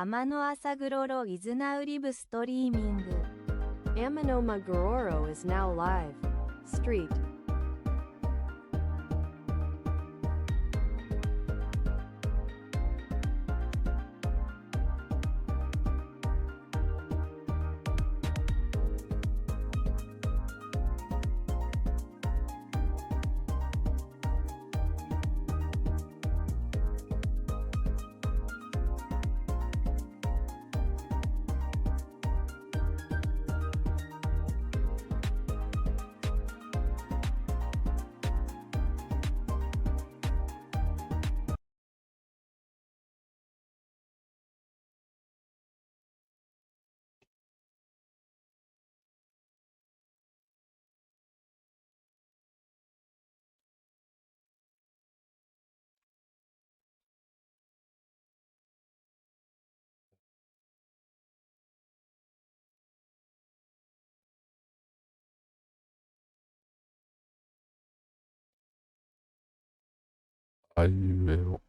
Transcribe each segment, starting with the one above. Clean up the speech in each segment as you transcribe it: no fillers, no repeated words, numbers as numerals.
天の朝グロロ is now live streaming. Amano Magororo is now live. Street.あいうえお。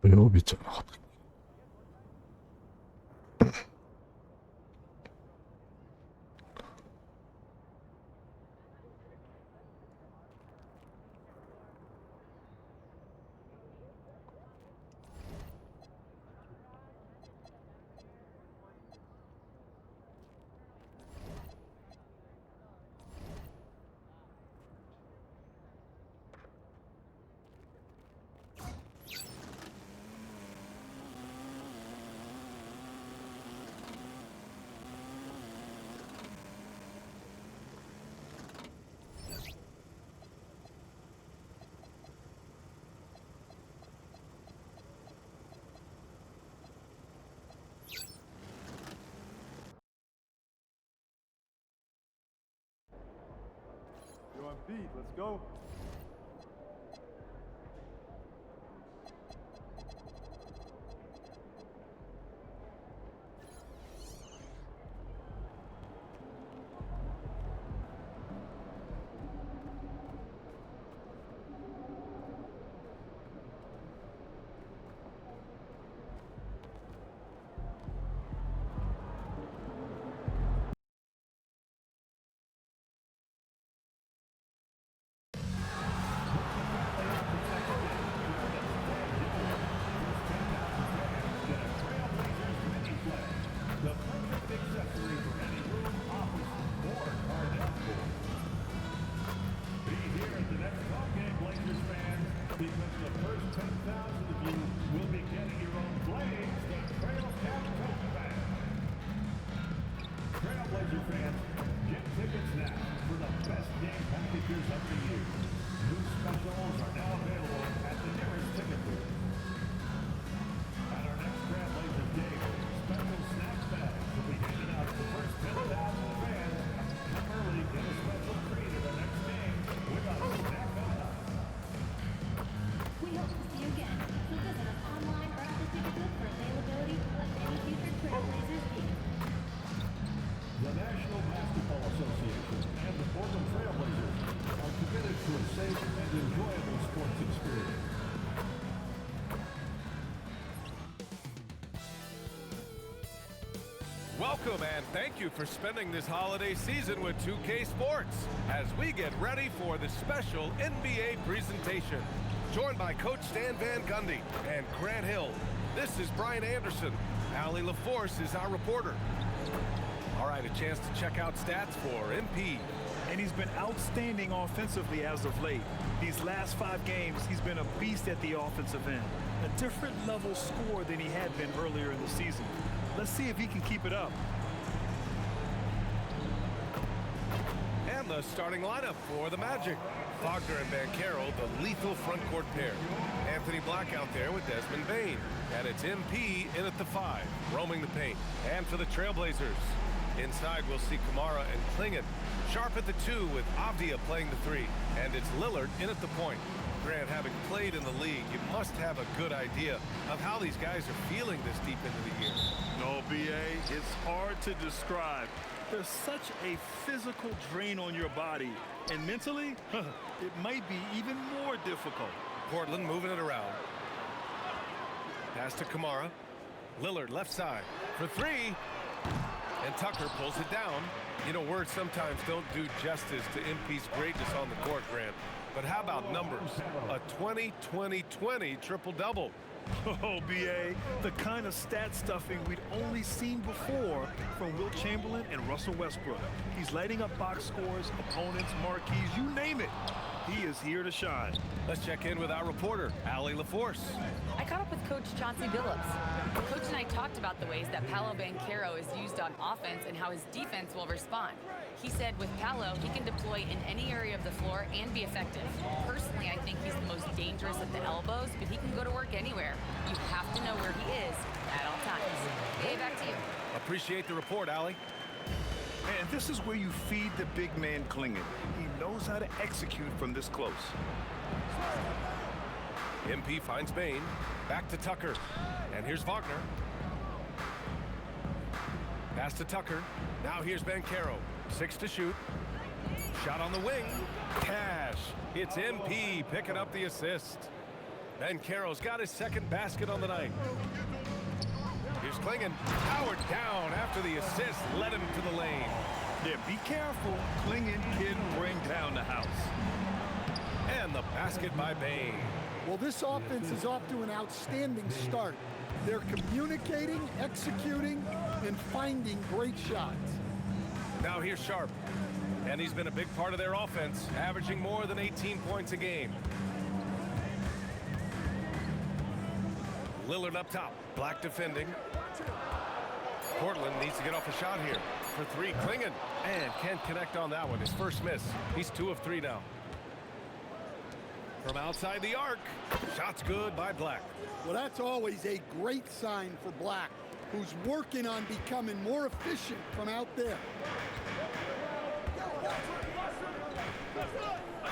土曜日じゃなかった。You're on beat, let's go. Welcome and thank you for spending this holiday season with 2K Sports as we get ready for the special NBA presentation. Joined by Coach Stan Van Gundy and Grant Hill, this is Brian Anderson. Allie LaForce is our reporter. All right, a chance to check out stats for MP. And he's been outstanding offensively as of late. These last 5 games, he's been a beast at the offensive end. A different level score than he had been earlier in the season. Let's see if he can keep it up. And the starting lineup for the Magic. Wagner and Banchero, the lethal front court pair. Anthony Black out there with Desmond Bane. And it's MP in at the 5, roaming the paint. And for the Trailblazers, inside we'll see Kamara and Klingon. Sharp at the 2 with Avdia playing the 3. And it's Lillard in at the point. Grant, having played in the league, you must have a good idea of how these guys are feeling this deep into the year. No, BA, it's hard to describe. There's such a physical drain on your body. And mentally, it might be even more difficult. Portland moving it around. Pass to Kamara. Lillard left side for 3. And Tucker pulls it down. You know, words sometimes don't do justice to MP's greatness on the court, Grant. But how about numbers? A 20-20-20 triple-double. Oh, BA, the kind of stat stuffing we'd only seen before from Wilt Chamberlain and Russell Westbrook. He's lighting up box scores, opponents, marquees, you name it. He is here to shine. Let's check in with our reporter, Allie LaForce. I caught up with Coach Chauncey Billups. Coach and I talked about the ways that Paolo Banchero is used on offense and how his defense will respond. He said with Paolo, he can deploy in any area of the floor and be effective. Personally, I think he's the most dangerous at the elbows, but he can go to work anywhere. You have to know where he is at all times. Okay, back to you. Appreciate the report, Allie. And this is where you feed the big man Klingon. He knows how to execute from this close. MP finds Bane. Back to Tucker. And here's Wagner. Pass to Tucker. Now here's Banchero. 6 to shoot. Shot on the wing. Cash. It's MP picking up the assist. Banchero's got his second basket on the night. Here's Klingon, powered down after the assist, led him to the lane. Yeah, be careful. Klingon can bring down the house. And the basket by Bain. Well, this offense is off to an outstanding start. They're communicating, executing, and finding great shots. Now here's Sharp. And he's been a big part of their offense, averaging more than 18 points a game. Lillard up top, Black defending. Portland needs to get off a shot here. For three, Klingon. And can't connect on that one, his first miss. He's 2 of 3 now. From outside the arc, shot's good by Black. Well, that's always a great sign for Black, who's working on becoming more efficient from out there.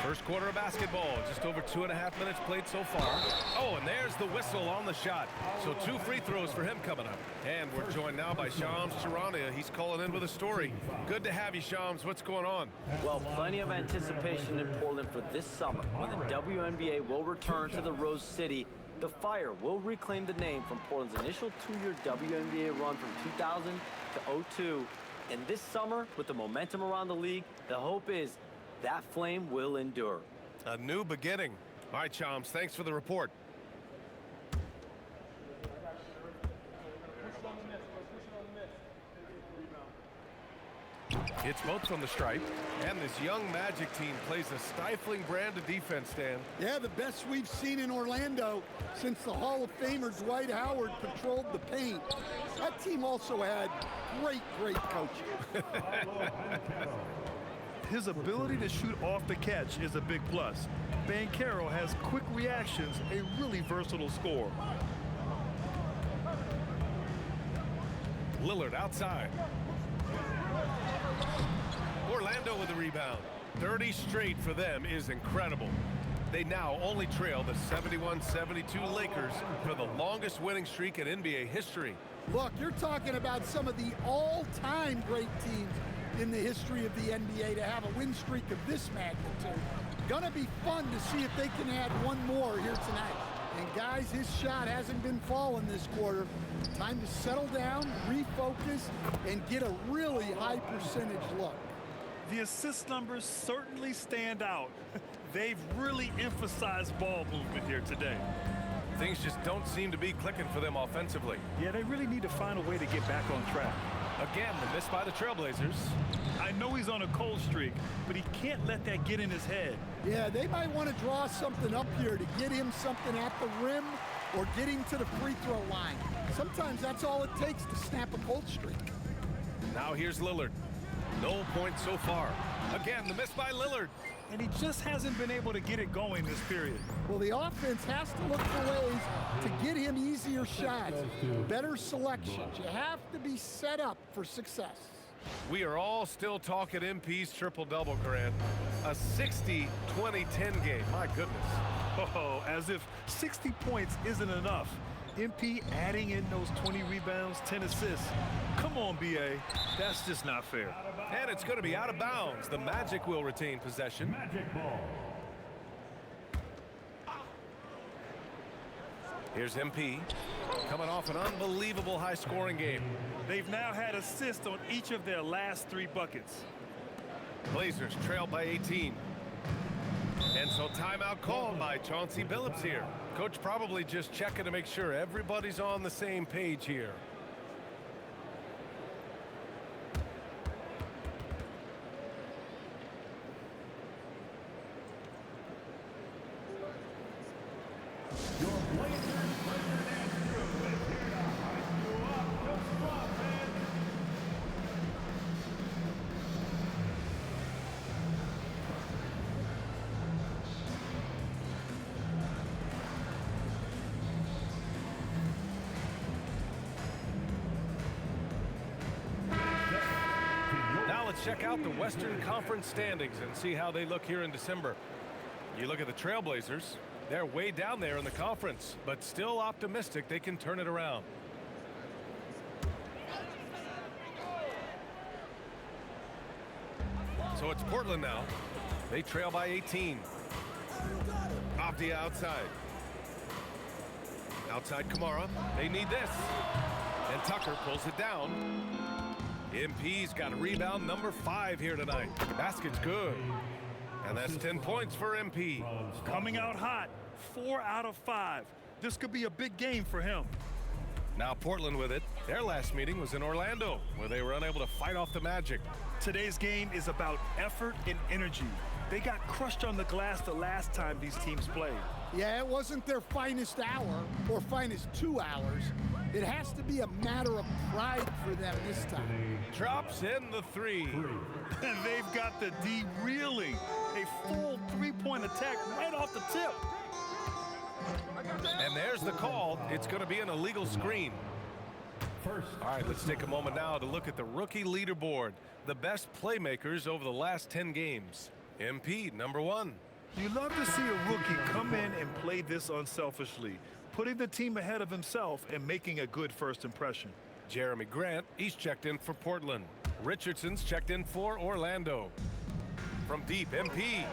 First quarter of basketball, just over 2.5 minutes played so far. Oh, and there's the whistle on the shot. So 2 free throws for him coming up. And we're joined now by Shams Charania. He's calling in with a story. Good to have you, Shams. What's going on? Well, plenty of anticipation in Portland for this summer when the WNBA will return to the Rose City. The Fire will reclaim the name from Portland's initial 2-year WNBA run from 2000 to 02. And this summer, with the momentum around the league, the hope is that flame will endure. A new beginning. All right, Shams, thanks for the report. It's both from the stripe, and this young Magic team plays a stifling brand of defense, Dan. Yeah, the best we've seen in Orlando since the Hall of Famer Dwight Howard patrolled the paint. That team also had great coaching. His ability to shoot off the catch is a big plus. Banchero has quick reactions, a really versatile scorer. Lillard outside. Orlando with the rebound. 30 straight for them is incredible. They now only trail the 71-72 Lakers for the longest winning streak in NBA history. Look, you're talking about some of the all-time great teams in the history of the NBA to have a win streak of this magnitude. Gonna be fun to see if they can add one more here tonight. And guys, his shot hasn't been falling this quarter. Time to settle down, refocus, and get a really high percentage look. The assist numbers certainly stand out. They've really emphasized ball movement here today. Things just don't seem to be clicking for them offensively. Yeah, they really need to find a way to get back on track. Again, the miss by the Trailblazers. I know he's on a cold streak, but he can't let that get in his head. Yeah, they might want to draw something up here to get him something at the rim or get him to the free throw line. Sometimes that's all it takes to snap a cold streak. Now here's Lillard. No points so far. Again, the miss by Lillard. And he just hasn't been able to get it going this period. Well, the offense has to look for ways to get him easier shots, better selections. You have to be set up for success. We are all still talking MP's triple-double, Grant. A 60-20-10 game. My goodness. Oh, as if 60 points isn't enough. MP adding in those 20 rebounds, 10 assists. Come on, BA. That's just not fair. And it's going to be out of bounds. The Magic will retain possession. Here's MP coming off an unbelievable high-scoring game. They've now had assists on each of their last 3 buckets. Blazers trail by 18. And so timeout called by Chauncey Billups here. Coach probably just checking to make sure everybody's on the same page here. Let's check out the Western Conference standings and see how they look here in December. You look at the Trailblazers, they're way down there in the conference, but still optimistic they can turn it around. So it's Portland now. They trail by 18. Off the outside. Outside Kamara. They need this. And Tucker pulls it down. MP's got a rebound number 5 here tonight. Basket's good. And that's 10 points for MP. Coming out hot, 4 out of 5. This could be a big game for him. Now Portland with it. Their last meeting was in Orlando, where they were unable to fight off the Magic. Today's game is about effort and energy. They got crushed on the glass the last time these teams played. Yeah, it wasn't their finest hour or finest 2 hours. It has to be a matter of pride for them this time. Drops in the 3. And they've got the D reeling. A full 3-point attack right off the tip. And there's the call. It's going to be an illegal screen. All right, let's take a moment now to look at the rookie leaderboard. The best playmakers over the last 10 games. MP, number 1. You love to see a rookie come in and play this unselfishly, putting the team ahead of himself and making a good first impression. Jeremy Grant, he's checked in for Portland. Richardson's checked in for Orlando. From deep, MP,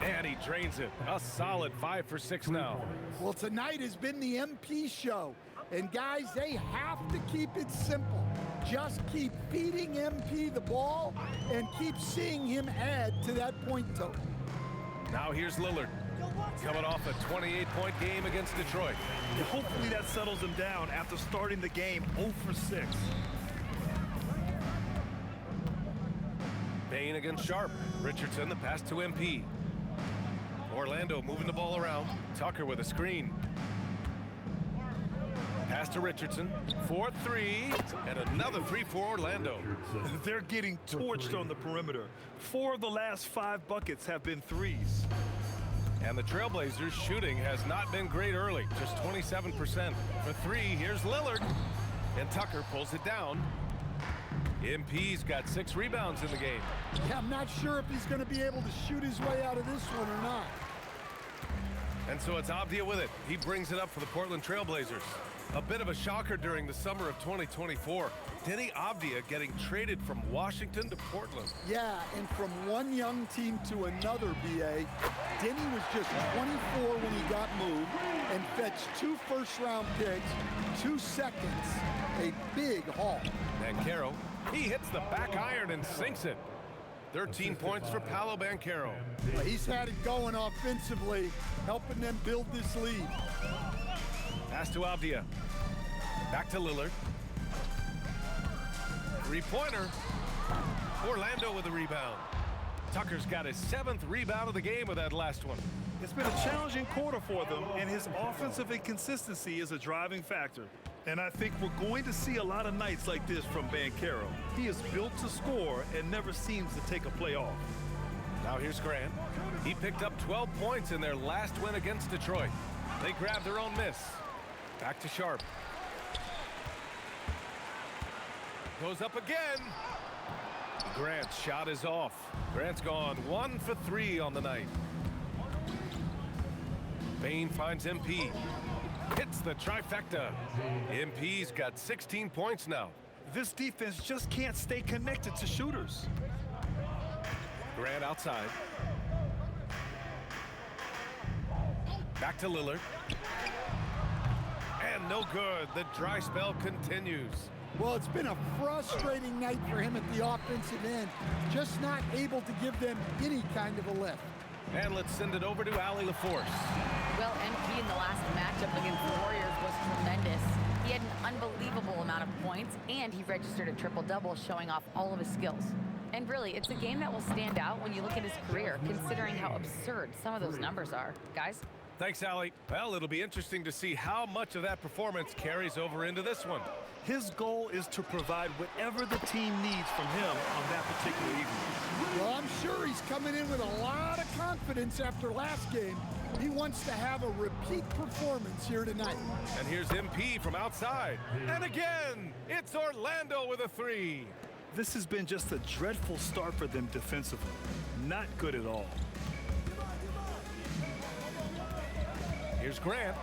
and he drains it. A solid 5 for 6 now. Well, tonight has been the MP show. And guys, they have to keep it simple. Just keep feeding MP the ball and keep seeing him add to that point total. Now here's Lillard, coming off a 28-point game against Detroit. Hopefully that settles him down after starting the game 0 for 6. Bain against Sharp. Richardson, the pass to MP. Orlando moving the ball around. Tucker with a screen. Pass to Richardson. 4-3. And another 3 for Orlando. They're getting torched on the perimeter. 4 of the last 5 buckets have been threes. And the Trailblazers' shooting has not been great early. Just 27%. For 3, here's Lillard. And Tucker pulls it down. MP's got 6 rebounds in the game. Yeah, I'm not sure if he's going to be able to shoot his way out of this one or not. And so it's Avdia with it. He brings it up for the Portland Trailblazers. A bit of a shocker during the summer of 2024. Denny Avdia getting traded from Washington to Portland. Yeah, and from one young team to another, BA, Denny was just 24 when he got moved and fetched 2 first-round picks, 2 seconds, a big haul. Banchero, he hits the back iron and sinks it. 13 points for Paolo Banchero. He's had it going offensively, helping them build this lead. Pass to Avdia. Back to Lillard. 3-pointer. Orlando with the rebound. Tucker's got his 7th rebound of the game with that last one. It's been a challenging quarter for them, and his offensive inconsistency is a driving factor. And I think we're going to see a lot of nights like this from Banchero. He is built to score and never seems to take a play off. Now here's Grant. He picked up 12 points in their last win against Detroit. They grabbed their own miss. Back to Sharp. Goes up again. Grant's shot is off. Grant's gone 1 for 3 on the night. Bain finds MP. Hits the trifecta. MP's got 16 points now. This defense just can't stay connected to shooters. Grant outside. Back to Lillard. And no good. The dry spell continues. Well, it's been a frustrating night for him at the offensive end. Just not able to give them any kind of a lift. And let's send it over to Allie LaForce. Well, MP in the last matchup against the Warriors was tremendous. He had an unbelievable amount of points, and he registered a triple-double, showing off all of his skills. And really, it's a game that will stand out when you look at his career, considering how absurd some of those numbers are. Guys? Thanks, Allie. Well, it'll be interesting to see how much of that performance carries over into this one. His goal is to provide whatever the team needs from him on that particular evening. Well, I'm sure he's coming in with a lot of confidence after last game. He wants to have a repeat performance here tonight. And here's MP from outside. And again, it's Orlando with a 3. This has been just a dreadful start for them defensively. Not good at all. Here's Grant.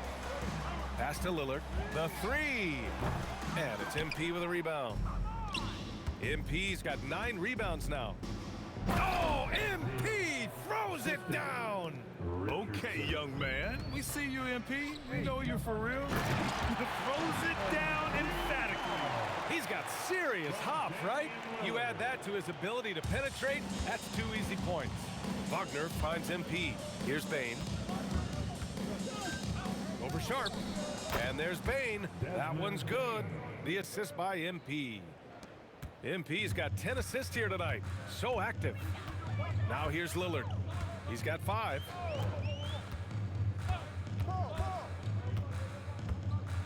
Pass to Lillard. The 3. And it's MP with a rebound. MP's got 9 rebounds now. Oh, MP throws it down. Okay, young man. We see you, MP. We know you're for real. Throws it down emphatically. He's got serious hop, right? You add that to his ability to penetrate, that's 2 easy points. Wagner finds MP. Here's Bain. Over Sharp. And there's Bain. That one's good. The assist by MP. MP's got 10 assists here tonight. So active. Now here's Lillard. He's got 5.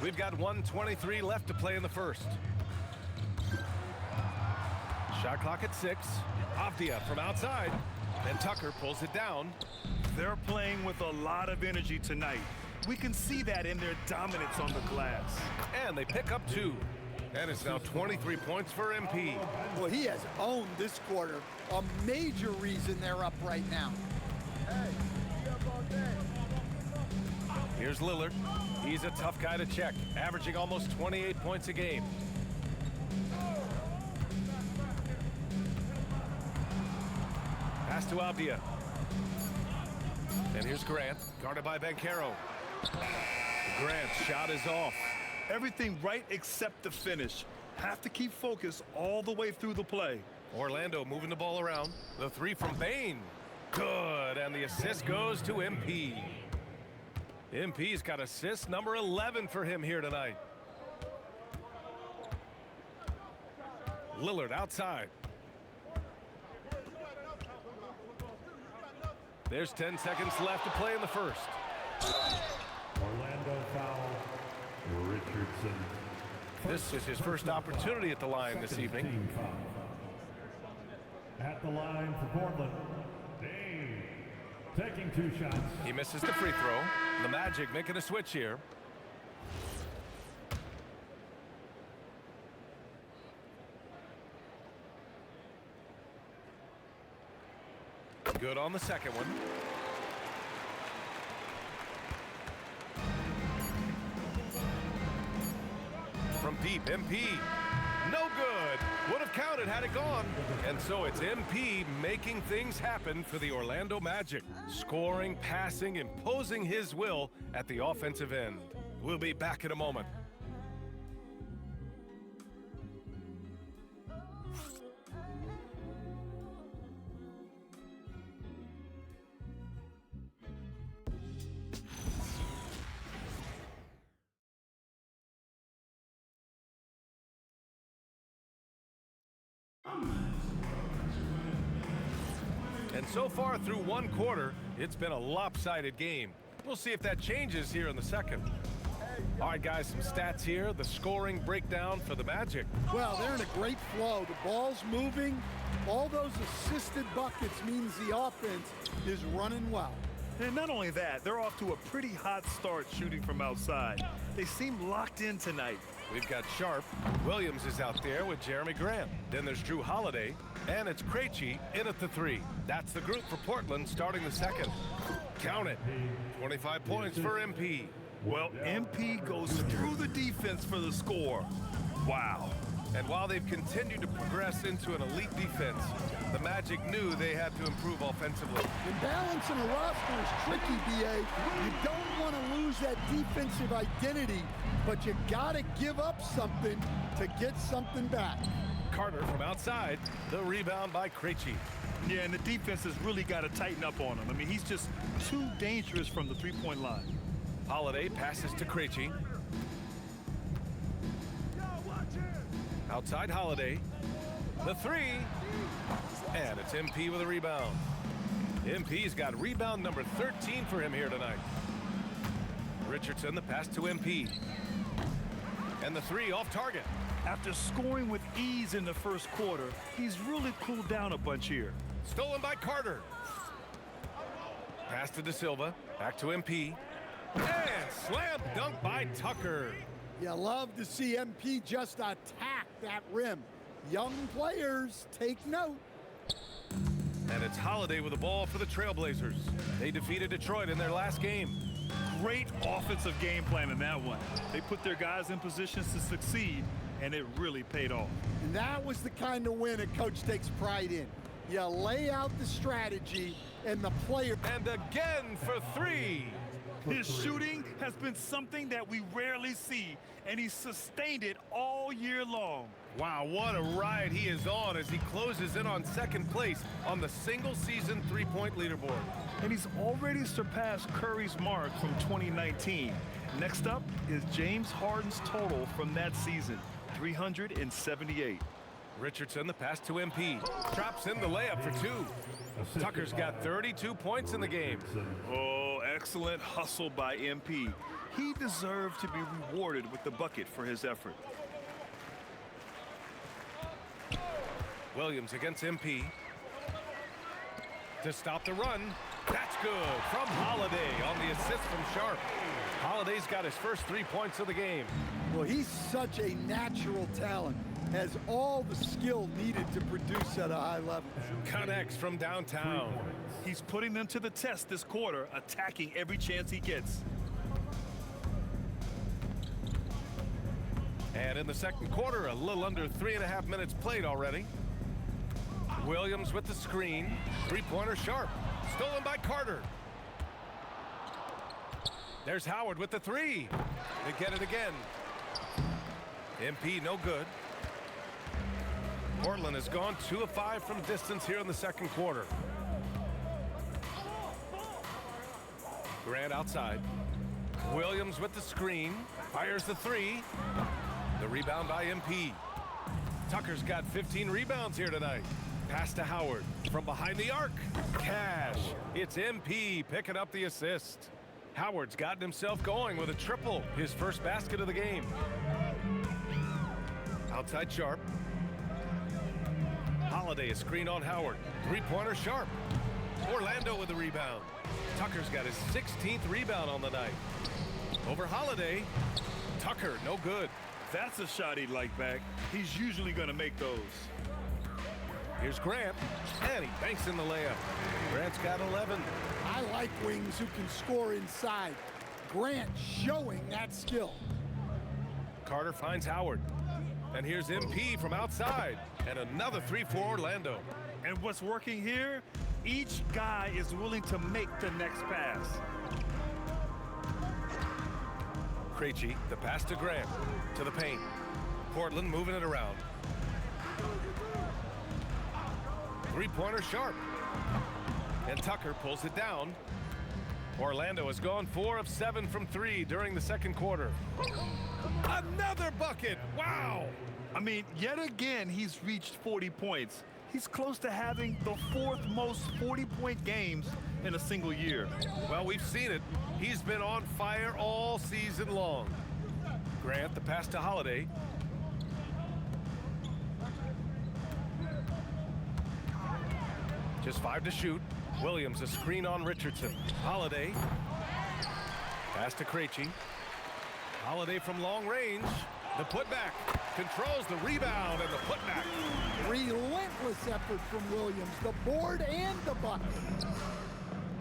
We've got 1:23 left to play in the first. Shot clock at 6. Avdia from outside. And Tucker pulls it down. They're playing with a lot of energy tonight. We can see that in their dominance on the glass. And they pick up 2. And it's now 23 points for MP. Well, he has owned this quarter. A major reason they're up right now. Here's Lillard. He's a tough guy to check, averaging almost 28 points a game. Pass to Avdia. And here's Grant, guarded by Banchero. Grant's shot is off. Everything right except the finish. Have to keep focus all the way through the play. Orlando moving the ball around. The 3 from Bain. Good, and the assist goes to MP. MP's got assist number 11 for him here tonight. Lillard outside. There's 10 seconds left to play in the first. Orlando foul. Richardson. This is his first opportunity at the line this evening. Team foul. At the line for Portland. Dane taking 2 shots. He misses the free throw. The Magic making a switch here. Good on the second one. From deep, MP. No good. Would have counted had it gone. And so it's MP making things happen for the Orlando Magic. Scoring, passing, imposing his will at the offensive end. We'll be back in a moment. And so far through one quarter, it's been a lopsided game. We'll see if that changes here in the second. All right, guys, some stats here. The scoring breakdown for the Magic. Well, they're in a great flow. The ball's moving. All those assisted buckets means the offense is running well. And not only that, they're off to a pretty hot start shooting from outside. They seem locked in tonight. We've got Sharp. Williams is out there with Jeremy Grant. Then there's Drew Holiday. And it's Krejci in at the 3. That's the group for Portland starting the second. Count it. 25 points for MP. Well, MP goes through the defense for the score. Wow. And while they've continued to progress into an elite defense, the Magic knew they had to improve offensively. And balancing a roster is tricky, BA. You don't want to lose that defensive identity, but you got to give up something to get something back. Carter from outside, the rebound by Krejci. Yeah, and the defense has really got to tighten up on him. I mean, he's just too dangerous from the three-point line. Holiday passes to Krejci. Outside Holiday. The 3. And it's MP with a rebound. MP's got rebound number 13 for him here tonight. Richardson, the pass to MP. And the 3 off target. After scoring with ease in the first quarter, he's really cooled down a bunch here. Stolen by Carter. Pass to De Silva. Back to MP. And slam dunk by Tucker. You love to see MP just attack that rim. Young players, take note. And it's Holiday with the ball for the Trailblazers. They defeated Detroit in their last game. Great offensive game plan in that one. They put their guys in positions to succeed, and it really paid off. And that was the kind of win a coach takes pride in. You lay out the strategy and the player. And again for three. His shooting has been something that we rarely see, and he's sustained it all year long. Wow, what a ride he is on as he closes in on second place on the single-season three-point leaderboard. And he's already surpassed Curry's mark from 2019. Next up is James Harden's total from that season, 378. Richardson, the pass to MP. Drops in the layup for two. Tucker's got 32 points in the game. Oh, excellent hustle by MP. He deserved to be rewarded with the bucket for his effort. Williams against MP. To stop the run. That's good from Holiday on the assist from Sharp. Holiday's got his first 3 points of the game. Well, he's such a natural talent. Has all the skill needed to produce at a high level. Connects from downtown. He's putting them to the test this quarter, attacking every chance he gets. And in the second quarter, a little under 3.5 minutes played already. Williams with the screen. Three-pointer Sharp. Stolen by Carter. There's Howard with the three. They get it again. MP no good. Portland has gone 2 of 5 from distance here in the second quarter. Grant outside. Williams with the screen. Fires the three. The rebound by MP. Tucker's got 15 rebounds here tonight. Pass to Howard from behind the arc. Cash. It's MP picking up the assist. Howard's gotten himself going with a triple. His first basket of the game. Outside Sharp. Holiday a screen on Howard. Three-pointer Sharp. Orlando with the rebound. Tucker's got his 16th rebound on the night. Over Holiday. Tucker, no good. That's a shot he'd like back. He's usually going to make those. Here's Grant, and he banks in the layup. Grant's got 11. I like wings who can score inside. Grant showing that skill. Carter finds Howard. And here's MP from outside. And another three for Orlando. And what's working here? Each guy is willing to make the next pass. Krejci, the pass to Grant. To the paint. Portland moving it around. Three-pointer Sharp. And Tucker pulls it down. Orlando has gone 4 of 7 from 3 during the second quarter. Another bucket! Wow! I mean, yet again, he's reached 40 points. He's close to having the 4th most 40-point games in a single year. Well, we've seen it. He's been on fire all season long. Grant, the pass to Holiday. Just 5 to shoot. Williams a screen on Richardson. Holiday. Pass to Krejci. Holiday from long range. The putback. Controls the rebound and the putback. Relentless effort from Williams. The board and the bucket.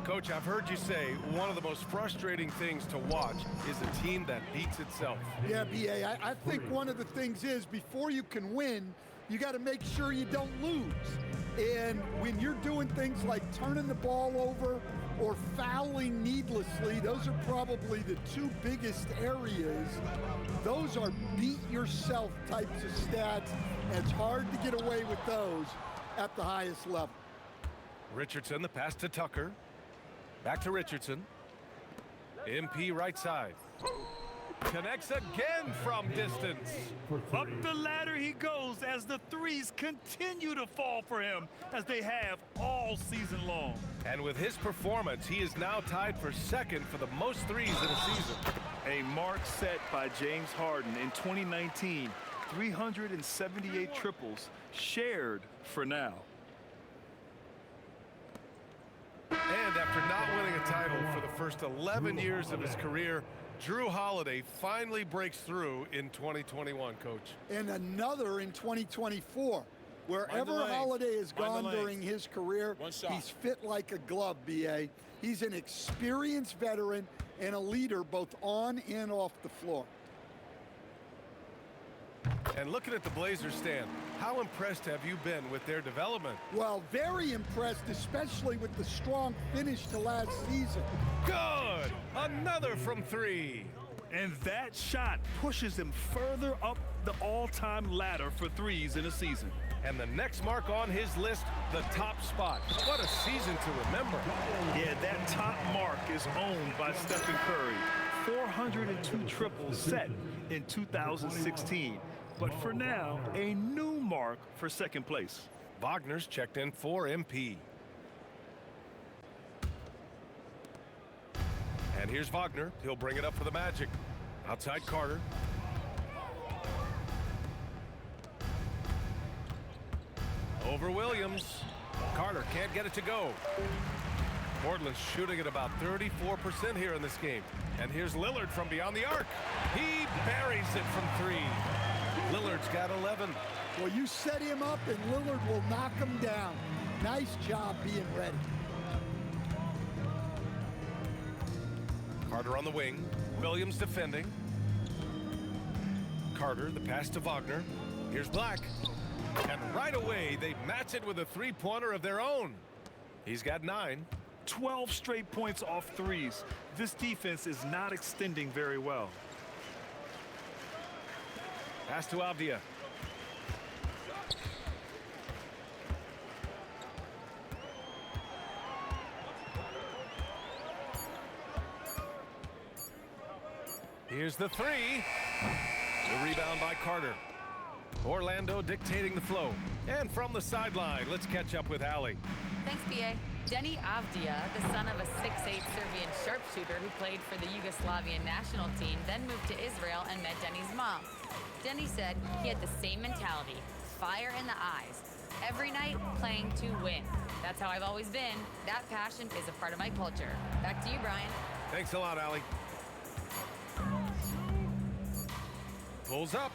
Coach, I've heard you say one of the most frustrating things to watch is a team that beats itself. Yeah, B.A., I think one of the things is before you can win, you got to make sure you don't lose. And when you're doing things like turning the ball over or fouling needlessly, those are probably the 2 biggest areas. Those are beat yourself types of stats, and it's hard to get away with those at the highest level. Richardson, the pass to Tucker. Back to Richardson. MP right side. Connects again from distance. Up the ladder he goes as the threes continue to fall for him, as they have all season long. And with his performance, he is now tied for 2nd for the most threes in a season. A mark set by James Harden in 2019. 378 triples shared for now. And after not winning a title for the first 11 years of his career, Drew Holiday finally breaks through in 2021, Coach. And another in 2024. Wherever Holiday has gone during his career, he's fit like a glove, B.A. He's an experienced veteran and a leader both on and off the floor. And looking at the Blazers stand, how impressed have you been with their development? Well, very impressed, especially with the strong finish to last season. Good! Another from three. And that shot pushes him further up the all-time ladder for threes in a season. And the next mark on his list, the top spot. What a season to remember. Yeah, that top mark is owned by Stephen Curry. 402 triples set in 2016. But for now, a new mark for second place. Wagner's checked in for MP. And here's Wagner. He'll bring it up for the Magic. Outside Carter. Over Williams. Carter can't get it to go. Portland's shooting at about 34% here in this game. And here's Lillard from beyond the arc. He buries it from three. Lillard's got 11. Well, you set him up and Lillard will knock him down. Nice job being ready. Carter on the wing. Williams defending. Carter, the pass to Wagner. Here's Black. And right away, they match it with a three-pointer of their own. He's got 9. 12 straight points off threes. This defense is not extending very well. Pass to Avdia. Here's the three. The rebound by Carter. Orlando dictating the flow. And from the sideline, let's catch up with Allie. Thanks, PA. Denny Avdia, the son of a 6'8" Serbian sharpshooter who played for the Yugoslavian national team, then moved to Israel and met Denny's mom. Denny said he had the same mentality, fire in the eyes. Every night, playing to win. That's how I've always been. That passion is a part of my culture. Back to you, Brian. Thanks a lot, Allie. Pulls up.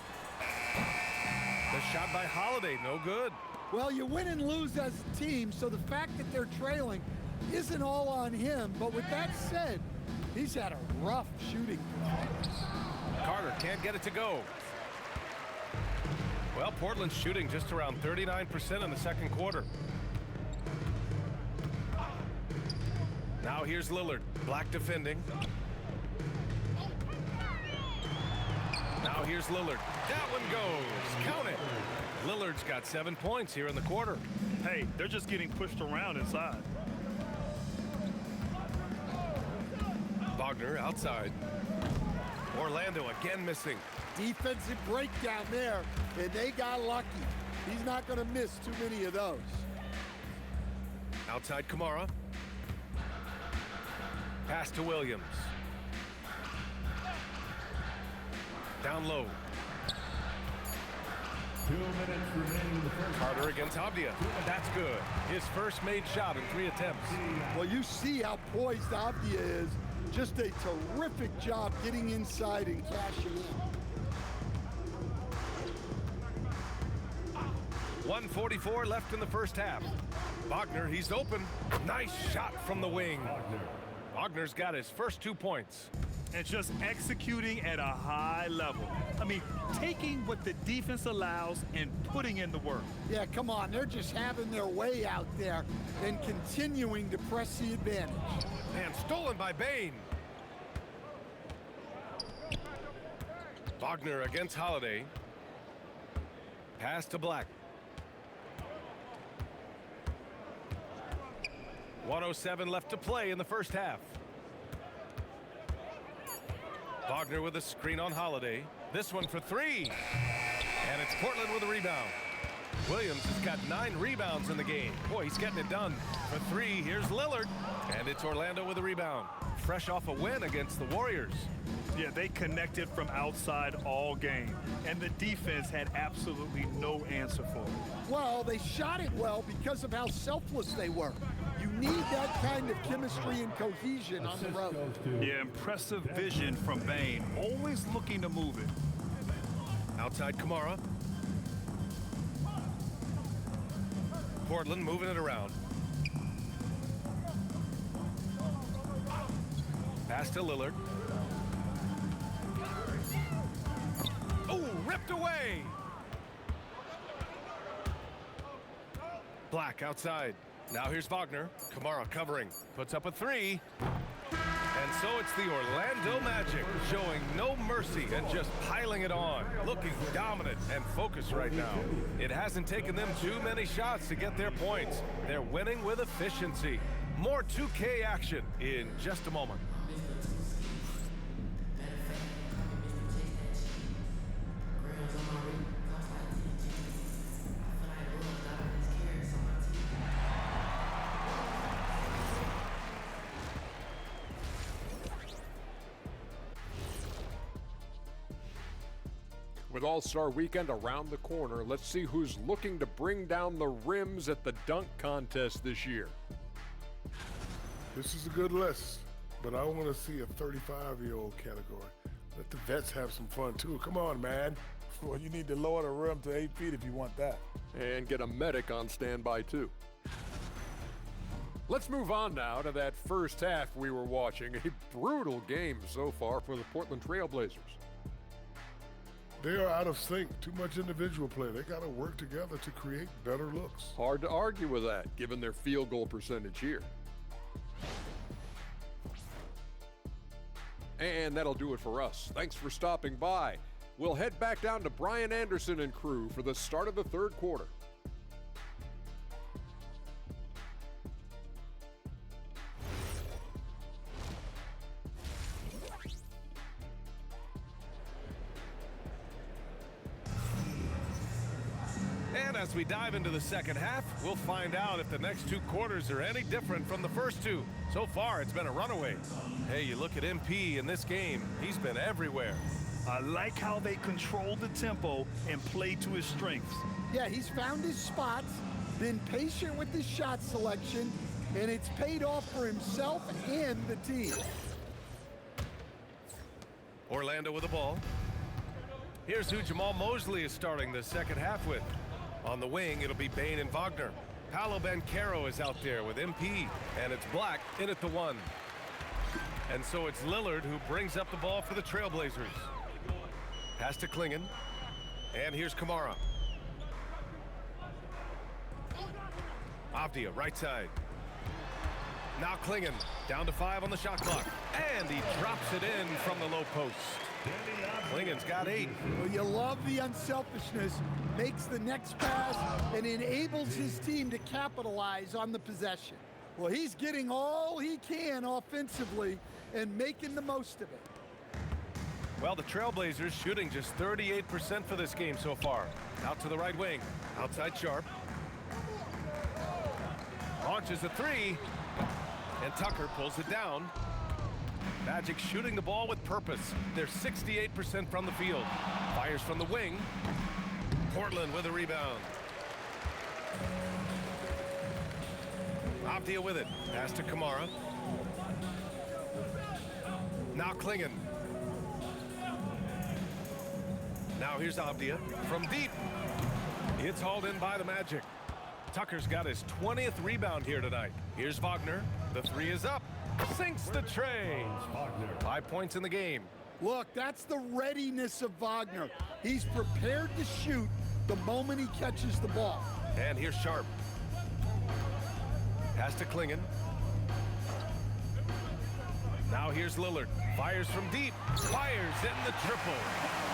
The shot by Holiday, no good. Well, you win and lose as a team, so the fact that they're trailing isn't all on him. But with that said, he's had a rough shooting performance. Carter can't get it to go. Well, Portland's shooting just around 39% in the second quarter. Now here's Lillard. Black defending. Now here's Lillard. That one goes. Count it. Lillard's got 7 points here in the quarter. Hey, they're just getting pushed around inside. Wagner outside. Orlando again missing. Defensive breakdown there, and they got lucky. He's not going to miss too many of those. Outside Kamara. Pass to Williams. Down low. 2 minutes remaining in the first. Carter against Avdia. That's good. His first made shot in 3 attempts. Well, you see how poised Avdia is. Just a terrific job getting inside and cashing in. 1:44 left in the first half. Wagner, he's open. Nice shot from the wing. Wagner's got his first 2 points. And just executing at a high level. I mean, taking what the defense allows and putting in the work. Yeah, come on. They're just having their way out there and continuing to press the advantage. And stolen by Bain. Wagner against Holiday. Pass to Black. 1:07 left to play in the first half. Wagner with a screen on Holiday. This one for 3. And it's Portland with a rebound. Williams has got 9 rebounds in the game. Boy, he's getting it done. For 3, here's Lillard. And it's Orlando with a rebound. Fresh off a win against the Warriors. Yeah, they connected from outside all game. And the defense had absolutely no answer for it. Well, they shot it well because of how selfless they were. You need that kind of chemistry and cohesion on the road. Yeah, impressive vision from Bain. Always looking to move it. Outside Kamara. Portland moving it around. Pass to Lillard. Oh, ripped away. Black outside. Now here's Wagner. Kamara covering. Puts up a three. And so it's the Orlando Magic showing no mercy and just piling it on. Looking dominant and focused right now. It hasn't taken them too many shots to get their points. They're winning with efficiency. More 2K action in just a moment. With All-Star Weekend around the corner, let's see who's looking to bring down the rims at the dunk contest this year. This is a good list, but I want to see a 35-year-old category. Let the vets have some fun, too. Come on, man. Well, you need to lower the rim to 8 feet if you want that. And get a medic on standby, too. Let's move on now to that first half we were watching. A brutal game so far for the Portland Trail Blazers. They are out of sync. Too much individual play. They got to work together to create better looks. Hard to argue with that, given their field goal percentage here. And that'll do it for us. Thanks for stopping by. We'll head back down to Brian Anderson and crew for the start of the third quarter. And as we dive into the second half, we'll find out if the next two quarters are any different from the first two. So far, it's been a runaway. Hey, you look at MP in this game, he's been everywhere. I like how they control the tempo and play to his strengths. Yeah, he's found his spots, been patient with his shot selection, and it's paid off for himself and the team. Orlando with the ball. Here's who Jamal Mosley is starting the second half with. On the wing, it'll be Bane and Wagner. Paolo Banchero is out there with MP, and it's Black in at the one. And so it's Lillard who brings up the ball for the Trailblazers. Pass to Klingon, and here's Kamara. Avdia, right side. Now Klingon, down to 5 on the shot clock, and he drops it in from the low post. Klingon's got 8. Well, you love the unselfishness, makes the next pass, and enables his team to capitalize on the possession. Well, he's getting all he can offensively and making the most of it. Well, the Trailblazers shooting just 38% for this game so far. Out to the right wing, outside Sharp. Launches a 3, and Tucker pulls it down. Magic shooting the ball with purpose. They're 68% from the field. Fires from the wing. Portland with a rebound. Avdia with it. Pass to Kamara. Now Klingon. Now here's Avdia from deep. It's hauled in by the Magic. Tucker's got his 20th rebound here tonight. Here's Wagner. The 3 is up. Sinks the tray. 5 points in the game. Look, that's the readiness of Wagner. He's prepared to shoot the moment he catches the ball. And here's Sharp. Pass to Klingon. Now here's Lillard. Fires from deep. Fires in the triple.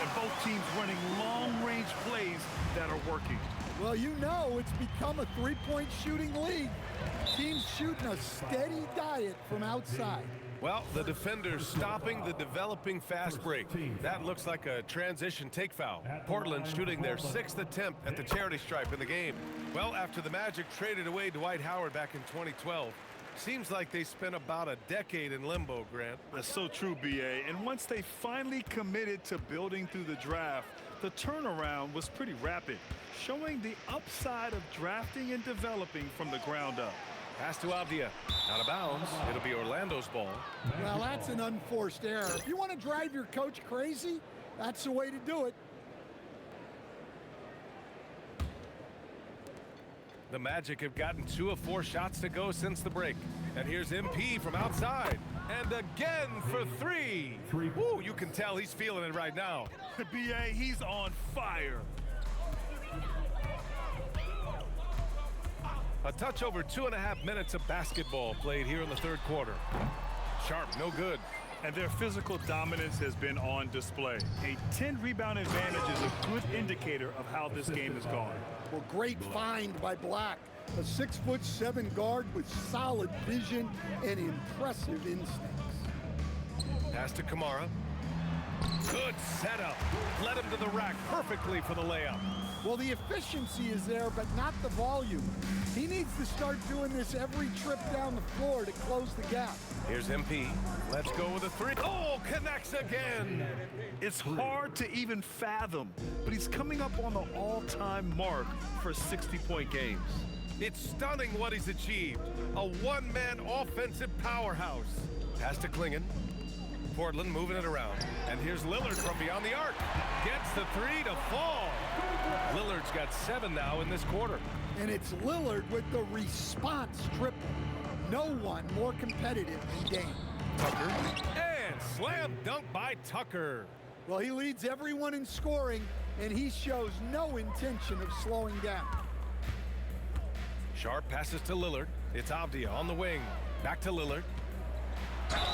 And both teams running long-range plays that are working. Well, you know it's become a three-point shooting league. Teams shooting a steady diet from outside. Well, the defender's stopping the developing fast break. That looks like a transition take foul. Portland shooting their 6th attempt at the charity stripe in the game. Well, after the Magic traded away Dwight Howard back in 2012, seems like they spent about a decade in limbo, Grant. That's so true, B.A. And once they finally committed to building through the draft, the turnaround was pretty rapid, showing the upside of drafting and developing from the ground up. Pass to Avdia. Out of bounds. It'll be Orlando's ball. Well, that's an unforced error. If you want to drive your coach crazy, that's the way to do it. The Magic have gotten 2 of 4 shots to go since the break. And here's MP from outside. And again for 3. Woo, you can tell he's feeling it right now. B.A., he's on fire. A touch over 2.5 minutes of basketball played here in the third quarter. Sharp, no good. And their physical dominance has been on display. A 10-rebound advantage is a good indicator of how this game has gone. Well, great find by Black. A 6'7" guard with solid vision and impressive instincts. Pass to Kamara. Good setup. Led him to the rack perfectly for the layup. Well, the efficiency is there, but not the volume. He needs to start doing this every trip down the floor to close the gap. Here's MP. Let's go with a three. Oh, connects again. It's hard to even fathom, but he's coming up on the all-time mark for 60-point games. It's stunning what he's achieved. A one-man offensive powerhouse. Pass to Klingon. Portland moving it around. And here's Lillard from beyond the arc. Gets the three to fall. Lillard's got 7 now in this quarter. And it's Lillard with the response triple. No one more competitive than Dame. Tucker. And slam dunk by Tucker. Well, he leads everyone in scoring, and he shows no intention of slowing down. Sharp passes to Lillard. It's Avdia on the wing. Back to Lillard.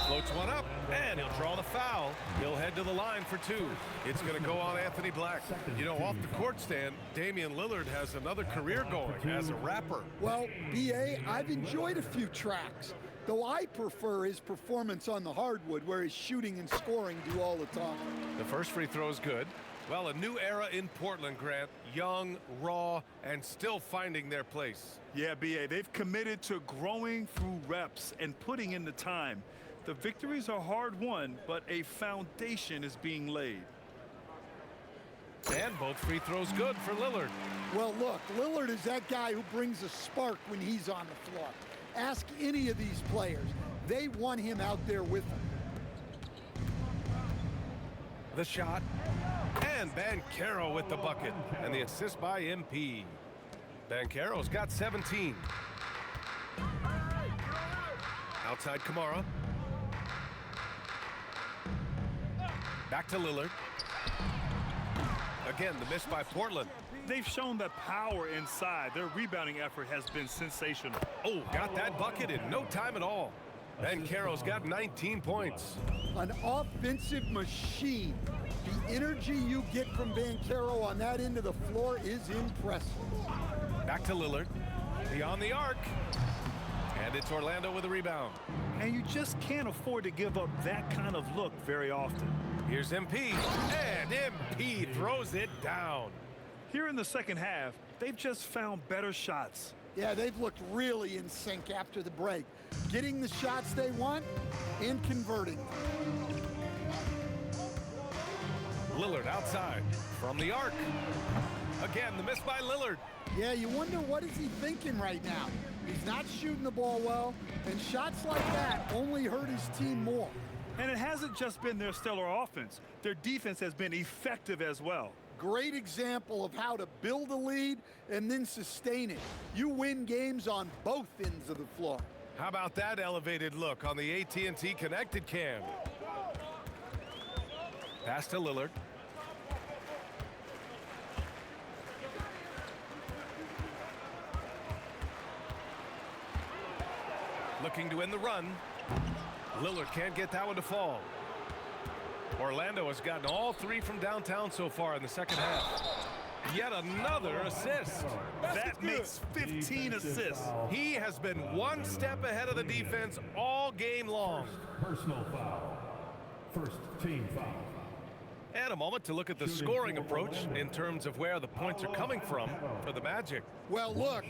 Floats one up, and he'll draw the foul. He'll head to the line for 2. It's going to go on Anthony Black. You know, off the court stand, Damian Lillard has another career going as a rapper. Well, B.A., I've enjoyed a few tracks, though I prefer his performance on the hardwood, where his shooting and scoring do all the talking. The first free throw is good. Well, a new era in Portland, Grant. Young, raw, and still finding their place. Yeah, B.A., they've committed to growing through reps and putting in the time. The victories are hard-won, but a foundation is being laid. And both free throws good for Lillard. Well, look, Lillard is that guy who brings a spark when he's on the floor. Ask any of these players. They want him out there with them. The shot. And Banchero with the bucket. And the assist by MP. Banchero's got 17. Outside Kamara. Back to Lillard. Again, the miss by Portland. They've shown that power inside. Their rebounding effort has been sensational. Oh, got that bucket in no time at all. Banchero's got 19 points. An offensive machine. The energy you get from Banchero on that end of the floor is impressive. Back to Lillard. Beyond the arc. And it's Orlando with a rebound. And you just can't afford to give up that kind of look very often. Here's MP. And MP throws it down. Here in the second half, they've just found better shots. Yeah, they've looked really in sync after the break. Getting the shots they want and converting. Lillard outside from the arc. Again, the miss by Lillard. Yeah, you wonder what is he thinking right now. He's not shooting the ball well, and shots like that only hurt his team more. And it hasn't just been their stellar offense. Their defense has been effective as well. Great example of how to build a lead and then sustain it. You win games on both ends of the floor. How about that elevated look on the AT&T connected cam? Pass to Lillard. Looking to end the run. Lillard can't get that one to fall. Orlando has gotten all 3 from downtown so far in the second half. Yet another assist. That makes 15 assists. He has been one step ahead of the defense all game long. Personal foul. First team foul. And a moment to look at the scoring approach in terms of where the points are coming from for the Magic. Well, look,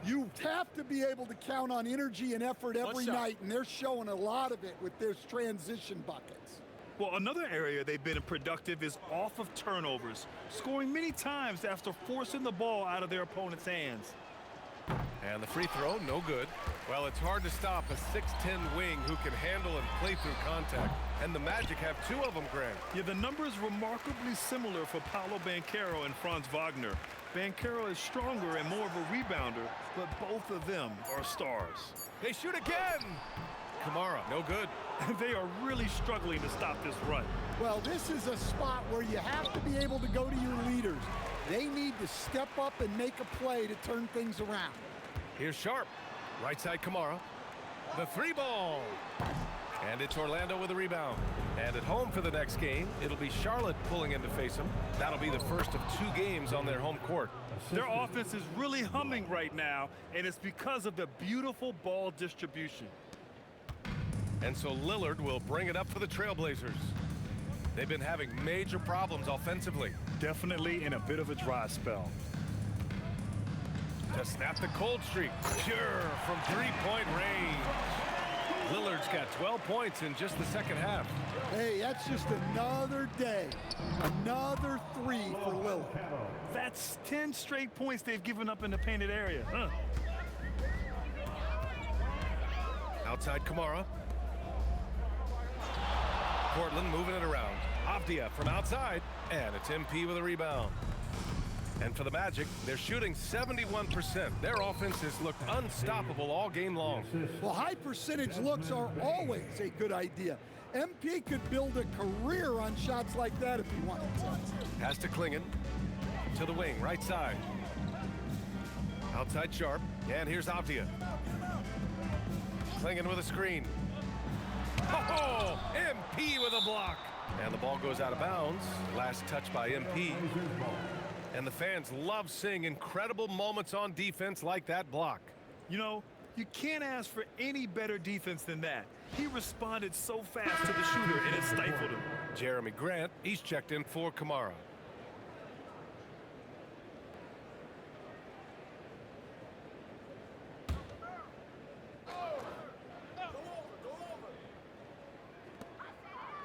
you have to be able to count on energy and effort every night, and they're showing a lot of it with their transition buckets. Well, another area they've been productive is off of turnovers, scoring many times after forcing the ball out of their opponent's hands. And the free throw, no good. Well, it's hard to stop a 6'10" wing who can handle and play through contact. And the Magic have 2 of them, Grant. Yeah, the numbers remarkably similar for Paolo Banchero and Franz Wagner. Banchero is stronger and more of a rebounder, but both of them are stars. They shoot again! Kamara, no good. They are really struggling to stop this run. Well, this is a spot where you have to be able to go to your leaders. They need to step up and make a play to turn things around. Here's Sharp. Right side Kamara. The three ball. And it's Orlando with a rebound. And at home for the next game, it'll be Charlotte pulling in to face them. That'll be the first of 2 games on their home court. Their offense is really humming right now, and it's because of the beautiful ball distribution. And so Lillard will bring it up for the Trailblazers. They've been having major problems offensively. Definitely in a bit of a dry spell. To snap the cold streak. Pure from three-point range. Lillard's got 12 points in just the second half. Hey, that's just another day. Another 3 for Lillard. That's 10 straight points they've given up in the painted area. Huh? Outside Kamara. Portland moving it around. Avdia from outside, and it's MP with a rebound. And for the Magic, they're shooting 71%. Their offense has looked unstoppable all game long. Well, high percentage looks are always a good idea. MP could build a career on shots like that if he wanted to. Pass to Klingon. To the wing, right side. Outside Sharp, and here's Avdia. Klingon with a screen. Oh, MP with a block. And the ball goes out of bounds. Last touch by MP. And the fans love seeing incredible moments on defense like that block. You know, you can't ask for any better defense than that. He responded so fast to the shooter, and it stifled him. Jeremy Grant, he's checked in for Kamara.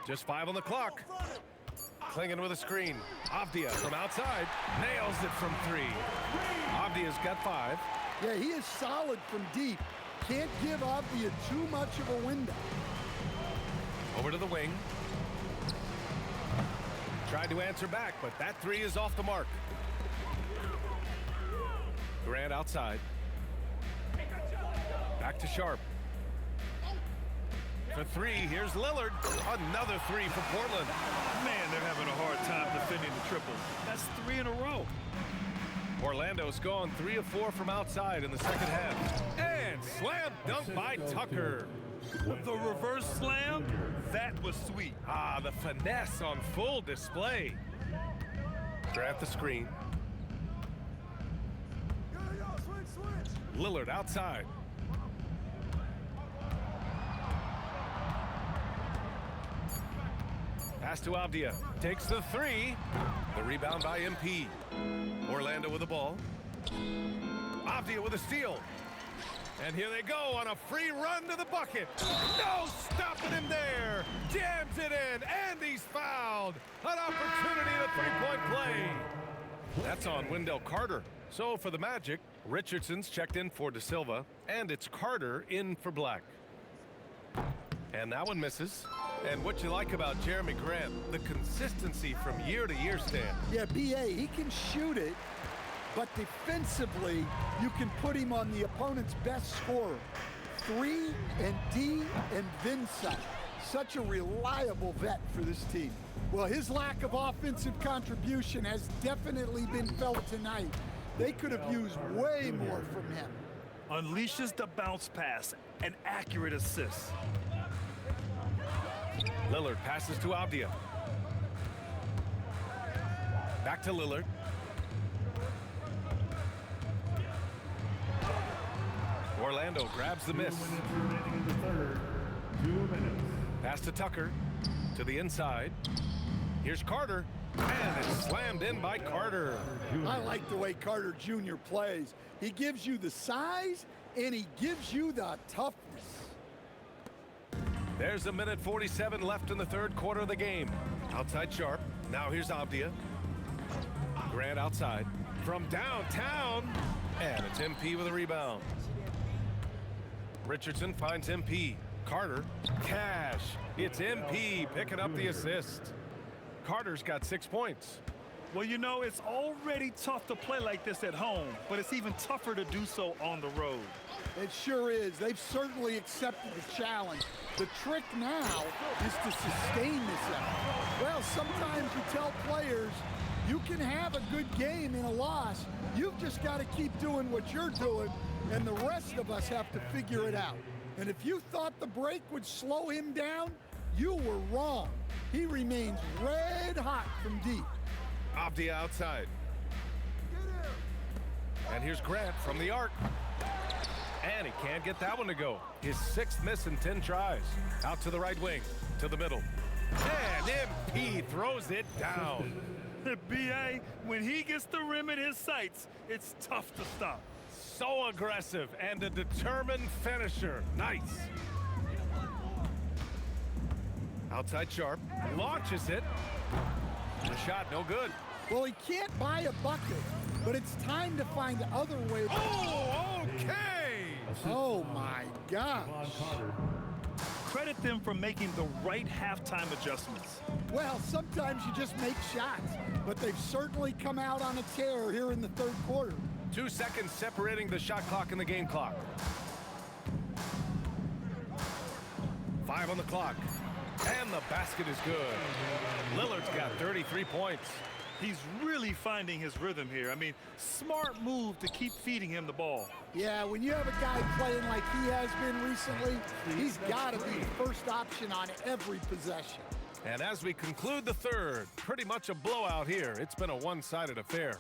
Just 5 on the clock. Klingon with a screen. Avdia from outside. Nails it from 3. Avdia's got 5. Yeah, he is solid from deep. Can't give Avdia too much of a window. Over to the wing. Tried to answer back, but that 3 is off the mark. Grant outside. Back to Sharp. For 3, here's Lillard. Another 3 for Portland. Man, they're having a hard time defending the triple. That's 3 in a row. Orlando's gone 3 of 4 from outside in the second half. And slam dunk by Tucker. The reverse slam, that was sweet. Ah, the finesse on full display. Grant the screen. Lillard outside. Pass to Avdia. Takes the 3. The rebound by MP. Orlando with the ball. Avdia with a steal. And here they go on a free run to the bucket. No stopping him there. Jams it in, and he's fouled. An opportunity at a three-point play. That's on Wendell Carter. So for the Magic, Richardson's checked in for De Silva, and it's Carter in for Black. And that one misses. And what you like about Jeremy Grant, the consistency from year to year, Stan. Yeah, BA, he can shoot it, but defensively, you can put him on the opponent's best scorer. 3 and D and Vincent. Such a reliable vet for this team. Well, his lack of offensive contribution has definitely been felt tonight. They could have used way more from him. Unleashes the bounce pass, an accurate assist. Lillard passes to Avdia. Back to Lillard. Orlando grabs the miss. Pass to Tucker. To the inside. Here's Carter. And it's slammed in by Carter. I like the way Carter Jr. plays. He gives you the size, and he gives you the toughness. There's 1:47 left in the third quarter of the game. Outside Sharp. Now here's Avdia. Grant outside. From downtown. And it's MP with a rebound. Richardson finds MP. Carter. Cash. It's MP picking up the assist. Carter's got 6 points. Well, you know, it's already tough to play like this at home, but it's even tougher to do so on the road. It sure is. They've certainly accepted the challenge. The trick now is to sustain this effort. Well, sometimes you tell players you can have a good game in a loss. You've just got to keep doing what you're doing. and the rest of us have to figure it out. And if you thought the break would slow him down, you were wrong. He remains red hot from deep. Avdia outside. And here's Grant from the arc. And he can't get that one to go. His 6th miss in 10 tries. Out to the right wing, to the middle. And MP throws it down. BA, when he gets the rim in his sights, it's tough to stop. So aggressive and a determined finisher. Nice. Outside Sharp, launches it. The shot no good. Well, he can't buy a bucket, but it's time to find other ways. Oh, okay. Oh, my gosh. Credit them for making the right halftime adjustments. Well, sometimes you just make shots, but they've certainly come out on a tear here in the 3rd quarter. 2 seconds separating the shot clock and the game clock. 5 on the clock. And the basket is good. Lillard's got 33 points. He's really finding his rhythm here. I mean, smart move to keep feeding him the ball. Yeah, when you have a guy playing like he has been recently, he's got to be the first option on every possession. And as we conclude the 3rd, pretty much a blowout here. It's been a one-sided affair.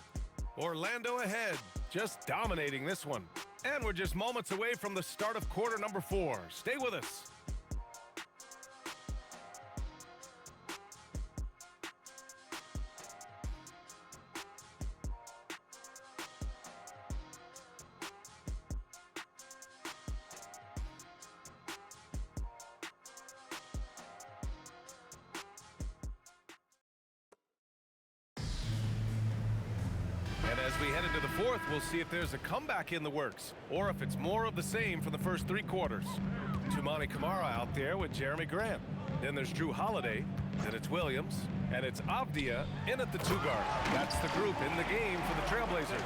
Orlando ahead, just dominating this one. And we're just moments away from the start of quarter number 4. Stay with us. As we head into the 4th, we'll see if there's a comeback in the works or if it's more of the same for the first 3 quarters. Tumani Kamara out there with Jeremy Grant. Then there's Drew Holiday. Then it's Williams. And it's Avdia in at the 2 guard. That's the group in the game for the Trailblazers.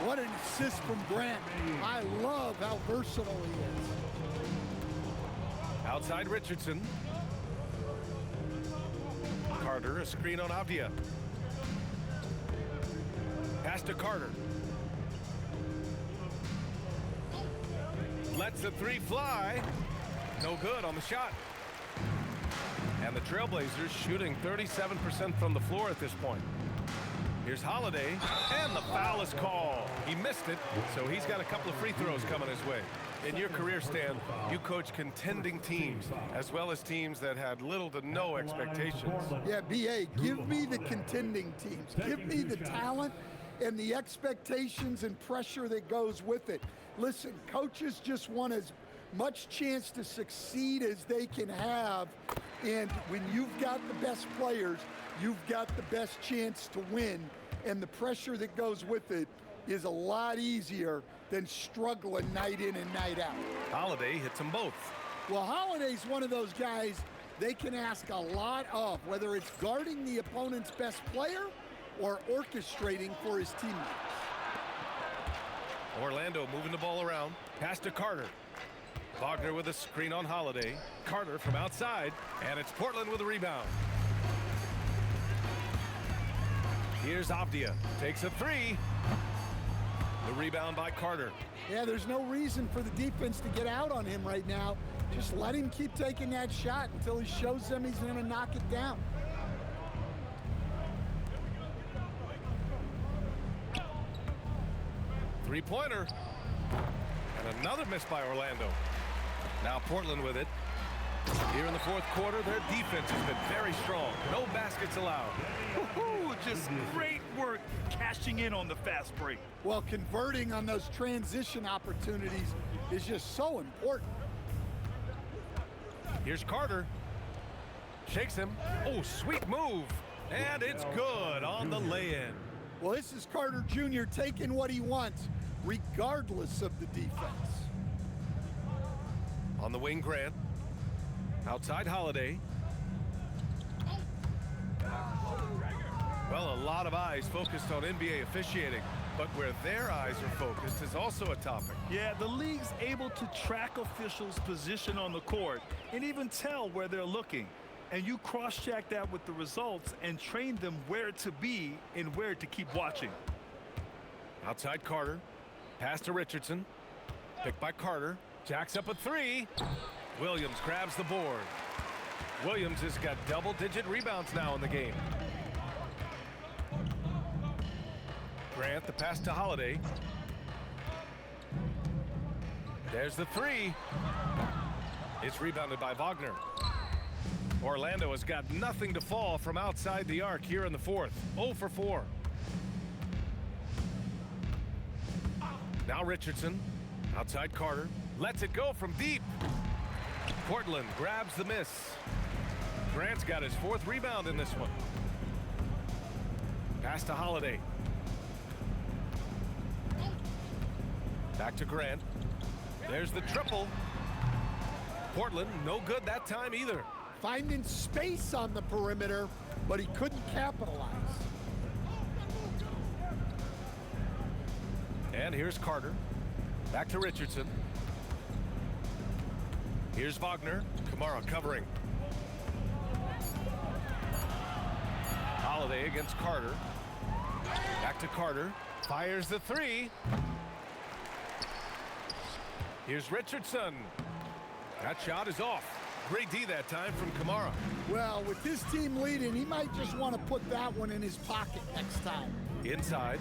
What an assist from Grant. I love how versatile he is. Outside Richardson. Carter, a screen on Avdia. Pass to Carter. Lets the 3 fly. No good on the shot. And the Trailblazers shooting 37% from the floor at this point. Here's Holiday, and the foul is called. He missed it, so he's got a couple of free throws coming his way. In your career, Stan, you coach contending teams, as well as teams that had little to no expectations. Yeah, B.A., give me the contending teams. Give me the talent and the expectations and pressure that goes with it. Listen, coaches just want as much chance to succeed as they can have, and when you've got the best players, you've got the best chance to win, and the pressure that goes with it is a lot easier than struggling night in and night out. Holiday hits them both. Well, Holiday's one of those guys they can ask a lot of, whether it's guarding the opponent's best player or orchestrating for his teammates. Orlando moving the ball around. Pass to Carter. Wagner with a screen on Holiday. Carter from outside, and it's Portland with a rebound. Here's Avdia. Takes a 3. The rebound by Carter. Yeah, there's no reason for the defense to get out on him right now. Just let him keep taking that shot until he shows them he's going to knock it down. Three-pointer. And another miss by Orlando. Now Portland with it. Here in the 4th quarter, their defense has been very strong. No baskets allowed. Just great work cashing in on the fast break. Well, converting on those transition opportunities is just so important. Here's Carter. Shakes him. Oh, sweet move. And it's good on the lay-in. Well, this is Carter Jr. taking what he wants, regardless of the defense. On the wing, Grant. Outside Holiday. Well, a lot of eyes focused on NBA officiating, but where their eyes are focused is also a topic. Yeah, the league's able to track officials' position on the court and even tell where they're looking. And you cross-check that with the results and train them where to be and where to keep watching. Outside Carter. Pass to Richardson. Picked by Carter. Jacks up a three. Williams grabs the board. Williams has got double-digit rebounds now in the game. Grant, the pass to Holiday. There's the three. It's rebounded by Wagner. Orlando has got nothing to fall from outside the arc here in the fourth. 0 for 4. Now Richardson. Outside Carter. Lets it go from deep. Portland grabs the miss. Grant's got his 4th rebound in this one. Pass to Holiday. Back to Grant. There's the triple. Portland, no good that time either. Finding space on the perimeter, but he couldn't capitalize. And here's Carter. Back to Richardson. Here's Wagner. Kamara covering. Holiday against Carter. Back to Carter. Fires the three. Here's Richardson. That shot is off. Great D that time from Kamara. Well, with his team leading, he might just want to put that one in his pocket next time. Inside.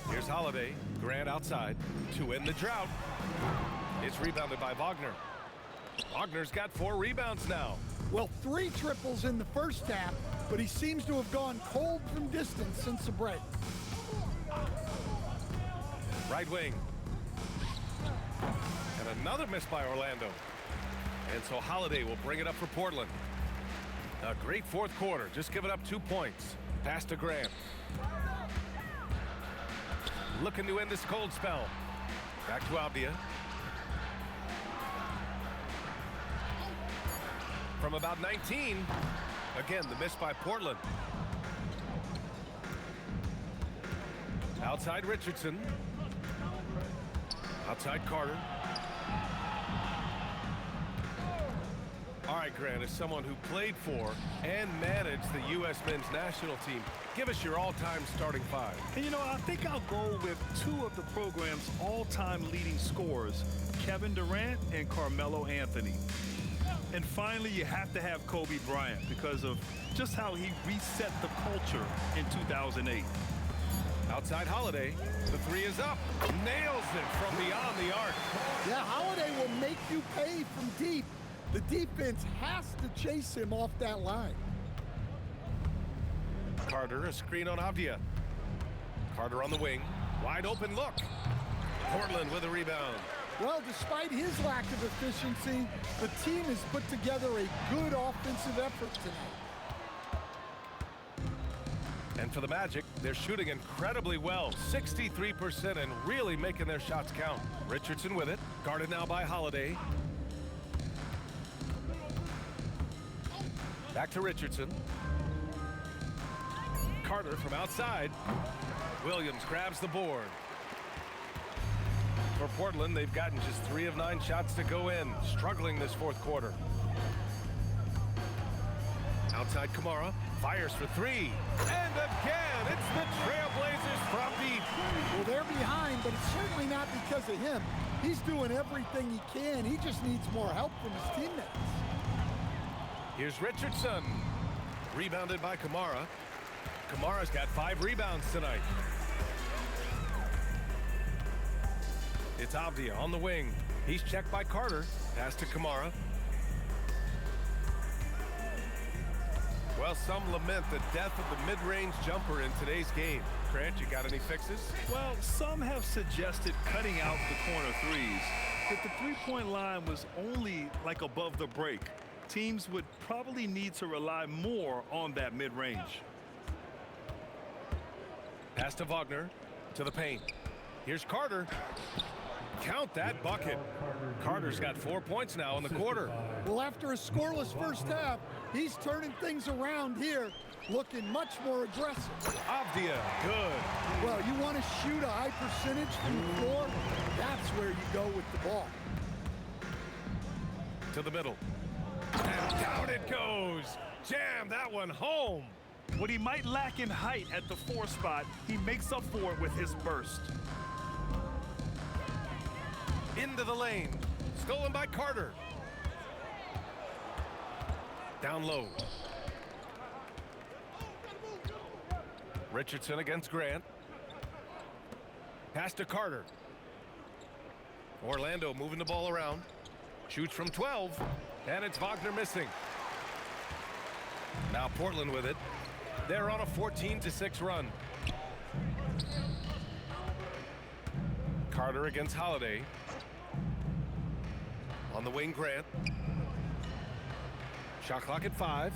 Here's Holiday. Grant outside to end the drought. It's rebounded by Wagner. Wagner's got 4 rebounds now. Well, 3 triples in the first half, but he seems to have gone cold from distance since the break. Right wing. And another miss by Orlando. And so Holiday will bring it up for Portland. A great fourth quarter. Just giving up 2 points. Pass to Grant. Looking to end this cold spell. Back to Avdia. From about 19. Again, the miss by Portland. Outside Richardson. Outside Carter. All right, Grant, as someone who played for and managed the U.S. men's national team, give us your all-time starting 5. And, you know, I think I'll go with 2 of the program's all-time leading scorers, Kevin Durant and Carmelo Anthony. And finally, you have to have Kobe Bryant because of just how he reset the culture in 2008. Outside Holiday. The three is up. Nails it from beyond the arc. Yeah, Holiday will make you pay from deep. The defense has to chase him off that line. Carter, a screen on Avdia. Carter on the wing. Wide open look. Portland with a rebound. Well, despite his lack of efficiency, the team has put together a good offensive effort tonight. And for the Magic, they're shooting incredibly well. 63% and really making their shots count. Richardson with it. Guarded now by Holiday. Back to Richardson. Carter from outside. Williams grabs the board. For Portland, they've gotten just 3 of 9 shots to go in. Struggling this fourth quarter. Outside Kamara. Fires for 3. And again, it's the Trailblazers from deep. Well, they're behind, but it's certainly not because of him. He's doing everything he can. He just needs more help from his teammates. Here's Richardson. Rebounded by Kamara. Kamara's got 5 rebounds tonight. It's Avdia on the wing. He's checked by Carter. Pass to Kamara. Well, some lament the death of the mid-range jumper in today's game. Grant, you got any fixes? Well, some have suggested cutting out the corner threes. If the three-point line was only like above the break, teams would probably need to rely more on that mid-range. Pass to Wagner. To the paint. Here's Carter. Count that bucket. Carter's got 4 points now in the quarter. Well, after a scoreless first half, he's turning things around here, looking much more aggressive. Avdia, good. Well, you want to shoot a high percentage from the floor, that's where you go with the ball. To the middle. And down it goes. Jam that one home. What he might lack in height at the 4 spot, he makes up for it with his burst. Into the lane. Stolen by Carter. Down low. Richardson against Grant. Pass to Carter. Orlando moving the ball around. Shoots from 12. And it's Wagner missing. Now Portland with it. They're on a 14-6 run. Carter against Holiday. On the wing, Grant. Shot clock at 5.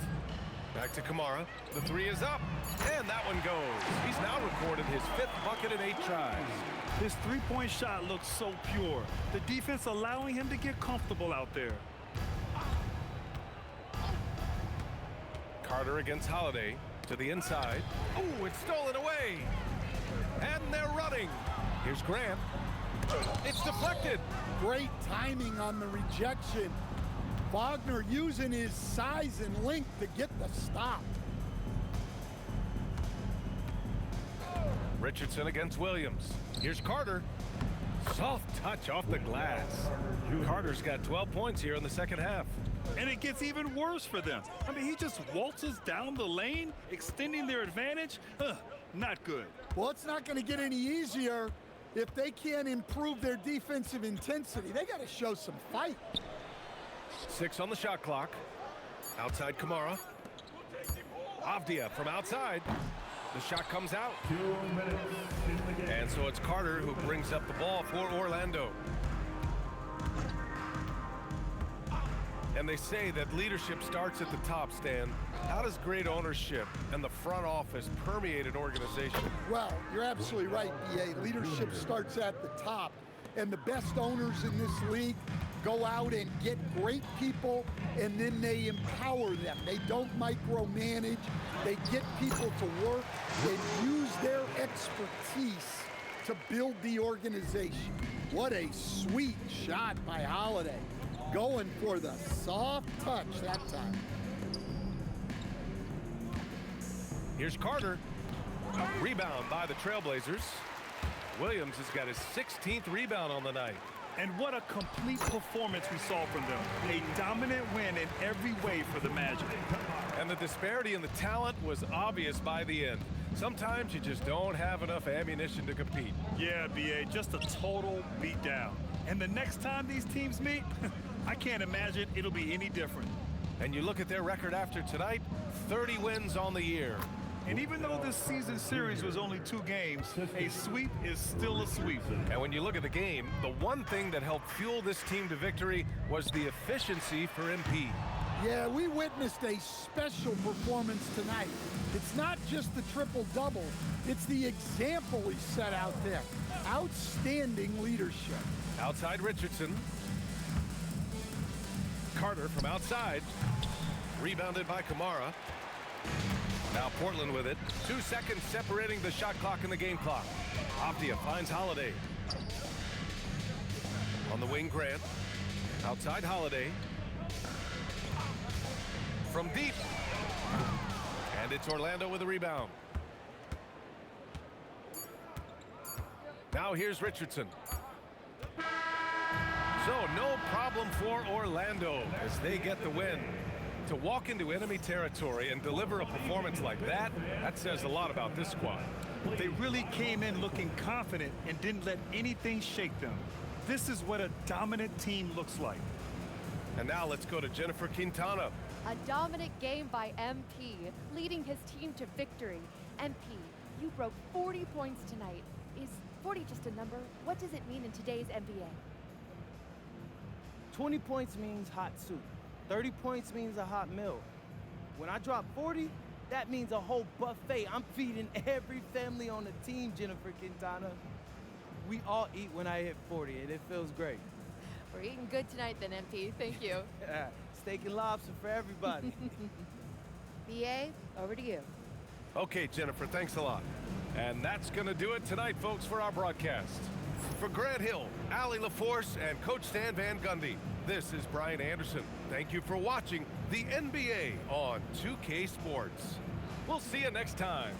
Back to Kamara. The 3 is up. And that one goes. He's now recorded his 5th bucket in 8 tries. His three-point shot looks so pure. The defense allowing him to get comfortable out there. Carter against Holiday. To the inside. Oh, it's stolen away. And they're running. Here's Grant. It's deflected. Great timing on the rejection. Wagner using his size and length to get the stop. Richardson against Williams. Here's Carter. Soft touch off the glass. Carter's got 12 points here in the second half. And it gets even worse for them. I mean, he just waltzes down the lane, extending their advantage. Not good. Well, it's not going to get any easier if they can't improve their defensive intensity. They got to show some fight. 6 on the shot clock. Outside Kamara. Avdia from outside. The shot comes out. 2 minutes in the game. And so it's Carter who brings up the ball for Orlando. And they say that leadership starts at the top, Stan. How does great ownership and the front office permeate an organization? Well, you're absolutely right, BA. Leadership starts at the top. And the best owners in this league go out and get great people, and then they empower them. They don't micromanage. They get people to work and use their expertise to build the organization. What a sweet shot by Holiday. Going for the soft touch that time. Here's Carter. Rebound by the Trailblazers. Williams has got his 16th rebound on the night. And what a complete performance we saw from them. A dominant win in every way for the Magic. And the disparity in the talent was obvious by the end. Sometimes you just don't have enough ammunition to compete. Yeah, BA, just a total beatdown. And the next time these teams meet, I can't imagine it'll be any different. And you look at their record after tonight, 30 wins on the year. And even though this season series was only 2 games, a sweep is still a sweep. And when you look at the game, the one thing that helped fuel this team to victory was the efficiency for MP. Yeah, we witnessed a special performance tonight. It's not just the triple-double, it's the example he set out there. Outstanding leadership. Outside Richardson. Carter from outside. Rebounded by Kamara. Now Portland with it. 2 seconds separating the shot clock and the game clock. Avdia finds Holiday. On the wing, Grant. Outside Holiday. From deep. And it's Orlando with a rebound. Now here's Richardson. So no problem for Orlando as they get the win. To walk into enemy territory and deliver a performance like that, that says a lot about this squad. They really came in looking confident and didn't let anything shake them. This is what a dominant team looks like. And now let's go to Jennifer Quintana. A dominant game by MP, leading his team to victory. MP, you broke 40 points tonight. Is 40 just a number? What does it mean in today's NBA? 20 points means hot soup. 30 points means a hot meal. When I drop 40, that means a whole buffet. I'm feeding every family on the team, Jennifer Quintana. We all eat when I hit 40, and it feels great. We're eating good tonight then, MP. Thank you. Steak and lobster for everybody. BA, over to you. Okay, Jennifer, thanks a lot. And that's going to do it tonight, folks, for our broadcast. For Grant Hill, Allie LaForce, and Coach Stan Van Gundy, this is Brian Anderson. Thank you for watching the NBA on 2K Sports. We'll see you next time.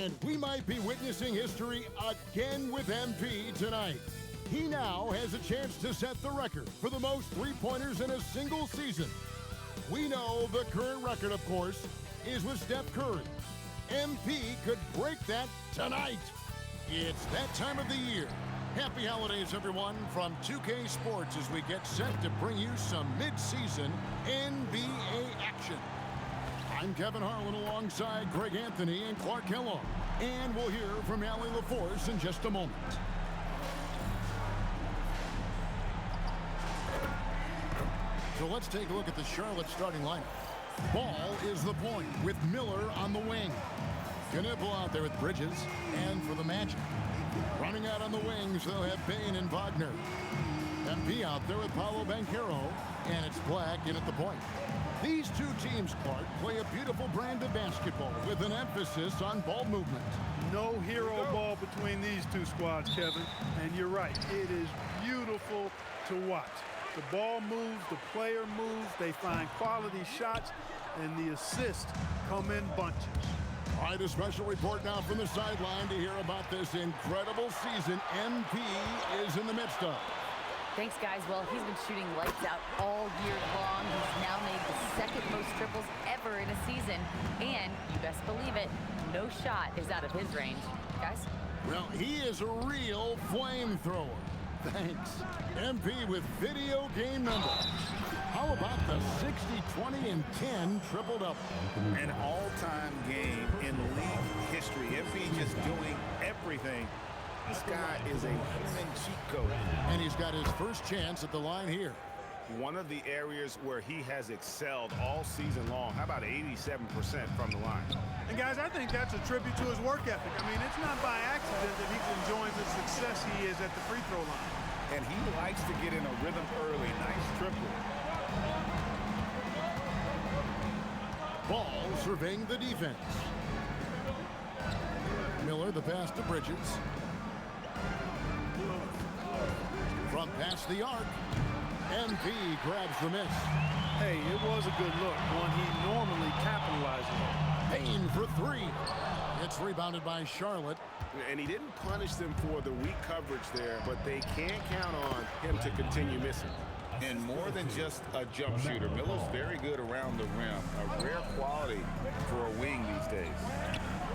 And we might be witnessing history again with MP tonight. He now has a chance to set the record for the most three-pointers in a single season. We know the current record, of course, is with Steph Curry. MP could break that tonight. It's that time of the year. Happy holidays, everyone, from 2K Sports as we get set to bring you some mid-season NBA action. I'm Kevin Harlan alongside Greg Anthony and Clark Kellogg. And we'll hear from Allie LaForce in just a moment. So let's take a look at the Charlotte starting lineup. Ball is the point with Miller on the wing. Knipple out there with Bridges. And for the Magic, running out on the wings, they'll have Bain and Wagner. MP out there with Paolo Banchero, and it's Black in at the point. These two teams, Clark, play a beautiful brand of basketball with an emphasis on ball movement. No hero ball between these two squads, Kevin. And you're right, it is beautiful to watch. The ball moves, the player moves, they find quality shots, and the assists come in bunches. All right, a special report now from the sideline to hear about this incredible season MP is in the midst of. Thanks, guys. Well, he's been shooting lights out all year long. He's now made the second most triples ever in a season. And, you best believe it, no shot is out of his range. Guys? Well, he is a real flamethrower. Thanks. MP with video game numbers. How about the 60, 20, and 10 triple-double? An all-time game in league history. MP just doing everything. This guy is a human cheat code. And he's got his first chance at the line here. One of the areas where he has excelled all season long. How about 87% from the line? And guys, I think that's a tribute to his work ethic. I mean, it's not by accident that he's enjoying the success he is at the free throw line. And he likes to get in a rhythm early. Nice triple. Ball surveying the defense. Miller, the pass to Bridges. From past the arc, MP grabs the miss. Hey, it was a good look, one he normally capitalizes on. Payne for three. It's rebounded by Charlotte. And he didn't punish them for the weak coverage there, but they can't count on him to continue missing. And more than just a jump shooter, Miller's very good around the rim. A rare quality for a wing these days.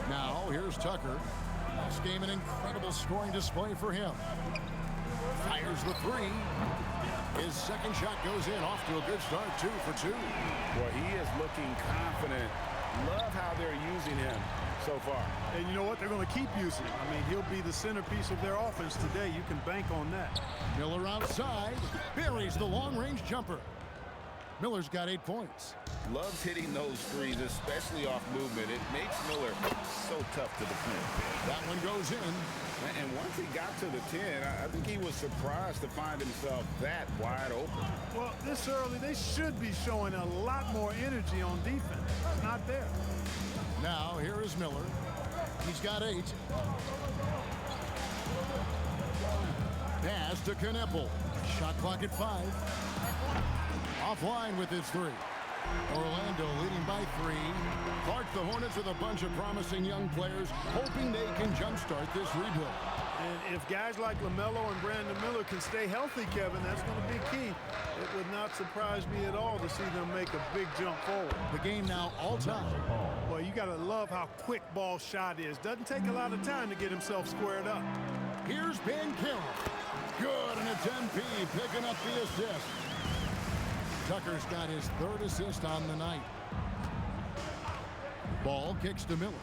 Now, here's Tucker. This game an incredible scoring display for him. Fires the three. His second shot goes in, off to a good start, 2 for 2. Well, he is looking confident. Love how they're using him so far. And you know what? They're going to keep using him. I mean, he'll be the centerpiece of their offense today. You can bank on that. Miller outside, buries the long-range jumper. Miller's got 8 points. Loves hitting those threes, especially off movement. It makes Miller so tough to defend. That one goes in. And once he got to the 10, I think he was surprised to find himself that wide open. Well, this early, they should be showing a lot more energy on defense. It's not there. Now, here is Miller. He's got 8. Pass to Kneppel. Shot clock at 5. Offline with his 3. Orlando leading by 3. Clark, the Hornets with a bunch of promising young players, hoping they can jumpstart this rebuild. And if guys like LaMelo and Brandon Miller can stay healthy, Kevin, that's going to be key. It would not surprise me at all to see them make a big jump forward. The game now all time. Well, you got to love how quick ball shot is. Doesn't take a lot of time to get himself squared up. Here's Banchero. Good, and it's MP picking up the assist. Tucker's got his 3rd assist on the night. Ball kicks to Miller.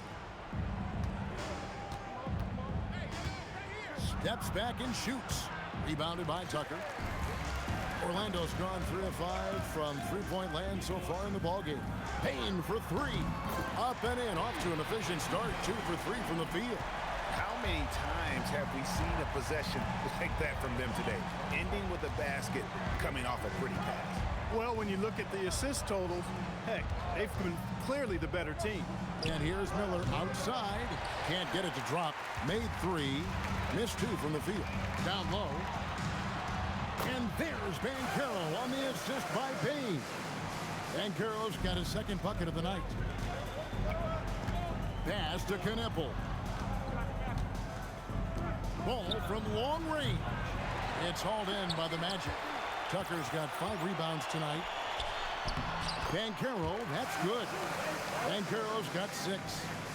Steps back and shoots. Rebounded by Tucker. Orlando's gone 3 of 5 from three-point land so far in the ballgame. Payne for 3. Up and in, off to an efficient start. 2 for 3 from the field. How many times have we seen a possession like that from them today? Ending with a basket, coming off a pretty pass. Well, when you look at the assist totals, heck, they've been clearly the better team. And here's Miller outside. Can't get it to drop. Made 3. Missed 2 from the field. Down low. And there's Banchero on the assist by Payne. Banchero's got his 2nd bucket of the night. Pass to Kneppel. Ball from long range. It's hauled in by the Magic. Tucker's got 5 rebounds tonight. Banchero, that's good. Banchero's got 6.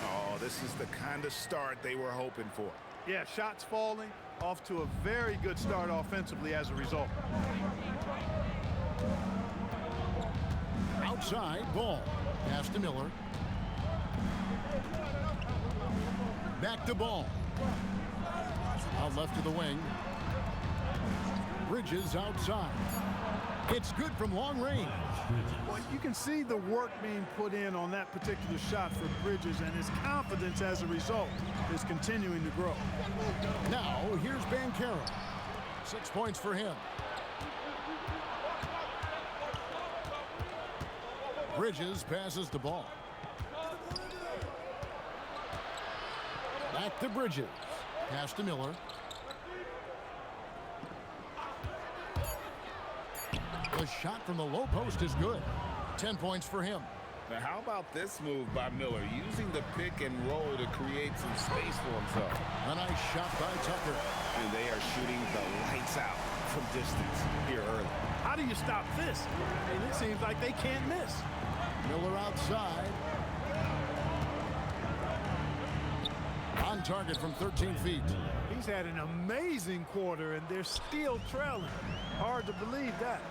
Oh, this is the kind of start they were hoping for. Yeah, shots falling, off to a very good start offensively as a result. Outside, ball. Pass to Miller. Back to Ball. Out left to the wing. Bridges outside. It's good from long range. Well, you can see the work being put in on that particular shot for Bridges, and his confidence as a result is continuing to grow. Now, here's Banchero. 6 points for him. Bridges passes the ball. Back to Bridges. Pass to Miller. The shot from the low post is good. 10 points for him. Now, how about this move by Miller, using the pick and roll to create some space for himself? A nice shot by Tucker. And they are shooting the lights out from distance here early. How do you stop this? And it seems like they can't miss. Miller outside. On target from 13 feet. He's had an amazing quarter, and they're still trailing. Hard to believe that.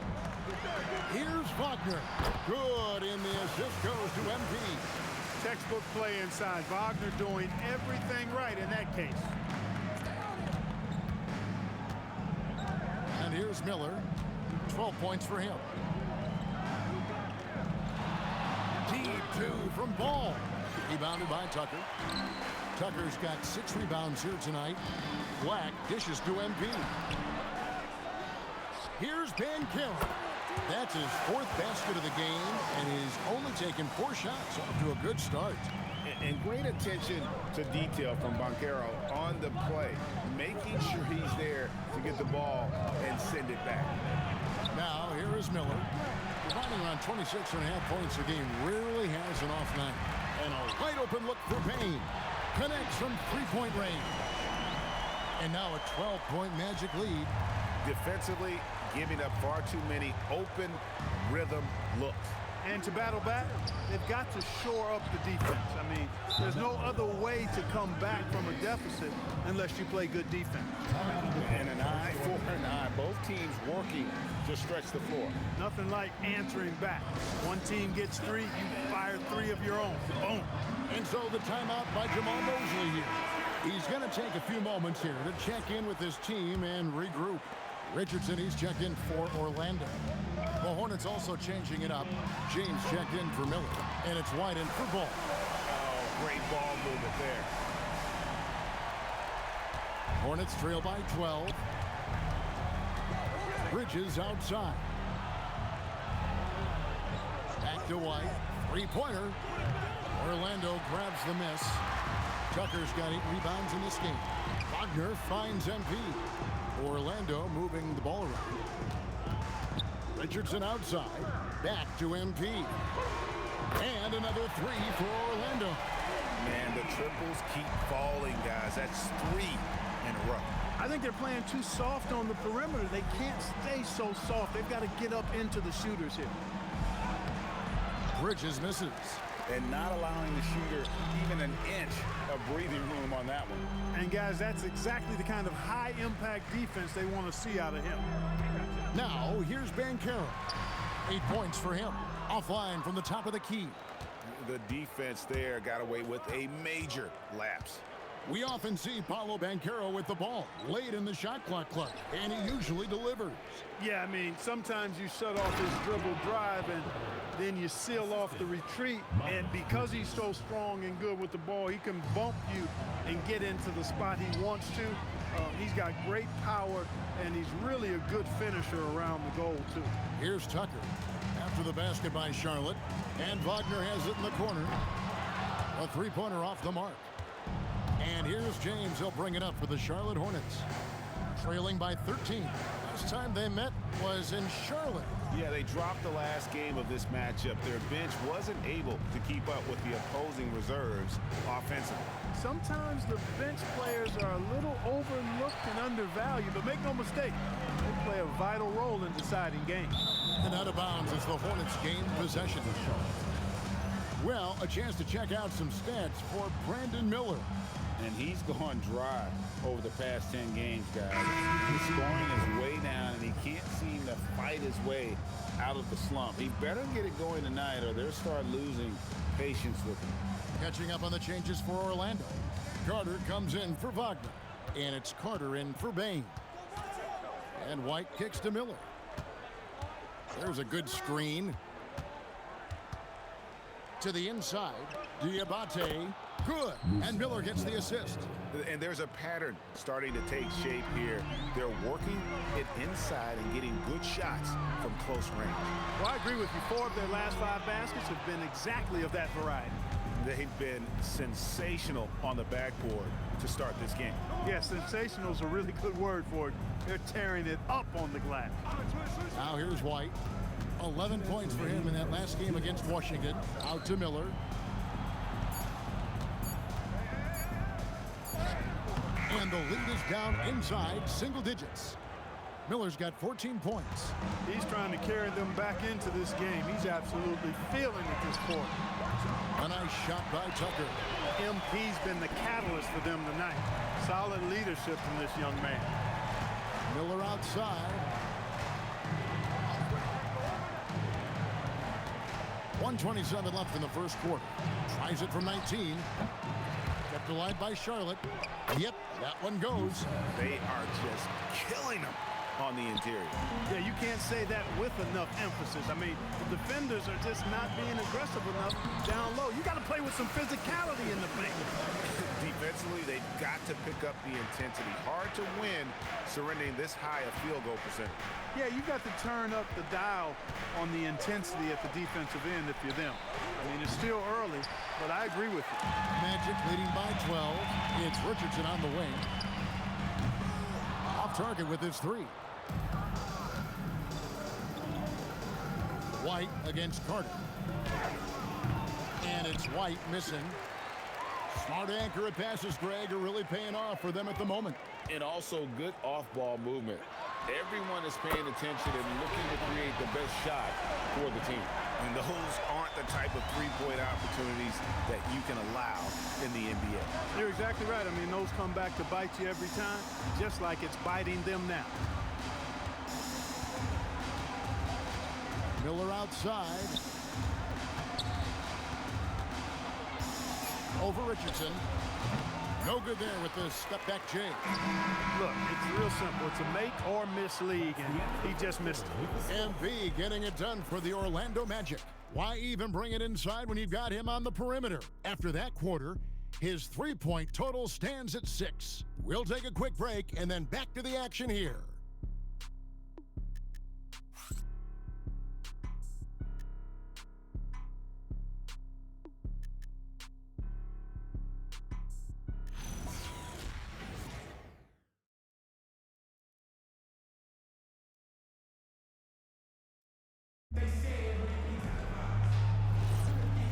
Here's Wagner. Good, and the assist goes to MP. Textbook play inside. Wagner doing everything right in that case. And here's Miller. 12 points for him. Deep two from Ball. Rebounded by Tucker. Tucker's got 6 rebounds here tonight. Black dishes to MP. Here's Banchero. That's his 4th basket of the game, and he's only taken 4 shots. Off to a good start. And great attention to detail from Banchero on the play, making sure he's there to get the ball and send it back. Now, here is Miller. Providing around 26.5 points a game, rarely has an off night. And a wide open look for Payne. Connects from 3-point range. And now a 12-point Magic lead. Defensively, giving up far too many open rhythm looks. And to battle back, they've got to shore up the defense. I mean, there's no other way to come back from a deficit unless you play good defense. And an eye for an eye. Both teams working to stretch the floor. Nothing like answering back. One team gets 3, you fire 3 of your own. Boom. And so the timeout by Jamal Mosley here. He's going to take a few moments here to check in with his team and regroup. Richardson, he's checked in for Orlando. The Hornets also changing it up. James checked in for Miller. And it's White in for Ball. Oh, great ball movement there. Hornets trail by 12. Bridges outside. Back to White. 3-pointer. Orlando grabs the miss. Tucker's got 8 rebounds in this game. Wagner finds MP. Orlando moving the ball around. Richardson outside. Back to MP. And another 3 for Orlando. Man, the triples keep falling, guys. That's 3 in a row. I think they're playing too soft on the perimeter. They can't stay so soft. They've got to get up into the shooters here. Bridges misses. And not allowing the shooter even an inch of breathing room on that one. And guys, that's exactly the kind of high-impact defense they want to see out of him. Now, here's Banchero. 8 points for him. Offline from the top of the key. The defense there got away with a major lapse. We often see Paolo Banchero with the ball late in the shot clock clutch, and he usually delivers. Yeah, I mean, sometimes you shut off his dribble drive and then you seal off the retreat, and because he's so strong and good with the ball, he can bump you and get into the spot he wants to. He's got great power, and he's really a good finisher around the goal, too. Here's Tucker after the basket by Charlotte, and Wagner has it in the corner. A 3-pointer off the mark. And here's James. He'll bring it up for the Charlotte Hornets. Trailing by 13. Last time they met was in Charlotte. Yeah, they dropped the last game of this matchup. Their bench wasn't able to keep up with the opposing reserves offensively. Sometimes the bench players are a little overlooked and undervalued, but make no mistake, they play a vital role in deciding games. And out of bounds as the Hornets gain possession. Well, a chance to check out some stats for Brandon Miller. And he's gone dry over the past 10 games, guys. His scoring is way down, and he can't seem to fight his way out of the slump. He better get it going tonight, or they'll start losing patience with him. Catching up on the changes for Orlando. Carter comes in for Wagner, and it's Carter in for Bain. And White kicks to Miller. There's a good screen. To the inside, Diabate Good. And Miller gets the assist. And there's a pattern starting to take shape here. They're working it inside and getting good shots from close range. Well, I agree with you. 4 of their last 5 baskets have been exactly of that variety. They've been sensational on the backboard to start this game. Yeah, sensational is a really good word for it. They're tearing it up on the glass. Now here's White. 11 points for him in that last game against Washington. Out to Miller. And the lead is down inside single digits. Miller's got 14 points. He's trying to carry them back into this game. He's absolutely feeling it this quarter. A nice shot by Tucker. MP's been the catalyst for them tonight. Solid leadership from this young man. Miller outside. 1:27 left in the first quarter. Tries it from 19. Kept alive by Charlotte. Yep, that one goes. They are just killing them on the interior. Yeah, you can't say that with enough emphasis. I mean, the defenders are just not being aggressive enough down low. You got to play with some physicality in the paint. Defensively, they've got to pick up the intensity. Hard to win surrendering this high a field goal percentage. Yeah, you got to turn up the dial on the intensity at the defensive end if you're them. I mean, it's still early, but I agree with you. Magic leading by 12. It's Richardson on the wing. Off target with his 3. White against Carter. And it's White missing. Smart accurate passes, Greg, are really paying off for them at the moment. And also good off-ball movement. Everyone is paying attention and looking to create the best shot for the team. And those aren't the type of three-point opportunities that you can allow in the NBA. You're exactly right. I mean, those come back to bite you every time, just like it's biting them now. Miller outside. Over Richardson. No good there with the step-back J. Look, it's real simple. It's a make or miss league, and he just missed it. MP getting it done for the Orlando Magic. Why even bring it inside when you've got him on the perimeter? After that quarter, his three-point total stands at 6. We'll take a quick break and then back to the action here.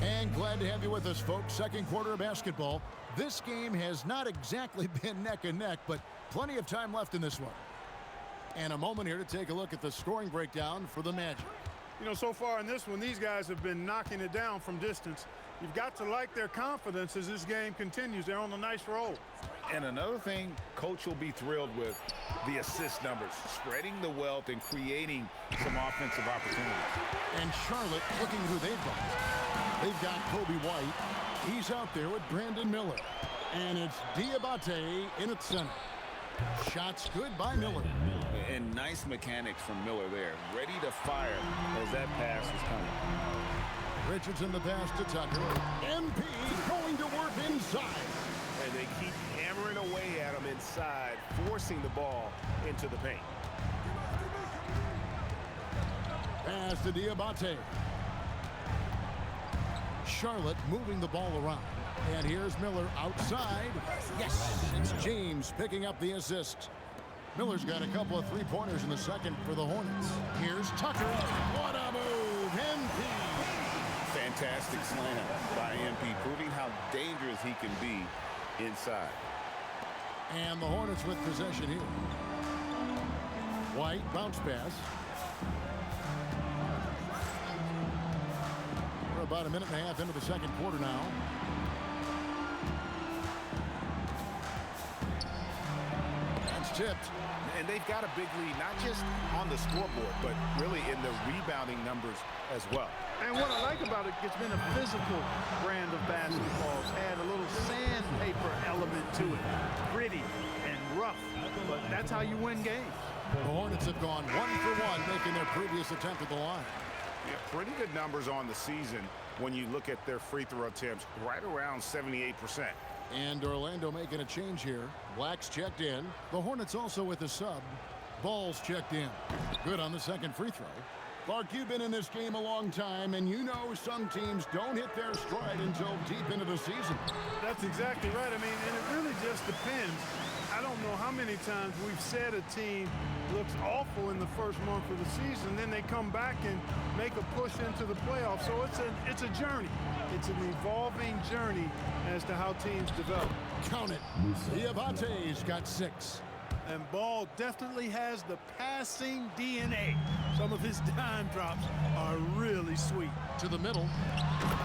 And glad to have you with us, folks. Second quarter of basketball. This game has not exactly been neck and neck, but plenty of time left in this one. And a moment here to take a look at the scoring breakdown for the Magic. You know, so far in this one, these guys have been knocking it down from distance. You've got to like their confidence as this game continues. They're on a nice roll. And another thing Coach will be thrilled with, the assist numbers, spreading the wealth and creating some offensive opportunities. And Charlotte looking who they've got. They've got Kobe White. He's out there with Brandon Miller. And it's Diabate in its center. Shots good by Miller. And nice mechanics from Miller there. Ready to fire as that pass is coming. Richardson the pass to Tucker. MP going to work inside. And they keep hammering away at him inside, forcing the ball into the paint. Pass to Diabate. Charlotte moving the ball around. And here's Miller outside. Yes, it's James picking up the assist. Miller's got a couple of three-pointers in the second for the Hornets. Here's Tucker. What a move, MP. Fantastic slam by MP, proving how dangerous he can be inside. And the Hornets with possession here. White bounce pass. We're about a minute and a half into the second quarter now. That's tipped. And they've got a big lead, not just on the scoreboard, but really in the rebounding numbers as well. And what I like about it, it's been a physical brand of basketball. It's had a little sandpaper element to it. Gritty and rough, but that's how you win games. The Hornets have gone 1 for 1, making their previous attempt at the line. Yeah, pretty good numbers on the season. when you look at their free throw attempts, right around 78%. And Orlando making a change here. Black's checked in. The Hornets also with a sub. Ball's checked in. Good on the second free throw. Clark, you've been in this game a long time, and you know some teams don't hit their stride until deep into the season. That's exactly right. I mean, and it really just depends. I don't know how many times we've said a team looks awful in the first month of the season, then they come back and make a push into the playoffs. So it's a journey. It's an evolving journey as to how teams develop. Count it. Diabate's got 6. And Ball definitely has the passing DNA. Some of his dime drops are really sweet. To the middle.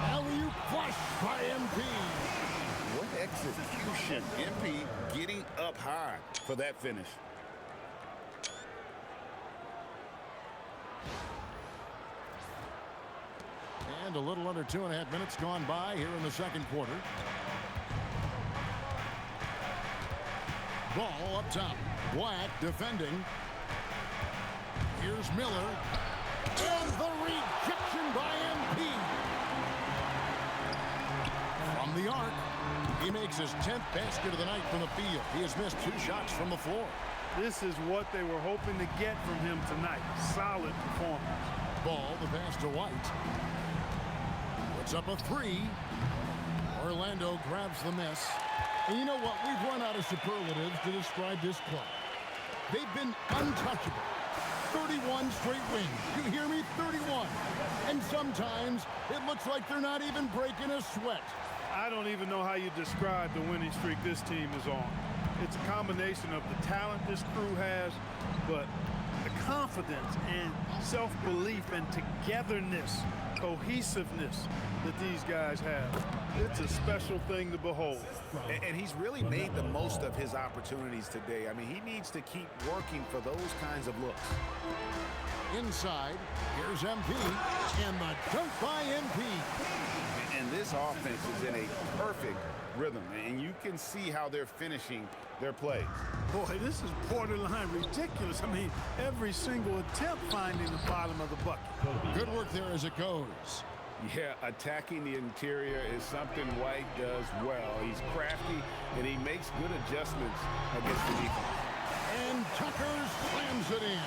Alley-oop flush by MP. What execution. MP getting up high for that finish. And a little under 2.5 minutes gone by here in the second quarter. Ball up top. Black defending. Here's Miller. And the rejection by MP. From the arc. He makes his 10th basket of the night from the field. He has missed 2 shots from the floor. This is what they were hoping to get from him tonight. Solid performance. Ball, the pass to White. Puts up a 3. Orlando grabs the miss. And you know what? We've run out of superlatives to describe this club. They've been untouchable. 31 straight wins. You hear me? 31. And sometimes it looks like they're not even breaking a sweat. I don't even know how you describe the winning streak this team is on. It's a combination of the talent this crew has, but the confidence and self-belief and togetherness, cohesiveness that these guys have. It's a special thing to behold. And he's really made the most of his opportunities today. I mean, he needs to keep working for those kinds of looks. Inside, here's MP, and the dunk by MP. And this offense is in a perfect rhythm, and you can see how they're finishing their plays. Boy, this is borderline ridiculous. I mean, every single attempt finding the bottom of the bucket. Good work there as it goes. Yeah, attacking the interior is something White does well. He's crafty, and he makes good adjustments against the defense. And Tucker slams it in.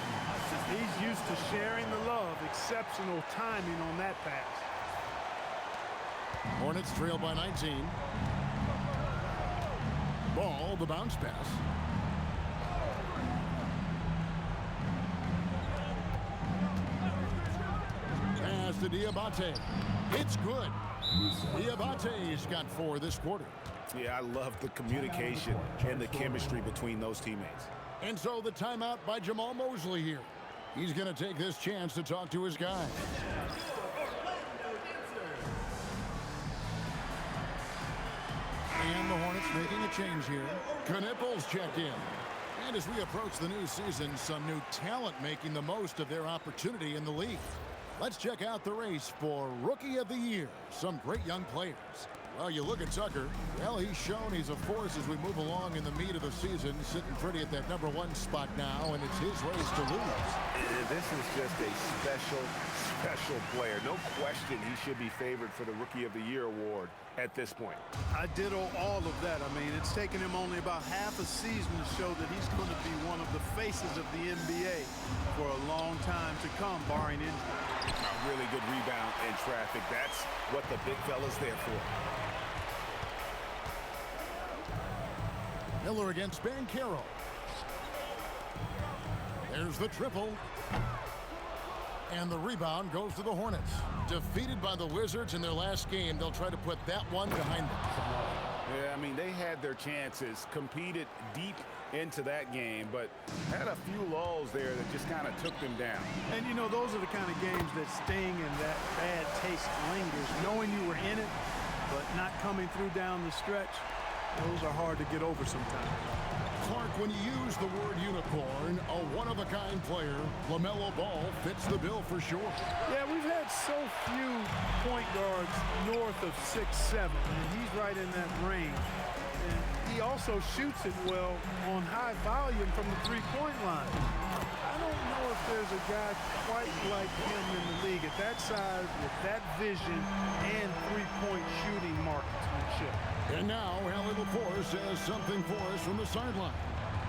He's used to sharing the love. Exceptional timing on that pass. Hornets trail by 19. Ball, the bounce pass. Pass to Diabate. It's good. Diabate's got 4 this quarter. Yeah, I love the communication and the chemistry between those teammates. And so the timeout by Jamal Mosley here. He's going to take this chance to talk to his guy. And the Hornets making a change here. Knippel's checked in. And as we approach the new season, some new talent making the most of their opportunity in the league. Let's check out the race for Rookie of the Year. Some great young players. Well, you look at Tucker. Well, he's shown he's a force as we move along in the meat of the season, sitting pretty at that #1 spot now, and it's his race to lose. This is just a special player. No question he should be favored for the Rookie of the Year award at this point. I ditto all of that. I mean, it's taken him only about half a season to show that he's going to be one of the faces of the NBA for a long time to come, barring injury. A really good rebound in traffic. That's what the big fella's there for. Miller against Banchero. There's the triple. And the rebound goes to the Hornets. Defeated by the Wizards in their last game, they'll try to put that one behind them. Yeah, I mean, they had their chances, competed deep into that game, but had a few lulls there that just kind of took them down. And, you know, those are the kind of games that sting and that bad taste lingers. Knowing you were in it, but not coming through down the stretch, those are hard to get over sometimes. Clark, when you use the word unicorn, a one-of-a-kind player, LaMelo Ball fits the bill for sure. Yeah, we've had so few point guards north of 6'7", and he's right in that range. And he also shoots it well on high volume from the three-point line. I don't know if there's a guy quite like him in the league at that size with that vision and three-point shooting marksmanship. And now, Allie LaForce has something for us from the sideline.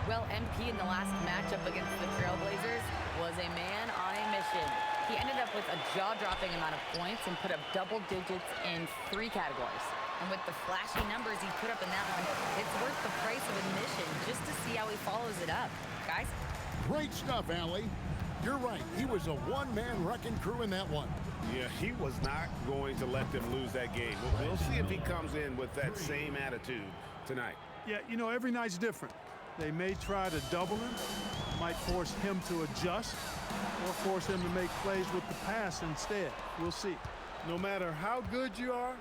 Well, MP in the last matchup against the Trailblazers was a man on a mission. He ended up with a jaw-dropping amount of points and put up double digits in 3 categories. And with the flashy numbers he put up in that one, it's worth the price of admission just to see how he follows it up. Guys? Great stuff, Allie. You're right. He was a one-man wrecking crew in that one. Yeah, he was not going to let them lose that game. We'll see if he comes in with that same attitude tonight. Yeah, you know, every night's different. They may try to double him, might force him to adjust, or force him to make plays with the pass instead. We'll see. No matter how good you are,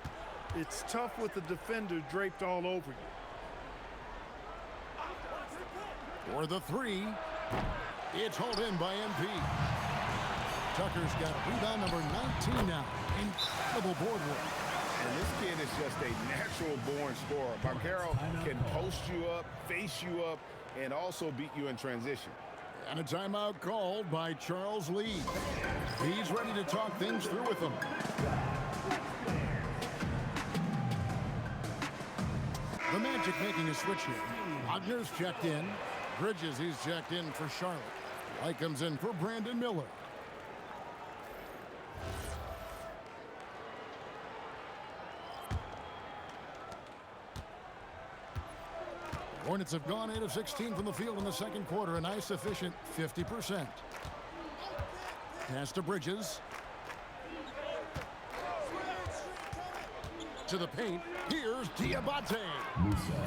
it's tough with the defender draped all over you. For the 3, it's hauled in by MP. Tucker's got rebound number 19 now. Incredible board work. And this kid is just a natural-born scorer. Banchero can post you up, face you up, and also beat you in transition. And a timeout called by Charles Lee. He's ready to talk things through with them. The Magic making a switch here. Wagner's checked in. Bridges, he's checked in for Charlotte. White comes in for Brandon Miller. Hornets have gone 8 of 16 from the field in the second quarter, a nice efficient 50%. Pass to Bridges. To the paint. Here's Diabate.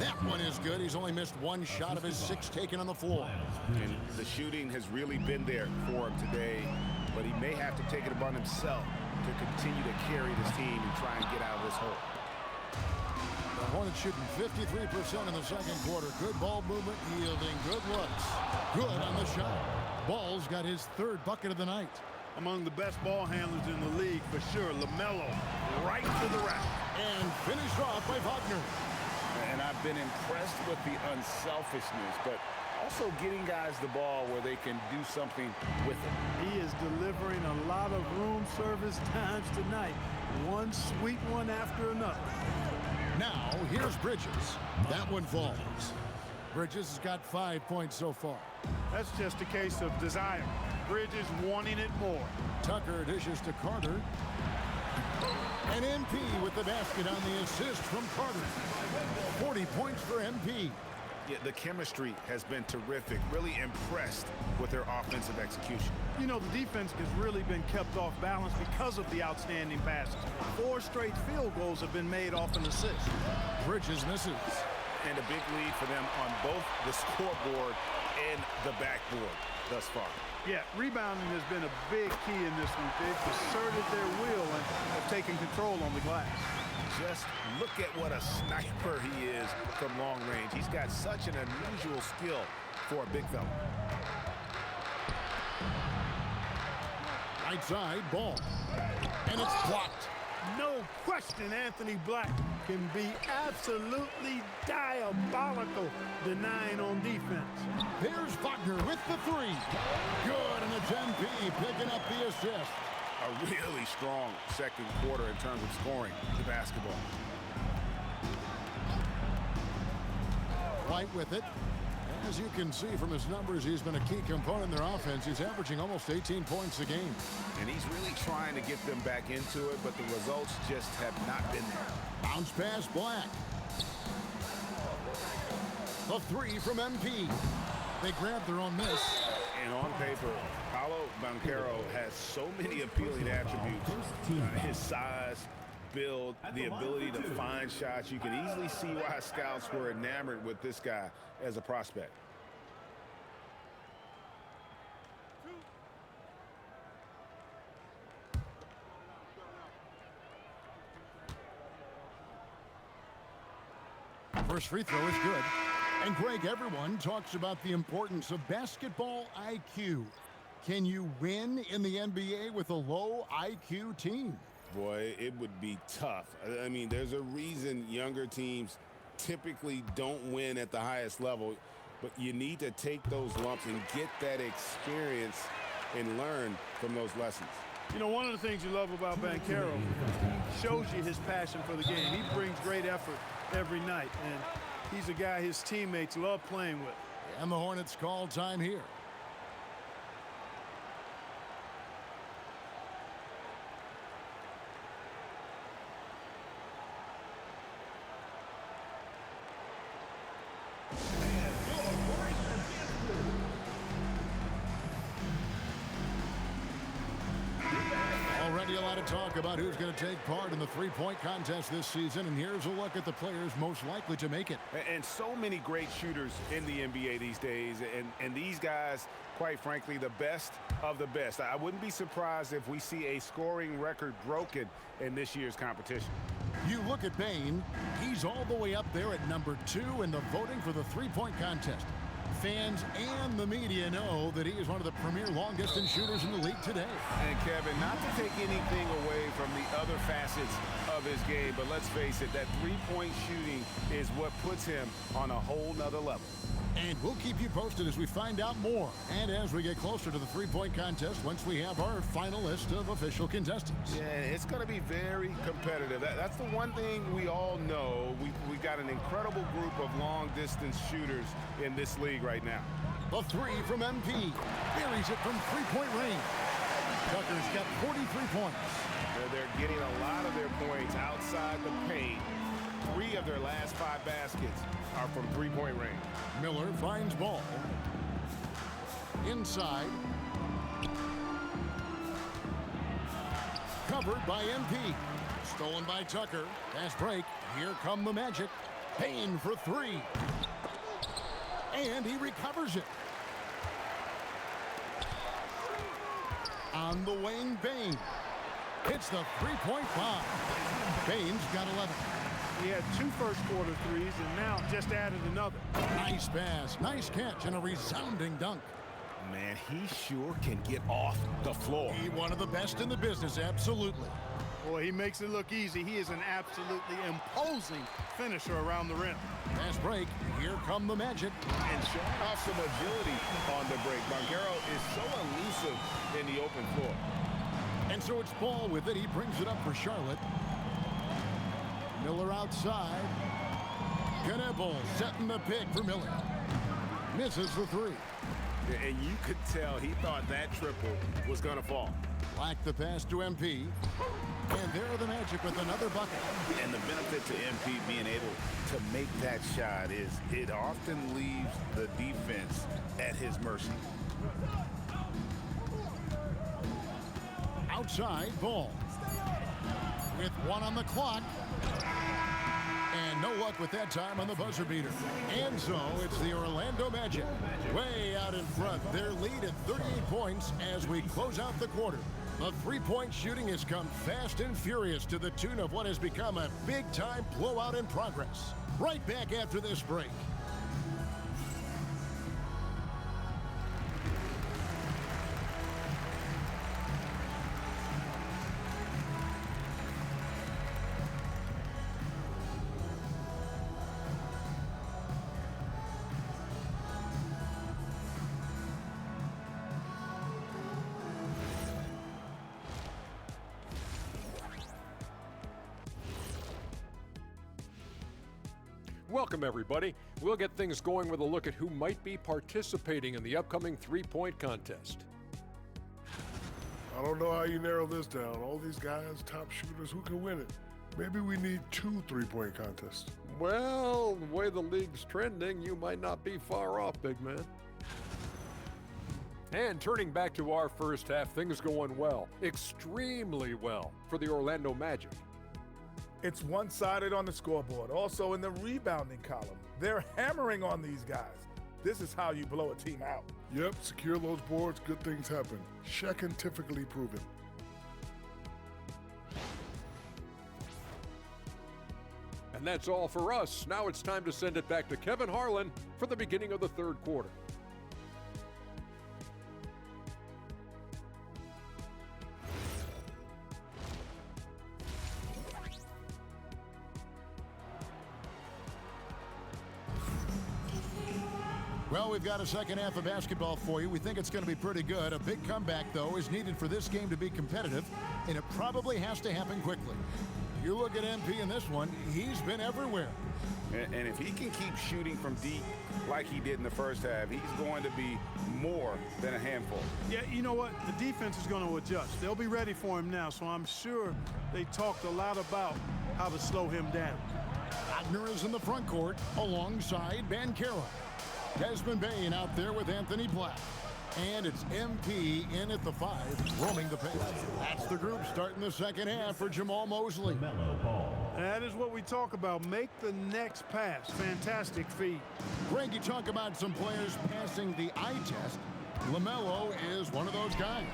That one is good. He's only missed 1 shot of his 6 taken on the floor. And the shooting has really been there for him today, but he may have to take it upon himself to continue to carry this team and try and get out of this hole. The Hornets shooting 53% in the second quarter. Good ball movement, yielding good looks. Good on the shot. Ball's got his 3rd bucket of the night. Among the best ball handlers in the league, for sure. LaMelo right to the rack. And finished off by Wagner. And I've been impressed with the unselfishness, but also getting guys the ball where they can do something with it. He is delivering a lot of room service times tonight. One sweet one after another. Now, here's Bridges. That one falls. Bridges has got 5 points so far. That's just a case of desire. Bridges wanting it more. Tucker dishes to Carter. And MP with the basket on the assist from Carter. 40 points for MP. Yeah, the chemistry has been terrific. Really impressed with their offensive execution. You know, the defense has really been kept off balance because of the outstanding passes. 4 straight field goals have been made off an assist. Bridges misses. And a big lead for them on both the scoreboard and the backboard thus far. Yeah, rebounding has been a big key in this one. They've asserted their will and have taken control on the glass. Just look at what a sniper he is from long range. He's got such an unusual skill for a big fella. Right side, ball. And it's blocked. No question Anthony Black can be absolutely diabolical denying on defense. There's Wagner with the 3. Good, and it's MP picking up the assist. A really strong second quarter in terms of scoring the basketball. White with it. As you can see from his numbers, he's been a key component in their offense. He's averaging almost 18 points a game. And he's really trying to get them back into it, but the results just have not been there. Bounce pass, Black. The 3 from MP. They grab their own miss. And on paper, Paolo Banchero has so many appealing attributes. His size, build, the ability to find shots. You can easily see why scouts were enamored with this guy as a prospect. First free throw is good. And Greg, everyone talks about the importance of basketball IQ. Can you win in the NBA with a low IQ team? Boy, it would be tough. I mean, there's a reason younger teams typically don't win at the highest level, but you need to take those lumps and get that experience and learn from those lessons. You know, one of the things you love about Banchero, he shows you his passion for the game. He brings great effort every night, and he's a guy his teammates love playing with. And the Hornets call time here. Already a lot of talk about who's going to take part in the three-point contest this season, and here's a look at the players most likely to make it. And so many great shooters in the NBA these days, and these guys, quite frankly, the best of the best. I wouldn't be surprised if we see a scoring record broken in this year's competition. You look at Bane, he's all the way up there at number 2 in the voting for the three-point contest. Fans and the media know that he is one of the premier long-distance shooters in the league today. And Kevin, not to take anything away from the other facets of his game, but let's face it, that three-point shooting is what puts him on a whole nother level. And we'll keep you posted as we find out more, and as we get closer to the three-point contest once we have our final list of official contestants. Yeah, it's going to be very competitive. That's the one thing we all know. We've got an incredible group of long-distance shooters in this league right now. The three from MP. Buries it from three-point range. Tucker's got 43 points. They're getting a lot of their points outside the paint. 3 of their last 5 baskets are from three-point range. Miller finds ball. Inside. Covered by MP. Stolen by Tucker. Fast break. Here come the Magic. Payne for 3. And he recovers it. On the wing, Bane. Hits the three-point bomb. Bane's got 11. He had 2 first-quarter threes and now just added another. Nice pass, nice catch, and a resounding dunk. Man, he sure can get off the floor. He's one of the best in the business, absolutely. Boy, he makes it look easy. He is an absolutely imposing finisher around the rim. Fast break. Here come the Magic. And showing off some agility on the break. Banchero is so elusive in the open floor. And so it's Ball with it. He brings it up for Charlotte. Miller outside. Knebel setting the pick for Miller. Misses the 3. And you could tell he thought that triple was going to fall. Like the pass to MP. And there are the Magic with another bucket. And the benefit to MP being able to make that shot is it often leaves the defense at his mercy. Outside, Ball. With 1 on the clock. And no luck with that time on the buzzer beater. And so it's the Orlando Magic way out in front. Their lead at 38 points as we close out the quarter. The three-point shooting has come fast and furious to the tune of what has become a big-time blowout in progress. Right back after this break. Welcome, everybody. We'll get things going with a look at who might be participating in the upcoming three-point contest. I don't know how you narrow this down. All these guys, top shooters, who can win it? Maybe we need 2 three-point contests. Well, the way the league's trending, you might not be far off, big man. And turning back to our first half, things going well, extremely well for the Orlando Magic. It's one-sided on the scoreboard. Also in the rebounding column, they're hammering on these guys. This is how you blow a team out. Yep, secure those boards, good things happen. Scientifically proven. And that's all for us. Now it's time to send it back to Kevin Harlan for the beginning of the third quarter. Well, we've got a second half of basketball for you. We think it's going to be pretty good. A big comeback, though, is needed for this game to be competitive, and it probably has to happen quickly. You look at MP in this one, he's been everywhere. And if he can keep shooting from deep like he did in the first half, he's going to be more than a handful. Yeah, you know what? The defense is going to adjust. They'll be ready for him now, so I'm sure they talked a lot about how to slow him down. Wagner is in the front court alongside Banchero. Desmond Bain out there with Anthony Black. And it's MP in at the 5, roaming the pace. That's the group starting the second half for Jamal Mosley. That is what we talk about. Make the next pass. Fantastic feed. Greg, you talk about some players passing the eye test. LaMelo is one of those guys.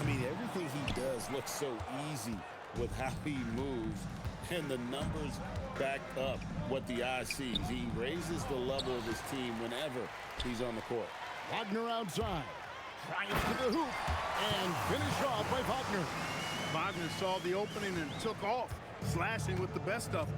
I mean, everything he does looks so easy with how he moves, and the numbers back up what the eye sees. He raises the level of his team whenever he's on the court. Wagner outside. Drives to the hoop and finish off by Wagner. Wagner saw the opening and took off, slashing with the best of them.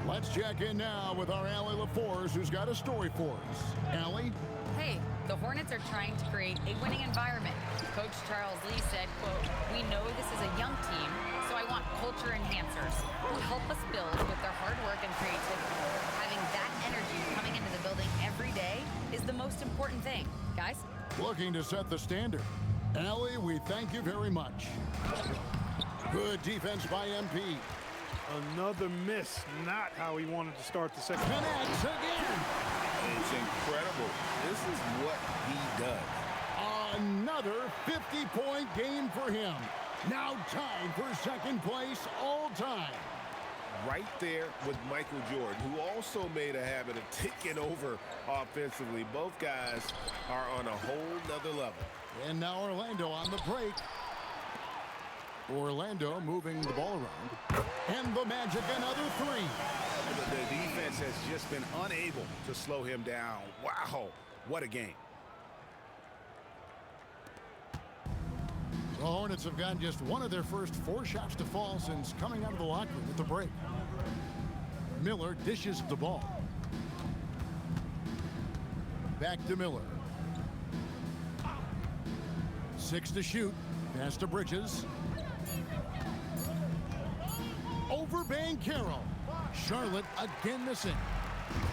Let's check in now with our Allie LaForce, who's got a story for us. Allie? Hey, the Hornets are trying to create a winning environment. Coach Charles Lee said, quote, "We know this is a young team, so I want culture enhancers who help us build with their hard work and creativity. Having that energy coming into the building every day is the most important thing, guys." Looking to set the standard. Allie, we thank you very much. Good defense by MP. Another miss. Not how he wanted to start the second. Connects again. It's incredible. This is what he does. Another 50-point game for him. Now tied for second place all time. Right there with Michael Jordan, who also made a habit of taking over offensively. Both guys are on a whole nother level. And now Orlando on the break. Orlando moving the ball around. And the Magic another 3. The defense has just been unable to slow him down. Wow, what a game. The Hornets have gotten just one of their first 4 shots to fall since coming out of the locker room at the break. Miller dishes the ball. Back to Miller. 6 to shoot. Pass to Bridges. Over Banchero. Charlotte again missing.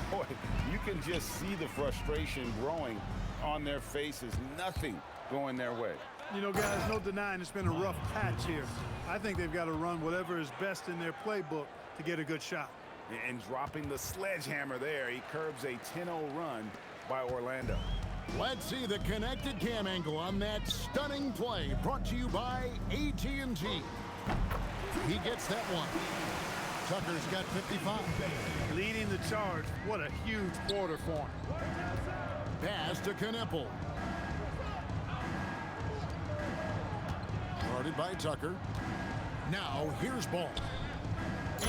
Boy, you can just see the frustration growing on their faces. Nothing going their way. You know, guys, no denying it's been a rough patch here. I think they've got to run whatever is best in their playbook to get a good shot. And dropping the sledgehammer there, he curbs a 10-0 run by Orlando. Let's see the connected cam angle on that stunning play, brought to you by AT&T. He gets that one. Tucker's got 55. Leading the charge. What a huge quarter for him. Pass to Kneppel. Guarded by Tucker. Now here's Ball.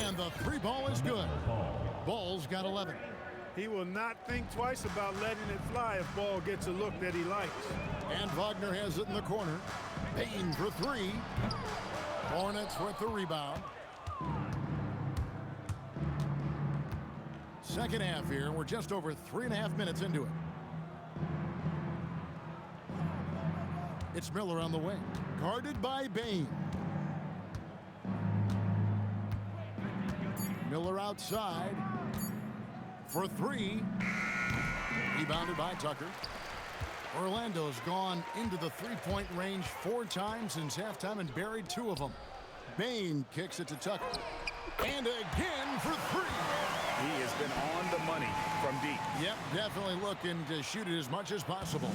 And the 3 ball is good. Ball's got 11. He will not think twice about letting it fly if Ball gets a look that he likes. And Wagner has it in the corner. Bain for 3. Hornets with the rebound. Second half here. We're just over 3.5 minutes into it. It's Miller on the wing. Guarded by Bain. Miller outside for 3. Rebounded by Tucker. Orlando's gone into the 3-point range 4 times since halftime and buried 2 of them. Bain kicks it to Tucker. And again for 3. He has been on the money from deep. Yep, definitely looking to shoot it as much as possible.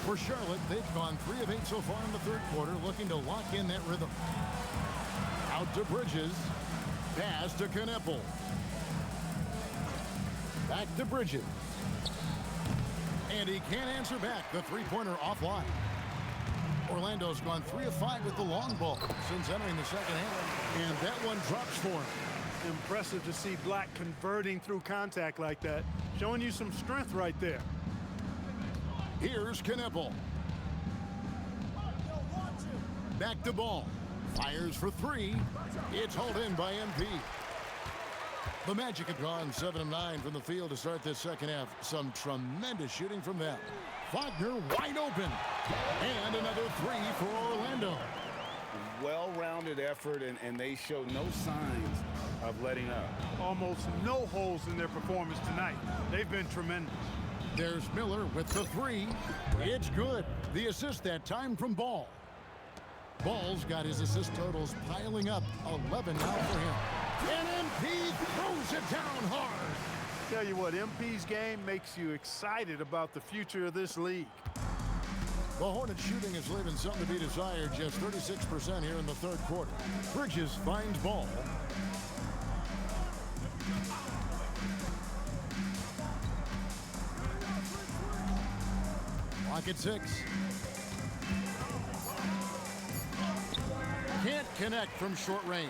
For Charlotte, they've gone 3 of 8 so far in the third quarter, looking to lock in that rhythm. Out to Bridges. Pass to Kneppel. Back to Bridges. And he can't answer back. The 3-pointer offline. Orlando's gone 3 of 5 with the long ball since entering the second half. And that one drops for him. Impressive to see Black converting through contact like that. Showing you some strength right there. Here's Kneppel. Back to Ball. Fires for 3. It's hauled in by MP. The Magic have gone 7 of 9 from the field to start this second half. Some tremendous shooting from them. Wagner wide open. And another three for Orlando. Well-rounded effort, and they show no signs of letting up. Almost no holes in their performance tonight. They've been tremendous. There's Miller with the three. It's good. The assist that time from Ball. Ball's got his assist totals piling up. 11 now for him. And MP throws it down hard. Tell you what, MP's game makes you excited about the future of this league. The Hornets shooting is leaving something to be desired. Just 36% here in the third quarter. Bridges finds Ball. Clock at 6. Can't connect from short range.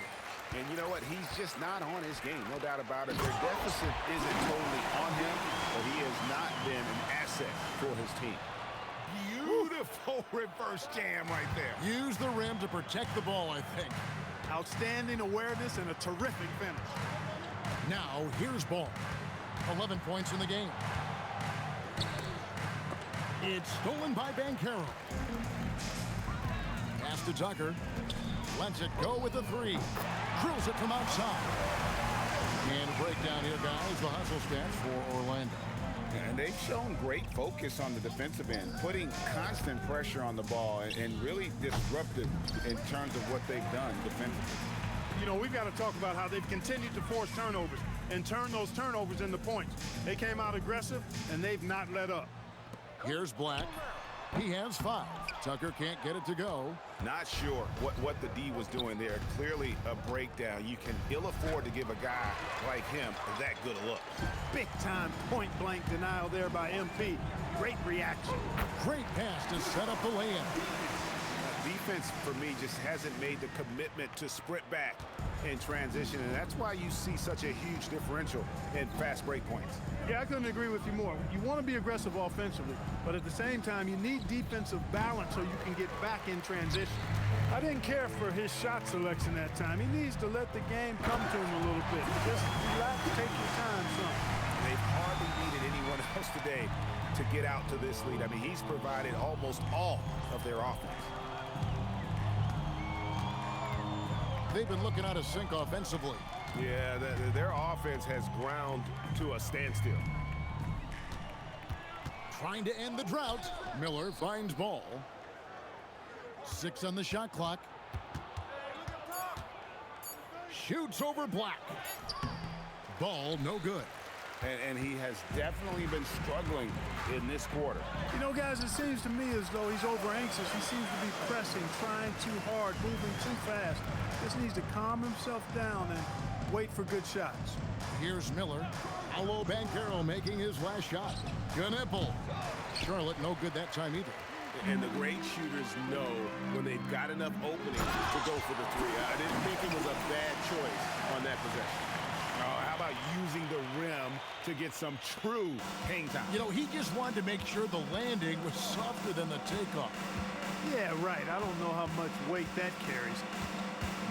And you know what? He's just not on his game, no doubt about it. Their deficit isn't totally on him, but he has not been an asset for his team. Beautiful reverse jam right there. Use the rim to protect the ball, I think. Outstanding awareness and a terrific finish. Now, here's Ball. 11 points in the game. It's stolen by Banchero. Pass to Tucker. Lets it go with the three. Drills it from outside. And a breakdown here, guys. The hustle stats for Orlando. And they've shown great focus on the defensive end, putting constant pressure on the ball and really disruptive in terms of what they've done defensively. You know, we've got to talk about how they've continued to force turnovers and turn those turnovers into points. They came out aggressive, and they've not let up. Here's Black. He has 5. Tucker can't get it to go. Not sure what the D was doing there. Clearly a breakdown. You can ill afford to give a guy like him that good a look. Big time point blank denial there by MP. Great reaction. Great pass to set up the lay-in. Defense for me just hasn't made the commitment to sprint back in transition, and that's why you see such a huge differential in fast break points. Yeah, I couldn't agree with you more. You want to be aggressive offensively, but at the same time, you need defensive balance so you can get back in transition. I didn't care for his shot selection that time. He needs to let the game come to him a little bit. Just relax, take your time, son. They've hardly needed anyone else today to get out to this lead. I mean, he's provided almost all of their offense. They've been looking out of sync offensively. Yeah, their offense has ground to a standstill. Trying to end the drought. Miller finds Ball. 6 on the shot clock. Shoots over Black. Ball no good. And he has definitely been struggling in this quarter. You know, guys, it seems to me as though he's over anxious. He seems to be pressing, trying too hard, moving too fast. Just needs to calm himself down and wait for good shots. Here's Miller. Paolo Banchero making his last shot. Gnipple. Charlotte no good that time either. And the great shooters know when they've got enough opening to go for the three. I didn't think it was a bad choice on that possession. How about using the rim to get some true hang time? You know, he just wanted to make sure the landing was softer than the takeoff. Yeah, right. I don't know how much weight that carries.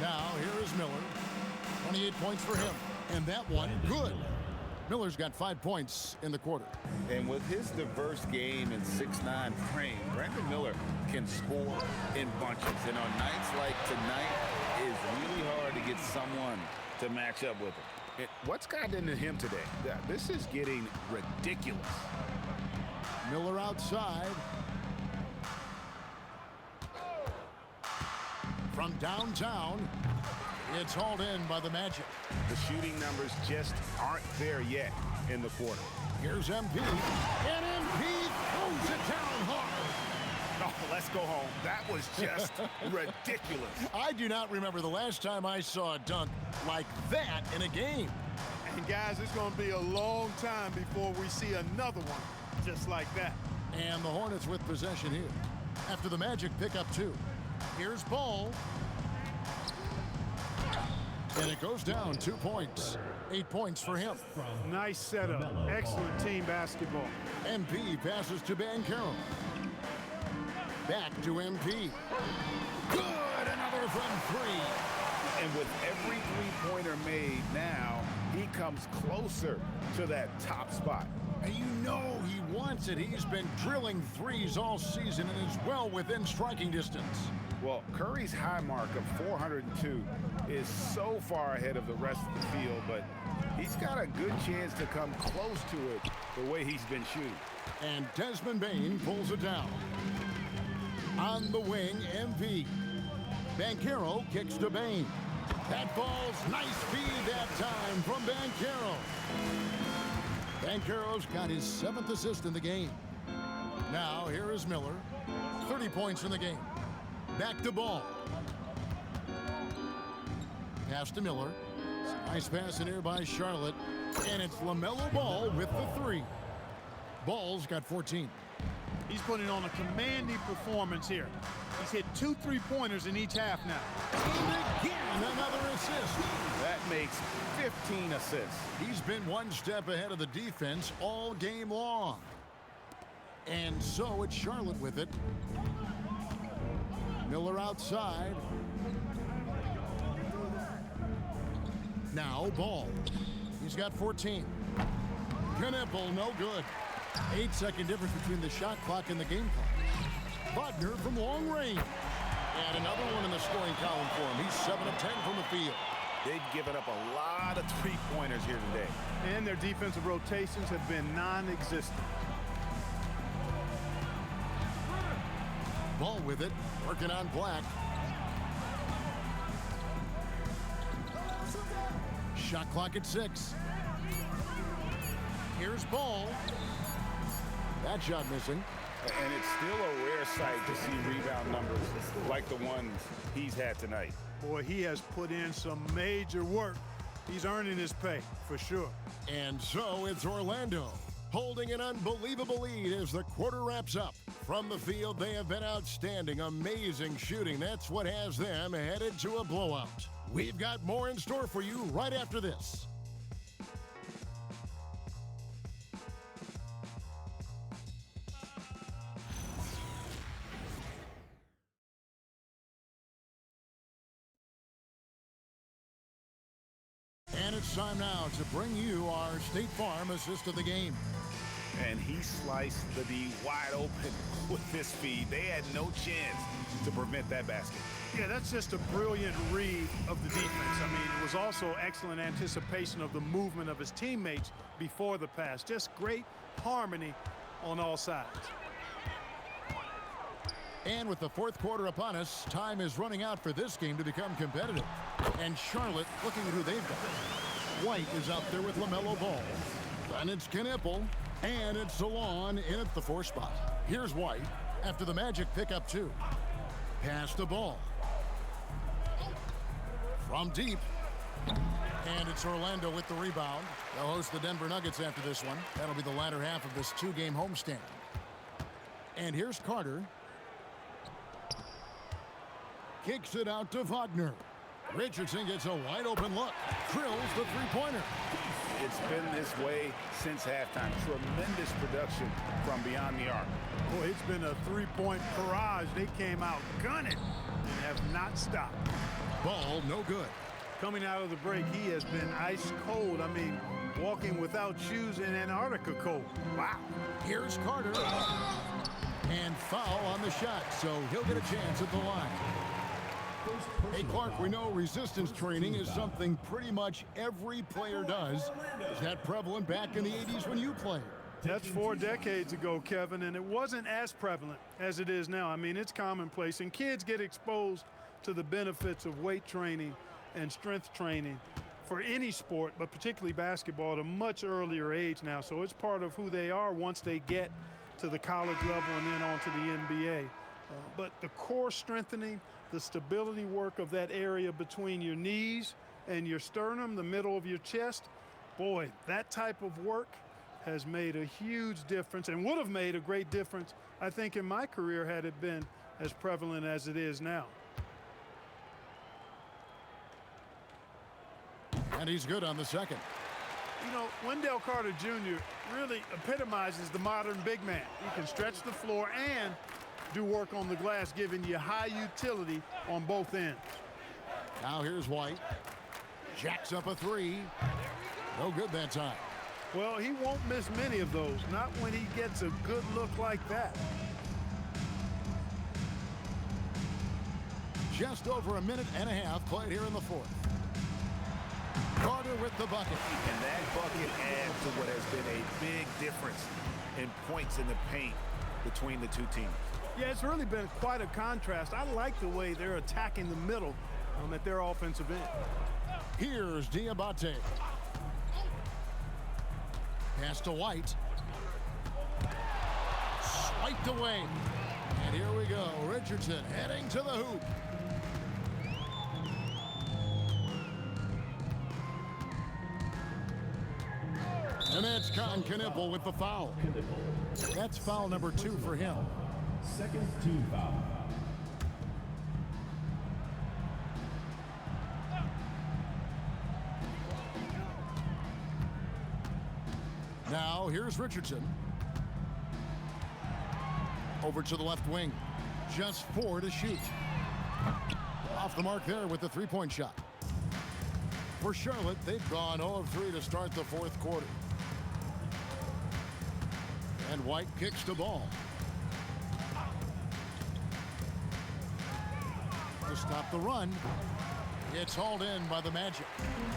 Now, here is Miller. 28 points for him. And that one, good. Miller's got 5 points in the quarter. And with his diverse game and 6'9" frame, Brandon Miller can score in bunches. And on nights like tonight, it's really hard to get someone to match up with him. What's gotten into him today? This is getting ridiculous. Miller outside. From downtown, it's hauled in by the Magic. The shooting numbers just aren't there yet in the quarter. Here's MP. And MP throws it down hard. Oh, let's go home. That was just ridiculous. I do not remember the last time I saw a dunk like that in a game. And guys, it's going to be a long time before we see another one just like that. And the Hornets with possession here. After the Magic pick up 2. Here's Ball. And it goes down 2 points. 8 points for him. Nice setup. Excellent team basketball. MP passes to Banchero. Back to MP. Good! Another from 3. And with every three-pointer made now, he comes closer to that top spot. And you know he wants it. He's been drilling threes all season and is well within striking distance. Well, Curry's high mark of 402 is so far ahead of the rest of the field, but he's got a good chance to come close to it the way he's been shooting. And Desmond Bane pulls it down. On the wing, MP. Banchero kicks to Bane. That ball's nice feed that time from Banchero. Banchero's got his 7th assist in the game. Now here is Miller. 30 points in the game. Back to Ball. Pass to Miller. Nice pass in here by Charlotte. And it's LaMelo Ball with the 3. Ball's got 14. He's putting on a commanding performance here. He's hit 2 3-pointers in each half now. And again, another assist. That makes 15 assists. He's been one step ahead of the defense all game long. And so it's Charlotte with it. Miller outside. Now Ball. He's got 14. Knipple, no good. 8-second difference between the shot clock and the game clock. Wagner from long range. And another one in the scoring column for him. He's 7 of 10 from the field. They've given up a lot of three-pointers here today. And their defensive rotations have been non-existent. Ball with it, working on Black. Shot clock at 6. Here's Ball. That shot missing. And it's still a rare sight to see rebound numbers like the ones he's had tonight. Boy, he has put in some major work. He's earning his pay, for sure. And so it's Orlando, holding an unbelievable lead as the quarter wraps up. From the field, they have been outstanding, amazing shooting. That's what has them headed to a blowout. We've got more in store for you right after this. And it's time now to bring you our State Farm assist of the game. And he sliced the D wide open with this feed. They had no chance to prevent that basket. Yeah, that's just a brilliant read of the defense. I mean, it was also excellent anticipation of the movement of his teammates before the pass. Just great harmony on all sides. And with the fourth quarter upon us, time is running out for this game to become competitive. And Charlotte looking at who they've got. White is out there with LaMelo Ball. Then it's Knipple. And it's Salon in at the 4 spot. Here's White after the Magic pick up 2. Pass the Ball. From deep. And it's Orlando with the rebound. They'll host the Denver Nuggets after this one. That'll be the latter half of this 2-game homestand. And here's Carter. Kicks it out to Wagner. Richardson gets a wide open look. Drills the 3-pointer. It's been this way since halftime. Tremendous production from beyond the arc. Boy, it's been a 3-point barrage. They came out gunning and have not stopped. Ball no good. Coming out of the break, he has been ice cold. I mean, walking without shoes in Antarctica cold. Wow. Here's Carter. And foul on the shot, so he'll get a chance at the line. Hey, Clark, we know resistance training is something pretty much every player does. Is that prevalent back in the 80s when you played? That's 4 decades ago, Kevin, and it wasn't as prevalent as it is now. I mean, it's commonplace, and kids get exposed to the benefits of weight training and strength training for any sport, but particularly basketball, at a much earlier age now. So it's part of who they are once they get to the college level and then on to the NBA. But the core strengthening, the stability work of that area between your knees and your sternum, the middle of your chest, boy, that type of work has made a huge difference and would have made a great difference, I think, in my career had it been as prevalent as it is now. And he's good on the second. You know, Wendell Carter Jr. really epitomizes the modern big man. He can stretch the floor and do work on the glass, giving you high utility on both ends. Now here's White. Jacks up a three. No good that time. Well, he won't miss many of those, not when he gets a good look like that. Just over a minute and a half played here in the fourth. Carter with the bucket. And that bucket adds to what has been a big difference in points in the paint between the two teams. Yeah, it's really been quite a contrast. I like the way they're attacking the middle at their offensive end. Here's Diabate. Pass to White. Swiped away. And here we go. Richardson heading to the hoop. And that's Con Knipple with the foul. That's foul number 2 for him. Second team foul. Now here's Richardson. Over to the left wing. Just 4 to shoot. Off the mark there with the three-point shot. For Charlotte, they've gone 0 of 3 to start the fourth quarter. And White kicks the ball. To stop the run. It's hauled in by the Magic.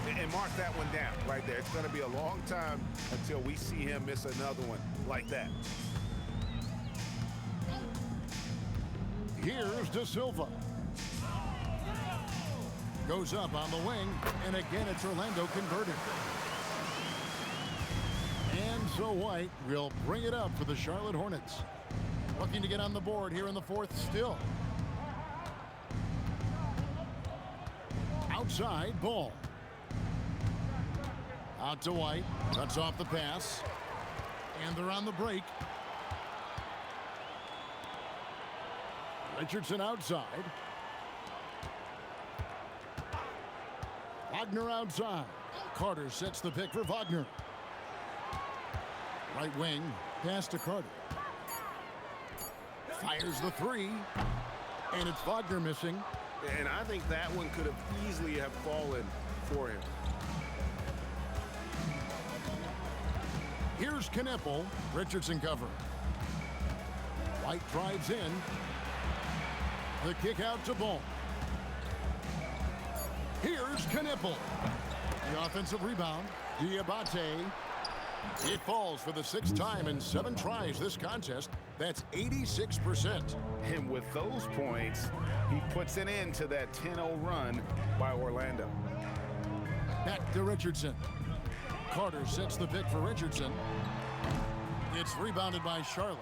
And mark that one down right there. It's going to be a long time until we see him miss another one like that. Here's De Silva. Goes up on the wing, and again it's Orlando converted. And so White will bring it up for the Charlotte Hornets. Looking to get on the board here in the fourth still. Outside, ball. Out to White. Cuts off the pass. And they're on the break. Richardson outside. Wagner outside. Carter sets the pick for Wagner. Right wing. Pass to Carter. Fires the three. And it's Wagner missing. And I think that one could have easily have fallen for him. Here's Knipple. Richardson cover. White drives in. The kick out to Ball. Here's Knipple. The offensive rebound. Diabate. It falls for the 6th time in 7 tries this contest. That's 86%. And with those points, he puts an end to that 10-0 run by Orlando. Back to Richardson. Carter sets the pick for Richardson. It's rebounded by Charlotte.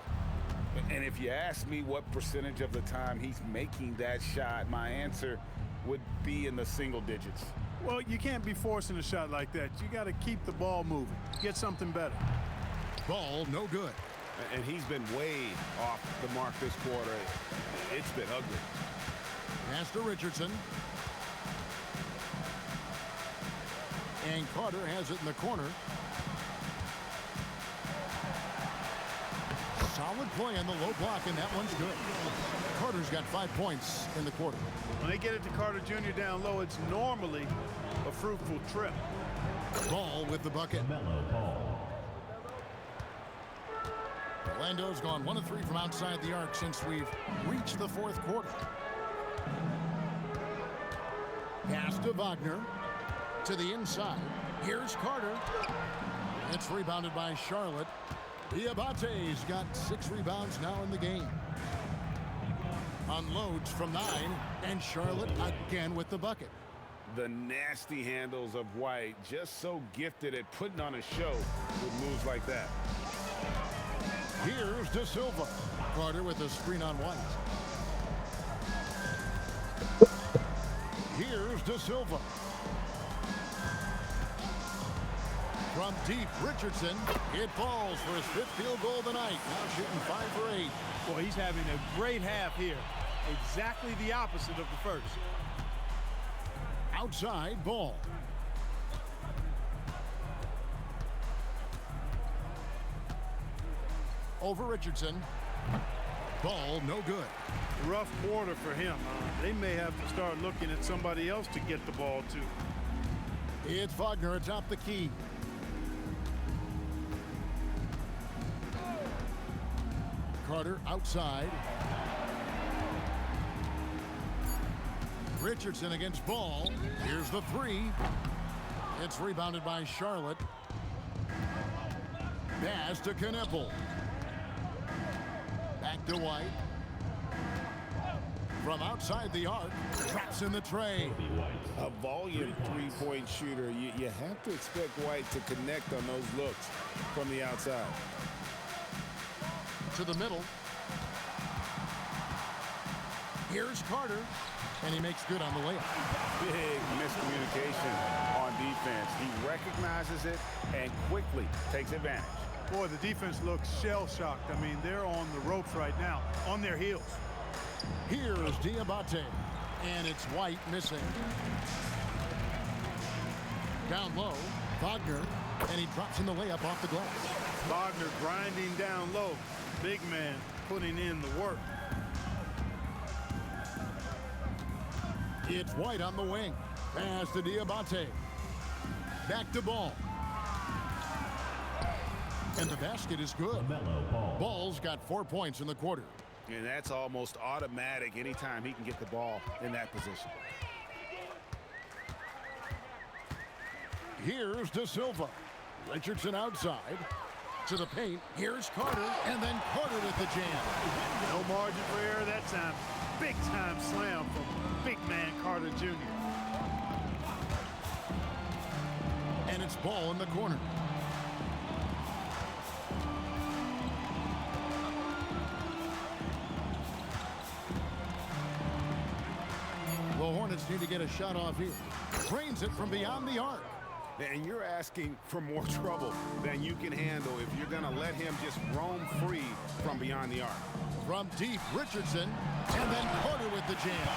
And if you ask me what percentage of the time he's making that shot, my answer would be in the single digits. Well, you can't be forcing a shot like that. You got to keep the ball moving. Get something better. Ball no good. And he's been way off the mark this quarter. It's been ugly. Pass to Richardson. And Carter has it in the corner. Solid play on the low block, and that one's good. Carter's got 5 points in the quarter. When they get it to Carter Jr. down low, it's normally a fruitful trip. Ball with the bucket. Orlando's gone 1 of 3 from outside the arc since we've reached the fourth quarter. Pass to Wagner. To the inside. Here's Carter. It's rebounded by Charlotte. Diabate's got 6 rebounds now in the game. Unloads from 9, and Charlotte again with the bucket. The nasty handles of White, just so gifted at putting on a show with moves like that. Here's De Silva. Carter with a screen on White. Here's De Silva. From deep, Richardson. It falls for his 5th field goal of the night. Now shooting 5 for 8. Boy, he's having a great half here. Exactly the opposite of the first. Outside, Ball. Over Richardson. Ball no good. rough quarter for him. They may have to start looking at somebody else to get the ball to. It's Wagner atop the key. Carter outside. Richardson against Ball. Here's the three. It's rebounded by Charlotte. Pass to Kneppel. Back to White. From outside the arc, traps in the tray. A volume three-point shooter. You have to expect White to connect on those looks from the outside. To the middle. Here's Carter, and he makes good on the layup. Big miscommunication on defense. He recognizes it and quickly takes advantage. Boy, the defense looks shell-shocked. I mean, they're on the ropes right now, on their heels. Here's Diabate, and it's White missing. Down low, Wagner, and he drops in the layup off the glass. Wagner grinding down low. Big man putting in the work. It's White on the wing. Pass to Diabate. Back to Ball. And the basket is good. Ball's got 4 points in the quarter. And that's almost automatic anytime he can get the ball in that position. Here's De Silva. Richardson outside. To the paint. Here's Carter. And then Carter with the jam. No margin for error that time. Big time slam from big man Carter Jr. And it's Ball in the corner. The Hornets need to get a shot off here. Drains it from beyond the arc. And you're asking for more trouble than you can handle if you're going to let him just roam free from beyond the arc. From deep, Richardson, and then Carter with the jam.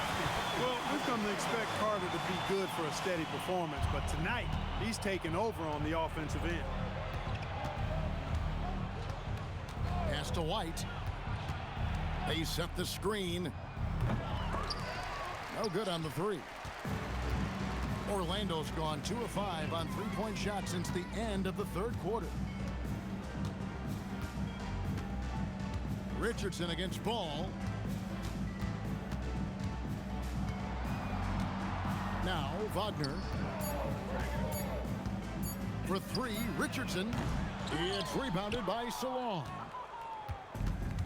Well, we've come to expect Carter to be good for a steady performance, but tonight, he's taking over on the offensive end. Pass to White. They set the screen. No good on the three. Orlando's gone 2 of 5 on three-point shots since the end of the third quarter. Richardson against Ball. Now Wagner. For three, Richardson. It's rebounded by Salon.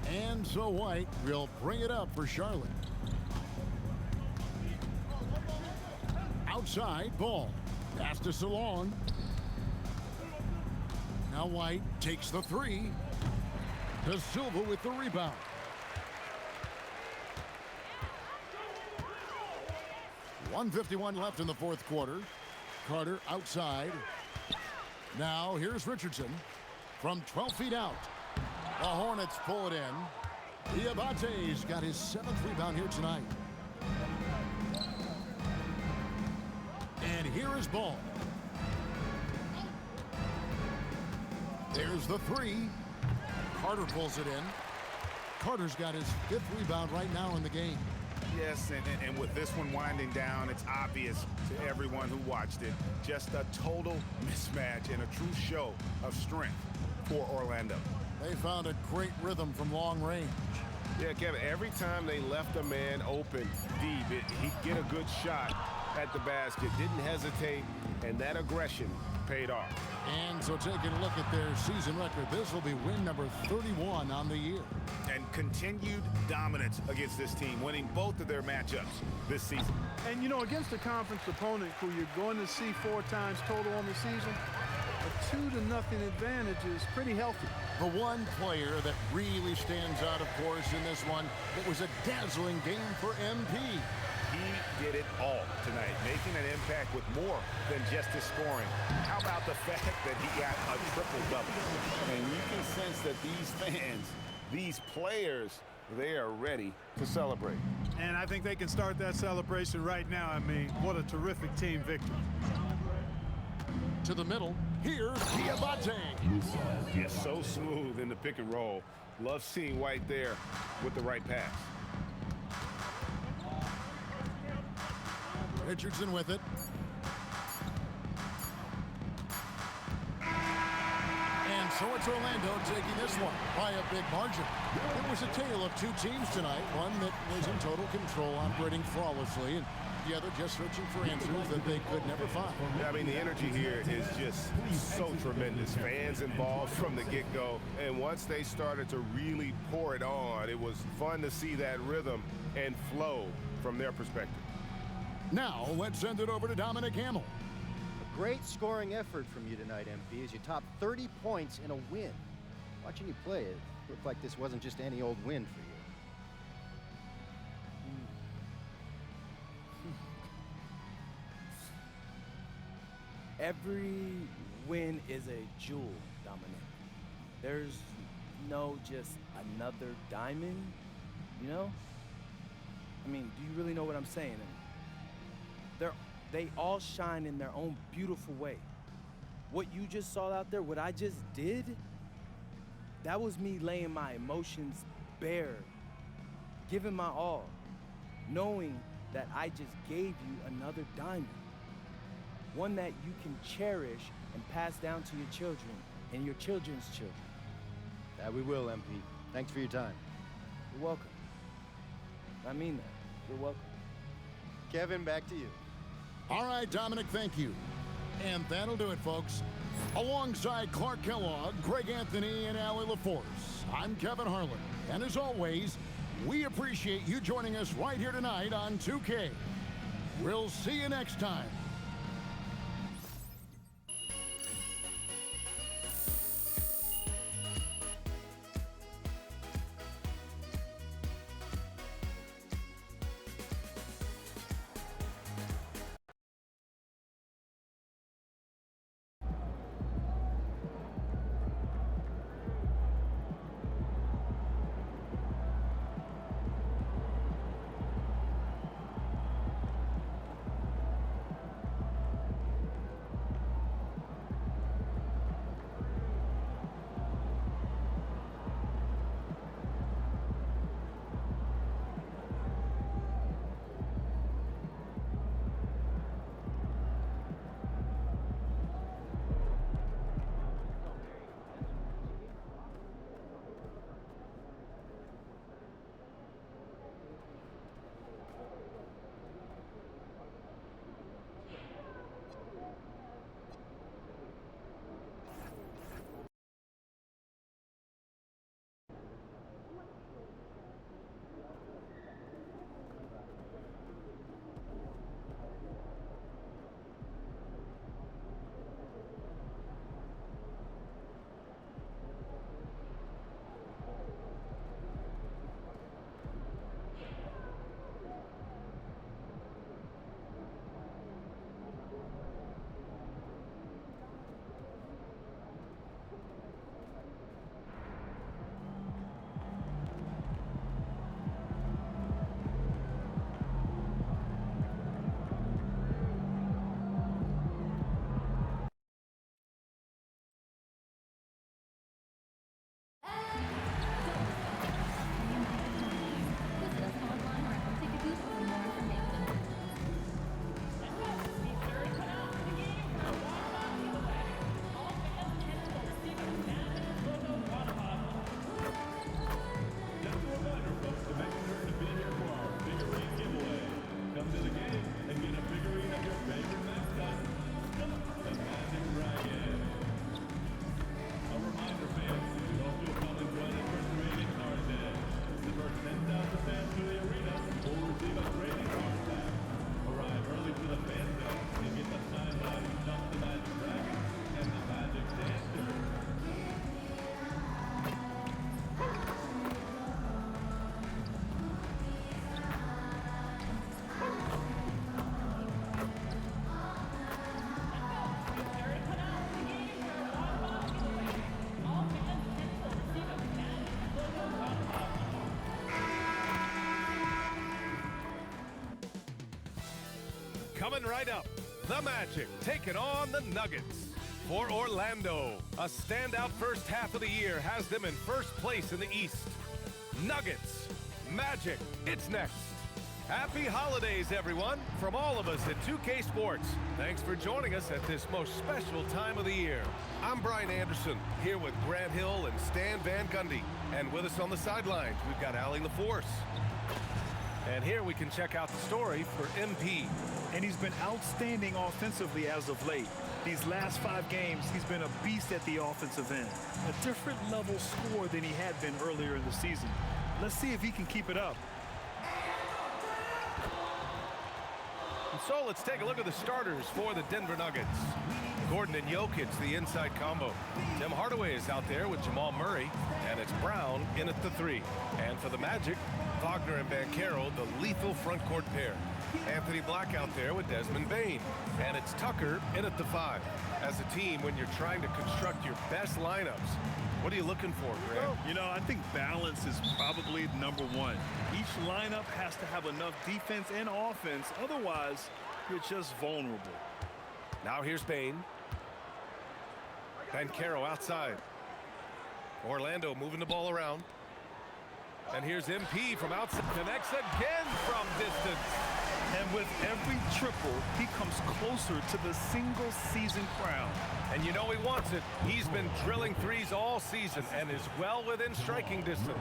And so White will bring it up for Charlotte. Outside, Ball. Pass to Salon. Now White takes the three. De Silva with the rebound. .151 left in the fourth quarter. Carter outside. Now here's Richardson from 12 feet out. The Hornets pull it in. Diabate's got his 7th rebound here tonight. And here is Ball. There's the three. Carter pulls it in. Carter's got his 5th rebound right now in the game. Yes, and with this one winding down, it's obvious to everyone who watched it. Just a total mismatch and a true show of strength for Orlando. They found a great rhythm from long range. Yeah, Kevin, every time they left a man open deep, he'd get a good shot at the basket, didn't hesitate, and that aggression paid off. And so taking a look at their season record, this will be win number 31 on the year. And continued dominance against this team, winning both of their matchups this season. And, you know, against a conference opponent who you're going to see 4 times total on the season, a 2-0 advantage is pretty healthy. The one player that really stands out, of course, in this one, it was a dazzling game for MP. He did it all tonight, making an impact with more than just his scoring. How about the fact that he got a triple-double? And you can sense that these fans, these players, they are ready to celebrate. And I think they can start that celebration right now. I mean, what a terrific team victory. To the middle, here's Diabate. Yes, so smooth in the pick and roll. Love seeing White there with the right pass. Richardson with it. And so it's Orlando taking this one by a big margin. It was a tale of two teams tonight, one that was in total control, operating flawlessly, and the other just searching for answers that they could never find. Yeah, I mean, the energy here is just so tremendous. Fans involved from the get-go, and once they started to really pour it on, it was fun to see that rhythm and flow from their perspective. Now, let's send it over to Dominic Hamill. Great scoring effort from you tonight, MP, as you topped 30 points in a win. Watching you play, it looked like this wasn't just any old win for you. Every win is a jewel, Dominic. There's no just another diamond, you know? I mean, do you really know what I'm saying? They all shine in their own beautiful way. What you just saw out there, what I just did, that was me laying my emotions bare, giving my all, knowing that I just gave you another diamond, one that you can cherish and pass down to your children and your children's children. That we will, MP. Thanks for your time. You're welcome. I mean that. You're welcome. Kevin, back to you. All right, Dominic, thank you. And that'll do it, folks. Alongside Clark Kellogg, Greg Anthony, and Allie LaForce, I'm Kevin Harlan. And as always, we appreciate you joining us right here tonight on 2K. We'll see you next time. Coming right up, the Magic taking on the Nuggets. For Orlando, a standout first half of the year has them in first place in the East. Nuggets, Magic, it's next. Happy holidays, everyone, from all of us at 2K Sports. Thanks for joining us at this most special time of the year. I'm Brian Anderson, here with Grant Hill and Stan Van Gundy. And with us on the sidelines, we've got Allie LaForce. And here we can check out the story for MP. And he's been outstanding offensively as of late. These last 5 games, he's been a beast at the offensive end. A different level scorer than he had been earlier in the season. Let's see if he can keep it up. And so let's take a look at the starters for the Denver Nuggets. Gordon and Jokic, the inside combo. Tim Hardaway is out there with Jamal Murray, and it's Brown in at the 3. And for the Magic, Wagner and Banchero, the lethal front court pair. Anthony Black out there with Desmond Bane. And it's Tucker in at the 5. As a team, when you're trying to construct your best lineups, what are you looking for, Grant? You know, I think balance is probably number 1. Each lineup has to have enough defense and offense. Otherwise, you're just vulnerable. Now here's Bane. Banchero outside. Orlando moving the ball around. And here's MP from outside. Connects again from distance. And with every triple, he comes closer to the single-season crown. And you know he wants it. He's been drilling threes all season and is well within striking distance.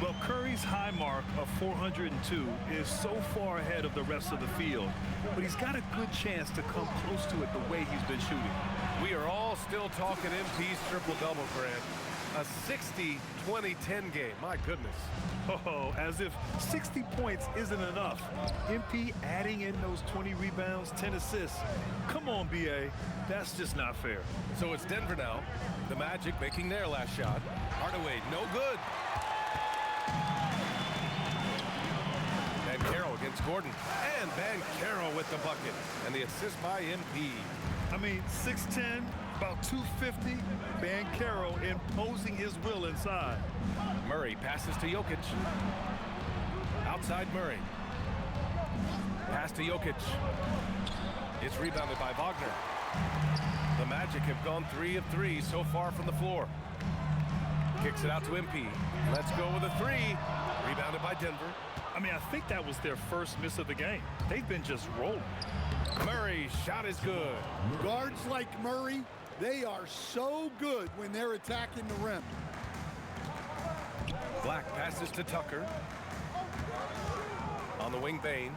Well, Curry's high mark of 402 is so far ahead of the rest of the field, but he's got a good chance to come close to it the way he's been shooting. We are all still talking MP's triple-double, Grant. A 60-20-10 game. My goodness. Oh, as if 60 points isn't enough. MP adding in those 20 rebounds, 10 assists. Come on, BA. That's just not fair. So it's Denver now. The Magic making their last shot. Hardaway, no good. Banchero against Gordon. And Banchero with the bucket. And the assist by MP. I mean, 6'10", about 250. Banchero imposing his will inside. Murray passes to Jokic. Outside Murray. Pass to Jokic. It's rebounded by Wagner. The Magic have gone 3 of 3 so far from the floor. Kicks it out to MP. Let's go with a 3. Rebounded by Denver. I mean, I think that was their first miss of the game. They've been just rolling. Murray's shot is good. Guards like Murray, they are so good when they're attacking the rim. Black passes to Tucker. On the wing, Bane.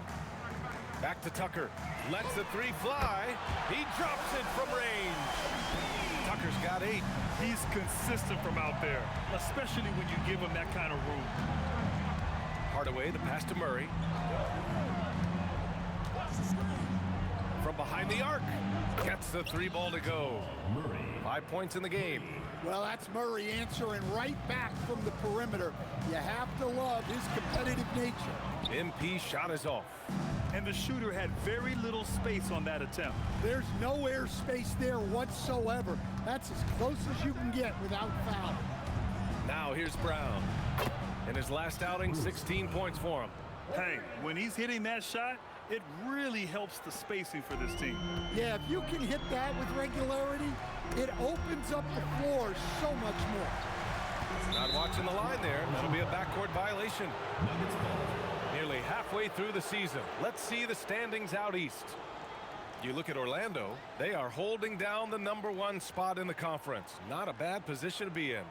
Back to Tucker. Lets the 3 fly. He drops it from range. Tucker's got 8. He's consistent from out there, especially when you give him that kind of room. Hardaway, the pass to Murray. From behind the arc. Gets the 3 ball to go. 5 points in the game. Well, that's Murray answering right back from the perimeter. You have to love his competitive nature. MP shot is off. And the shooter had very little space on that attempt. There's no air space there whatsoever. That's as close as you can get without foul. Now here's Brown. In his last outing, 16 points for him. Hey, when he's hitting that shot, it really helps the spacing for this team. Yeah, if you can hit that with regularity, it opens up the floor so much more. Not watching the line there. That'll be a backcourt violation. Nearly halfway through the season. Let's see the standings out east. You look at Orlando, they are holding down the #1 spot in the conference. Not a bad position to be in.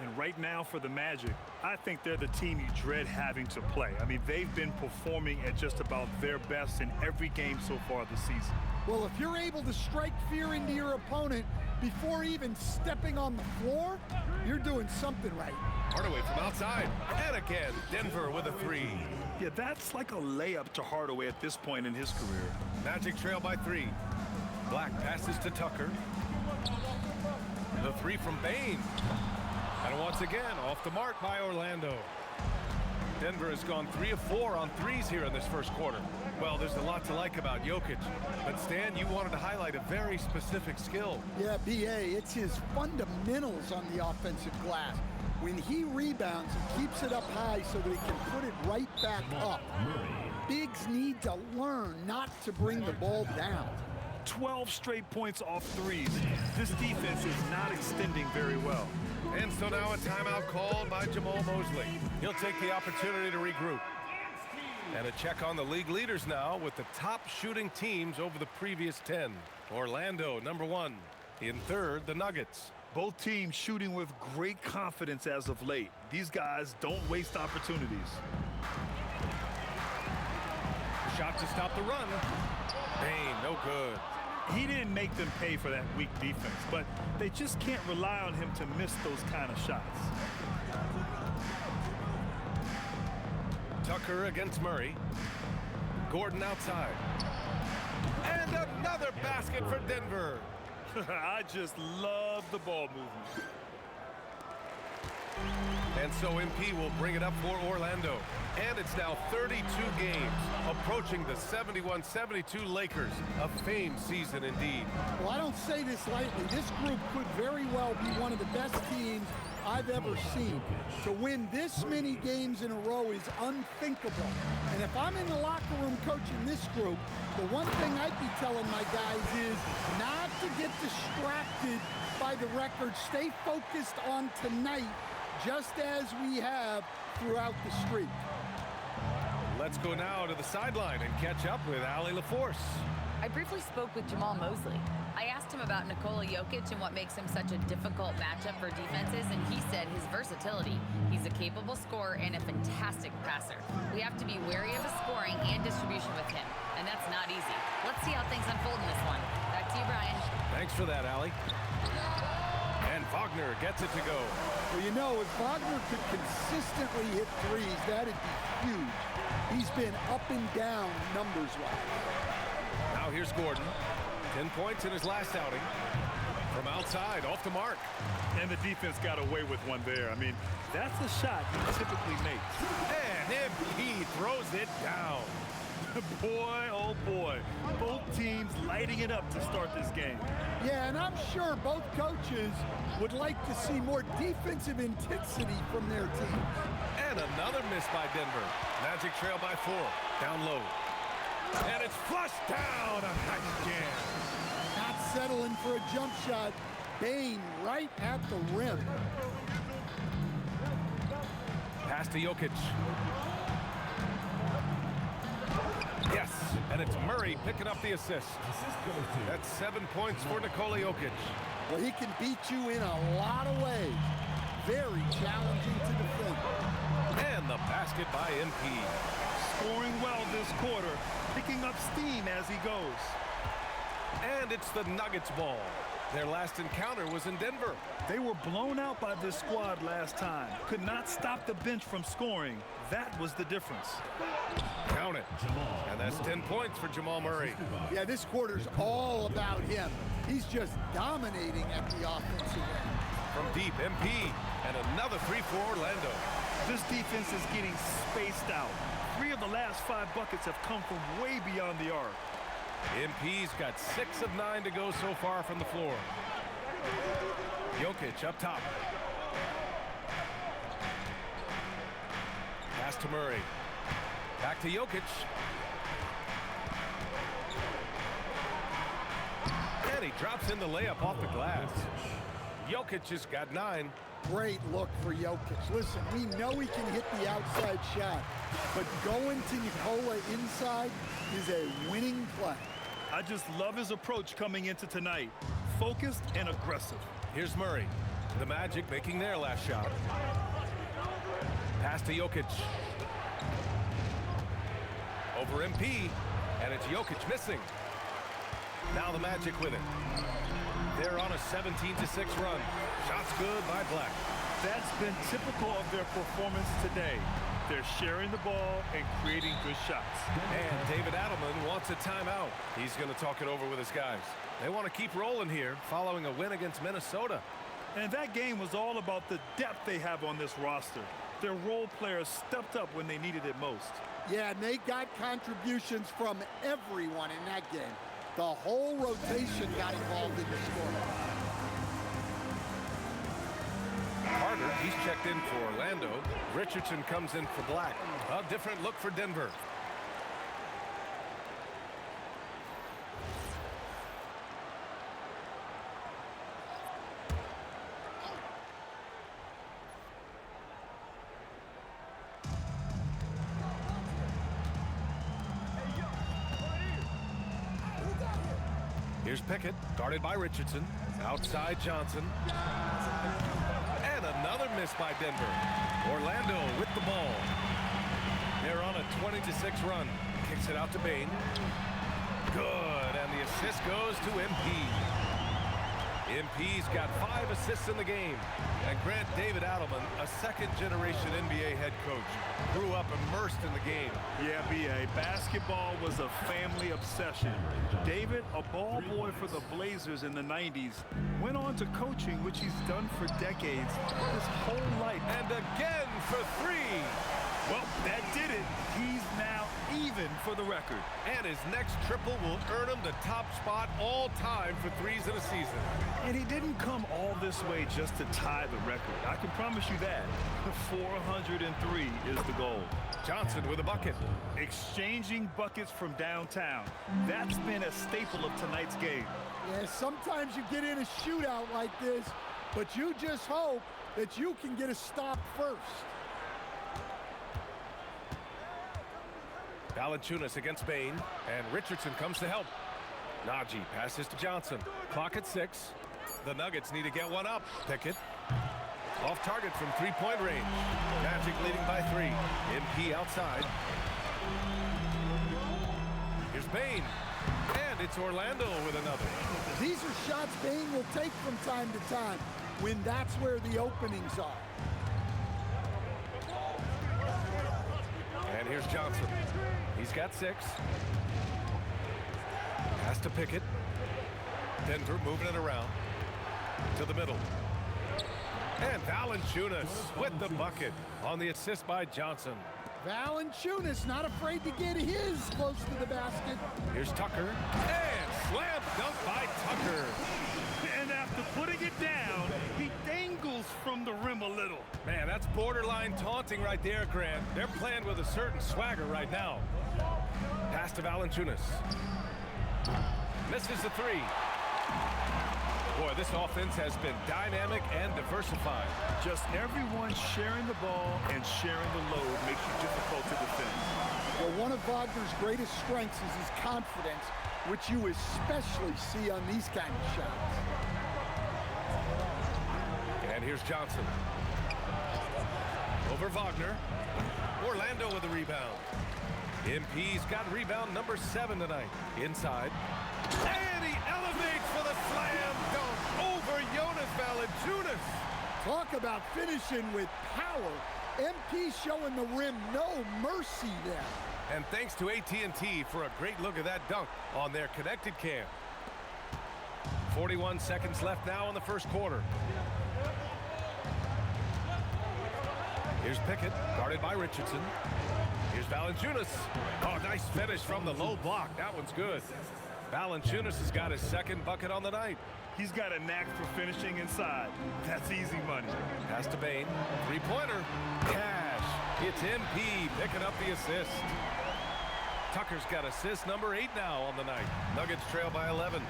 And right now for the Magic, I think they're the team you dread having to play. I mean, they've been performing at just about their best in every game so far this season. Well, if you're able to strike fear into your opponent before even stepping on the floor, you're doing something right. Hardaway from outside. And again, Denver with a 3. Yeah, that's like a layup to Hardaway at this point in his career. Magic trail by 3. Black passes to Tucker. The 3 from Bane. And once again, off the mark by Orlando. Denver has gone 3 of 4 on threes here in this first quarter. Well, there's a lot to like about Jokic. But Stan, you wanted to highlight a very specific skill. Yeah, BA, it's his fundamentals on the offensive glass. When he rebounds, he keeps it up high so that he can put it right back up. Bigs need to learn not to bring the ball down. 12 straight points off threes. This defense is not extending very well. And so now a timeout called by Jamal Mosley. He'll take the opportunity to regroup. And a check on the league leaders now with the top shooting teams over the previous 10. Orlando, number 1. In third, the Nuggets. Both teams shooting with great confidence as of late. These guys don't waste opportunities. Shot to stop the run. Bain, no good. He didn't make them pay for that weak defense, but they just can't rely on him to miss those kind of shots. Tucker against Murray. Gordon outside. And another basket for Denver. I just love the ball movement. And so MP will bring it up for Orlando. And it's now 32 games, approaching the 71-72 Lakers. A famed season indeed. Well, I don't say this lightly. This group could very well be one of the best teams I've ever seen. To win this many games in a row is unthinkable. And if I'm in the locker room coaching this group, the one thing I'd be telling my guys is not to get distracted by the record. Stay focused on tonight, just as we have throughout the streak. Let's go now to the sideline and catch up with Allie LaForce. I briefly spoke with Jamal Mosley. I asked him about Nikola Jokic and what makes him such a difficult matchup for defenses, and he said his versatility. He's a capable scorer and a fantastic passer. We have to be wary of his scoring and distribution with him, and that's not easy. Let's see how things unfold in this one. Back to you, Brian. Thanks for that, Allie. And Wagner gets it to go. Well, you know, if Wagner could consistently hit threes, that'd be huge. He's been up and down numbers-wise. Now here's Gordon. 10 points in his last outing. From outside, off the mark. And the defense got away with one there. I mean, that's a shot he typically makes. And MP throws it down. Boy, oh boy. Both teams lighting it up to start this game. Yeah, and I'm sure both coaches would like to see more defensive intensity from their team. And another miss by Denver. Magic trail by 4. Down low. And it's flushed down. A nice jam. Not settling for a jump shot. Bain right at the rim. Pass to Jokic. Yes, and it's Murray picking up the assist. That's 7 points for Nikola Jokic. Well, he can beat you in a lot of ways. Very challenging to defend. And the basket by MP. Scoring well this quarter, picking up steam as he goes. And it's the Nuggets ball. Their last encounter was in Denver. They were blown out by this squad last time. Could not stop the bench from scoring. That was the difference. Count it. And that's 10 points for Jamal Murray. Yeah, this quarter's all about him. He's just dominating at the offensive end. From deep, MP. And another 3 for Orlando. This defense is getting spaced out. 3 of the last 5 buckets have come from way beyond the arc. MP's got 6 of 9 to go so far from the floor. Jokic up top. Pass to Murray. Back to Jokic. And he drops in the layup off the glass. Jokic has got 9. Great look for Jokic. Listen, we know he can hit the outside shot, but going to Nikola inside is a winning play. I just love his approach coming into tonight. Focused and aggressive. Here's Murray. The Magic making their last shot. Pass to Jokic. Over MP, and it's Jokic missing. Now the Magic with it. They're on a 17-6 run. Shots good by Black. That's been typical of their performance today. They're sharing the ball and creating good shots. And David Adelman wants a timeout. He's going to talk it over with his guys. They want to keep rolling here following a win against Minnesota. And that game was all about the depth they have on this roster. Their role players stepped up when they needed it most. Yeah, and they got contributions from everyone in that game. The whole rotation got involved in the scoring. Carter, he's checked in for Orlando. Richardson comes in for Black. A different look for Denver. Here's Pickett, guarded by Richardson. Outside Johnson. And another miss by Denver. Orlando with the ball. They're on a 20-6 run. Kicks it out to Bain. Good, and the assist goes to MP. MP's got 5 assists in the game. And Grant David Adelman, a second-generation NBA head coach, grew up immersed in the game. Yeah, B.A., basketball was a family obsession. David, a ball boy for the Blazers in the 90s, went on to coaching, which he's done for decades, his whole life. And again for 3. Well, that did it. He's now even for the record. And his next triple will earn him the top spot all time for threes in a season. And he didn't come all this way just to tie the record. I can promise you that. 403 is the goal. Johnson with a bucket. Exchanging buckets from downtown. That's been a staple of tonight's game. Yeah, sometimes you get in a shootout like this, but you just hope that you can get a stop first. Valanciunas against Bain, and Richardson comes to help. Najee passes to Johnson. Clock at 6. The Nuggets need to get one up. Pickett. Off target from three-point range. Magic leading by 3. MP outside. Here's Bain. And it's Orlando with another. These are shots Bain will take from time to time when that's where the openings are. And here's Johnson. He's got 6. Pass to Pickett. Denver moving it around to the middle. And Valanciunas with the bucket on the assist by Johnson. Valanciunas not afraid to get his close to the basket. Here's Tucker. And slam dunk by Tucker. And after putting it down, he dangles from the rim a little. Man, that's borderline taunting right there, Grant. They're playing with a certain swagger right now. Pass to Valanciunas. Misses the 3. Boy, this offense has been dynamic and diversified. Just everyone sharing the ball and sharing the load makes you difficult to defend. Well, one of Wagner's greatest strengths is his confidence, which you especially see on these kind of shots. And here's Johnson. Over Wagner. Orlando with the rebound. MP's got rebound number 7 tonight. Inside. And he elevates for the slam dunk over Jonas Valanciunas. Talk about finishing with power. MP showing the rim no mercy there. And thanks to AT&T for a great look at that dunk on their connected cam. 41 seconds left now in the first quarter. Here's Pickett, guarded by Richardson. Here's Valanciunas. Oh, nice finish from the low block. That one's good. Valanciunas has got his second bucket on the night. He's got a knack for finishing inside. That's easy money. Pass to Bain. Three-pointer. Cash. It's MP picking up the assist. Tucker's got assist number 8 now on the night. Nuggets trail by 11.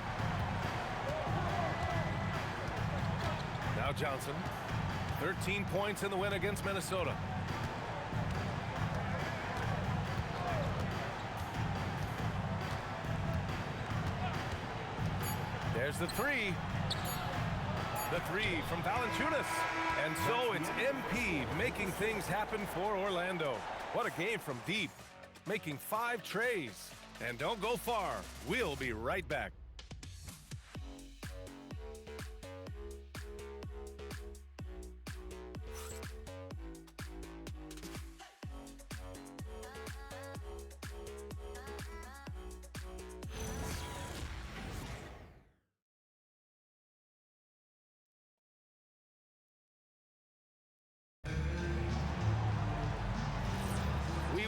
Now Johnson. 13 points in the win against Minnesota. There's the 3. The 3 from Valanciunas. And so it's MP making things happen for Orlando. What a game from deep. Making 5 trays. And don't go far. We'll be right back.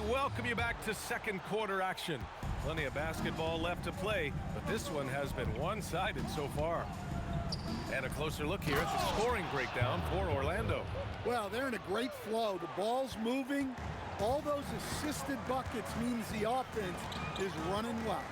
Welcome you back to second quarter action. Plenty of basketball left to play, but this one has been one-sided so far. And a closer look here at the scoring breakdown for Orlando. Well, they're in a great flow. The ball's moving. All those assisted buckets means the offense is running well.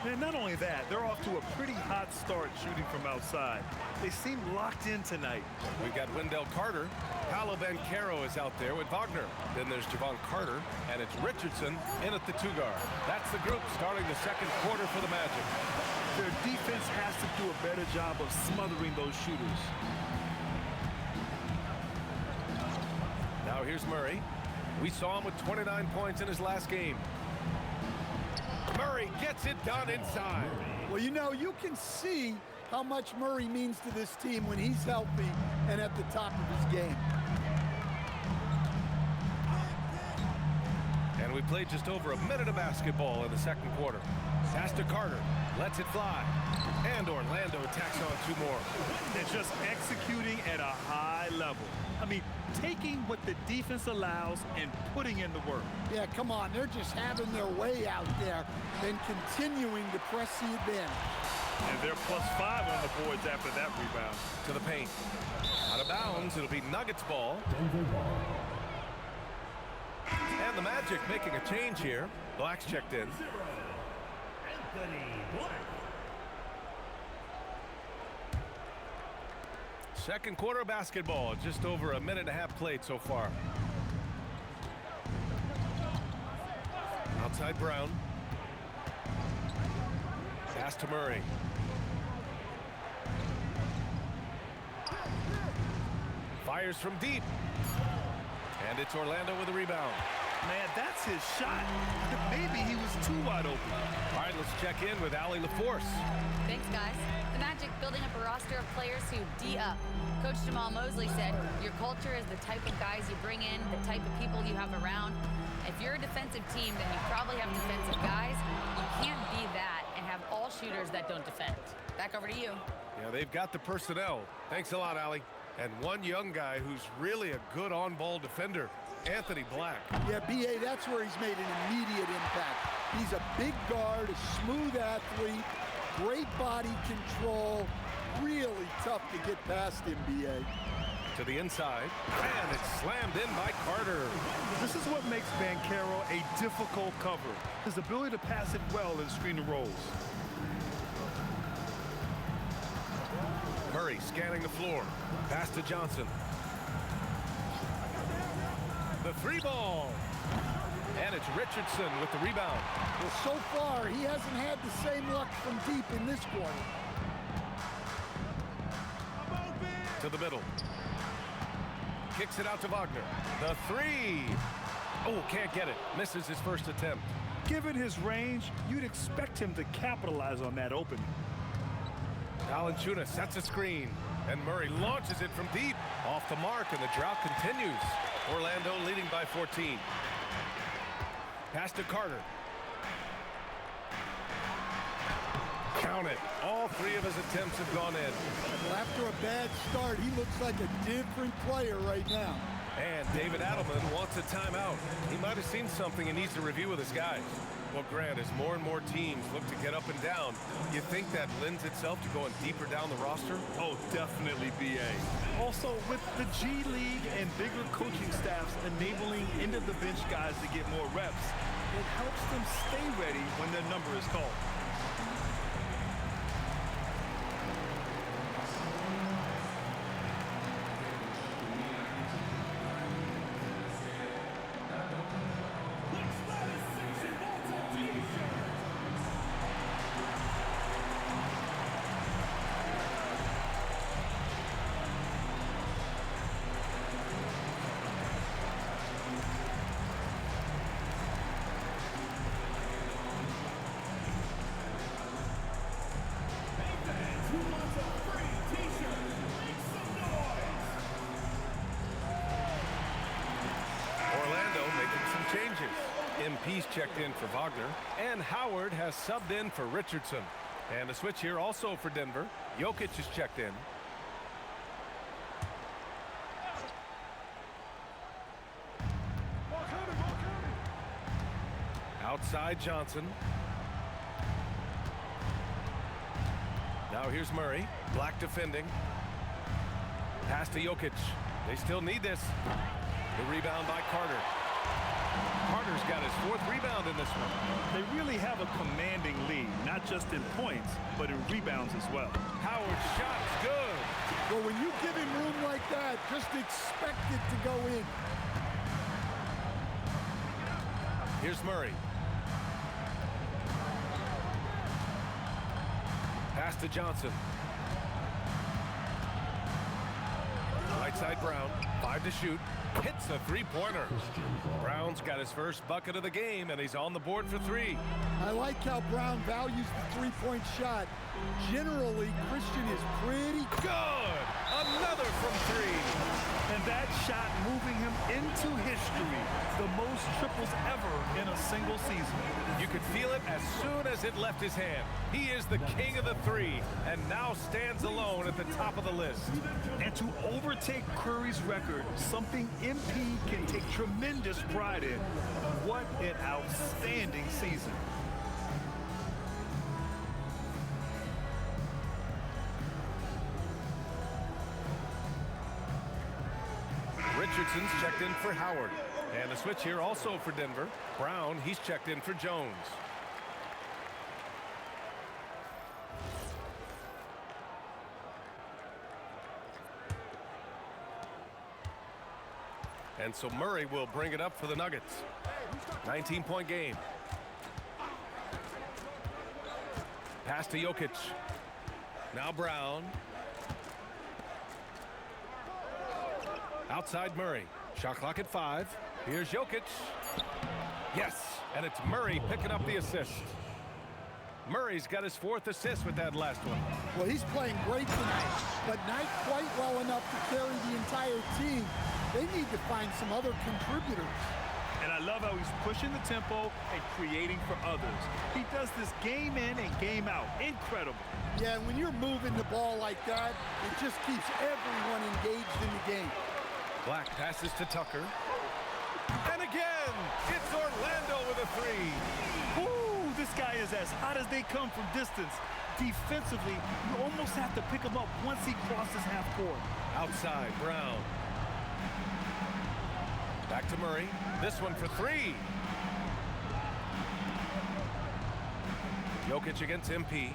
And not only that, they're off to a pretty hot start shooting from outside. They seem locked in tonight. We've got Wendell Carter. Paolo Banchero is out there with Wagner. Then there's Javon Carter, and it's Richardson in at the 2 guard. That's the group starting the second quarter for the Magic. Their defense has to do a better job of smothering those shooters. Now here's Murray. We saw him with 29 points in his last game. Murray gets it done inside. Well, you know, you can see how much Murray means to this team when he's healthy and at the top of his game. And we played just over a minute of basketball in the second quarter. Pass to Carter. Lets it fly. And Orlando tacks on 2 more. They're just executing at a high level. I mean, taking what the defense allows and putting in the work. Yeah, come on. They're just having their way out there and continuing to press the advantage. And they're +5 on the boards after that rebound. To the paint. Out of bounds. It'll be Nuggets ball. And the Magic making a change here. Black's checked in. Second quarter basketball, just over a minute and a half played so far. Outside Brown. Pass to Murray. Fires from deep. And it's Orlando with a rebound. Man, that's his shot. Maybe he was too wide open. All right, let's check in with Allie LaForce. Thanks, guys. The Magic building up a roster of players who D up. Coach Jamal Mosley said, your culture is the type of guys you bring in, the type of people you have around. If you're a defensive team, then you probably have defensive guys. You can't be that and have all shooters that don't defend. Back over to you. Yeah, they've got the personnel. Thanks a lot, Allie. And one young guy who's really a good on-ball defender, Anthony Black. Yeah, B.A., that's where he's made an immediate impact. He's a big guard, a smooth athlete, great body control, really tough to get past him, B.A. To the inside, and it's slammed in by Carter. This is what makes Banchero a difficult cover. His ability to pass it well in screen and rolls. Murray scanning the floor. Pass to Johnson. The 3 ball. And it's Richardson with the rebound. Well, so far, he hasn't had the same luck from deep in this quarter. To the middle. Kicks it out to Wagner. The 3. Oh, can't get it. Misses his first attempt. Given his range, you'd expect him to capitalize on that opening. Valanciunas sets a screen, and Murray launches it from deep. Off the mark, and the drought continues. Orlando leading by 14. Pass to Carter. Count it. All 3 of his attempts have gone in. Well, after a bad start, he looks like a different player right now. And David Adelman wants a timeout. He might have seen something he needs to review with his guys. Well, Grant, as more and more teams look to get up and down, you think that lends itself to going deeper down the roster? Oh, definitely, B.A. Also, with the G League and bigger coaching staffs enabling end-of-the-bench guys to get more reps, it helps them stay ready when their number is called. MP's checked in for Wagner, and Howard has subbed in for Richardson. And a switch here also for Denver. Jokic is checked in. Outside Johnson. Now here's Murray. Black defending. Pass to Jokic. They still need this. The rebound by Carter. Carter's got his 4th rebound in this one. They really have a commanding lead, not just in points, but in rebounds as well. Howard's shot is good. Well, when you give him room like that, just expect it to go in. Here's Murray. Pass to Johnson. Right side Brown. 5 to shoot. Hits a three-pointer. Brown's got his first bucket of the game, and he's on the board for 3. I like how Brown values the three-point shot. Generally, Christian is pretty good. Another from 3. And that shot moving him into history. The most triples ever in a single season. You could feel it as soon as it left his hand. He is the king of the 3 and now stands alone at the top of the list. And to overtake Curry's record, something MP can take tremendous pride in. What an outstanding season. Richardson's checked in for Howard. And a switch here also for Denver. Brown, he's checked in for Jones. And so Murray will bring it up for the Nuggets. 19-point game. Pass to Jokic. Now Brown. Outside Murray. Shot clock at 5. Here's Jokic. Yes, and it's Murray picking up the assist. Murray's got his 4th assist with that last one. Well, he's playing great tonight, but not quite well enough to carry the entire team. They need to find some other contributors. And I love how he's pushing the tempo and creating for others. He does this game in and game out. Incredible. Yeah, when you're moving the ball like that, it just keeps everyone engaged in the game. Black passes to Tucker. And again, it's Orlando with a 3. Ooh, this guy is as hot as they come from distance. Defensively, you almost have to pick him up once he crosses half court. Outside, Brown. Back to Murray. This one for 3. Jokic against MP.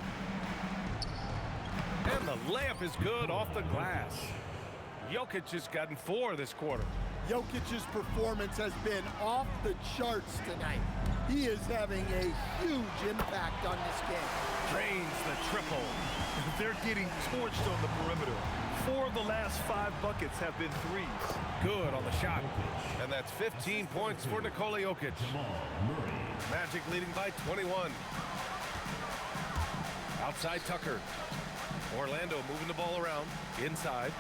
And the layup is good off the glass. Jokic has gotten 4 this quarter. Jokic's performance has been off the charts tonight. He is having a huge impact on this game. Drains the triple. They're getting torched on the perimeter. 4 of the last 5 buckets have been 3s. Good on the shot. And that's 15 points for Nikola Jokic. Magic leading by 21. Outside Tucker. Orlando moving the ball around. Inside.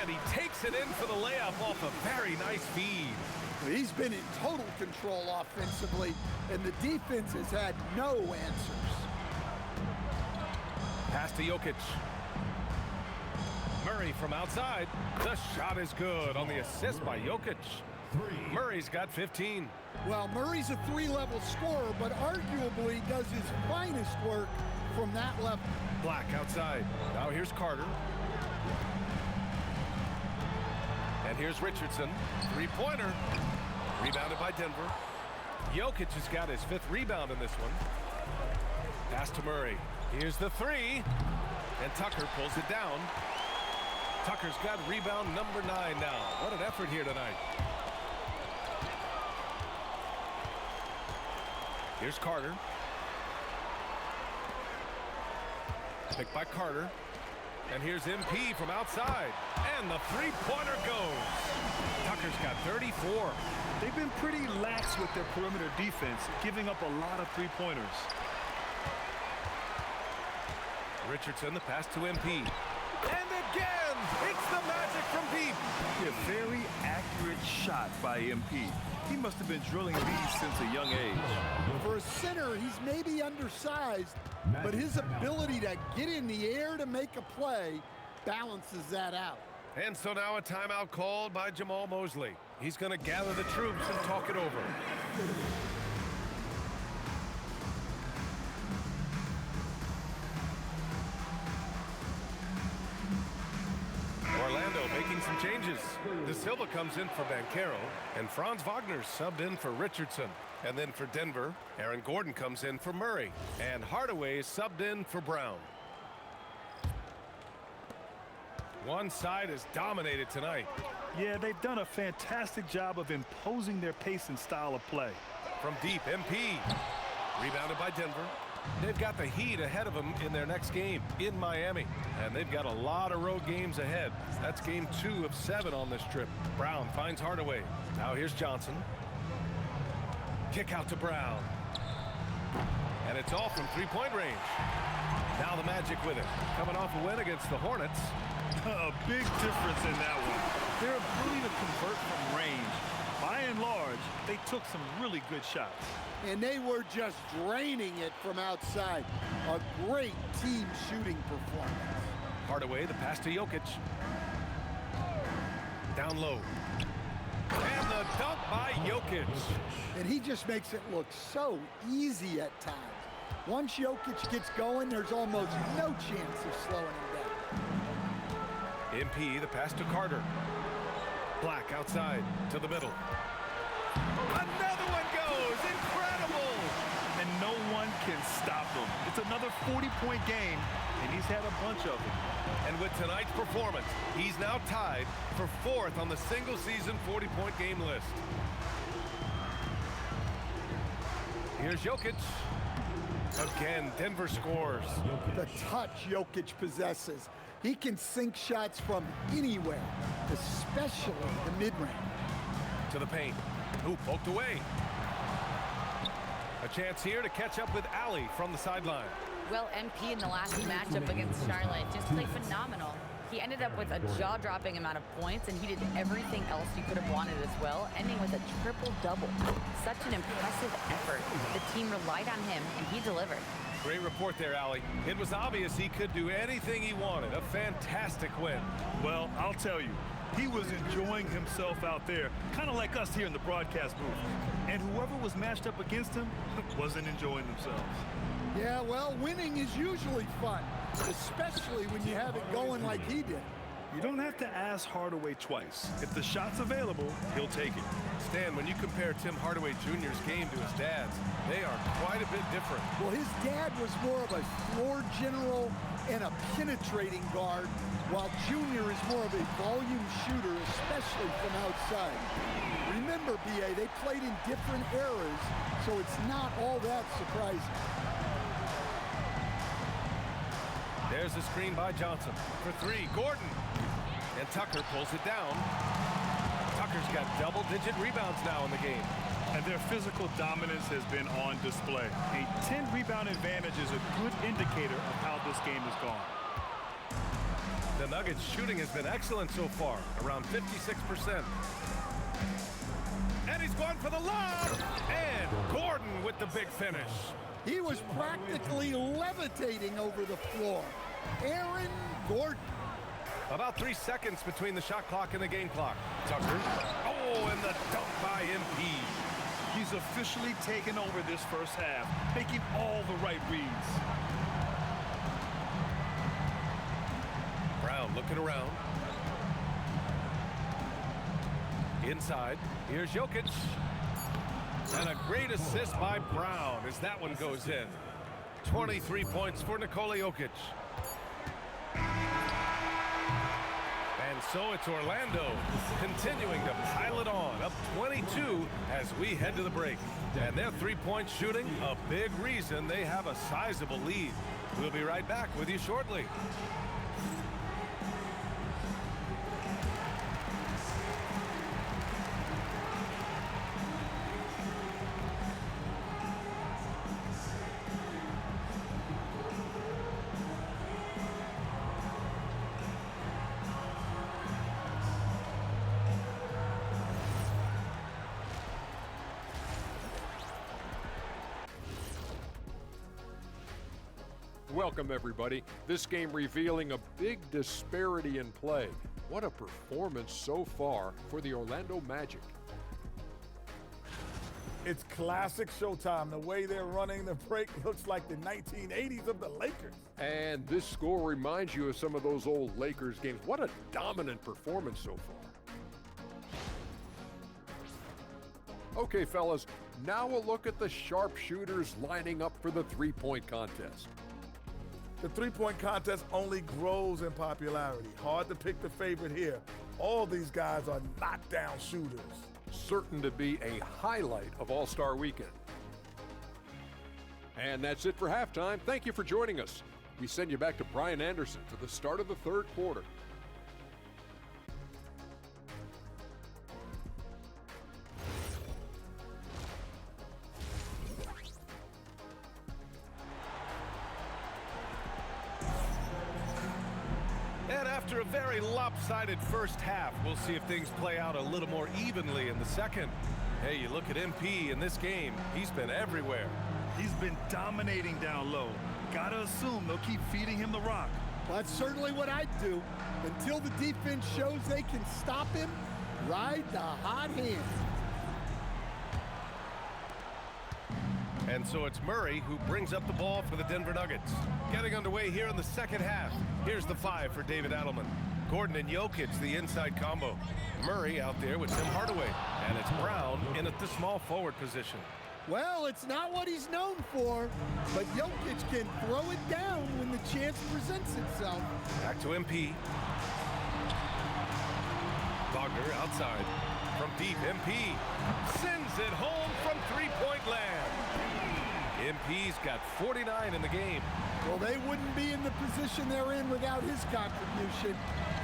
And he takes it in for the layup off a very nice feed. He's been in total control offensively, and the defense has had no answers. Pass to Jokic. Murray from outside. The shot is good on the assist by Jokic. Murray's got 15. Well, Murray's a 3-level scorer, but arguably does his finest work from that level. Black outside. Now here's Carter. And here's Richardson. 3-pointer. Rebounded by Denver. Jokic has got his 5th rebound in this one. Pass to Murray. Here's the 3. And Tucker pulls it down. Tucker's got rebound number 9 now. What an effort here tonight. Here's Carter. Picked by Carter. And here's MP from outside. And the 3-pointer goes. Tucker's got 34. They've been pretty lax with their perimeter defense, giving up a lot of 3-pointers. Richardson, the pass to MP. And again, it's the Magic from deep. A very accurate shot by MP. He must have been drilling these since a young age. For a center, he's maybe undersized, but his ability to get in the air to make a play balances that out. And so now a timeout called by Jamal Mosley. He's going to gather the troops and talk it over. Orlando making some changes. De Silva comes in for Banchero, and Franz Wagner subbed in for Richardson. And then for Denver, Aaron Gordon comes in for Murray, and Hardaway subbed in for Brown. One side is dominated tonight. Yeah, they've done a fantastic job of imposing their pace and style of play. From deep, MP. Rebounded by Denver. They've got the Heat ahead of them in their next game in Miami, and they've got a lot of road games ahead. That's game 2 of 7 on this trip. Brown finds Hardaway. Now here's Johnson. Kick out to Brown. And it's all from three-point range. Now the Magic with it. Coming off a win against the Hornets. A big difference in that one. Their ability to convert from range. By and large, they took some really good shots. And they were just draining it from outside. A great team shooting performance. Hardaway, the pass to Jokic. Down low. And the dunk by Jokic. And he just makes it look so easy at times. Once Jokic gets going, there's almost no chance of slowing him down. MP, the pass to Carter. Black outside to the middle. Another one goes. Incredible. And no one can stop him. It's another 40-point game, and he's had a bunch of them. And with tonight's performance, he's now tied for 4th on the single-season 40-point game list. Here's Jokic. Again, Denver scores. The touch Jokic possesses. He can sink shots from anywhere, especially the mid-range. To the paint. Ooh, poked away. A chance here to catch up with Allie from the sideline. Well, MP in the last matchup against Charlotte just played phenomenal. He ended up with a jaw-dropping amount of points, and he did everything else you could have wanted as well, ending with a triple-double. Such an impressive effort. The team relied on him, and he delivered. Great report there, Allie. It was obvious he could do anything he wanted. A fantastic win. Well, I'll tell you, he was enjoying himself out there, kind of like us here in the broadcast booth. And whoever was matched up against him wasn't enjoying themselves. Yeah, well, winning is usually fun, especially when you have it going like he did. You don't have to ask Hardaway twice. If the shot's available, he'll take it. Stan, when you compare Tim Hardaway Jr.'s game to his dad's, they are quite a bit different. Well, his dad was more of a floor general and a penetrating guard, while Junior is more of a volume shooter, especially from outside. Remember, B.A., they played in different eras, so it's not all that surprising. There's a screen by Johnson for 3. Gordon. And Tucker pulls it down. Tucker's got double-digit rebounds now in the game. And their physical dominance has been on display. A 10-rebound advantage is a good indicator of how this game has gone. The Nuggets' shooting has been excellent so far, around 56%. And he's going for the lob! And Gordon with the big finish. He was practically levitating over the floor. Aaron Gordon. About 3 seconds between the shot clock and the game clock. Tucker. Oh, and the dunk by MP. He's officially taken over this first half, making all the right reads. Brown looking around. Inside. Here's Jokic. And a great assist by Brown as that one goes in. 23 points for Nikola Jokic. And so it's Orlando continuing to pile it on, up 22 as we head to the break. And their three-point shooting, a big reason they have a sizable lead. We'll be right back with you shortly. Welcome, everybody. This game revealing a big disparity in play. What a performance so far for the Orlando Magic. It's classic Showtime. The way they're running the break looks like the 1980s of the Lakers. And this score reminds you of some of those old Lakers games. What a dominant performance so far. Okay, fellas, now we'll look at the sharpshooters lining up for the three-point contest. The three-point contest only grows in popularity. Hard to pick the favorite here. All these guys are knockdown shooters. Certain to be a highlight of All-Star Weekend. And that's it for halftime. Thank you for joining us. We send you back to Brian Anderson for the start of the third quarter. And after a very lopsided first half, we'll see if things play out a little more evenly in the second. Hey, you look at MP in this game, he's been everywhere. He's been dominating down low. Gotta assume they'll keep feeding him the rock. Well, that's certainly what I'd do. Until the defense shows they can stop him, ride the hot hand. And so it's Murray who brings up the ball for the Denver Nuggets. Getting underway here in the second half. Here's the 5 for David Adelman. Gordon and Jokic, the inside combo. Murray out there with Tim Hardaway. And it's Brown in at the small forward position. Well, it's not what he's known for, but Jokic can throw it down when the chance presents itself. Back to MP. Wagner outside. From deep, MP sends it home from three-point land. MP's got 49 in the game. Well, they wouldn't be in the position they're in without his contribution.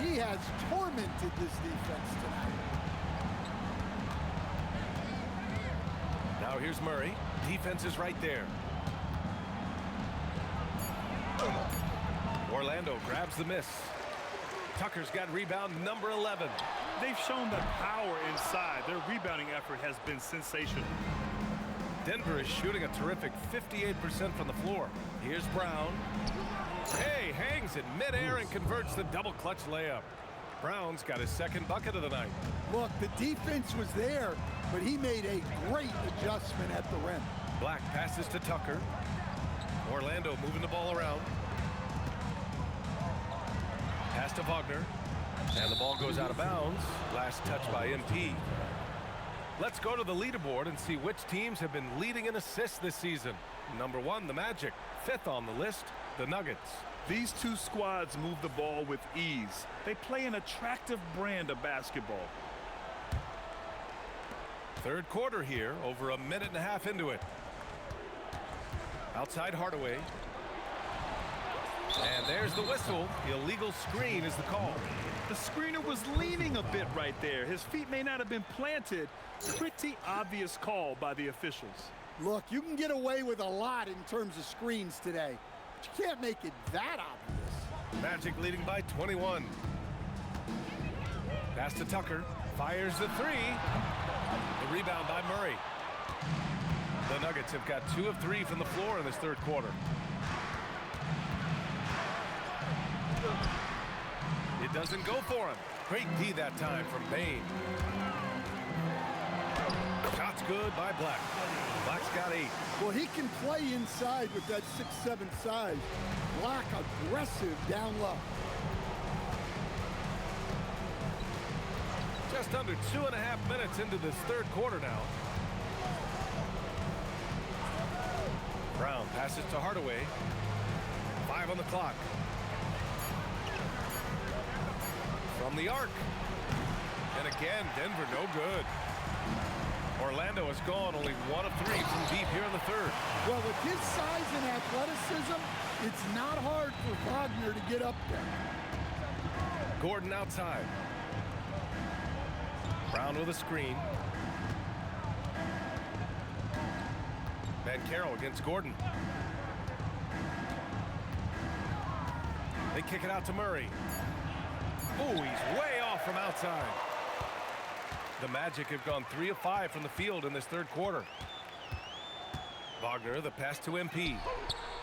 He has tormented this defense tonight. Now here's Murray. Defense is right there. Orlando grabs the miss. Tucker's got rebound number 11. They've shown the power inside. Their rebounding effort has been sensational. Denver is shooting a terrific 58% from the floor. Here's Brown. Hey, hangs in midair and converts the double clutch layup. Brown's got his second bucket of the night. Look, the defense was there, but he made a great adjustment at the rim. Black passes to Tucker. Orlando moving the ball around. Pass to Wagner. And the ball goes out of bounds. Last touch by MP. Let's go to the leaderboard and see which teams have been leading in assists this season. Number 1, the Magic. 5th on the list, the Nuggets. These two squads move the ball with ease. They play an attractive brand of basketball. Third quarter here, over a minute and a half into it. Outside Hardaway. And there's the whistle. Illegal screen is the call. The screener was leaning a bit right there. His feet may not have been planted. Pretty obvious call by the officials. Look, you can get away with a lot in terms of screens today, but you can't make it that obvious. Magic leading by 21. Pass to Tucker. Fires the 3. The rebound by Murray. The Nuggets have got 2 of 3 from the floor in this third quarter. It doesn't go for him. Great D that time from Bain. Shot's good by Black. Black's got 8. Well, he can play inside with that 6'7" size. Black aggressive down low. Just under 2.5 minutes into this third quarter now. Brown passes to Hardaway. 5 on the clock. From the arc. And again, Denver no good. Orlando has gone only 1 of 3 from deep here in the third. Well, with his size and athleticism, it's not hard for Wagner to get up there. Gordon outside. Brown with a screen. Banchero against Gordon. They kick it out to Murray. Oh, he's way off from outside. The Magic have gone 3 of 5 from the field in this third quarter. Wagner, the pass to MP.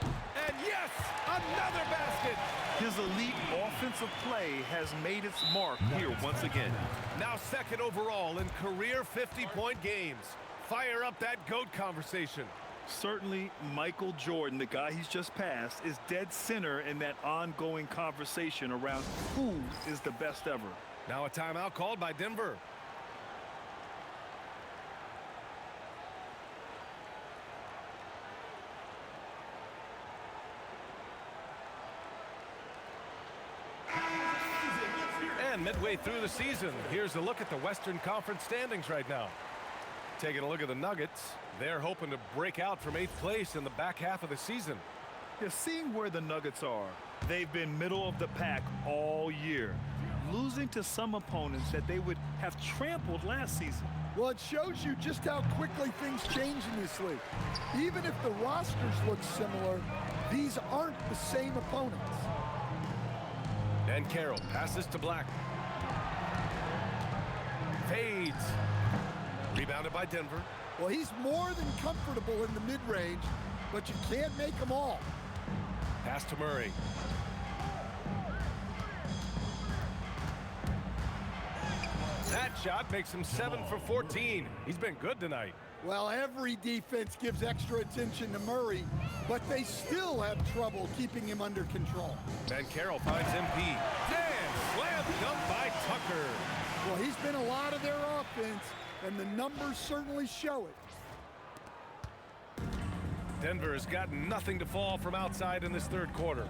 And yes, another basket. His elite offensive play has made its mark here once again. Now second overall in career 50-point games. Fire up that GOAT conversation. Certainly, Michael Jordan, the guy he's just passed, is dead center in that ongoing conversation around who is the best ever. Now a timeout called by Denver. And midway through the season, here's a look at the Western Conference standings right now. Taking a look at the Nuggets, they're hoping to break out from 8th place in the back half of the season. You're seeing where the Nuggets are. They've been middle of the pack all year, losing to some opponents that they would have trampled last season. Well, it shows you just how quickly things change in this league. Even if the rosters look similar, these aren't the same opponents. And Carroll passes to Black. Fades. Rebounded by Denver. Well, he's more than comfortable in the mid-range, but you can't make them all. Pass to Murray. That shot makes him 7 for 14. He's been good tonight. Well, every defense gives extra attention to Murray, but they still have trouble keeping him under control. And Carroll finds MP. Damn! Slam dunk by Tucker. Well, he's been a lot of their offense, and the numbers certainly show it. Denver has gotten nothing to fall from outside in this third quarter.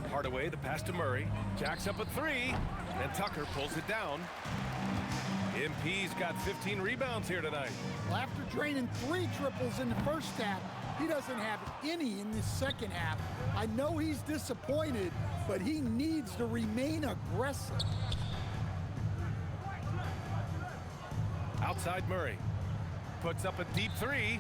Hardaway, the pass to Murray. Jacks up a three, and Tucker pulls it down. MP's got 15 rebounds here tonight. Well, after draining 3 triples in the first half, he doesn't have any in this second half. I know he's disappointed, but he needs to remain aggressive. Outside Murray. Puts up a deep three.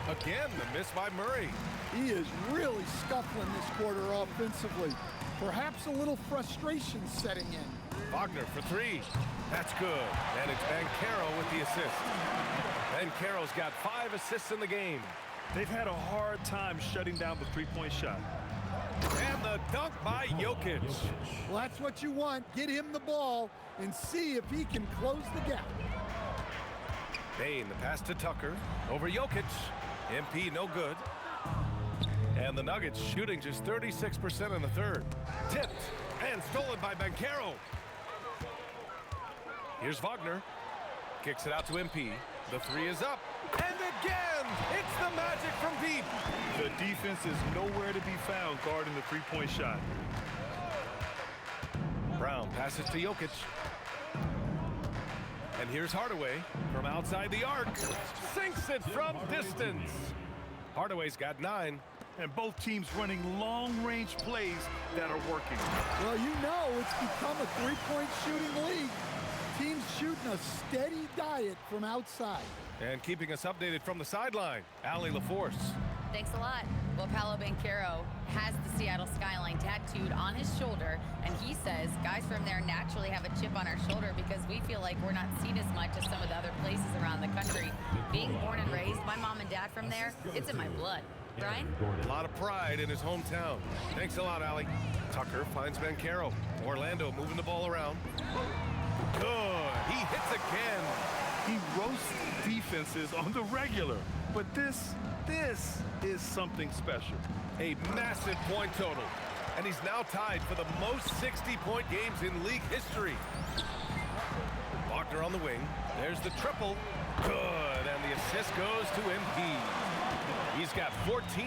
Again, the miss by Murray. He is really scuffling this quarter offensively. Perhaps a little frustration setting in. Wagner for 3. That's good. And it's Banchero with the assist. Banchero's got 5 assists in the game. They've had a hard time shutting down the three-point shot. And the dunk by Jokic. Well, that's what you want. Get him the ball and see if he can close the gap. Bain, the pass to Tucker. Over Jokic. MP no good. And the Nuggets shooting just 36% in the third. Tipped and stolen by Banchero. Here's Wagner. Kicks it out to MP. The 3 is up. And again, it's the magic from deep. The defense is nowhere to be found guarding the three-point shot. Brown passes to Jokic. And here's Hardaway from outside the arc. Sinks it from distance. Hardaway's got 9. And both teams running long-range plays that are working. Well, you know it's become a three-point shooting league. Teams shooting a steady diet from outside. And keeping us updated from the sideline, Allie LaForce. Thanks a lot. Well, Paolo Banchero has the Seattle skyline tattooed on his shoulder, and he says guys from there naturally have a chip on our shoulder because we feel like we're not seen as much as some of the other places around the country. Being born and raised, my mom and dad from there, it's in my blood. Brian? A lot of pride in his hometown. Thanks a lot, Allie. Tucker finds Banchero. Orlando moving the ball around. Good. He hits again. He roasts defenses on the regular. But this is something special. A massive point total. And he's now tied for the most 60-point games in league history. Wagner on the wing. There's the triple. Good. And the assist goes to MP. He's got 14.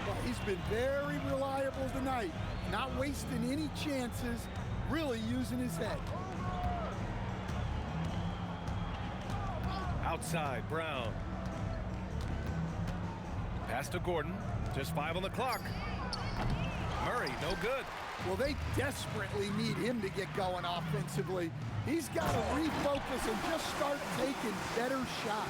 Well, he's been very reliable tonight. Not wasting any chances. Really using his head. Outside, Brown. Pass to Gordon. Just 5 on the clock. Murray, no good. Well, they desperately need him to get going offensively. He's got to refocus and just start taking better shots.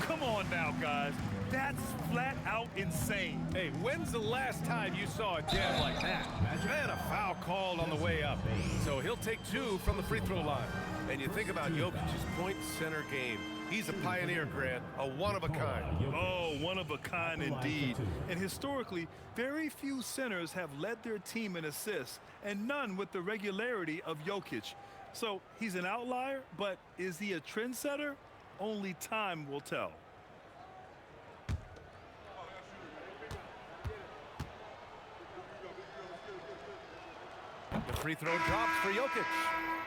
Come on now, guys. That's flat out insane. Hey, when's the last time you saw a jam like that? And a foul called on the way up. So he'll take 2 from the free throw line. And you think about Jokic's point center game. He's a pioneer, Grant, a one-of-a-kind. Oh, one-of-a-kind indeed. And historically, very few centers have led their team in assists, and none with the regularity of Jokic. So he's an outlier, but is he a trendsetter? Only time will tell. The free throw drops for Jokic.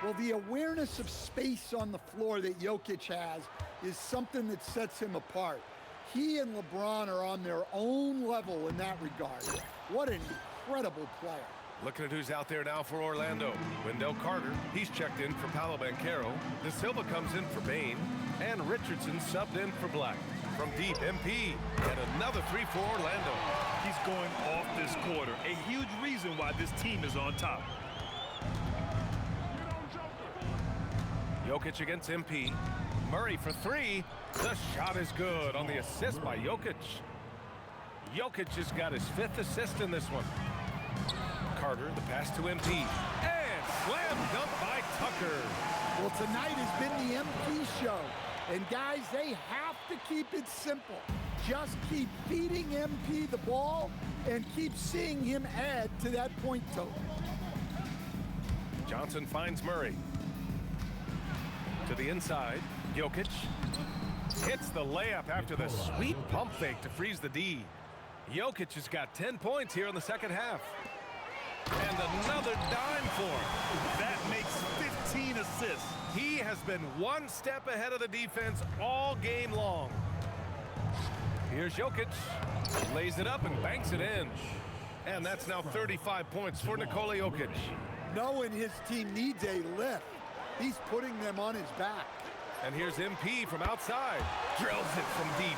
Well, the awareness of space on the floor that Jokic has is something that sets him apart. He and LeBron are on their own level in that regard. What an incredible player. Looking at who's out there now for Orlando. Wendell Carter, he's checked in for Paolo Banchero. De Silva comes in for Bain. And Richardson subbed in for Black. From deep, MP. And another three for Orlando. He's going off this quarter. A huge reason why this team is on top. Jokic against MP. Murray for three. The shot is good on the assist by Jokic. Jokic has got his 5th assist in this one. Carter, the pass to MP. And slam dunk by Tucker. Well, tonight has been the MP show. And guys, they have to keep it simple. Just keep feeding MP the ball and keep seeing him add to that point total. Johnson finds Murray. To the inside, Jokic hits the layup after the sweet pump fake to freeze the D. Jokic has got 10 points here in the second half. And another dime for him. That makes 15 assists. He has been one step ahead of the defense all game long. Here's Jokic. Lays it up and banks it in. And that's now 35 points for Nikola Jokic. Knowing his team needs a lift, he's putting them on his back. And here's MP from outside. Drills it from deep.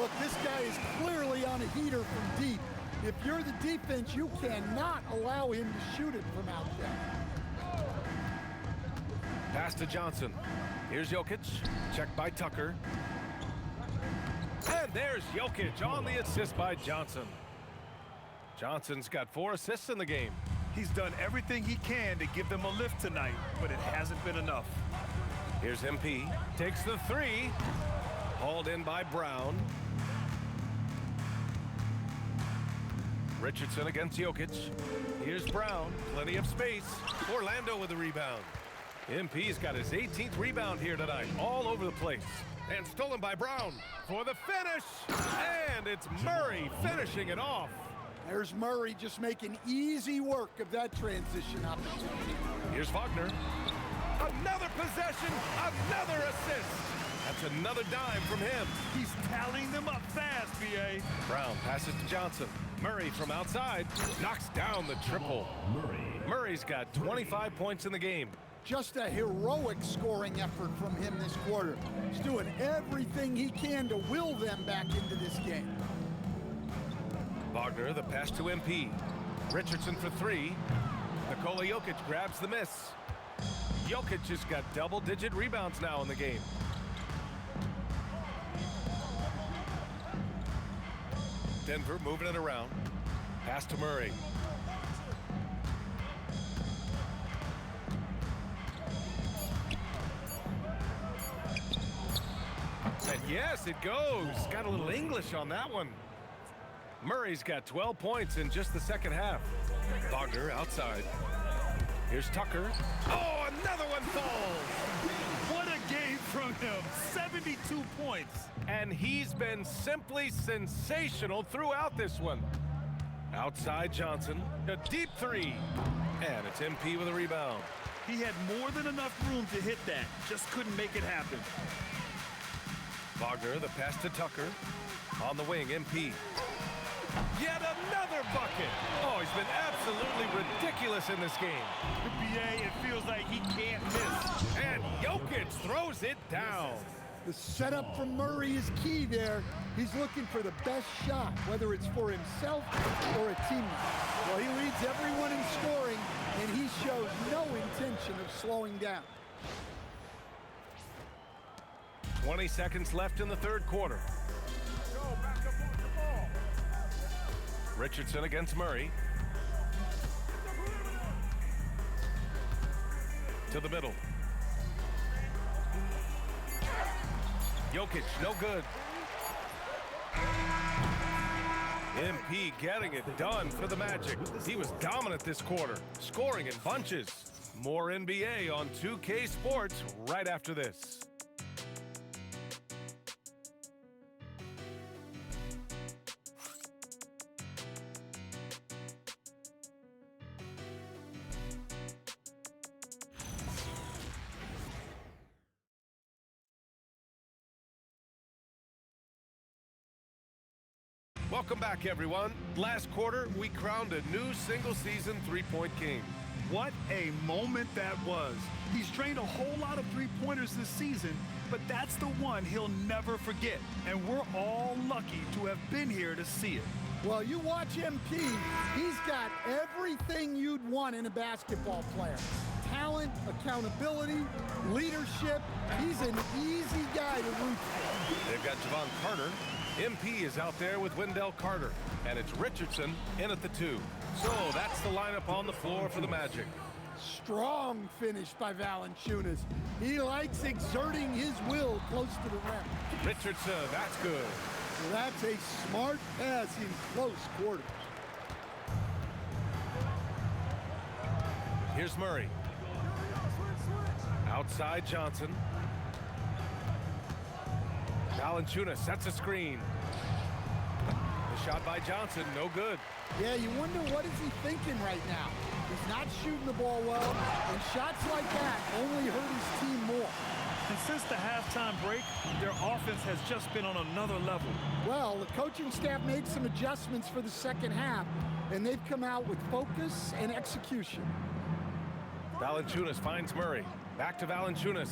Look, this guy is clearly on a heater from deep. If you're the defense, you cannot allow him to shoot it from out there. Pass to Johnson. Here's Jokic. Checked by Tucker. And there's Jokic on the assist by Johnson. Johnson's got 4 assists in the game. He's done everything he can to give them a lift tonight, but it hasn't been enough. Here's MP. Takes the 3. Hauled in by Brown. Richardson against Jokic. Here's Brown. Plenty of space. Orlando with the rebound. MP's got his 18th rebound here tonight. All over the place. And stolen by Brown for the finish. And it's Murray finishing it off. There's Murray just making easy work of that transition opportunity. Here's Wagner. Another possession. Another assist. That's another dime from him. He's tallying them up fast, B.A. Brown passes to Johnson. Murray from outside knocks down the triple. Murray's got 25 points in the game. Just a heroic scoring effort from him this quarter. He's doing everything he can to will them back into this game. Wagner, the pass to MP. Richardson for 3. Nikola Jokic grabs the miss. Jokic has got double-digit rebounds now in the game. Denver moving it around. Pass to Murray. And yes, it goes. Got a little English on that one. Murray's got 12 points in just the second half. Wagner outside. Here's Tucker. Oh, another one falls. What a game from him. 72 points. And he's been simply sensational throughout this one. Outside Johnson. A deep 3. And it's MP with a rebound. He had more than enough room to hit that. Just couldn't make it happen. Wagner, the pass to Tucker. On the wing, MP. Yet another bucket. Oh, he's been absolutely ridiculous in this game. The BA, it feels like he can't miss. And Jokic throws it down. The setup from Murray is key there. He's looking for the best shot, whether it's for himself or a teammate. Well, he leads everyone in scoring, and he shows no intention of slowing down. 20 seconds left in the third quarter. Richardson against Murray. To the middle. Jokic, no good. MP getting it done for the Magic. He was dominant this quarter, scoring in bunches. More NBA on 2K Sports right after this. Welcome back, everyone. Last quarter, we crowned a new single-season three-point king. What a moment that was. He's trained a whole lot of three-pointers this season, but that's the one he'll never forget. And we're all lucky to have been here to see it. Well, you watch MP, he's got everything you'd want in a basketball player. Talent, accountability, leadership. He's an easy guy to root for. They've got Javon Carter. MP is out there with Wendell Carter. And it's Richardson in at the 2. So that's the lineup on the floor for the Magic. Strong finish by Valanciunas. He likes exerting his will close to the rim. Richardson, that's good. That's a smart pass in close quarters. Here's Murray. Outside Johnson. Valanciunas sets a screen. The shot by Johnson, no good. Yeah, you wonder what is he thinking right now. He's not shooting the ball well, and shots like that only hurt his team more. And since the halftime break, their offense has just been on another level. Well, the coaching staff made some adjustments for the second half, and they've come out with focus and execution. Valanciunas finds Murray. Back to Valanciunas.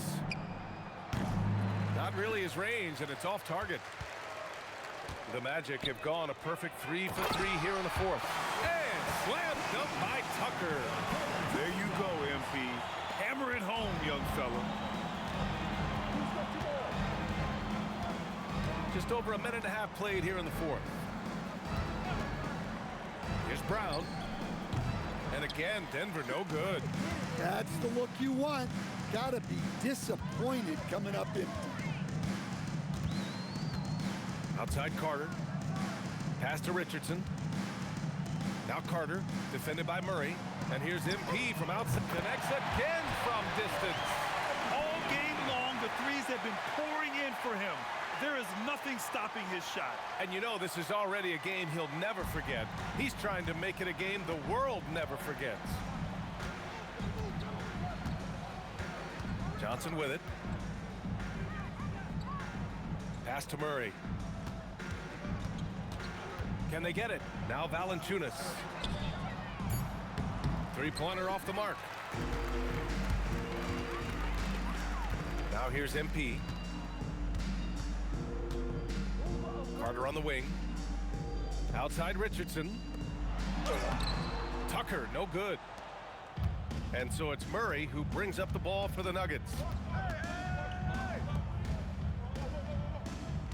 Not really his range, and it's off target. The Magic have gone a perfect 3 for 3 here in the fourth. And slam dunk by Tucker. There you go, MP. Hammer it home, young fella. Just over a minute and a half played here in the fourth. Here's Brown. And again, Denver no good. That's the look you want. Gotta be disappointed coming up empty. Outside Carter. Pass to Richardson. Now Carter, defended by Murray. And here's MP from outside. Connects again from distance. All game long, the threes have been pouring in for him. There is nothing stopping his shot. And you know this is already a game he'll never forget. He's trying to make it a game the world never forgets. Johnson with it. Pass to Murray. Can they get it? Now Valanciunas. Three-pointer off the mark. Now here's MP. Carter on the wing. Outside Richardson. Tucker, no good. And so it's Murray who brings up the ball for the Nuggets.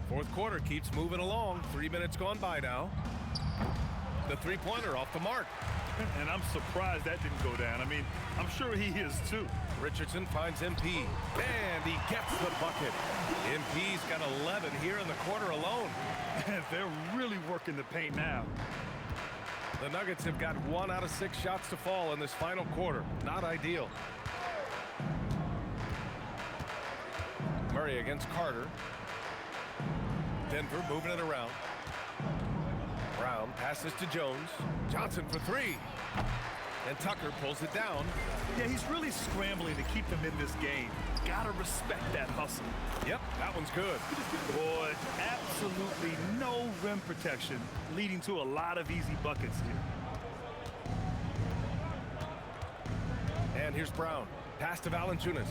Fourth quarter keeps moving along. 3 minutes gone by now. The three-pointer off the mark. And I'm surprised that didn't go down. I mean, I'm sure he is too. Richardson finds MP. And he gets the bucket. MP's got 11 here in the quarter alone. They're really working the paint now. The Nuggets have got 1 out of 6 shots to fall in this final quarter. Not ideal. Murray against Carter. Denver moving it around. Brown passes to Jones. Johnson for 3. And Tucker pulls it down. Yeah, he's really scrambling to keep them in this game. Gotta respect that hustle. Yep, that one's good. Boy, absolutely no rim protection, leading to a lot of easy buckets here. And here's Brown. Pass to Valanciunas.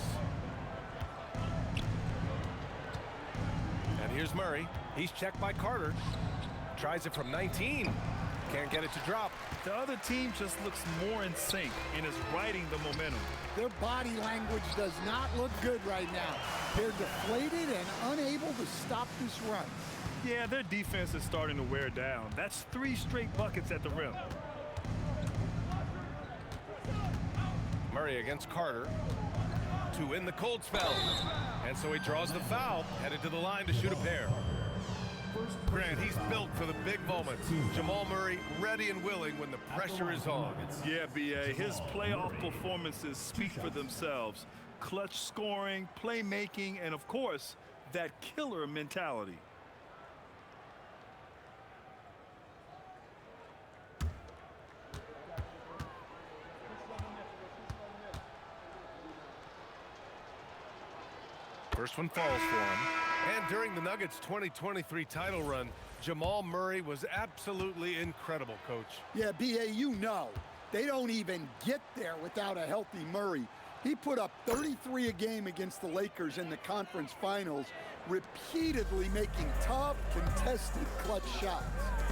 And here's Murray. He's checked by Carter. Tries it from 19. Can't get it to drop. The other team just looks more in sync and is riding the momentum. Their body language does not look good right now. They're deflated and unable to stop this run. Yeah, their defense is starting to wear down. That's 3 straight buckets at the rim. Murray against Carter to win the cold spell. And so he draws the foul, headed to the line to shoot a pair. Grant, he's built for the big moments. Jamal Murray ready and willing when the pressure is on. Yeah, B.A., his playoff performances speak for themselves. Clutch scoring, playmaking, and of course, that killer mentality. First one falls for him. And during the Nuggets' 2023 title run, Jamal Murray was absolutely incredible, Coach. Yeah, B.A., you know, they don't even get there without a healthy Murray. He put up 33 a game against the Lakers in the conference finals, repeatedly making tough, contested, clutch shots.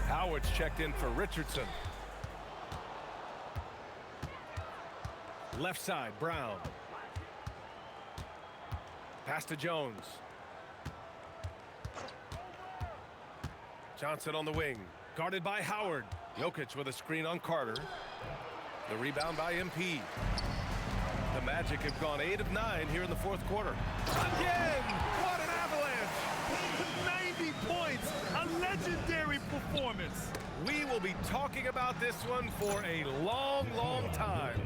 Howard's checked in for Richardson. Left side, Brown. Pass to Jones. Johnson on the wing, guarded by Howard. Jokic with a screen on Carter. The rebound by MP. The Magic have gone 8 of 9 here in the fourth quarter. Again! What an avalanche! 90 points! A legendary performance! We will be talking about this one for a long, long time.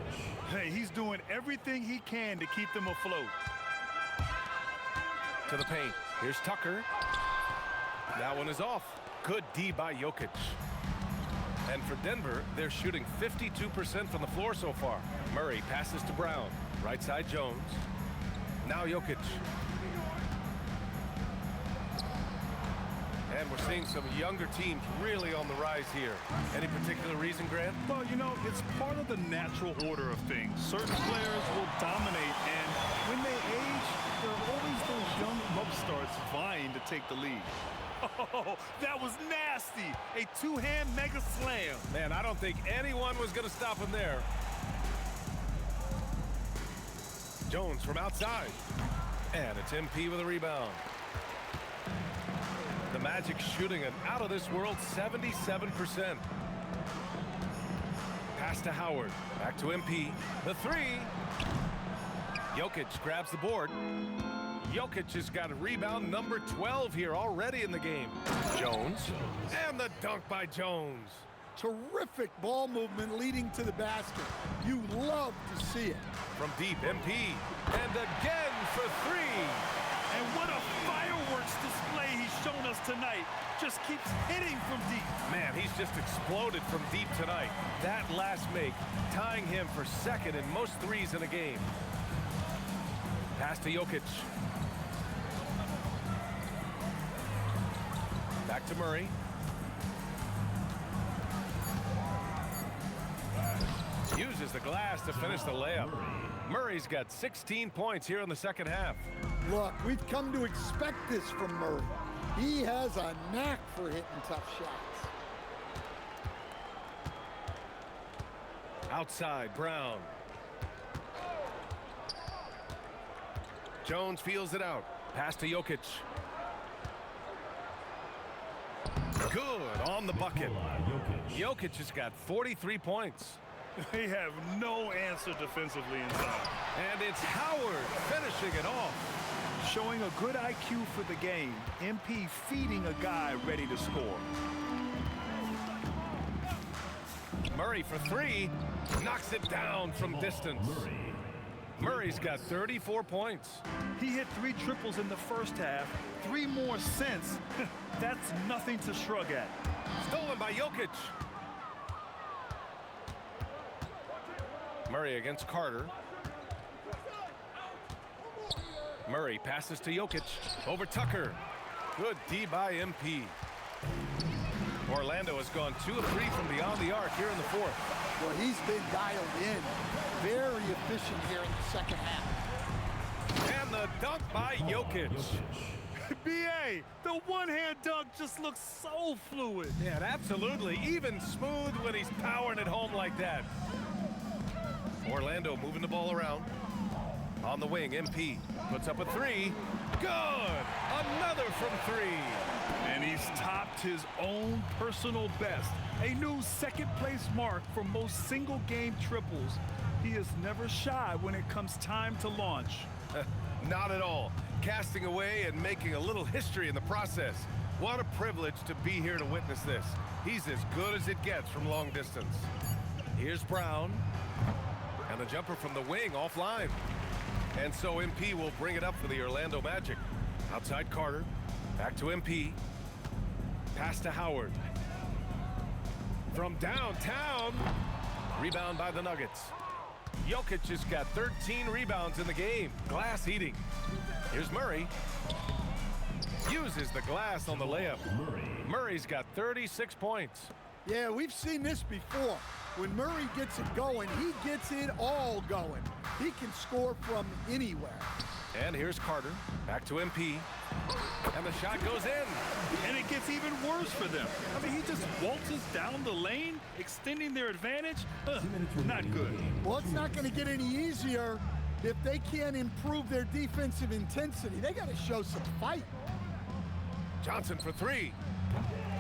Hey, he's doing everything he can to keep them afloat. To the paint. Here's Tucker. That one is off. Good D by Jokic. And for Denver, they're shooting 52% from the floor so far. Murray passes to Brown. Right side, Jones. Now Jokic. And we're seeing some younger teams really on the rise here. Any particular reason, Grant? Well, you know, it's part of the natural order of things. Certain players will dominate, and when they age, there are always those young upstarts vying to take the lead. Oh, that was nasty. A two-hand mega slam. Man, I don't think anyone was going to stop him there. Jones from outside. And it's MP with a rebound. The Magic shooting an out-of-this-world 77%. Pass to Howard. Back to MP. The three. Jokic grabs the board. Jokic has got a rebound number 12 here already in the game. Jones. And the dunk by Jones. Terrific ball movement leading to the basket. You love to see it. From deep, MP. And again for three. And what a fireworks display he's shown us tonight. Just keeps hitting from deep. Man, he's just exploded from deep tonight. That last make, tying him for second in most threes in a game. Pass to Jokic. Back to Murray. Uses the glass to finish the layup. Murray's got 16 points here in the second half. Look, we've come to expect this from Murray. He has a knack for hitting tough shots. Outside, Brown. Jones feels it out. Pass to Jokic. Good on the bucket. Jokic has got 43 points. They have no answer defensively inside. And it's Howard finishing it off. Showing a good IQ for the game. MP feeding a guy ready to score. Murray for three. Knocks it down from distance. Murray's got 34 points. He hit 3 triples in the first half. 3 more since. That's nothing to shrug at. Stolen by Jokic. Murray against Carter. Murray passes to Jokic. Over Tucker. Good D by MP. Orlando has gone 2 of 3 from beyond the arc here in the fourth. Well, he's been dialed in. Very efficient here in the second half. And the dunk by Jokic. B.A., the one-hand dunk just looks so fluid. Yeah, absolutely. Even smooth when he's powering it home like that. Orlando moving the ball around. On the wing, MP puts up a three. Good! Another from 3. And he's topped his own personal best. A new second-place mark for most single-game triples. He is never shy when it comes time to launch. Not at all. Casting away and making a little history in the process. What a privilege to be here to witness this. He's as good as it gets from long distance. Here's Brown. And the jumper from the wing offline. And so MP will bring it up for the Orlando Magic. Outside Carter. Back to MP. Pass to Howard. From downtown. Rebound by the Nuggets. Jokic has got 13 rebounds in the game. Glass eating. Here's Murray. Uses the glass on the layup. Murray's got 36 points. Yeah, we've seen this before. When Murray gets it going, he gets it all going. He can score from anywhere. And here's Carter. Back to MP. And the shot goes in. And it gets even worse for them. I mean, he just waltzes down the lane, extending their advantage. Not good. Well, it's not going to get any easier if they can't improve their defensive intensity. They got to show some fight. Johnson for three.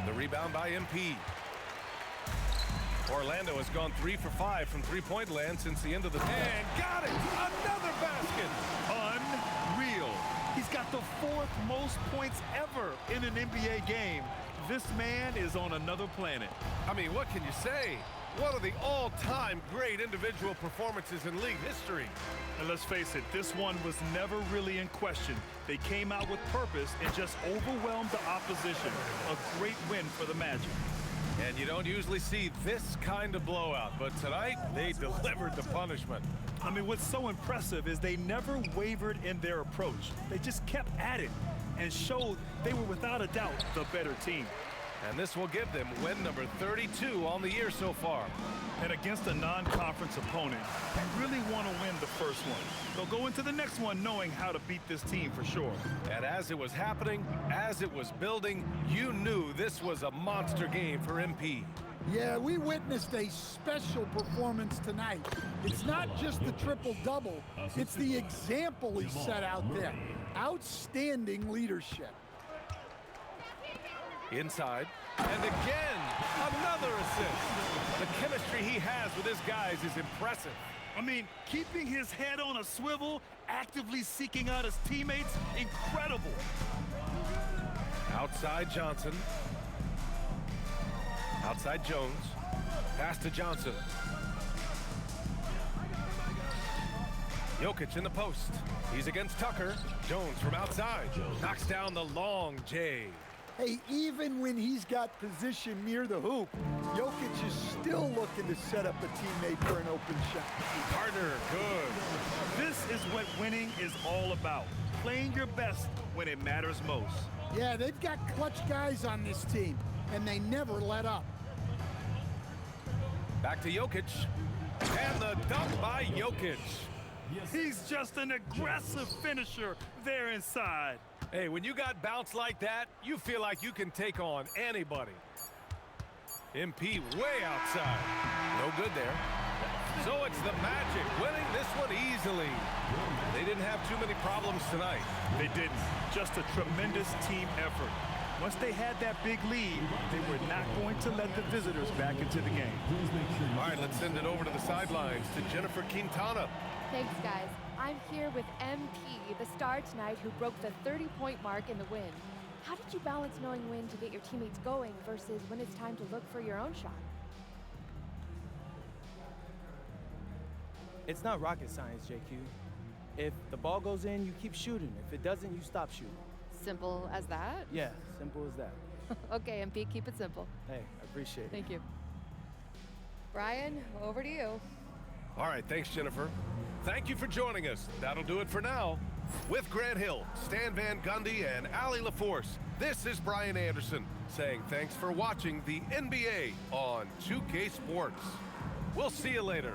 The rebound by MP. Orlando has gone 3 for 5 from three-point land since the end of the and got it! Another basket! Unreal. He's got the 4th most points ever in an NBA game. This man is on another planet. I mean, what can you say? One of the all-time great individual performances in league history. And let's face it, this one was never really in question. They came out with purpose and just overwhelmed the opposition. A great win for the Magic. And you don't usually see this kind of blowout, but tonight they delivered the punishment. I mean, what's so impressive is they never wavered in their approach. They just kept at it and showed they were without a doubt the better team. And this will give them win number 32 on the year so far. And against a non-conference opponent, you really want to win the first one. They'll go into the next one knowing how to beat this team for sure. And as it was happening, as it was building, you knew this was a monster game for MP. Yeah, we witnessed a special performance tonight. It's not just the triple-double, it's the example he set out there. Outstanding leadership. Inside, and again, another assist. The chemistry he has with his guys is impressive. I mean, keeping his head on a swivel, actively seeking out his teammates, incredible. Outside Johnson. Outside Jones. Pass to Johnson. Jokic in the post. He's against Tucker. Jones from outside. Knocks down the long J. Hey, even when he's got position near the hoop, Jokic is still looking to set up a teammate for an open shot. Partner, good. This is what winning is all about. Playing your best when it matters most. Yeah, they've got clutch guys on this team, and they never let up. Back to Jokic. And the dunk by Jokic. He's just an aggressive finisher there inside. Hey, when you got bounce like that, you feel like you can take on anybody. MP way outside. No good there. So it's the Magic winning this one easily. They didn't have too many problems tonight. They didn't. Just a tremendous team effort. Once they had that big lead, they were not going to let the visitors back into the game. All right, let's send it over to the sidelines to Jennifer Quintana. Thanks, guys. I'm here with MP, the star tonight who broke the 30-point mark in the win. How did you balance knowing when to get your teammates going versus when it's time to look for your own shot? It's not rocket science, JQ. If the ball goes in, you keep shooting. If it doesn't, you stop shooting. Simple as that? Yeah, simple as that. Okay, MP, keep it simple. Hey, I appreciate it. Thank you. Brian, over to you. All right, thanks, Jennifer. Thank you for joining us. That'll do it for now. With Grant Hill, Stan Van Gundy, and Allie LaForce, this is Brian Anderson saying thanks for watching the NBA on 2K Sports. We'll see you later.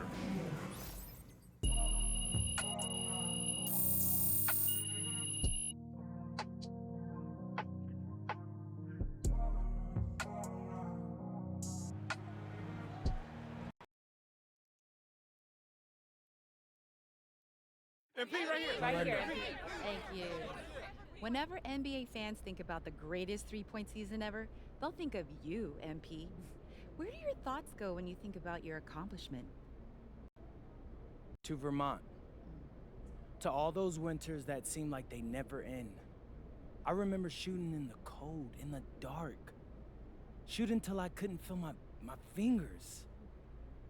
MP right here. Right here. Thank you. Whenever NBA fans think about the greatest three-point season ever, they'll think of you, MP. Where do your thoughts go when you think about your accomplishment? To Vermont. To all those winters that seem like they never end. I remember shooting in the cold, in the dark. Shooting till I couldn't feel my fingers.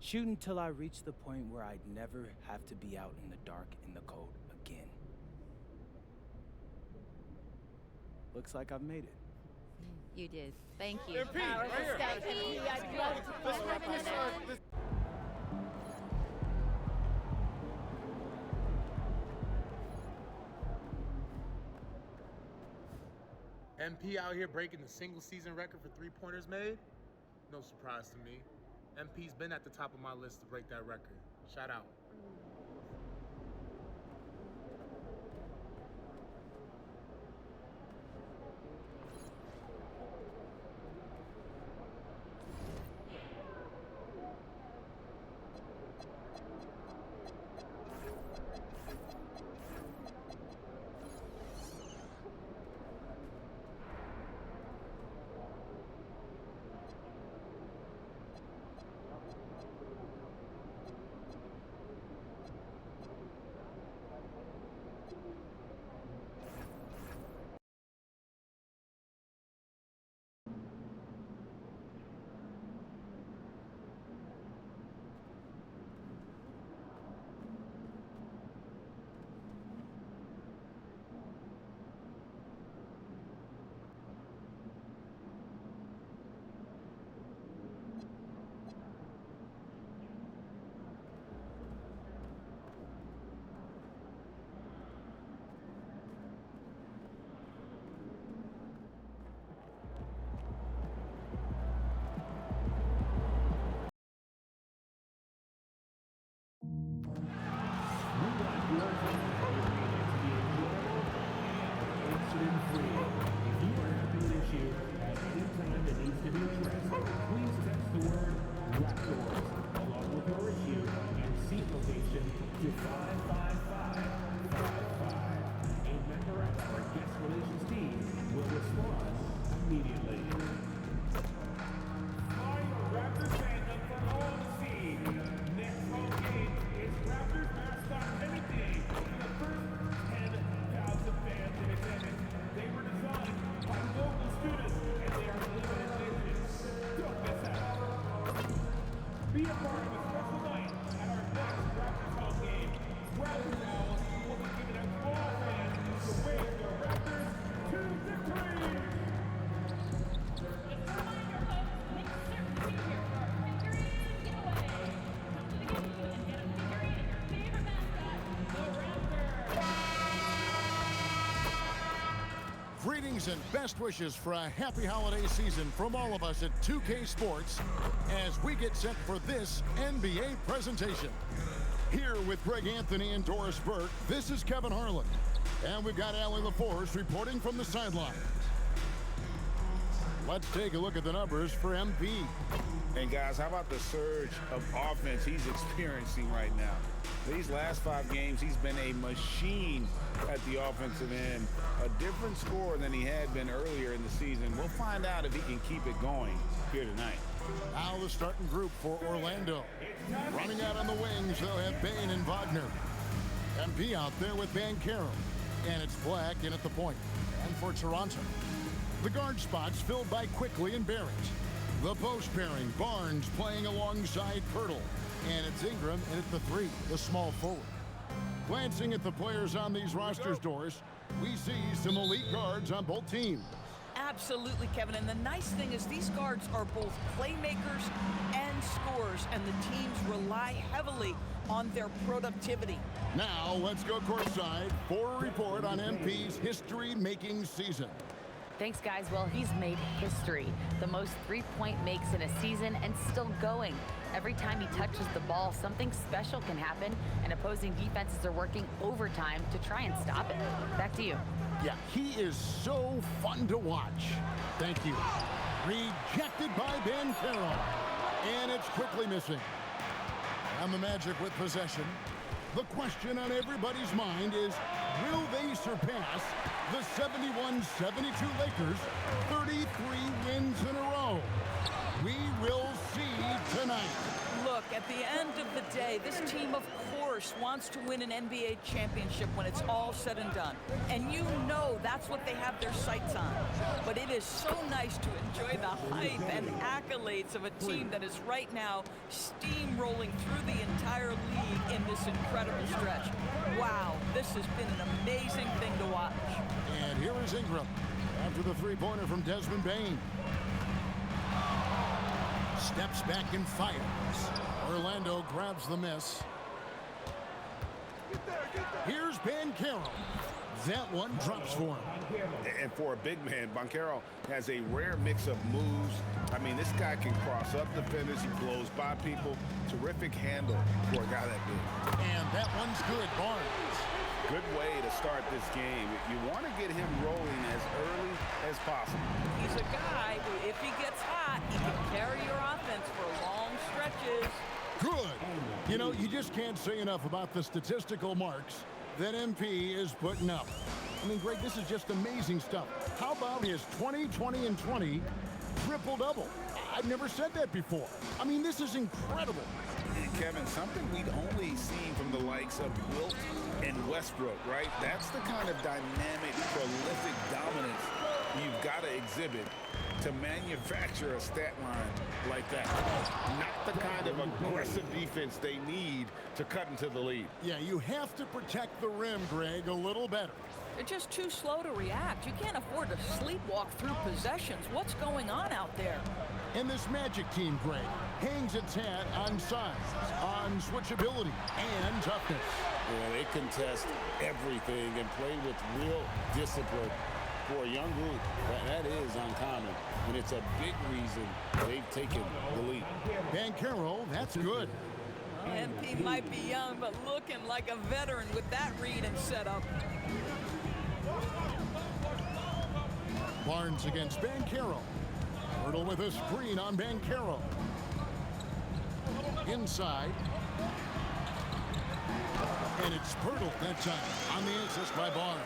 Shooting till I reached the point where I'd never have to be out in the dark, in the cold again. Looks like I've made it. You did. Thank you. MP, right here. I'd love to. MP out here breaking the single season record for three-pointers made? No surprise to me. MP's been at the top of my list to break that record. Shout out. Greetings and best wishes for a happy holiday season from all of us at 2K Sports as we get set for this NBA presentation. Here with Greg Anthony and Doris Burke, this is Kevin Harlan. And we've got Allie LaForce reporting from the sideline. Let's take a look at the numbers for MP. And guys, how about the surge of offense he's experiencing right now? These last 5 games, he's been a machine at the offensive end. A different scorer than he had been earlier in the season. We'll find out if he can keep it going here tonight. Now the starting group for Orlando. Running out on the wings, they'll have Bain and Wagner. MP out there with Banchero. And it's Black in at the point. And for Toronto, the guard spots filled by Quickly and Barrett. The post pairing, Barnes playing alongside Pirtle. And it's Ingram in at the 3, the small forward. Glancing at the players on these rosters, Doris, we see some elite guards on both teams. Absolutely, Kevin. And the nice thing is these guards are both playmakers and scorers, and the teams rely heavily on their productivity. Now, let's go courtside for a report on MP's history-making season. Thanks, guys. Well, he's made history. The most three-point makes in a season and still going. Every time he touches the ball, something special can happen, and opposing defenses are working overtime to try and stop it. Back to you. Yeah, he is so fun to watch. Thank you. Rejected by Banchero. And it's quickly missing. And the Magic with possession. The question on everybody's mind is, will they surpass the 71-72 Lakers, 33 wins in a row? We will see tonight. Look, at the end of the day, this team, of course, wants to win an NBA championship when it's all said and done. And you know that's what they have their sights on. But it is so nice to enjoy the hype and accolades of a team that is right now steamrolling through the entire league in this incredible stretch. Wow, this has been an amazing thing to watch. And here is Ingram after the three-pointer from Desmond Bain. Steps back and fires. Orlando grabs the miss. Here's Banchero. That one drops for him. And for a big man, Banchero has a rare mix of moves. I mean, this guy can cross up defenders. He blows by people. Terrific handle for a guy that big. And that one's good, Barnes. Good way to start this game. You want to get him rolling as early as possible. He's a guy who, if he gets hot, he can carry your offense for long stretches. Good. You know, you just can't say enough about the statistical marks that MP is putting up. I mean, Greg, this is just amazing stuff. How about his 20, 20, and 20 triple-double? I've never said that before. I mean, this is incredible. Kevin, something we'd only seen from the likes of Wilt and Westbrook, right? That's the kind of dynamic, prolific dominance you've got to exhibit to manufacture a stat line like that. Not the kind of aggressive defense they need to cut into the lead. Yeah, you have to protect the rim, Greg, a little better. They're just too slow to react. You can't afford to sleepwalk through possessions. What's going on out there? And this Magic team, Greg, hangs its hat on size, on switchability, and toughness. Yeah, they contest everything and play with real discipline. For a young group, that is uncommon, and it's a big reason they've taken the lead. Banchero, that's good. MP might be young, but looking like a veteran with that read and setup. Barnes against Banchero. Hurdle with a screen on Banchero. Inside. And it's Pirtle that time on the assist by Barnes.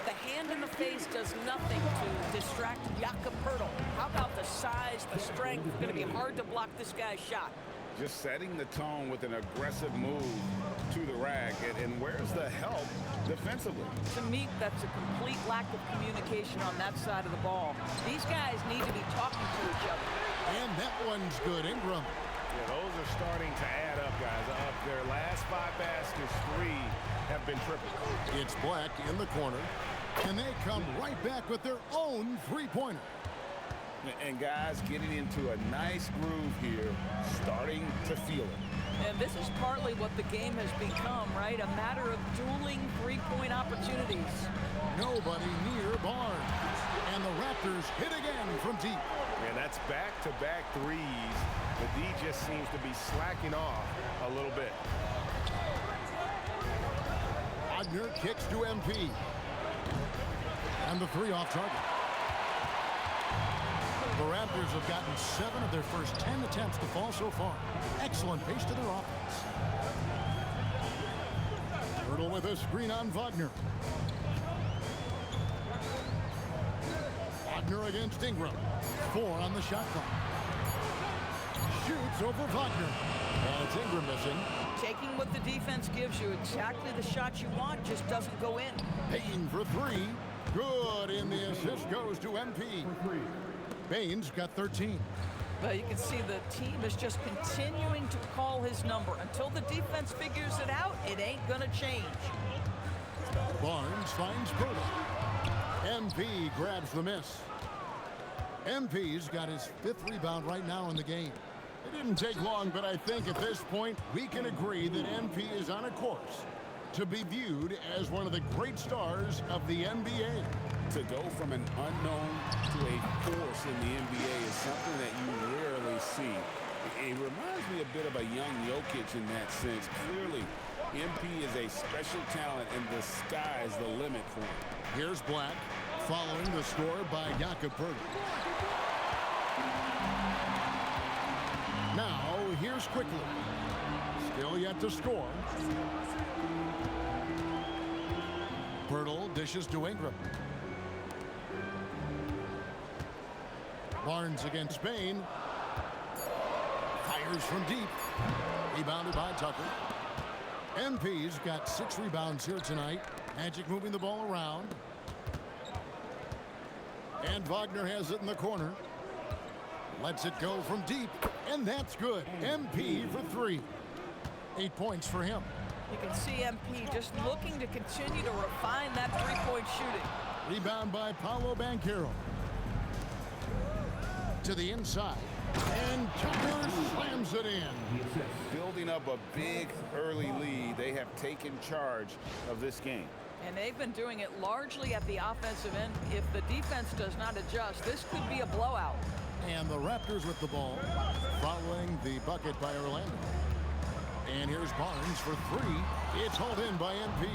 The hand in the face does nothing to distract Jakob Pirtle. How about the size, the strength? It's going to be hard to block this guy's shot. Just setting the tone with an aggressive move to the rack. And where's the help defensively? To me, that's a complete lack of communication on that side of the ball. These guys need to be talking to each other. And that one's good. Ingram. Yeah, those are starting to add up, guys. Of their last 5 baskets, 3 have been triple. It's Black in the corner. And they come right back with their own three-pointer. And guys getting into a nice groove here, starting to feel it. And this is partly what the game has become, right? A matter of dueling three-point opportunities. Nobody near Barnes. And the Raptors hit again from deep. And that's back-to-back threes. The D just seems to be slacking off a little bit. Wagner kicks to MP. And the 3 off target. The Raptors have gotten 7 of their first 10 attempts to fall so far. Excellent pace to their offense. Hurdle with a screen on Wagner. Wagner against Ingram. 4 on the shot clock. Shoots over Wagner. And it's Ingram missing. Taking what the defense gives you, exactly the shot you want, just doesn't go in. Payne for 3. Good, and the assist goes to MP. Baines got 13. But you can see the team is just continuing to call his number. Until the defense figures it out, it ain't gonna change. Barnes finds Pirtle. MP grabs the miss. MP's got his 5th rebound right now in the game. It didn't take long, but I think at this point we can agree that MP is on a course to be viewed as one of the great stars of the NBA. To go from an unknown to a force in the NBA is something that you rarely see. It reminds me a bit of a young Jokic in that sense. Clearly, MP is a special talent, and the sky is the limit for him. Here's Black, following the score by Jakob Pirtle. Now, here's Quickly. Still yet to score. Pirtle dishes to Ingram. Barnes against Payne. Fires from deep. Rebounded by Tucker. MP's got 6 rebounds here tonight. Magic moving the ball around. And Wagner has it in the corner. Lets it go from deep. And that's good. MP for 3. 8 points for him. You can see MP just looking to continue to refine that three-point shooting. Rebound by Paolo Banchero. To the inside. And Tucker slams it in. Building up a big early lead, they have taken charge of this game. And they've been doing it largely at the offensive end. If the defense does not adjust, this could be a blowout. And the Raptors with the ball, following the bucket by Orlando. And here's Barnes for three. It's hauled in by MP.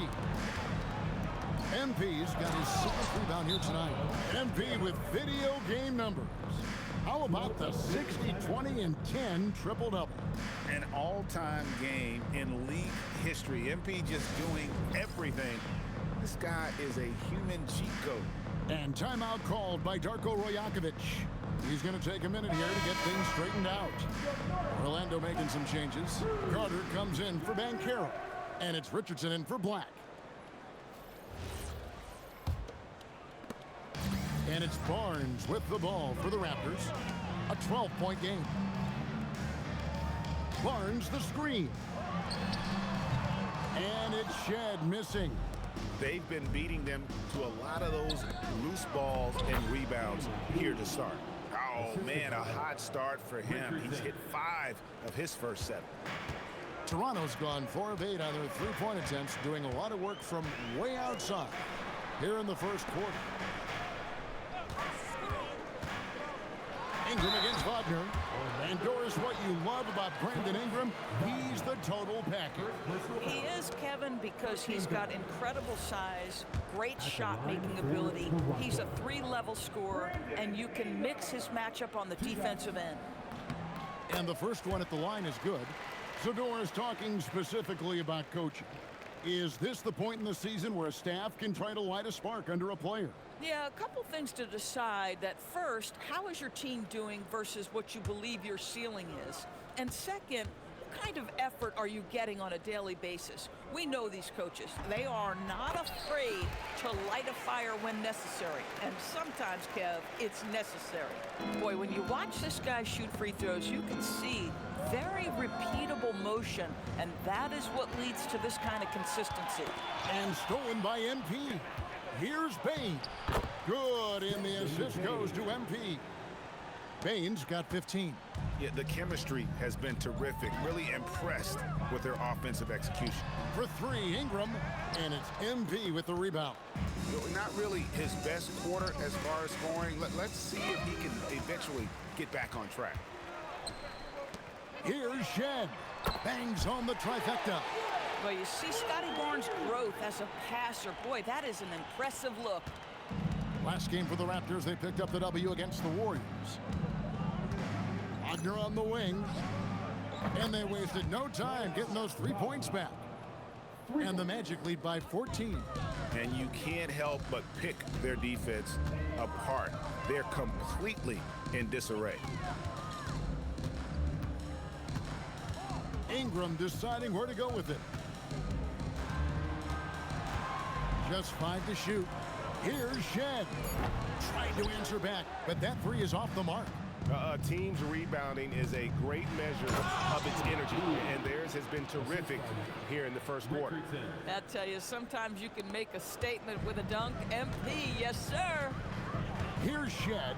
MP's got his 7th rebound here tonight. MP with video game numbers. How about the 60, 20, and 10 triple-double? An all-time game in league history. MP just doing everything. This guy is a human cheat code. And timeout called by Darko Rojakovic. He's going to take a minute here to get things straightened out. Orlando making some changes. Carter comes in for Banchero. And it's Richardson in for Black. And it's Barnes with the ball for the Raptors. A 12-point game. Barnes the screen. And it's Shed missing. They've been beating them to a lot of those loose balls and rebounds here to start. Oh, man, a hot start for him. He's hit 5 of his first 7. Toronto's gone 4 of 8 on their three-point attempts, doing a lot of work from way outside here in the first quarter. Ingram against Wagner. And Doris, what you love about Brandon Ingram, he's the total package. He is, Kevin, because he's got incredible size, great shot-making ability. He's a 3-level scorer, and you can mix his matchup on the defensive end. And the first one at the line is good. So Doris, talking specifically about coaching, is this the point in the season where a staff can try to light a spark under a player? Yeah, a couple things to decide. That first, how is your team doing versus what you believe your ceiling is? And second, what kind of effort are you getting on a daily basis? We know these coaches. They are not afraid to light a fire when necessary. And sometimes, Kev, it's necessary. Boy, when you watch this guy shoot free throws, you can see very repeatable motion, and that is what leads to this kind of consistency. And stolen by MP. Here's Bain. Good, and the assist goes to MP. Bain's got 15. Yeah, the chemistry has been terrific. Really impressed with their offensive execution. For three, Ingram, and it's MP with the rebound. Not really his best quarter as far as scoring. Let's see if he can eventually get back on track. Here's Shed. Bangs on the trifecta. Well, you see Scotty Barnes' growth as a passer. Boy, that is an impressive look. Last game for the Raptors, they picked up the W against the Warriors. Wagner on the wing. And they wasted no time getting those 3 points back. And the Magic lead by 14. And you can't help but pick their defense apart. They're completely in disarray. Ingram deciding where to go with it. Just 5 to shoot. Here's Shed. Tried to answer back, but that three is off the mark. A team's rebounding is a great measure of its energy, and theirs has been terrific here in the first quarter. I tell you, sometimes you can make a statement with a dunk. MP, yes, sir. Here's Shed.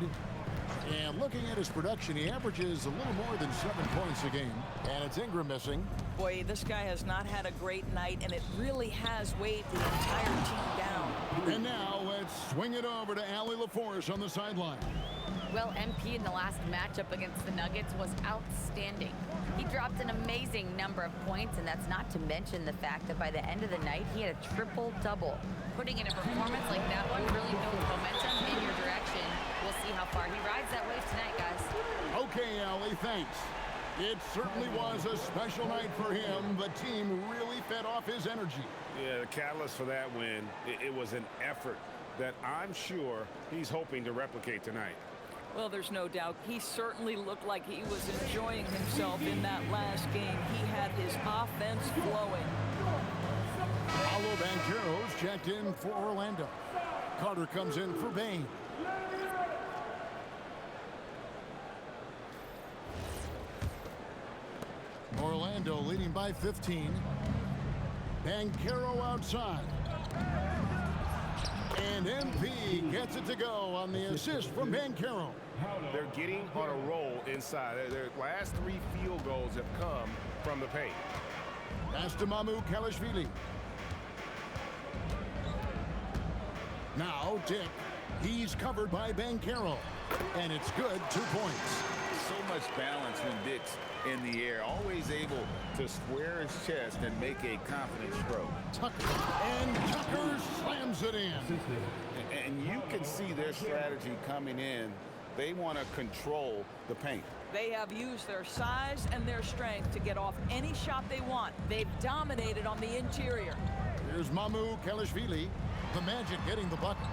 And looking at his production, he averages a little more than 7 points a game. And it's Ingram missing. Boy, this guy has not had a great night, and it really has weighed the entire team down. And now let's swing it over to Allie LaForce on the sideline. Well, MP in the last matchup against the Nuggets was outstanding. He dropped an amazing number of points, and that's not to mention the fact that by the end of the night, he had a triple-double. Putting in a performance like that one really builds momentum in your direction. We'll see how far he rides that wave tonight, guys. Okay, Allie, thanks. It certainly was a special night for him. The team really fed off his energy. Yeah, the catalyst for that win, it was an effort that I'm sure he's hoping to replicate tonight. Well, there's no doubt. He certainly looked like he was enjoying himself in that last game. He had his offense flowing. Paolo Banchero's checked in for Orlando. Carter comes in for Bain. Orlando leading by 15. Banchero outside. And MP gets it to go on the assist from Banchero. They're getting on a roll inside. Their last 3 field goals have come from the paint. Pass to Kalashvili. Now Dick. He's covered by Banchero. And it's good, 2 points. So much balance when Dick's in the air. Always able to square his chest and make a confident stroke. Tucker. And Tucker slams it in. And you can see their strategy coming in. They want to control the paint. They have used their size and their strength to get off any shot they want. They've dominated on the interior. Here's Kalashvili. The Magic getting the bucket.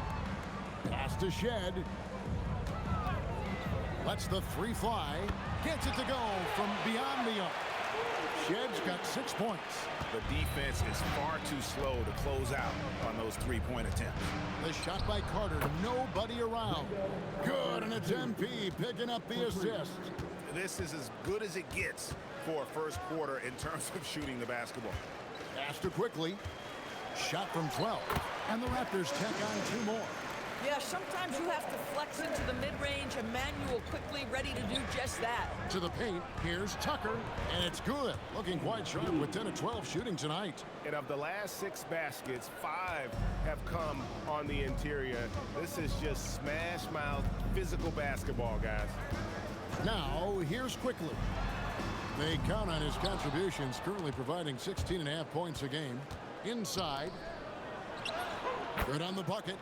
Pass to Shed. Lets the 3 fly. Gets it to go from beyond the arc. Shed's got 6 points. The defense is far too slow to close out on those 3-point attempts. The shot by Carter. Nobody around. Good, and it's MP picking up the assist. This is as good as it gets for a first quarter in terms of shooting the basketball. Pass to Quickly. Shot from 12. And the Raptors tack on 2 more. Yeah, sometimes you have to flex into the mid-range. Emmanuel Quickly ready to do just that. To the paint, here's Tucker, and it's good. Looking quite sharp with 10 of 12 shooting tonight. And of the last 6 baskets, 5 have come on the interior. This is just smash mouth physical basketball, guys. Now, here's Quickly. They count on his contributions, currently providing 16.5 points a game. Inside. Good on the bucket.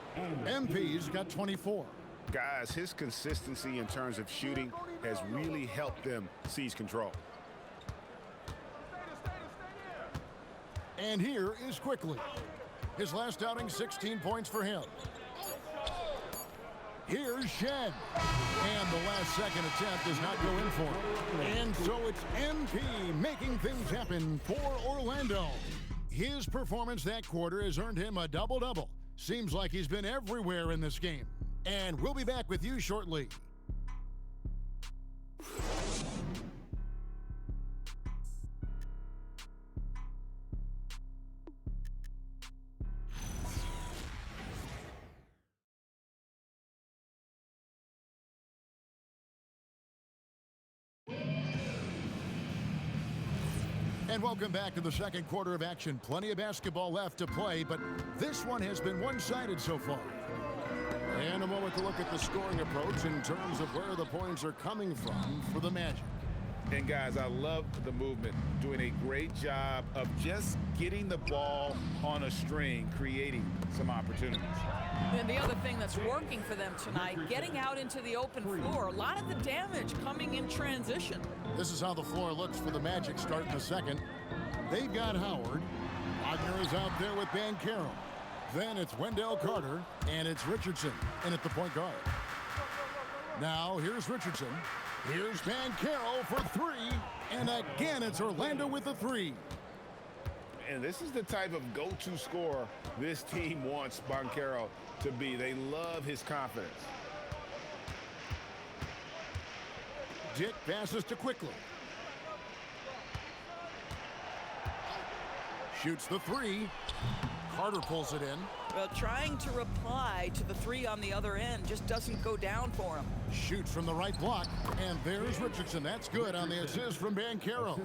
MP's got 24. Guys, his consistency in terms of shooting has really helped them seize control. And here is Quickly. His last outing, 16 points for him. Here's Shed. And the last second attempt does not go in for him. And so it's MP making things happen for Orlando. His performance that quarter has earned him a double-double. Seems like he's been everywhere in this game. And we'll be back with you shortly. And welcome back to the second quarter of action. Plenty of basketball left to play, but this one has been one-sided so far. And a moment to look at the scoring approach in terms of where the points are coming from for the Magic. And guys, I love the movement, doing a great job of just getting the ball on a string, creating some opportunities. And the other thing that's working for them tonight, getting out into the open floor. A lot of the damage coming in transition. This is how the floor looks for the Magic starting the second. They've got Howard. Wagner is out there with Banchero. Then it's Wendell Carter, and it's Richardson in at the point guard. Now here's Richardson. Here's Banchero for 3. And again, it's Orlando with the 3. And this is the type of go-to scorer this team wants Banchero to be. They love his confidence. Dick passes to Quickly. Shoots the 3. Carter pulls it in. Well, trying to reply to the 3 on the other end just doesn't go down for him. Shoots from the right block, and there's Richardson. That's good on the assist from Banchero.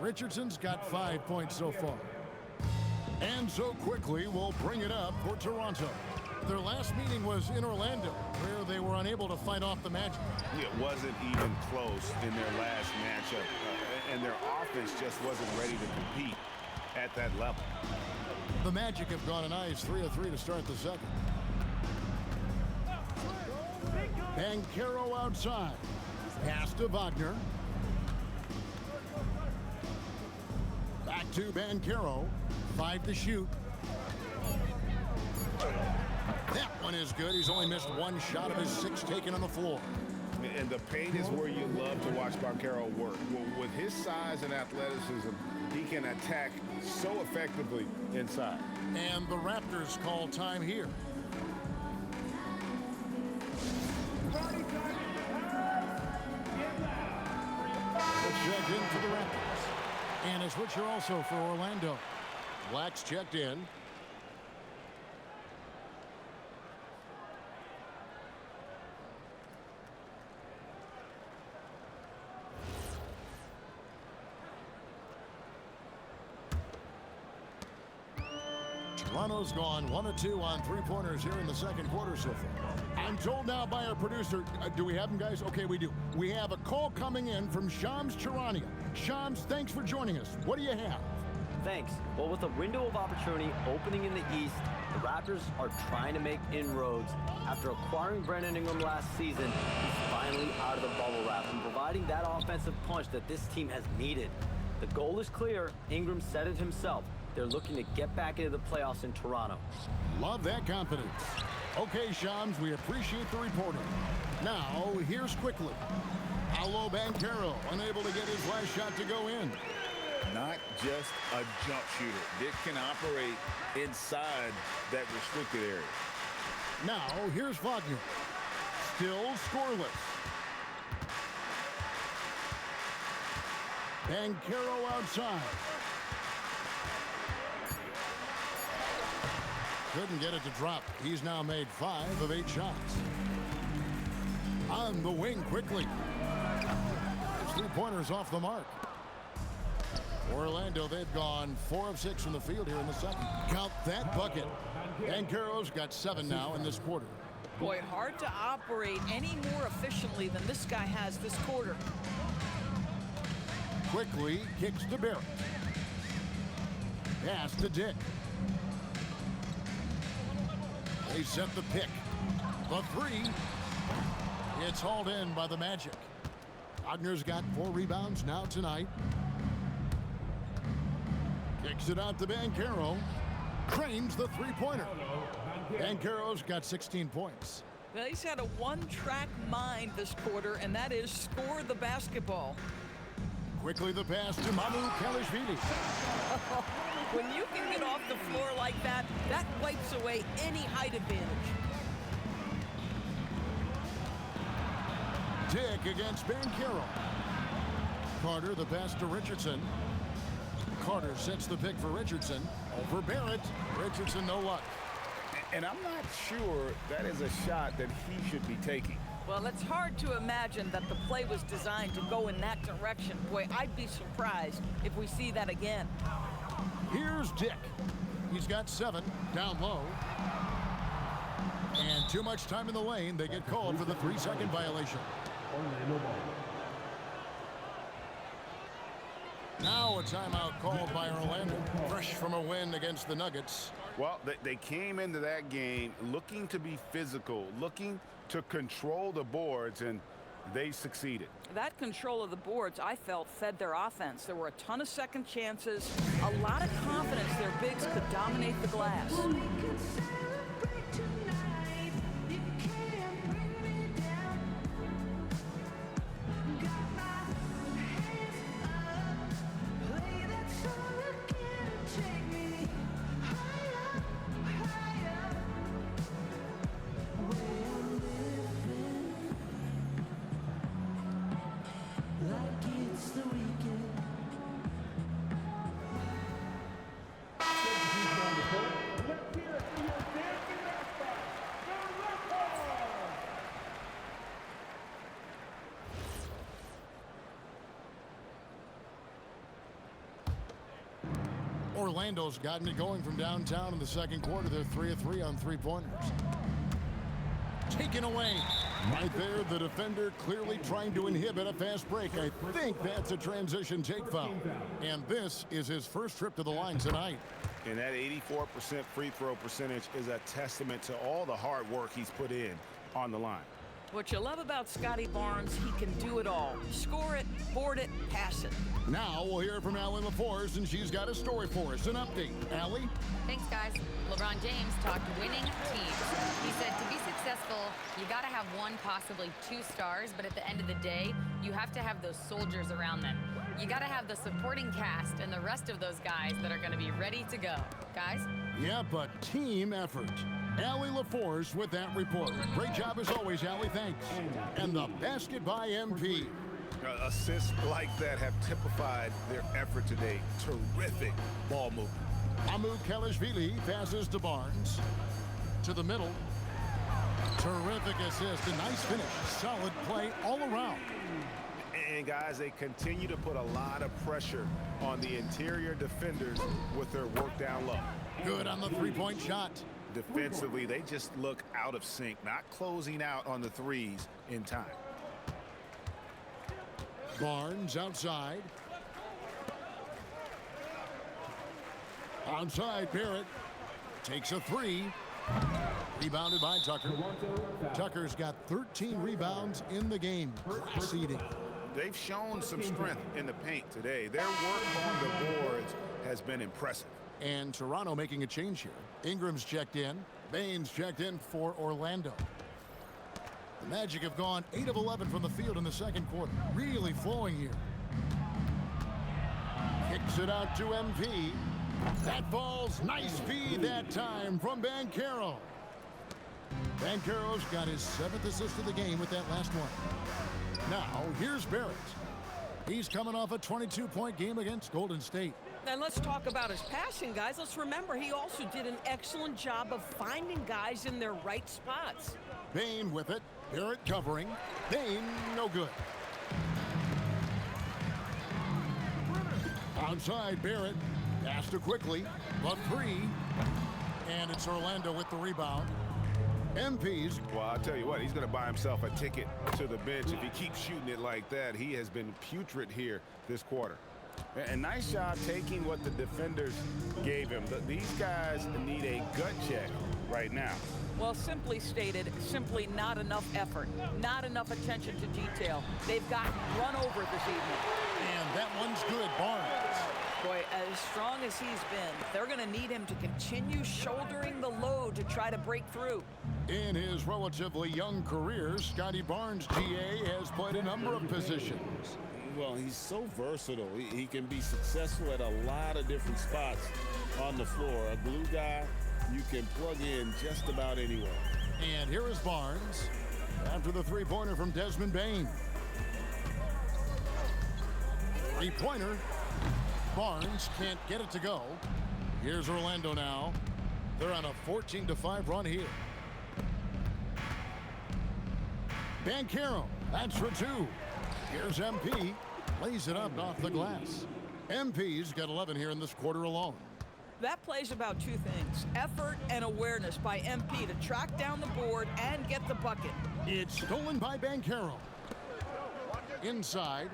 Richardson's got 5 points so far. And so Quickly will bring it up for Toronto. Their last meeting was in Orlando, where they were unable to fight off the Magic. It wasn't even close in their last matchup, and their offense just wasn't ready to compete at that level. The Magic have gone a nice 3 of 3 to start the second. Banchero outside. Pass to Wagner. Back to Banchero. 5 to shoot. That one is good. He's only missed 1 shot of his 6 taken on the floor. And the paint is where you love to watch Banchero work. With his size and athleticism, he can attack so effectively inside. And the Raptors call time here. Checked in for the Raptors. And a switcher also for Orlando. Black's checked in. Toronto's gone 1 of 2 on three-pointers here in the second quarter so far. I'm told now by our producer, do we have him, guys? Okay, we do. We have a call coming in from Shams Charania. Shams, thanks for joining us. What do you have? Thanks. Well, with a window of opportunity opening in the East, the Raptors are trying to make inroads. After acquiring Brandon Ingram last season, he's finally out of the bubble wrap and providing that offensive punch that this team has needed. The goal is clear. Ingram said it himself. They're looking to get back into the playoffs in Toronto. Love that confidence. Okay, Shams, we appreciate the reporting. Now, here's quickly. Paolo Banchero unable to get his last shot to go in. Not just a jump shooter. Dick can operate inside that restricted area. Now, here's Wagner. Still scoreless. Banchero outside. Couldn't get it to drop. He's now made 5 of 8 shots. On the wing quickly. His three-pointers off the mark. Orlando, they've gone 4 of 6 from the field here in the second. Count that bucket. Banchero's got 7 now in this quarter. Boy, hard to operate any more efficiently than this guy has this quarter. Quickly kicks to Barrett. Pass to Dick. They set the pick. The 3. It's hauled in by the Magic. Wagner's got 4 rebounds now tonight. Kicks it out to Banchero. Cranes the three-pointer. Banchero's got 16 points. Well, he's had a one-track mind this quarter, and that is score the basketball. Quickly the pass to Mamu Kalashvili. When you can get off the floor like that, that wipes away any height advantage. Dick against Banchero. Carter the pass to Richardson. Carter sets the pick for Richardson. Over Barrett. Richardson no luck. And I'm not sure that is a shot that he should be taking. Well, it's hard to imagine that the play was designed to go in that direction. Boy, I'd be surprised if we see that again. Here's Dick. He's got 7 down low. And too much time in the lane. They get called for the 3-second violation. Now a timeout called by Orlando. Fresh from a win against the Nuggets. Well, they came into that game looking to be physical, looking to control the boards, and they succeeded. That control of the boards, I felt, fed their offense. There were a ton of second chances, a lot of confidence their bigs could dominate the glass. Orlando's gotten it going from downtown in the second quarter. They're 3 of 3 on three-pointers. Taken away. Right there, the defender clearly trying to inhibit a fast break. I think that's a transition take foul. And this is his first trip to the line tonight. And that 84% free throw percentage is a testament to all the hard work he's put in on the line. What you love about Scotty Barnes, he can do it all. Score it, board it, pass it. Now we'll hear from Allie LaForce, and she's got a story for us. An update. Allie? Thanks, guys. LeBron James talked winning teams. He said to be successful, you got to have 1, possibly 2 stars, but at the end of the day, you have to have those soldiers around them. You got to have the supporting cast and the rest of those guys that are going to be ready to go. Guys? Yep, a team effort. Allie LaForce with that report. Great job as always, Allie. Thanks. And the basket by MP. Assists like that have typified their effort today. Terrific ball movement. Mamu Kalashvili passes to Barnes. To the middle. Terrific assist. A nice finish. Solid play all around. And guys, they continue to put a lot of pressure on the interior defenders with their work down low. Good on the three-point shot. Defensively, they just look out of sync, not closing out on the threes in time. Barnes outside. Outside, Barrett takes a three. Rebounded by Tucker. Tucker's got 13 rebounds in the game. Class eating. They've shown some strength in the paint today. Their work on the boards has been impressive. And Toronto making a change here. Ingram's checked in. Baines checked in for Orlando. The Magic have gone 8 of 11 from the field in the second quarter. Really flowing here. Kicks it out to MP. That ball's nice feed that time from Banchero. Banchero's got his 7th assist of the game with that last one. Now, here's Barrett. He's coming off a 22-point game against Golden State. And let's talk about his passing, guys. Let's remember he also did an excellent job of finding guys in their right spots. Bain with it. Barrett covering. Bain, no good. Outside, Barrett. Pass to quickly. The three. And it's Orlando with the rebound. MP's. Well, I'll tell you what, he's going to buy himself a ticket to the bench. If he keeps shooting it like that, he has been putrid here this quarter. And nice job taking what the defenders gave him. These guys need a gut check right now. Well, simply stated, simply not enough effort, not enough attention to detail. They've gotten run over this evening. And that one's good, Barnes. Boy, as strong as he's been, they're going to need him to continue shouldering the load to try to break through. In his relatively young career, Scotty Barnes, GA, has played a number of positions. Well, he's so versatile. He can be successful at a lot of different spots on the floor. A glue guy you can plug in just about anywhere. And here is Barnes after the three-pointer from Desmond Bain. Three-pointer. Barnes can't get it to go. Here's Orlando now. They're on a 14-5 run here. Banchero, that's for two. Here's MP, lays it up off the glass. MP's got 11 here in this quarter alone. That plays about two things, effort and awareness by MP to track down the board and get the bucket. It's stolen by Banchero. Inside,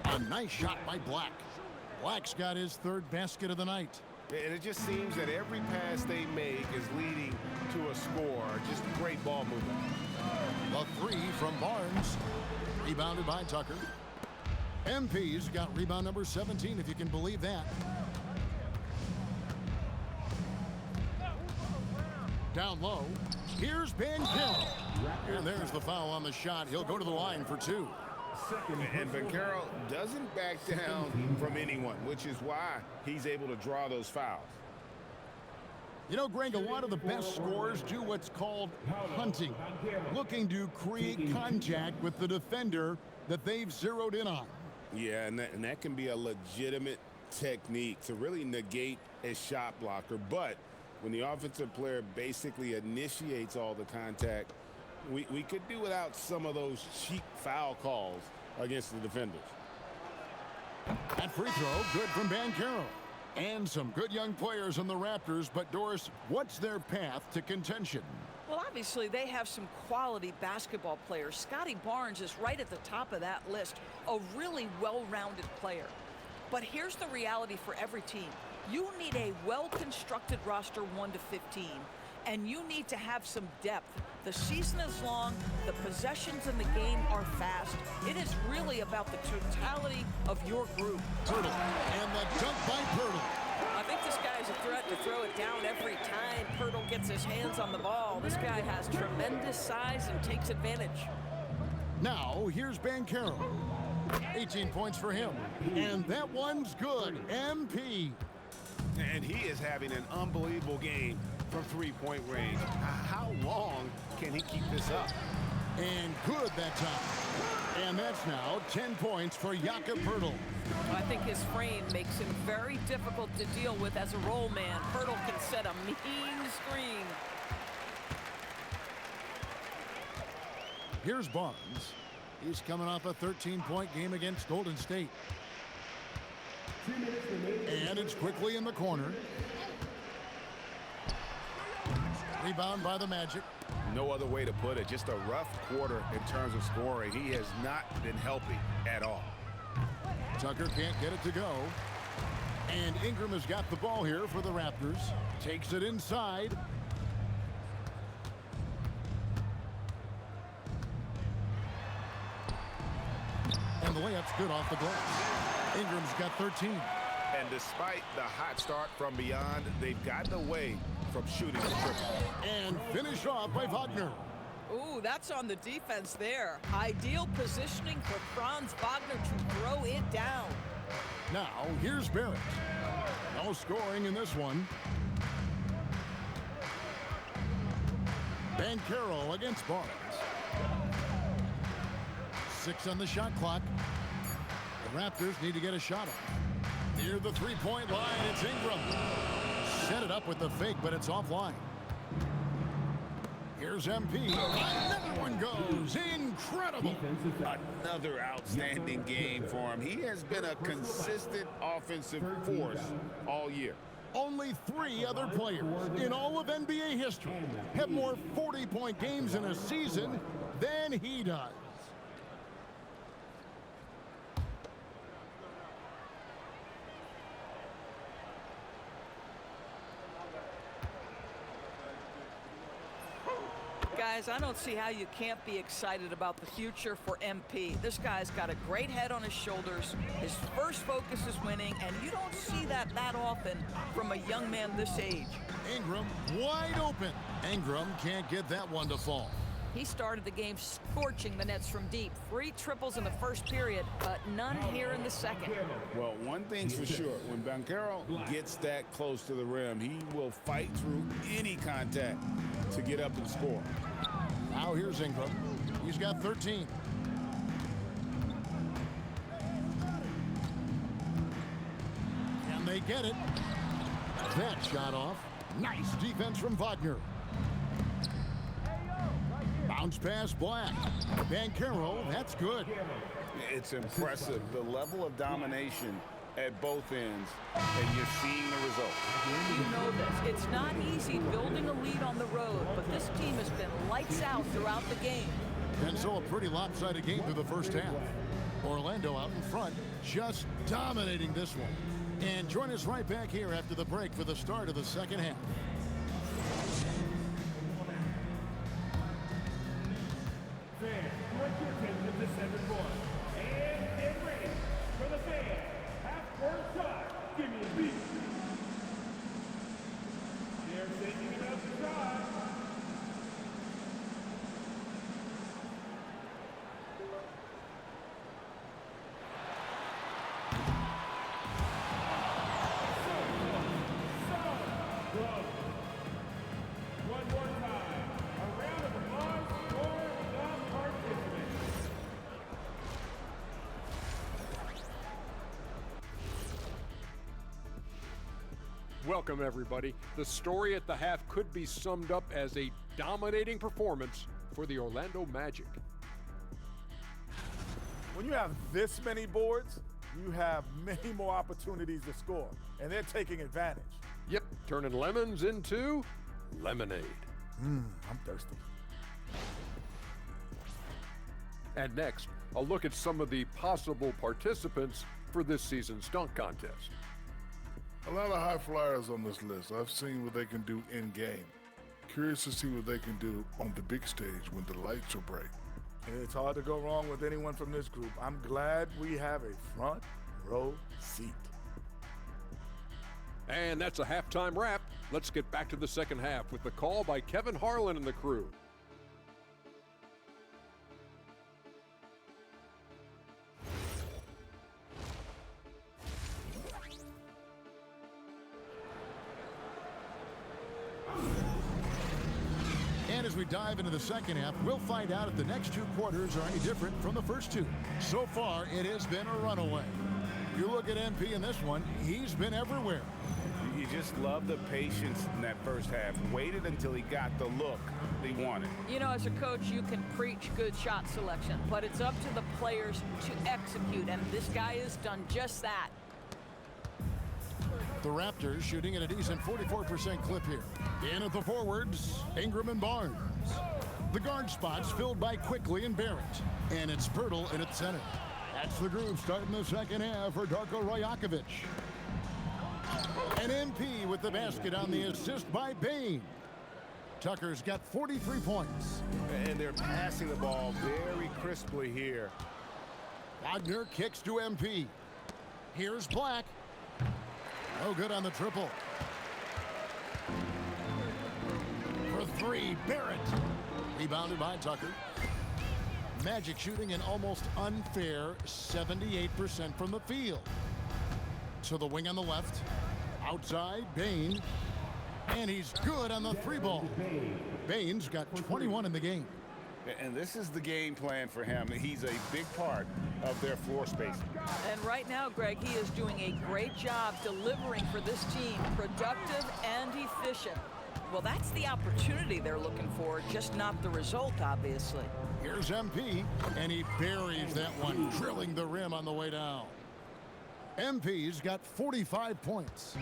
a nice shot by Black. Black's got his 3rd basket of the night. And it just seems that every pass they make is leading to a score. Just great ball movement. The three from Barnes. Rebounded by Tucker. MP's got rebound number 17, if you can believe that. Down low. Here's Banchero. And there's the foul on the shot. He'll go to the line for two. And Banchero doesn't back down from anyone, which is why he's able to draw those fouls. You know, Greg, a lot of the best scorers do what's called hunting, looking to create contact with the defender that they've zeroed in on. Yeah, and that can be a legitimate technique to really negate a shot blocker. But when the offensive player basically initiates all the contact, we could do without some of those cheap foul calls against the defenders. That free throw, good from Banchero. And some good young players on the Raptors, but Doris, what's their path to contention? Well, obviously, they have some quality basketball players. Scotty Barnes is right at the top of that list, a really well-rounded player. But here's the reality for every team. You need a well-constructed roster 1 to 15, and you need to have some depth. The season is long, the possessions in the game are fast. It is really about the totality of your group. Pirtle, and the dunk by Pirtle. I think this guy is a threat to throw it down every time Pirtle gets his hands on the ball. This guy has tremendous size and takes advantage. Now, here's Banchero. 18 points for him. And that one's good. MP. And he is having an unbelievable game from three-point range. How long can he keep this up? And good that time. And that's now 10 points for Jakob Pirtle. I think his frame makes him very difficult to deal with as a roll man. Pirtle can set a mean screen. Here's Barnes. He's coming off a 13-point game against Golden State. And it's quickly in the corner. Rebound by the Magic. No other way to put it. Just a rough quarter in terms of scoring. He has not been healthy at all. Tucker can't get it to go. And Ingram has got the ball here for the Raptors. Takes it inside. And the layup's good off the glass. Ingram's got 13. And despite the hot start from beyond, they've gotten away from shooting the triple. And finished off by Wagner. Ooh, that's on the defense there. Ideal positioning for Franz Wagner to throw it down. Now, here's Barrett. No scoring in this one. Banchero against Barnes. 6 on the shot clock. The Raptors need to get a shot up. Near the three-point line, it's Ingram. Set it up with the fake, but it's offline. Here's MP. Another one goes. Incredible. Another outstanding game for him. He has been a consistent offensive force all year. Only 3 other players in all of NBA history have more 40-point games in a season than he does. Guys, I don't see how you can't be excited about the future for MP. This guy's got a great head on his shoulders. His first focus is winning, and you don't see that often from a young man this age. Ingram wide open. Ingram can't get that one to fall. He started the game scorching the nets from deep. 3 triples in the first period, but none here in the second. Well, one thing's for sure. When Banchero gets that close to the rim, he will fight through any contact to get up and score. Now here's Ingram. He's got 13. And they get it. That shot off. Nice defense from Wagner. Bounce pass Black. Banchero, that's good. It's impressive, the level of domination at both ends, and you're seeing the result. You know this. It's not easy building a lead on the road, but this team has been lights out throughout the game. And so a pretty lopsided game through the first half. Orlando out in front, just dominating this one. And join us right back here after the break for the start of the second half. Fans, direct your attention to center court. And get ready for the fans. Half-court shot. Give me a beat. They're thinking about the shot. One more time. A round of applause for the participants. Welcome, everybody. The story at the half could be summed up as a dominating performance for the Orlando Magic. When you have this many boards, you have many more opportunities to score, and they're taking advantage. Yep, turning lemons into lemonade. I'm thirsty. And next, a look at some of the possible participants for this season's dunk contest. A lot of high flyers on this list. I've seen what they can do in-game. Curious to see what they can do on the big stage when the lights are bright. It's hard to go wrong with anyone from this group. I'm glad we have a front row seat. And that's a halftime wrap. Let's get back to the second half with the call by Kevin Harlan and the crew. And as we dive into the second half, we'll find out if the next 2 quarters are any different from the first 2. So far, it has been a runaway. You look at MP in this one, he's been everywhere. You just love the patience in that first half. Waited until he got the look he wanted. You know, as a coach, you can preach good shot selection, but it's up to the players to execute, and this guy has done just that. The Raptors shooting at a decent 44% clip here. In at the forwards, Ingram and Barnes. The guard spots filled by Quickly and Barrett. And it's Pirtle in at center. That's the groove starting the second half for Darko Rajakovic. And MP with the basket on the assist by Bain. Tucker's got 43 points. And they're passing the ball very crisply here. Wagner kicks to MP. Here's Black. No good on the triple. For three, Barrett. Rebounded by Tucker. Magic shooting an almost unfair 78% from the field. To the wing on the left. Outside, Bain. And he's good on the three ball. Bain's got 21 in the game. And this is the game plan for him. He's a big part of their floor spacing. And right now, Greg, he is doing a great job delivering for this team, productive and efficient. Well, that's the opportunity they're looking for, just not the result, obviously. Here's MP, and he buries that one, drilling the rim on the way down. MP's got 45 points.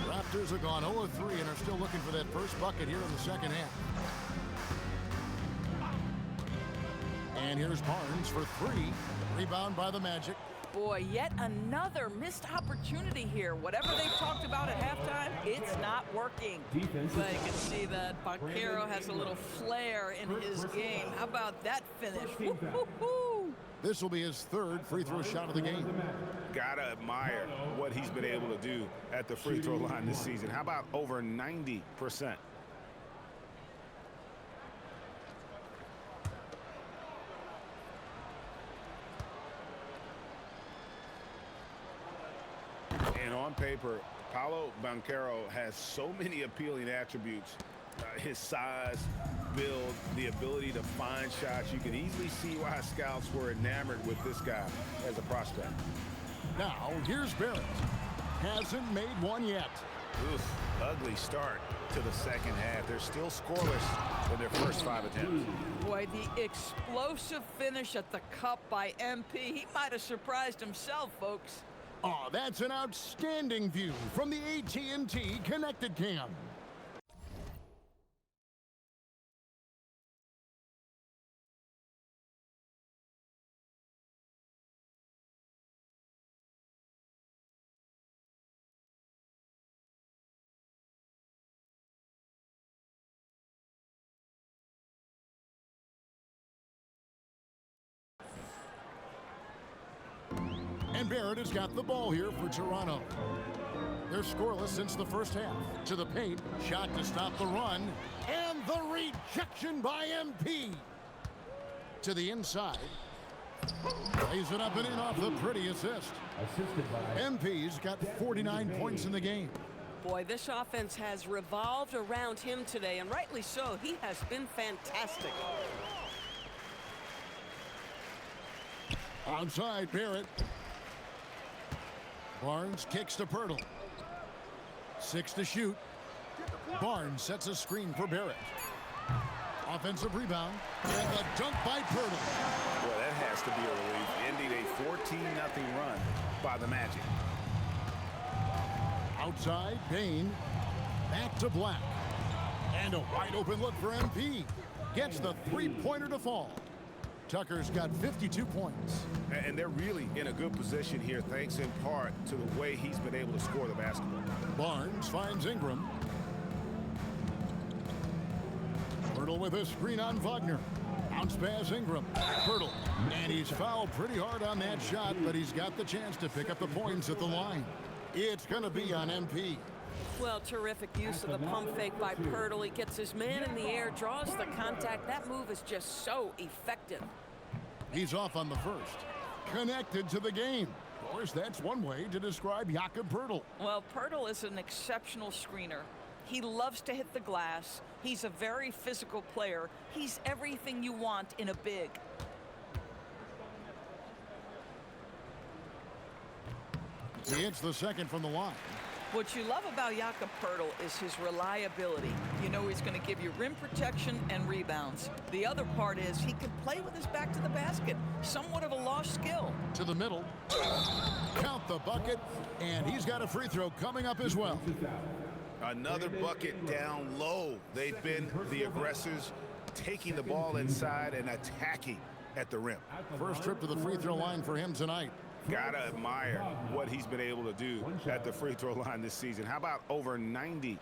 Raptors have gone 0 of 3 and are still looking for that first bucket here in the second half. And here's Barnes for three. Rebound by the Magic. Boy, yet another missed opportunity here. Whatever they talked about at halftime, it's not working. But you can see that Banchero has a little flair in his game. How about that finish? Woo-hoo-hoo! This will be his third free throw shot of the game. Gotta admire what he's been able to do at the free throw line this season. How about over 90%? And on paper, Paolo Banchero has so many appealing attributes. His size, build, the ability to find shots. You can easily see why scouts were enamored with this guy as a prospect. Now, here's Barrett. Hasn't made one yet. Oof, ugly start to the second half. They're still scoreless in their first 5 attempts. Boy, the explosive finish at the cup by MP. He might have surprised himself, folks. Oh, that's an outstanding view from the AT&T Connected Cam. And Barrett has got the ball here for Toronto. They're scoreless since the first half. To the paint, shot to stop the run, and the rejection by MP. To the inside, lays it up and in off the pretty assist. MP's got 49 points in the game. Boy, this offense has revolved around him today, and rightly so. He has been fantastic. Outside, Barrett. Barnes kicks to Pirtle. 6 to shoot. Barnes sets a screen for Barrett. Offensive rebound. And the dunk by Pirtle. Well, that has to be a relief. Ending a 14-0 run by the Magic. Outside, Bain. Back to Black. And a wide open look for MP. Gets the three-pointer to fall. Tucker's got 52 points. And they're really in a good position here, thanks in part to the way he's been able to score the basketball. Barnes finds Ingram. Pirtle with a screen on Wagner. Bounce pass Ingram. Pirtle. And he's fouled pretty hard on that shot, but he's got the chance to pick up the points at the line. It's going to be on MP. Well, terrific use of the pump fake by Pirtle. He gets his man in the air, draws the contact. That move is just so effective. He's off on the first. Connected to the game. Of course, that's one way to describe Jakob Pirtle. Well, Pirtle is an exceptional screener. He loves to hit the glass. He's a very physical player. He's everything you want in a big. He hits the second from the line. What you love about Jakob Poeltl is his reliability. You know he's going to give you rim protection and rebounds. The other part is he can play with his back to the basket. Somewhat of a lost skill. To the middle. Count the bucket, and he's got a free throw coming up as well. Another bucket down low. They've been the aggressors, taking the ball inside and attacking at the rim. First trip to the free throw line for him tonight. Gotta admire what he's been able to do at the free throw line this season. How about over 90%?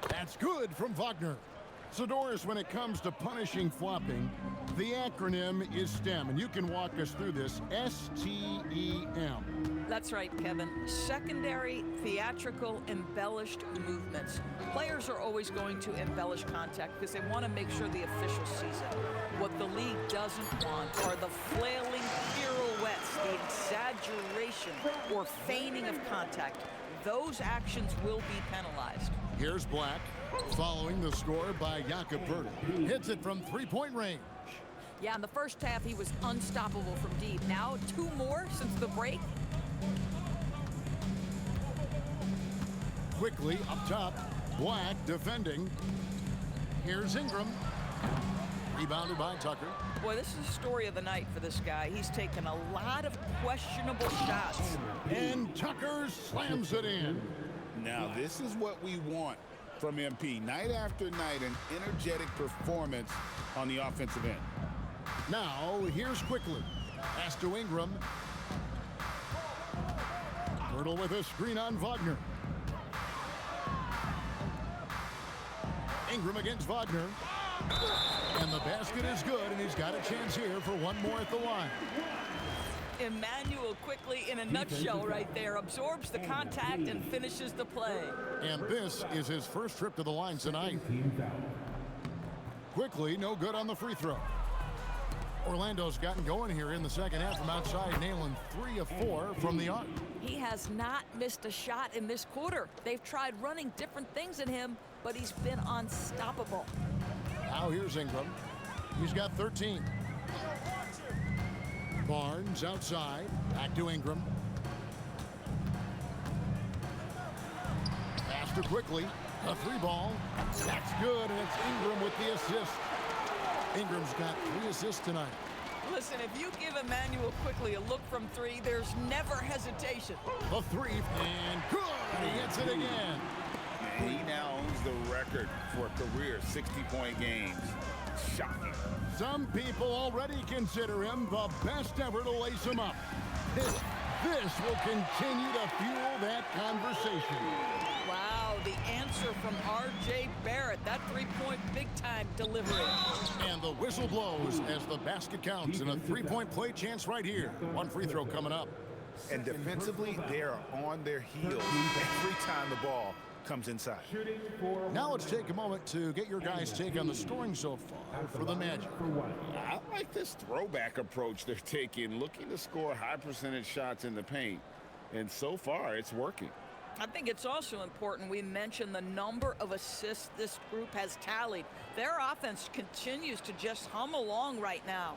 That's good from Wagner. So, Doris, when it comes to punishing flopping, the acronym is STEM, and you can walk us through this. STEM. That's right, Kevin. Secondary, theatrical, embellished movements. Players are always going to embellish contact because they want to make sure the official sees it. What the league doesn't want are the flailing pirouettes, the exaggeration or feigning of contact. Those actions will be penalized. Here's Black, following the score by Jakob Poeltl. Hits it from three-point range. Yeah, in the first half, he was unstoppable from deep. Now, 2 more since the break. Quickly up top, Black defending. Here's Ingram. Rebounded by Tucker. Boy, this is the story of the night for this guy. He's taken a lot of questionable shots. And Tucker slams it in. Now, this is what we want from MP. Night after night, an energetic performance on the offensive end. Now, here's Quickly. Pass to Ingram. Poeltl with a screen on Wagner. Ingram against Wagner. And the basket is good, and he's got a chance here for one more at the line. Emmanuel Quickly in a nutshell right there. Absorbs the contact and finishes the play. And this is his first trip to the line tonight. Quickly, no good on the free throw. Orlando's gotten going here in the second half from outside, nailing 3 of 4 from the arc. He has not missed a shot in this quarter. They've tried running different things at him, but he's been unstoppable. Now here's Ingram. He's got 13. Barnes outside. Back to Ingram. Pass to Quickly. A 3-ball. That's good, and it's Ingram with the assist. Ingram's got 3 assists tonight. Listen, if you give Emmanuel Quickly a look from 3, there's never hesitation. The 3, and good! He hits it again. And he now owns the record for career 60-point games. Shocking. Some people already consider him the best ever to lace him up. This will continue to fuel that conversation. Wow, the answer from R.J. Barrett. That 3-point big-time delivery. And the whistle blows as the basket counts, and a 3-point play chance right here. One free throw coming up. And defensively, they are on their heels every time the ball comes inside. Now let's take a moment to get your guys' take on the scoring so far for the Magic. I like this throwback approach they're taking, looking to score high percentage shots in the paint. And so far, it's working. I think it's also important we mention the number of assists this group has tallied. Their offense continues to just hum along right now.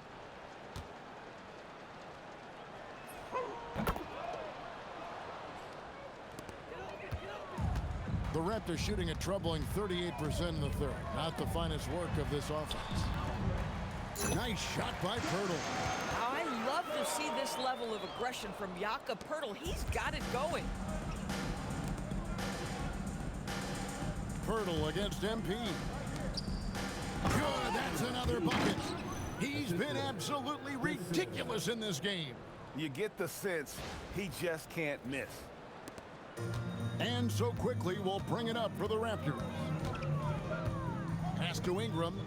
The Raptors shooting a troubling 38% in the third. Not the finest work of this offense. Nice shot by Poeltl. I love to see this level of aggression from Jakob Poeltl. He's got it going. Poeltl against MP. Good, that's another bucket. He's been absolutely ridiculous in this game. You get the sense he just can't miss. And so Quickly will bring it up for the Raptors. Pass to Ingram.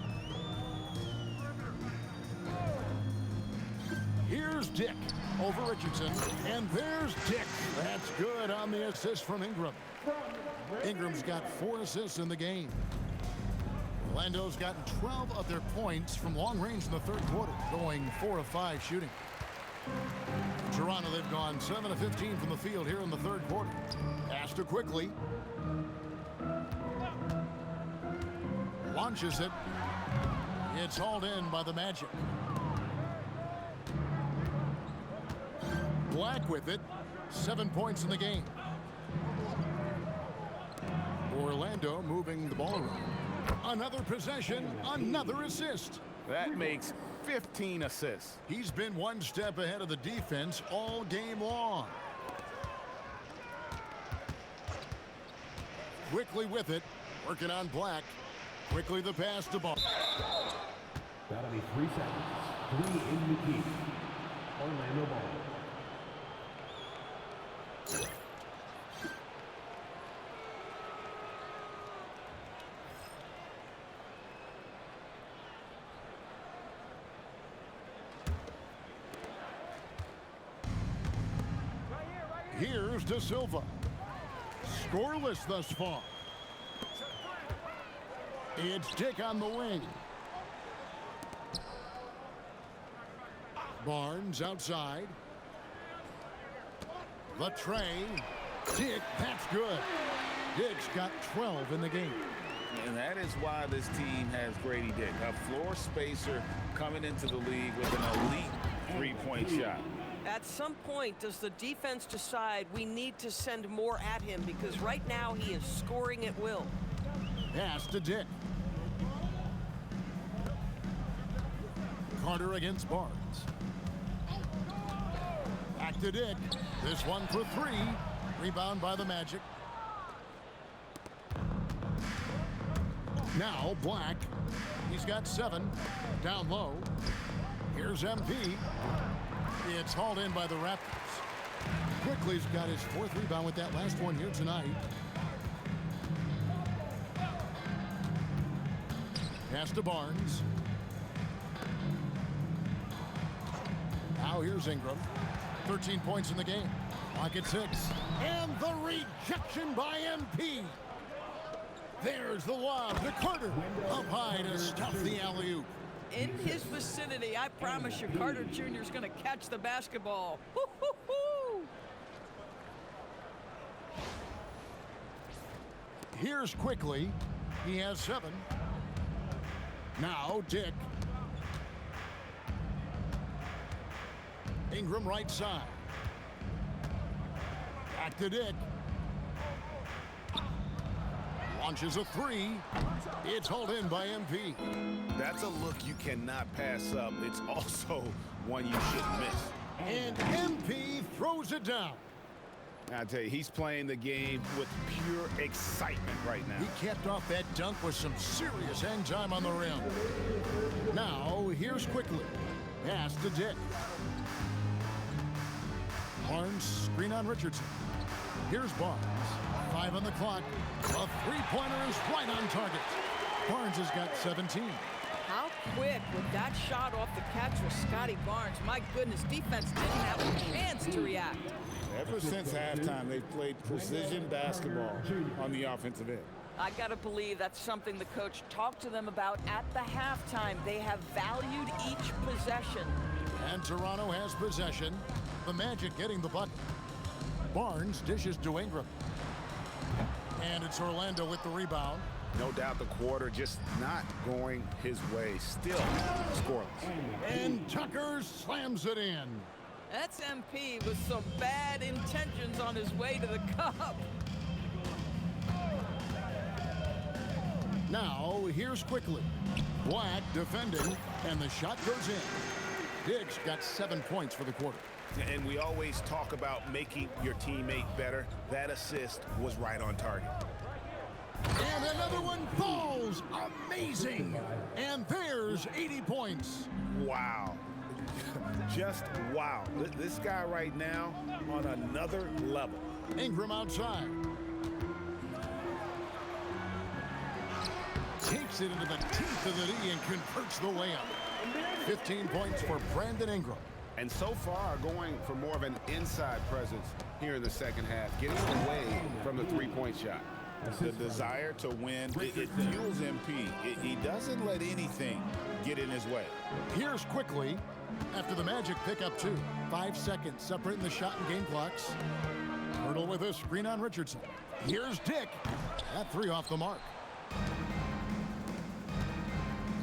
Here's Dick over Richardson. And there's Dick. That's good on the assist from Ingram. Ingram's got 4 assists in the game. Orlando's gotten 12 of their points from long range in the third quarter, going 4 of 5 shooting. Toronto, they've gone 7 of 15 from the field here in the third quarter. Pass to Quickly. launches it. It's hauled in by the Magic. Black with it. 7 points in the game. Orlando moving the ball around. Another possession, another assist. That makes 15 assists. He's been one step ahead of the defense all game long. Quickly with it, working on Black. Quickly the pass to Ball. That'll be 3 seconds. 3 in the key. Orlando ball. Here's De Silva. Scoreless thus far. It's Dick on the wing. Barnes outside. The tray. Dick, that's good. Dick's got 12 in the game. And that is why this team has Grady Dick, a floor spacer coming into the league with an elite three-point shot. At some point, does the defense decide we need to send more at him? Because right now he is scoring at will. Pass to Dick. Carter against Barnes. Back to Dick. This one for 3. Rebound by the Magic. Now Black. He's got 7. Down low. Here's MP. It's hauled in by the Raptors. Quickly's got his 4th rebound with that last one here tonight. Pass to Barnes. Now here's Ingram. 13 points in the game. Clock at 6. And the rejection by MP. There's the lob to Carter. Up high to stuff the alley-oop. In his vicinity, I promise you, Carter Jr. is going to catch the basketball. Woo-hoo-hoo! Here's Quickly. He has 7. Now Dick. Ingram right side. Back to Dick. Launches a 3. It's hauled in by MP. That's a look you cannot pass up. It's also one you shouldn't miss. And MP throws it down. I tell you, he's playing the game with pure excitement right now. He kept off that dunk with some serious hang time on the rim. Now, here's Quickly. Pass to Dick. Barnes, screen on Richardson. Here's Barnes. 5 on the clock. A three-pointer is right on target. Barnes has got 17. How quick would that shot off the catch with Scotty Barnes? My goodness, defense didn't have a chance to react. Ever since halftime, they've played precision basketball on the offensive end. I gotta believe that's something the coach talked to them about at the halftime. They have valued each possession. And Toronto has possession. The Magic getting the bucket. Barnes dishes to Ingram. And it's Orlando with the rebound. No doubt the quarter just not going his way. Still scoreless. And Tucker slams it in. That's MP with some bad intentions on his way to the cup. Now, here's Quickly. Black defending, and the shot goes in. Dick's got 7 points for the quarter. And we always talk about making your teammate better. That assist was right on target. And another one falls. Amazing. And there's 80 points. Wow. Just wow. This guy right now on another level. Ingram outside. Takes it into the teeth of the knee and converts the layup. 15 points for Brandon Ingram. And so far going for more of an inside presence here in the second half, getting away from the three-point shot. The desire to win, it fuels MP. He doesn't let anything get in his way. Here's Quickly after the Magic pick up 2. 5 seconds separating the shot and game clocks. Hurdle with a screen on Richardson. Here's Dick. That 3 off the mark.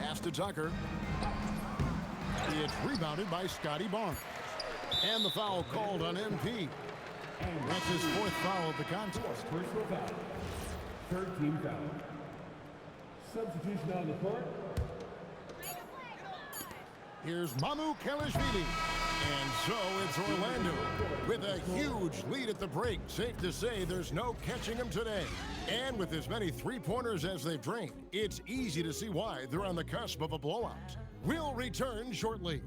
Pass to Tucker. It's rebounded by Scotty Barnes. And the foul called on MP. That's his 4th foul of the contest. Personal foul. 13 foul. Substitution on the court. Here's Mamu Kelishvili. And so it's Orlando with a huge lead at the break. Safe to say there's no catching them today. And with as many three-pointers as they've drained, it's easy to see why they're on the cusp of a blowout. We'll return shortly.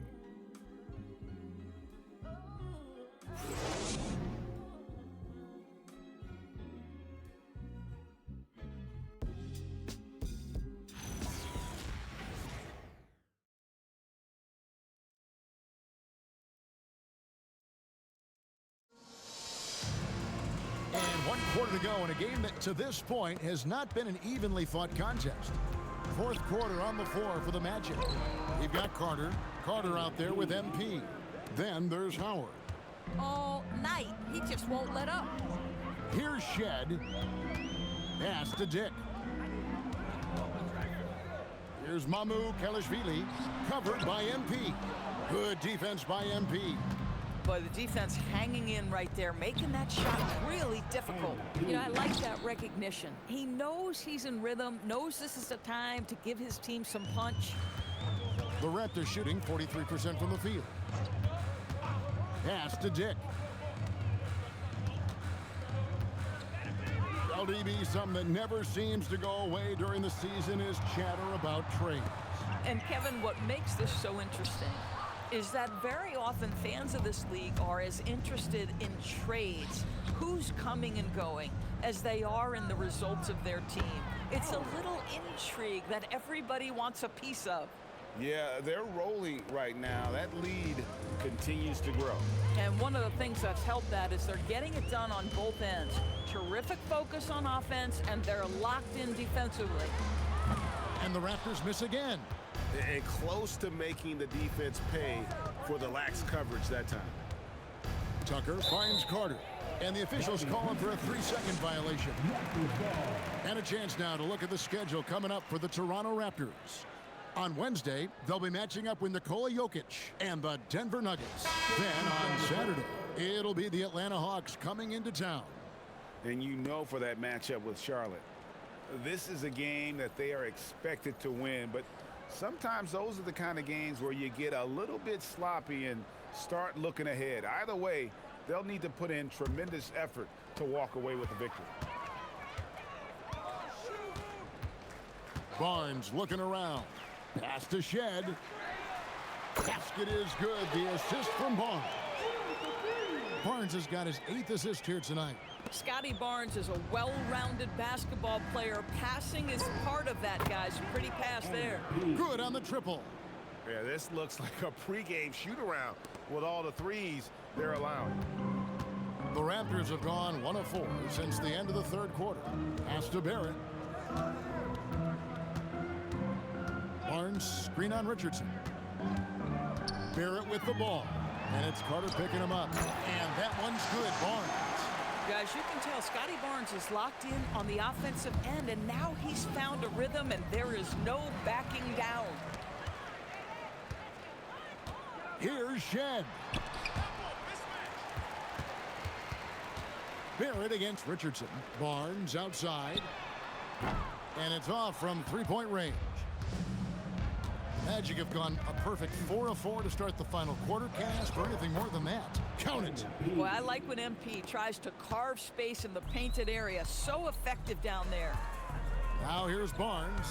And 1 quarter to go in a game that to this point has not been an evenly fought contest. 4th quarter on the floor for the Magic. We've got Carter. Carter out there with MP. Then there's Howard. All night, he just won't let up. Here's Shed. Pass to Dick. Here's Mamu Kelishvili, covered by MP. Good defense by MP. Boy, the defense hanging in right there, making that shot really difficult. You know, I like that recognition. He knows he's in rhythm, knows this is the time to give his team some punch. The Raptors shooting 43% from the field. Pass to Dick. LDB, something that never seems to go away during the season is chatter about trades. And Kevin, what makes this so interesting is that very often fans of this league are as interested in trades, who's coming and going, as they are in the results of their team. It's a little intrigue that everybody wants a piece of. Yeah, they're rolling right now. That lead continues to grow. And one of the things that's helped that is they're getting it done on both ends. Terrific focus on offense, and they're locked in defensively. And the Raptors miss again. And close to making the defense pay for the lax coverage that time. Tucker finds Carter. And the officials call him for a 3-second violation. And a chance now to look at the schedule coming up for the Toronto Raptors. On Wednesday, they'll be matching up with Nikola Jokic and the Denver Nuggets. Then on Saturday, it'll be the Atlanta Hawks coming into town. And you know for that matchup with Charlotte, this is a game that they are expected to win, but sometimes those are the kind of games where you get a little bit sloppy and start looking ahead. Either way, they'll need to put in tremendous effort to walk away with the victory. Barnes looking around. Pass to Shed. Basket is good. The assist from Barnes. Barnes has got his 8th assist here tonight. Scotty Barnes is a well-rounded basketball player. Passing is part of that, guys. Pretty pass there. Good on the triple. Yeah, this looks like a pregame shoot-around with all the threes they're allowing. The Raptors have gone 1 of 4 since the end of the 3rd quarter. Pass to Barrett. Barnes, screen on Richardson. Barrett with the ball. And it's Carter picking him up. And that one's good, Barnes. Guys, you can tell Scotty Barnes is locked in on the offensive end, and now he's found a rhythm, and there is no backing down. Here's Shed. Barrett against Richardson. Barnes outside. And it's off from 3-point range. Magic have gone a perfect 4 of 4 to start the final quarter. Can't ask for anything more than that. Count it. Well, I like when MP tries to carve space in the painted area. So effective down there. Now here's Barnes.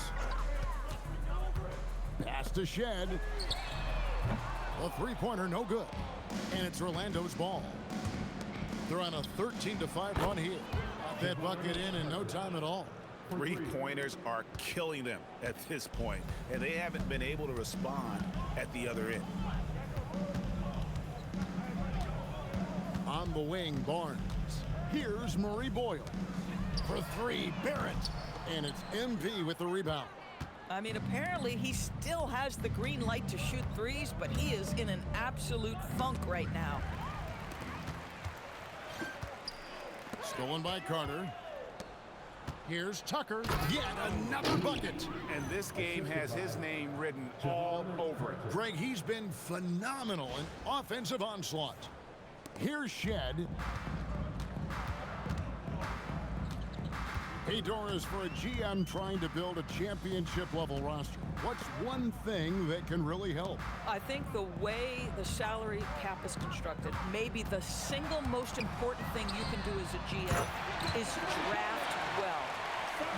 Pass to Shed. A 3-pointer, no good. And it's Orlando's ball. They're on a 13-5 run here. Got that bucket in no time at all. 3-pointers are killing them at this point, and they haven't been able to respond at the other end. On the wing, Barnes. Here's Murray Boyle. For 3, Barrett. And it's MP with the rebound. I mean, apparently he still has the green light to shoot threes, but he is in an absolute funk right now. Stolen by Carter. Here's Tucker, yet another bucket. And this game has his name written all over it. Greg, he's been phenomenal in offensive onslaught. Here's Shed. Hey, Doris, for a GM trying to build a championship-level roster, what's one thing that can really help? I think the way the salary cap is constructed, maybe the single most important thing you can do as a GM is draft well.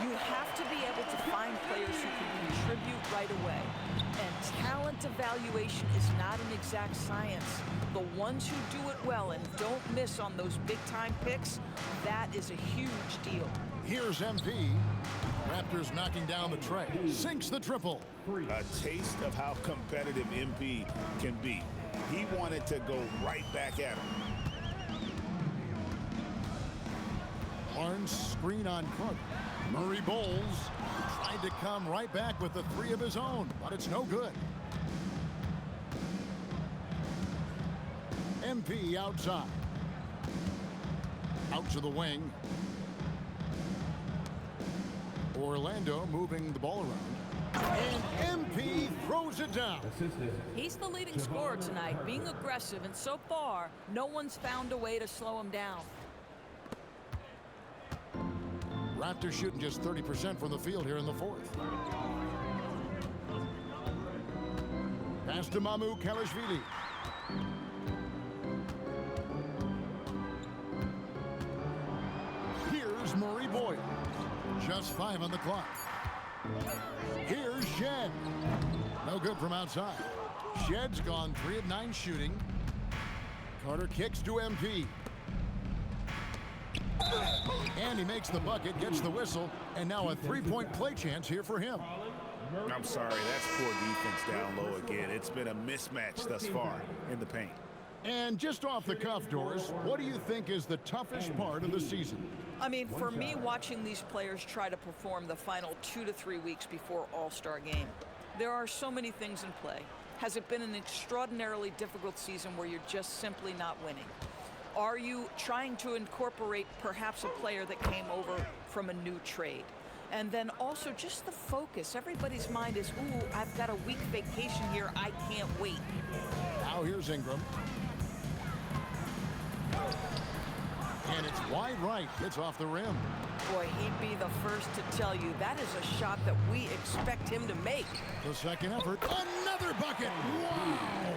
You have to be able to find players who can contribute right away. And talent evaluation is not an exact science. The ones who do it well and don't miss on those big-time picks, that is a huge deal. Here's MP. Raptors knocking down the tray. Sinks the triple. A taste of how competitive MP can be. He wanted to go right back at him. Barnes screen on Cook. Murray Bowles tried to come right back with the three of his own, but it's no good. MP outside. Out to the wing. Orlando moving the ball around. And MP throws it down. He's the leading scorer tonight, being aggressive, and so far, no one's found a way to slow him down. Raptors shooting just 30% from the field here in the fourth. Pass to Mamu Kalashvili. Here's Murray Boyle. Just 5 on the clock. Here's Shed. No good from outside. Shed's gone 3 of 9 shooting. Carter kicks to MP. And he makes the bucket, gets the whistle, and now a three-point play chance here for him. I'm sorry, that's poor defense down low again. It's been a mismatch thus far in the paint. And just off the cuff, Doris, what do you think is the toughest part of the season? I mean, for me, watching these players try to perform the final 2 to 3 weeks before All-Star game, there are so many things in play. Has it been an extraordinarily difficult season where you're just simply not winning? Are you trying to incorporate perhaps a player that came over from a new trade? And then also just the focus. Everybody's mind is, ooh, I've got a week vacation here. I can't wait. Now here's Ingram. And it's wide right. Hits off the rim. Boy, he'd be the first to tell you that is a shot that we expect him to make. The second effort. Another bucket. Wow.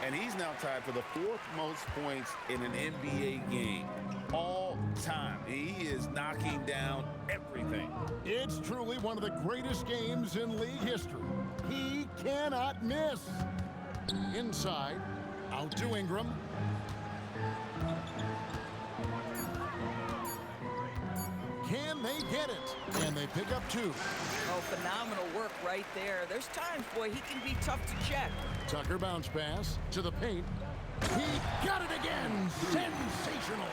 And he's now tied for the 4th most points in an NBA game all time. He is knocking down everything. It's truly one of the greatest games in league history. He cannot miss. Inside, out to Ingram. Can they get it? And they pick up 2. Oh, phenomenal work right there. There's times, boy, he can be tough to check. Tucker bounce pass to the paint. He got it again. Sensational.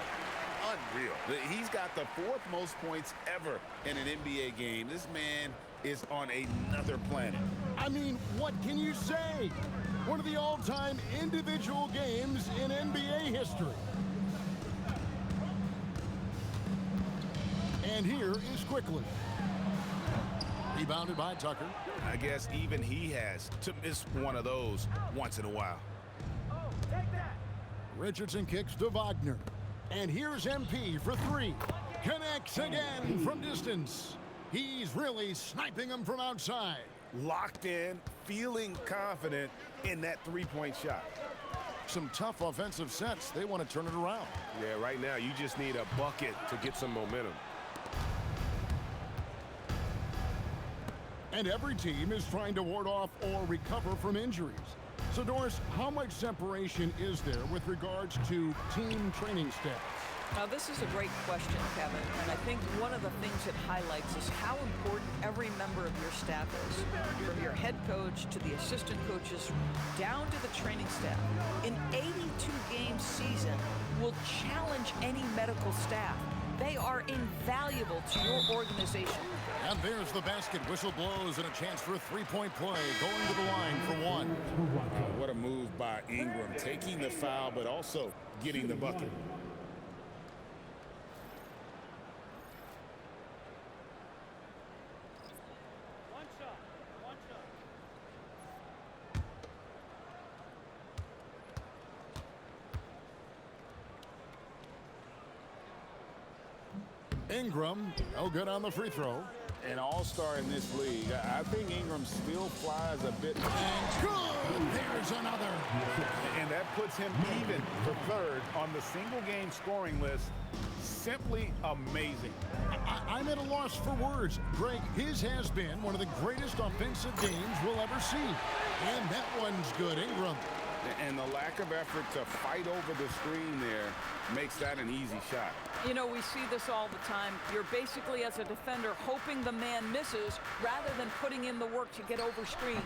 Unreal. He's got the 4th most points ever in an NBA game. This man is on another planet. I mean, what can you say? One of the all-time individual games in NBA history. And here is Quickly. Rebounded by Tucker. I guess even he has to miss one of those once in a while. Richardson kicks to Wagner. And here's MP for 3. Connects again from distance. He's really sniping them from outside. Locked in, feeling confident in that 3-point shot. Some tough offensive sets. They want to turn it around. Yeah, right now you just need a bucket to get some momentum. And every team is trying to ward off or recover from injuries. So, Doris, how much separation is there with regards to team training staffs? Now, this is a great question, Kevin, and I think one of the things it highlights is how important every member of your staff is, from your head coach to the assistant coaches, down to the training staff. An 82-game season will challenge any medical staff. They are invaluable to your organization. And there's the basket. Whistle blows and a chance for a 3-point play. Going to the line for 1. What a move by Ingram, taking the foul, but also getting the bucket. Ingram, no good on the free throw. An all-star in this league. I think Ingram still flies a bit. And good! There's another. And that puts him even for third on the single-game scoring list. Simply amazing. I'm at a loss for words. Greg, his has been one of the greatest offensive games we'll ever see. And that one's good, Ingram. And the lack of effort to fight over the screen there makes that an easy shot. You know, we see this all the time. You're basically, as a defender, hoping the man misses rather than putting in the work to get over screens.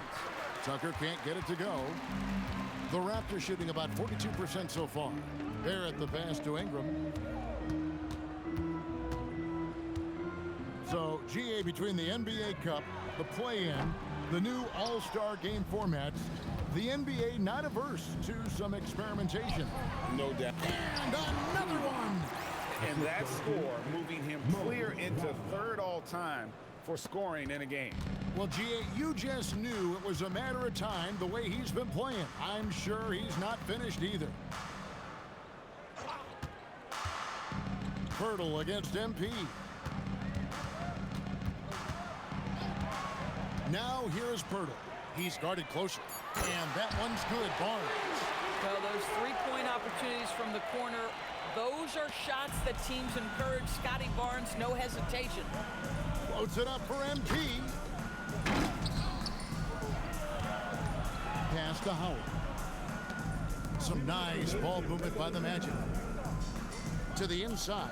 Tucker can't get it to go. The Raptors shooting about 42% so far. There at the pass to Ingram. So, GA, between the NBA Cup, the play-in, the new All-Star game formats, the NBA not averse to some experimentation. No doubt. And another one! And that score moving him clear into third all-time for scoring in a game. Well, GA, you just knew it was a matter of time the way he's been playing. I'm sure he's not finished either. Pirtle against MP. Now here's Pirtle. He's guarded closer. And that one's good, Barnes. Well, those three-point opportunities from the corner, those are shots that teams encourage. Scotty Barnes, no hesitation. Floats it up for MP. Pass to Howard. Some nice ball movement by the Magic. To the inside.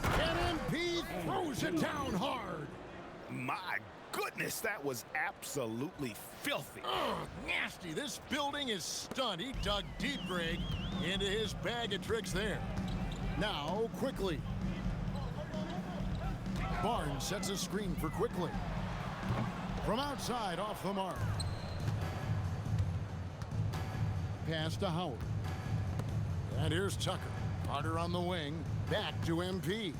And MP throws it down hard. My goodness, that was absolutely filthy. Oh, nasty. This building is stunned. He dug deep, Greg, into his bag of tricks there. Now, Quickly. Barnes sets a screen for Quickly. From outside, off the mark. Pass to Howard. And here's Tucker. Carter on the wing. Back to MP.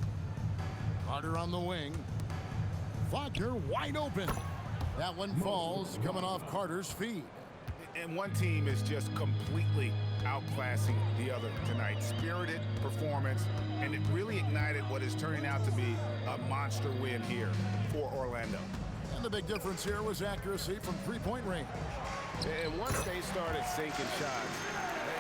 Carter on the wing. Faulkner wide open. That one falls, coming off Carter's feet. And one team is just completely outclassing the other tonight. Spirited performance, and it really ignited what is turning out to be a monster win here for Orlando. And the big difference here was accuracy from three-point range. And once they started sinking shots,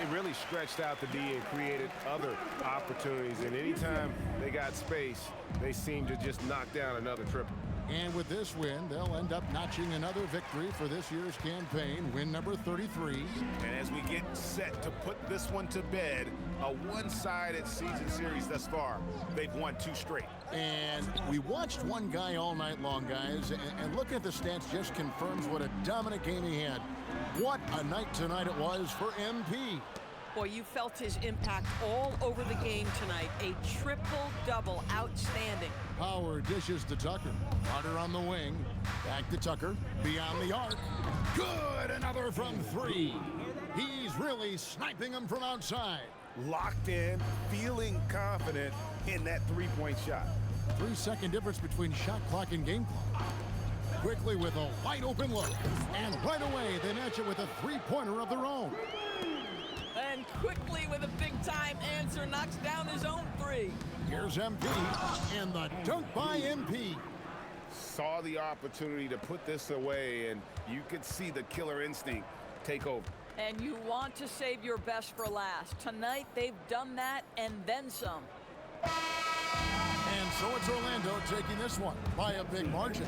it really stretched out the D and created other opportunities. And anytime they got space, they seemed to just knock down another triple. And with this win, they'll end up notching another victory for this year's campaign, win number 33. And as we get set to put this one to bed, a one-sided season series thus far, they've won 2 straight. And we watched one guy all night long, guys, and looking at the stats just confirms what a dominant game he had. What a night tonight it was for MP. Boy, you felt his impact all over the game tonight. A triple-double, outstanding. Howard dishes to Tucker. Carter on the wing. Back to Tucker. Beyond the arc. Good! Another from 3. He's really sniping them from outside. Locked in, feeling confident in that three-point shot. 3-second difference between shot clock and game clock. Quickly with a wide open look. And right away, they match it with a three-pointer of their own. And Quickly with a big-time answer knocks down his own 3. Here's MP, and the dunk by MP. Saw the opportunity to put this away, and you could see the killer instinct take over. And you want to save your best for last. Tonight, they've done that and then some. And so it's Orlando taking this one by a big margin.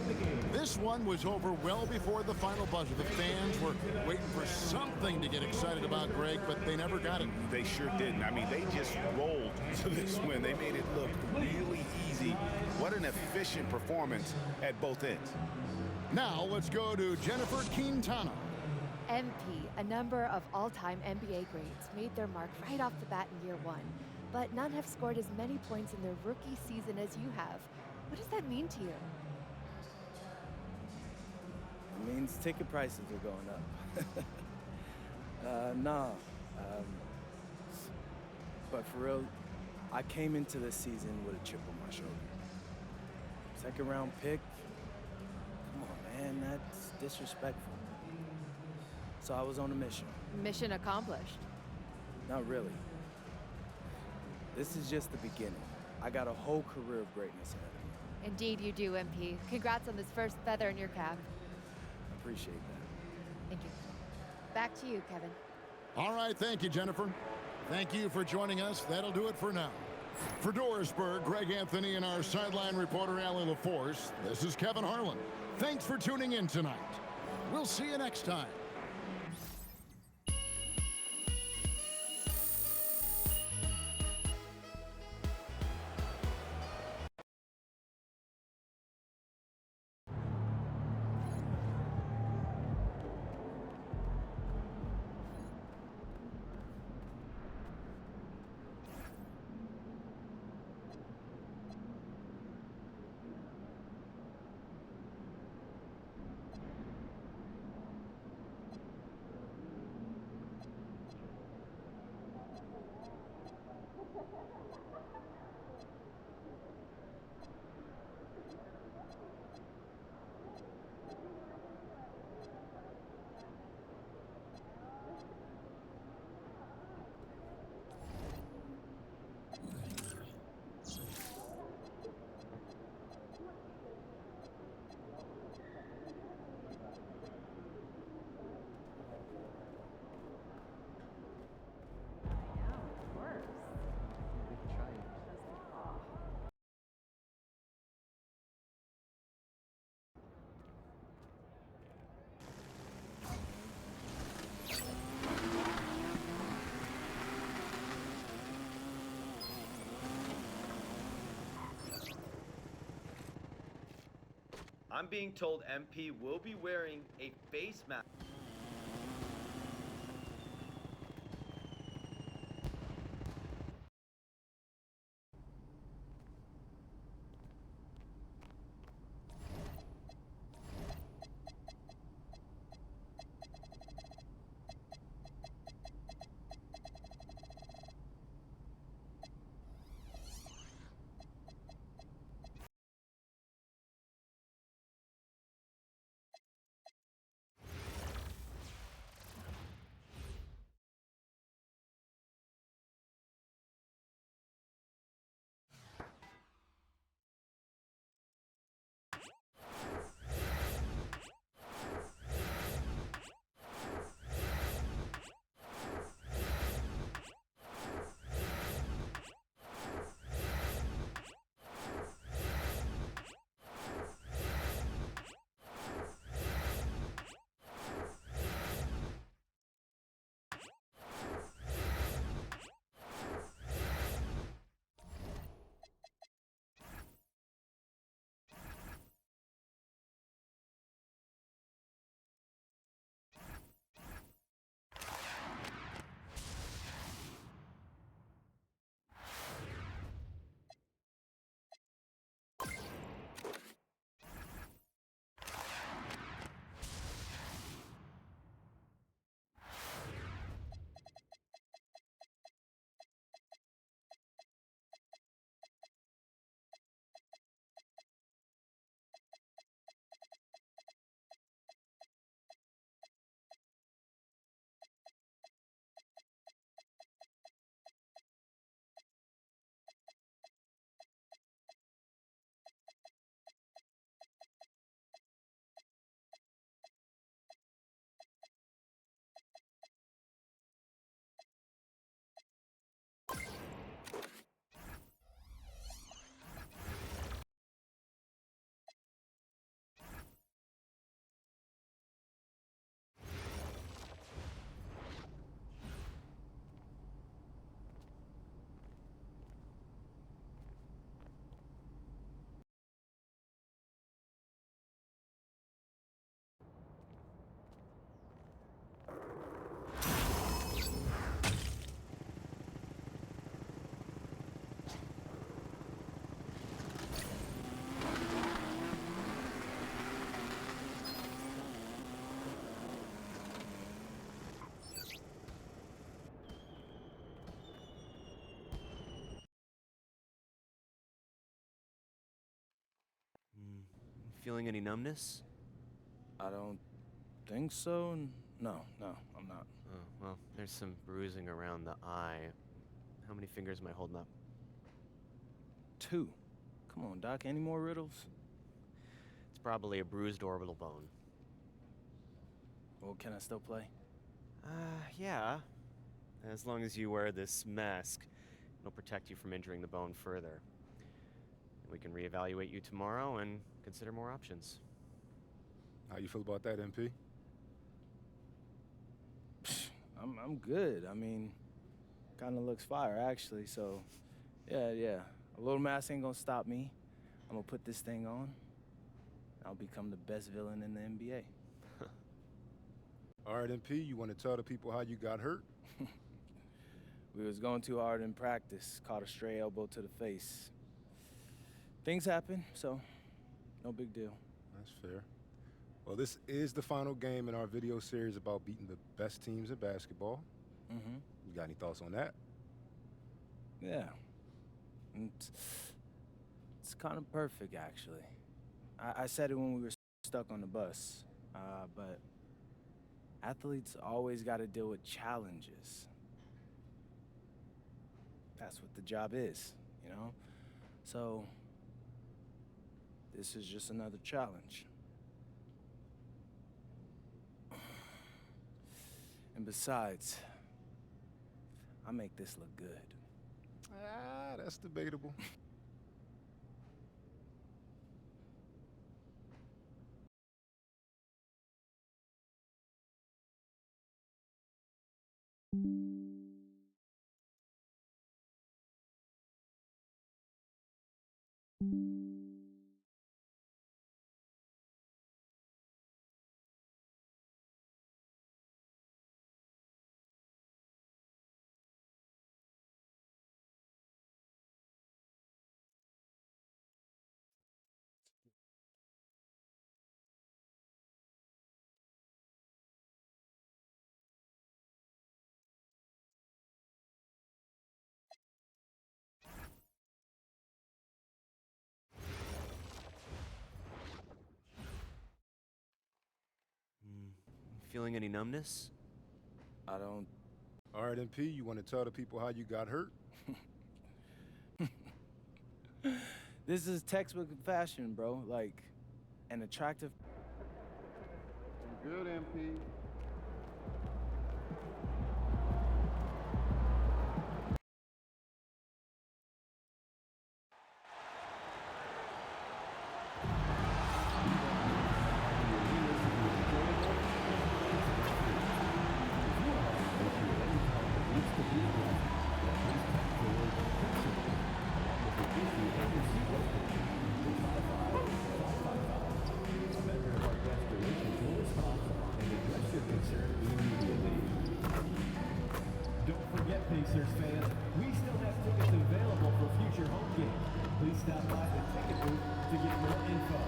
This one was over well before the final buzzer. The fans were waiting for something to get excited about, Greg, but they never got it. They sure didn't. I mean, they just rolled to this win. They made it look really easy. What an efficient performance at both ends. Now let's go to Jennifer Quintana. MP, a number of all-time NBA greats, made their mark right off the bat in year 1. But none have scored as many points in their rookie season as you have. What does that mean to you? It means ticket prices are going up. But for real, I came into this season with a chip on my shoulder. Second round pick? Come on, man, that's disrespectful. So I was on a mission. Mission accomplished. Not really. This is just the beginning. I got a whole career of greatness ahead of me. Indeed you do, MP. Congrats on this first feather in your cap. I appreciate that. Thank you. Back to you, Kevin. All right, thank you, Jennifer. Thank you for joining us. That'll do it for now. For Dorisburg, Greg Anthony, and our sideline reporter, Allie LaForce, this is Kevin Harlan. Thanks for tuning in tonight. We'll see you next time. I'm being told MP will be wearing a face mask. Feeling any numbness? I don't think so. No, I'm not. Oh, well, there's some bruising around the eye. How many fingers am I holding up? 2. Come on, Doc, any more riddles? It's probably a bruised orbital bone. Well, can I still play? Yeah. As long as you wear this mask, it'll protect you from injuring the bone further. We can reevaluate you tomorrow and consider more options. How you feel about that, MP? I'm good. I mean, kind of looks fire, actually, so yeah. A little mask ain't gonna stop me. I'm gonna put this thing on. I'll become the best villain in the NBA. All right, MP, you want to tell the people how you got hurt? We was going too hard in practice, caught a stray elbow to the face. Things happen, so no big deal. That's fair. Well, this is the final game in our video series about beating the best teams in basketball. Mm-hmm. You got any thoughts on that? Yeah. It's kind of perfect, actually. I said it when we were stuck on the bus, but athletes always got to deal with challenges. That's what the job is, you know? So, this is just another challenge. And besides, I make this look good. That's debatable. Feeling any numbness? I don't. All right, MP, you want to tell the people how you got hurt? This is textbook fashion, bro. Like, an attractive... Good, MP. Don't forget, Pacers fans, we still have tickets available for future home games. Please stop by the ticket booth to get more info.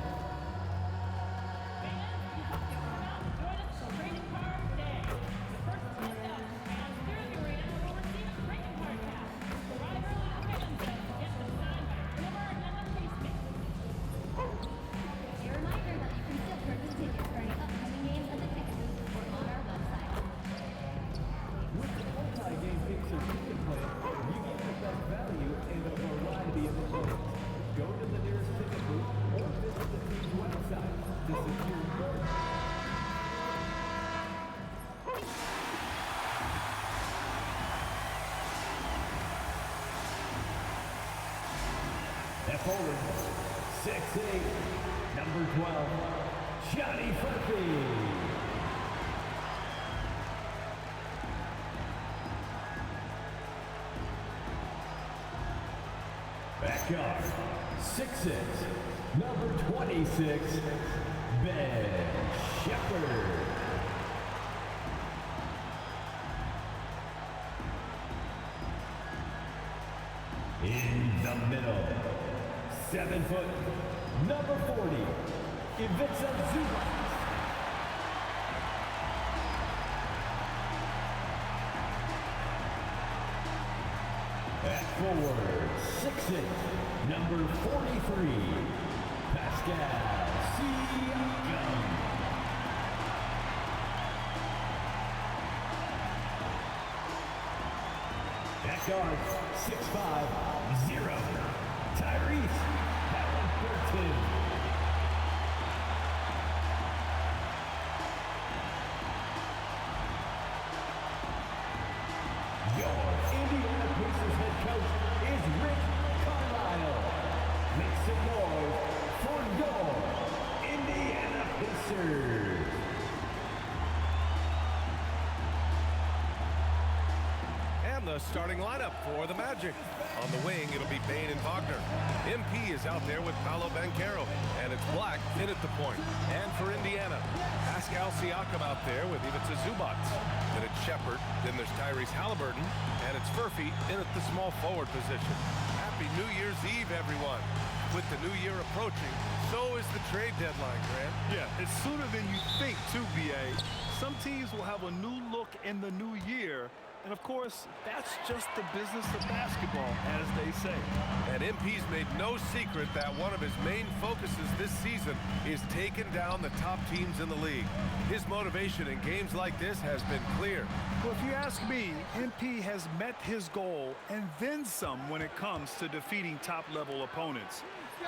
Forward, 6'8", number 12, Johnny Murphy. Backyard, 6'6", number 26, Ben Shepherd. In the middle, 7 foot, number 40, Ivica Zubac. At forward, 6'6", number 43, Pascal Siakam. At guard, 6'5", 0, Your Indiana Pacers head coach is Rick Carlisle. Make some noise for your Indiana Pacers. And the starting lineup for the Magic. On the wing, it'll be Bane and Wagner. MP is out there with Paolo Banchero, and it's Black in at the point. And for Indiana, Pascal Siakam out there with Ivica Zubac. Then it's Shepard, then there's Tyrese Halliburton, and it's Furphy in at the small forward position. Happy New Year's Eve, everyone. With the new year approaching, so is the trade deadline, Grant. Yeah, it's sooner than you think, too, BA. Some teams will have a new look in the new year. And, of course, that's just the business of basketball, as they say. And MP's made no secret that one of his main focuses this season is taking down the top teams in the league. His motivation in games like this has been clear. Well, if you ask me, MP has met his goal and then some when it comes to defeating top-level opponents.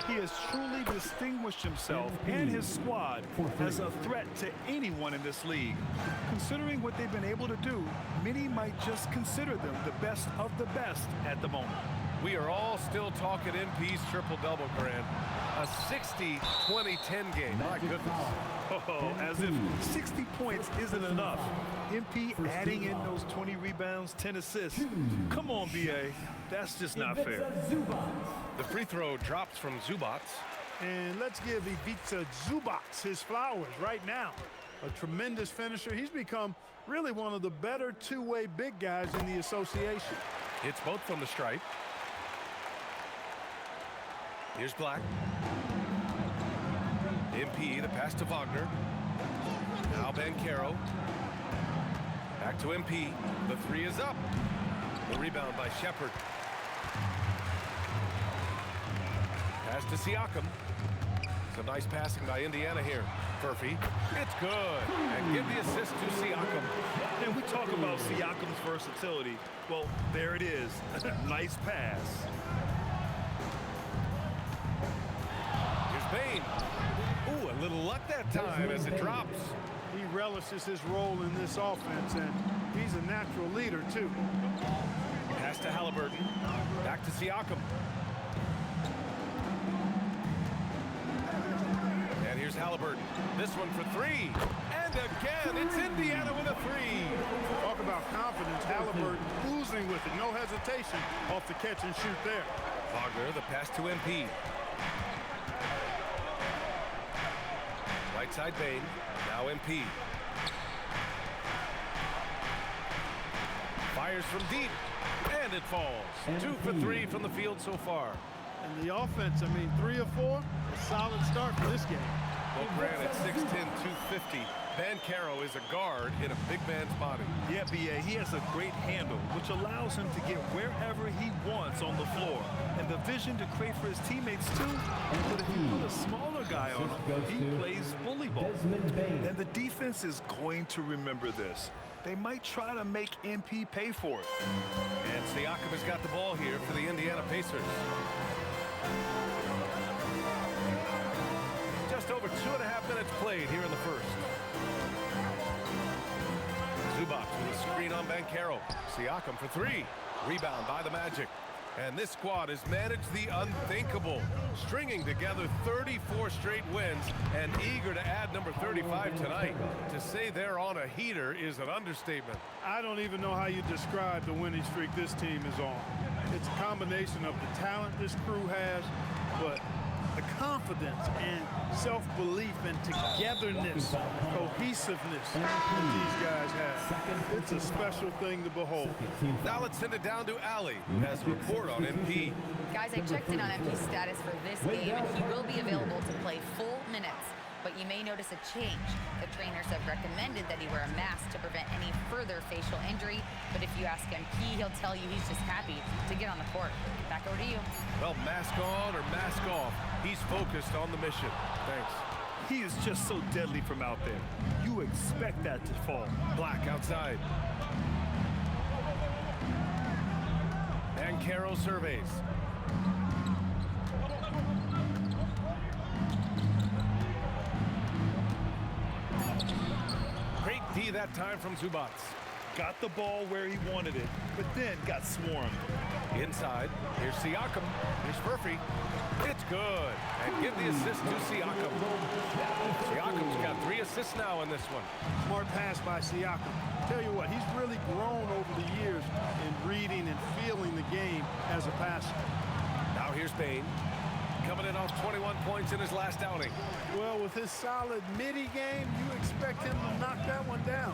He has truly distinguished himself and his squad as a threat to anyone in this league. Considering what they've been able to do, many might just consider them the best of the best at the moment. We are all still talking MP's triple-double, Grant. A 60-20-10 game. My goodness. Oh, as if 60 points isn't enough. MP adding in those 20 rebounds, 10 assists. Come on, BA. That's just not fair. The free throw drops from Zubac. And let's give Ivica Zubac his flowers right now. A tremendous finisher. He's become really one of the better two-way big guys in the association. It's both from the stripe. Here's Black. MP, the pass to Wagner. Now Banchero. Back to MP. The three is up. The rebound by Shepard. Pass to Siakam. Some nice passing by Indiana here. Furphy. It's good. And give the assist to Siakam. And we talk about Siakam's versatility. Well, there it is. Nice pass. Here's Bane. Ooh, a little luck that time as it drops. He relishes his role in this offense, and he's a natural leader, too. Pass to Halliburton. Back to Siakam. And here's Halliburton. This one for three. And again, it's Indiana with a three. Talk about confidence. Halliburton oozing with it. No hesitation off the catch and shoot there. Wagner, the pass to MP. Right side Bane. Now MP. Fires from deep. And it falls. 2 for 3 from the field so far. And the offense, 3 or 4, a solid start for this game. Well, Grant at 6'10", 250. Banchero is a guard in a big man's body. Yeah, BA, he has a great handle, which allows him to get wherever he wants on the floor. And the vision to create for his teammates, too. But if you put a smaller guy on him, he plays bully ball. And the defense is going to remember this. They might try to make MP pay for it. And Siakam has got the ball here for the Indiana Pacers. Just over 2.5 minutes played here in the first. Zubac with a screen on Banchero. Siakam for three. Rebound by the Magic. And this squad has managed the unthinkable, stringing together 34 straight wins and eager to add number 35 tonight. To say they're on a heater is an understatement. I don't even know how you describe the winning streak this team is on. It's a combination of the talent this crew has, but the confidence and self-belief and togetherness, cohesiveness that these guys have. It's a special thing to behold. Now let's send it down to Allie, who has a report on MP. Guys, I checked in on MP's status for this game, and he will be available to play full minutes. But you may notice a change. The trainers have recommended that he wear a mask to prevent any further facial injury. But if you ask MP, he'll tell you he's just happy to get on the court. Back over to you. Well, mask on or mask off, he's focused on the mission. Thanks. He is just so deadly from out there. You expect that to fall. Black outside. Banchero surveys. D that time from Zubats. Got the ball where he wanted it, but then got swarmed. Inside, here's Siakam. Here's Furphy. It's good. And give the assist to Siakam. Siakam's got 3 assists now in this one. Smart pass by Siakam. Tell you what, he's really grown over the years in reading and feeling the game as a passer. Now here's Bane. Coming in off 21 points in his last outing. Well, with his solid midi game, you expect him to knock that one down.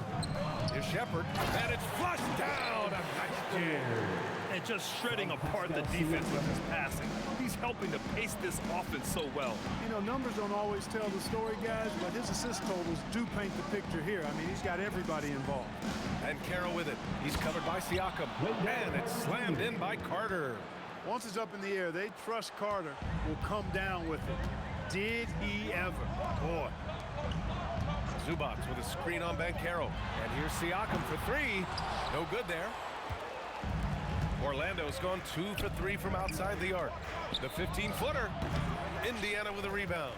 Here's Shepard, and it's flushed down. A nice jam. And just shredding apart the defense with his passing. He's helping to pace this offense so well. You know, numbers don't always tell the story, guys, but his assist totals do paint the picture here. I mean, he's got everybody involved. And Carroll with it. He's covered by Siakam. And it's slammed in by Carter. Once it's up in the air, they trust Carter will come down with it. Did he ever? Boy. Zubats with a screen on Banchero. And here's Siakam for 3. No good there. Orlando's gone 2 for 3 from outside the arc. The 15-footer. Indiana with a rebound.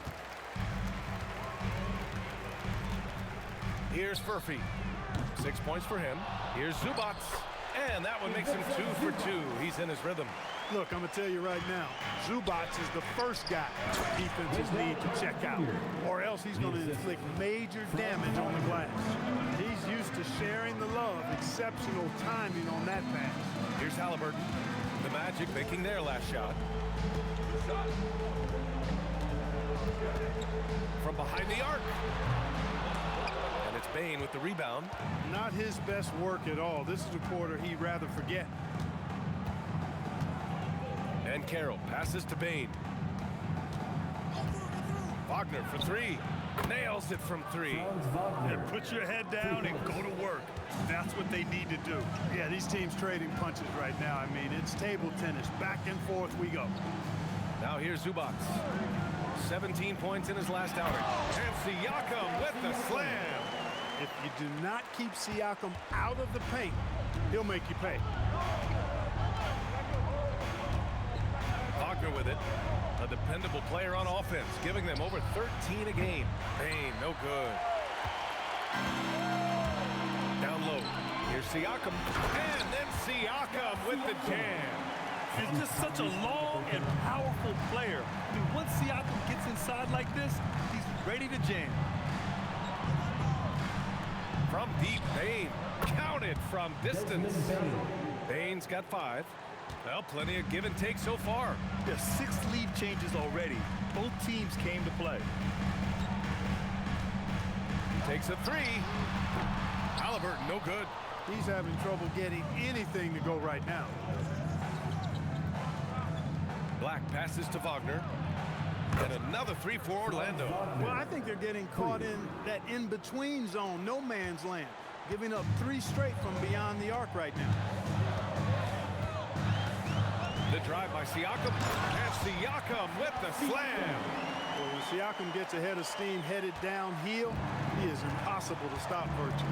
Here's Furphy. 6 points for him. Here's Zubats. And that one makes him 2 for 2. He's in his rhythm. Look, I'm going to tell you right now, Zubats is the first guy defenses need to check out, or else he's going to inflict major damage on the glass. He's used to sharing the love. Exceptional timing on that pass. Here's Halliburton. The Magic making their last shot. From behind the arc. And it's Bane with the rebound. Not his best work at all. This is a quarter he'd rather forget. And Carroll passes to Bane. Wagner for 3. Nails it from 3. And put your head down and go to work. That's what they need to do. Yeah, these teams trading punches right now. I mean, it's table tennis. Back and forth we go. Now here's Zubats. 17 points in his last outing. And Siakam with the slam. If you do not keep Siakam out of the paint, he'll make you pay. Wagner with it. A dependable player on offense, giving them over 13 a game. Bane, no good. Down low. Here's Siakam. And then Siakam with the jam. He's just such a long and powerful player. I mean, once Siakam gets inside like this, he's ready to jam. From deep, Bane. Counted from distance. Bane's got 5. Well, plenty of give and take so far. There's 6 lead changes already. Both teams came to play. Takes a 3. Halliburton, no good. He's having trouble getting anything to go right now. Black passes to Wagner. And another 3 for Orlando. Well, I think they're getting caught in that in-between zone, no man's land. Giving up 3 straight from beyond the arc right now. The drive by Siakam. And Siakam with the slam. Well, when Siakam gets ahead of steam headed downhill, he is impossible to stop virtually.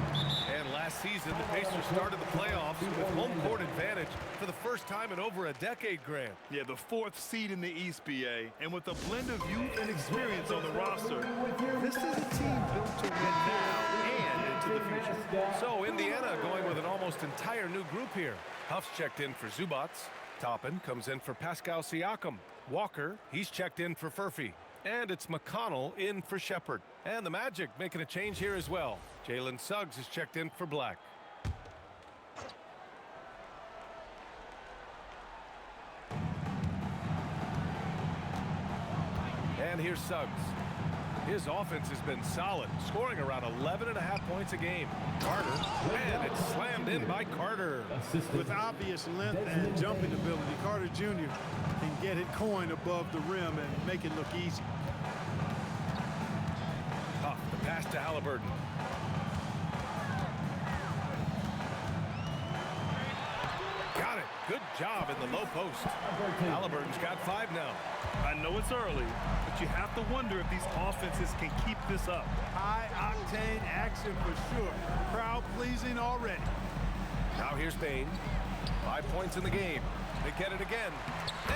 And last season, the Pacers started the playoffs with home court advantage for the first time in over a decade, Grant. Yeah, the 4th seed in the East, BA. And with a blend of youth and experience on the roster, this is a team built to win now and into the future. So Indiana going with an almost entire new group here. Huff's checked in for Zubats. Toppin comes in for Pascal Siakam. Walker, he's checked in for Furphy. And it's McConnell in for Shepard. And the Magic making a change here as well. Jalen Suggs is checked in for Black. And here's Suggs. His offense has been solid, scoring around 11.5 points a game. Carter, and it's slammed in by Carter. With obvious length and jumping ability, Carter Jr. can get it coin above the rim and make it look easy. Huff, the pass to Halliburton. Got it. Good job in the low post. Halliburton's got 5 now. I know it's early, but you have to wonder if these offenses can keep this up. High-octane action for sure. Crowd-pleasing already. Now here's Bane. 5 points in the game. They get it again.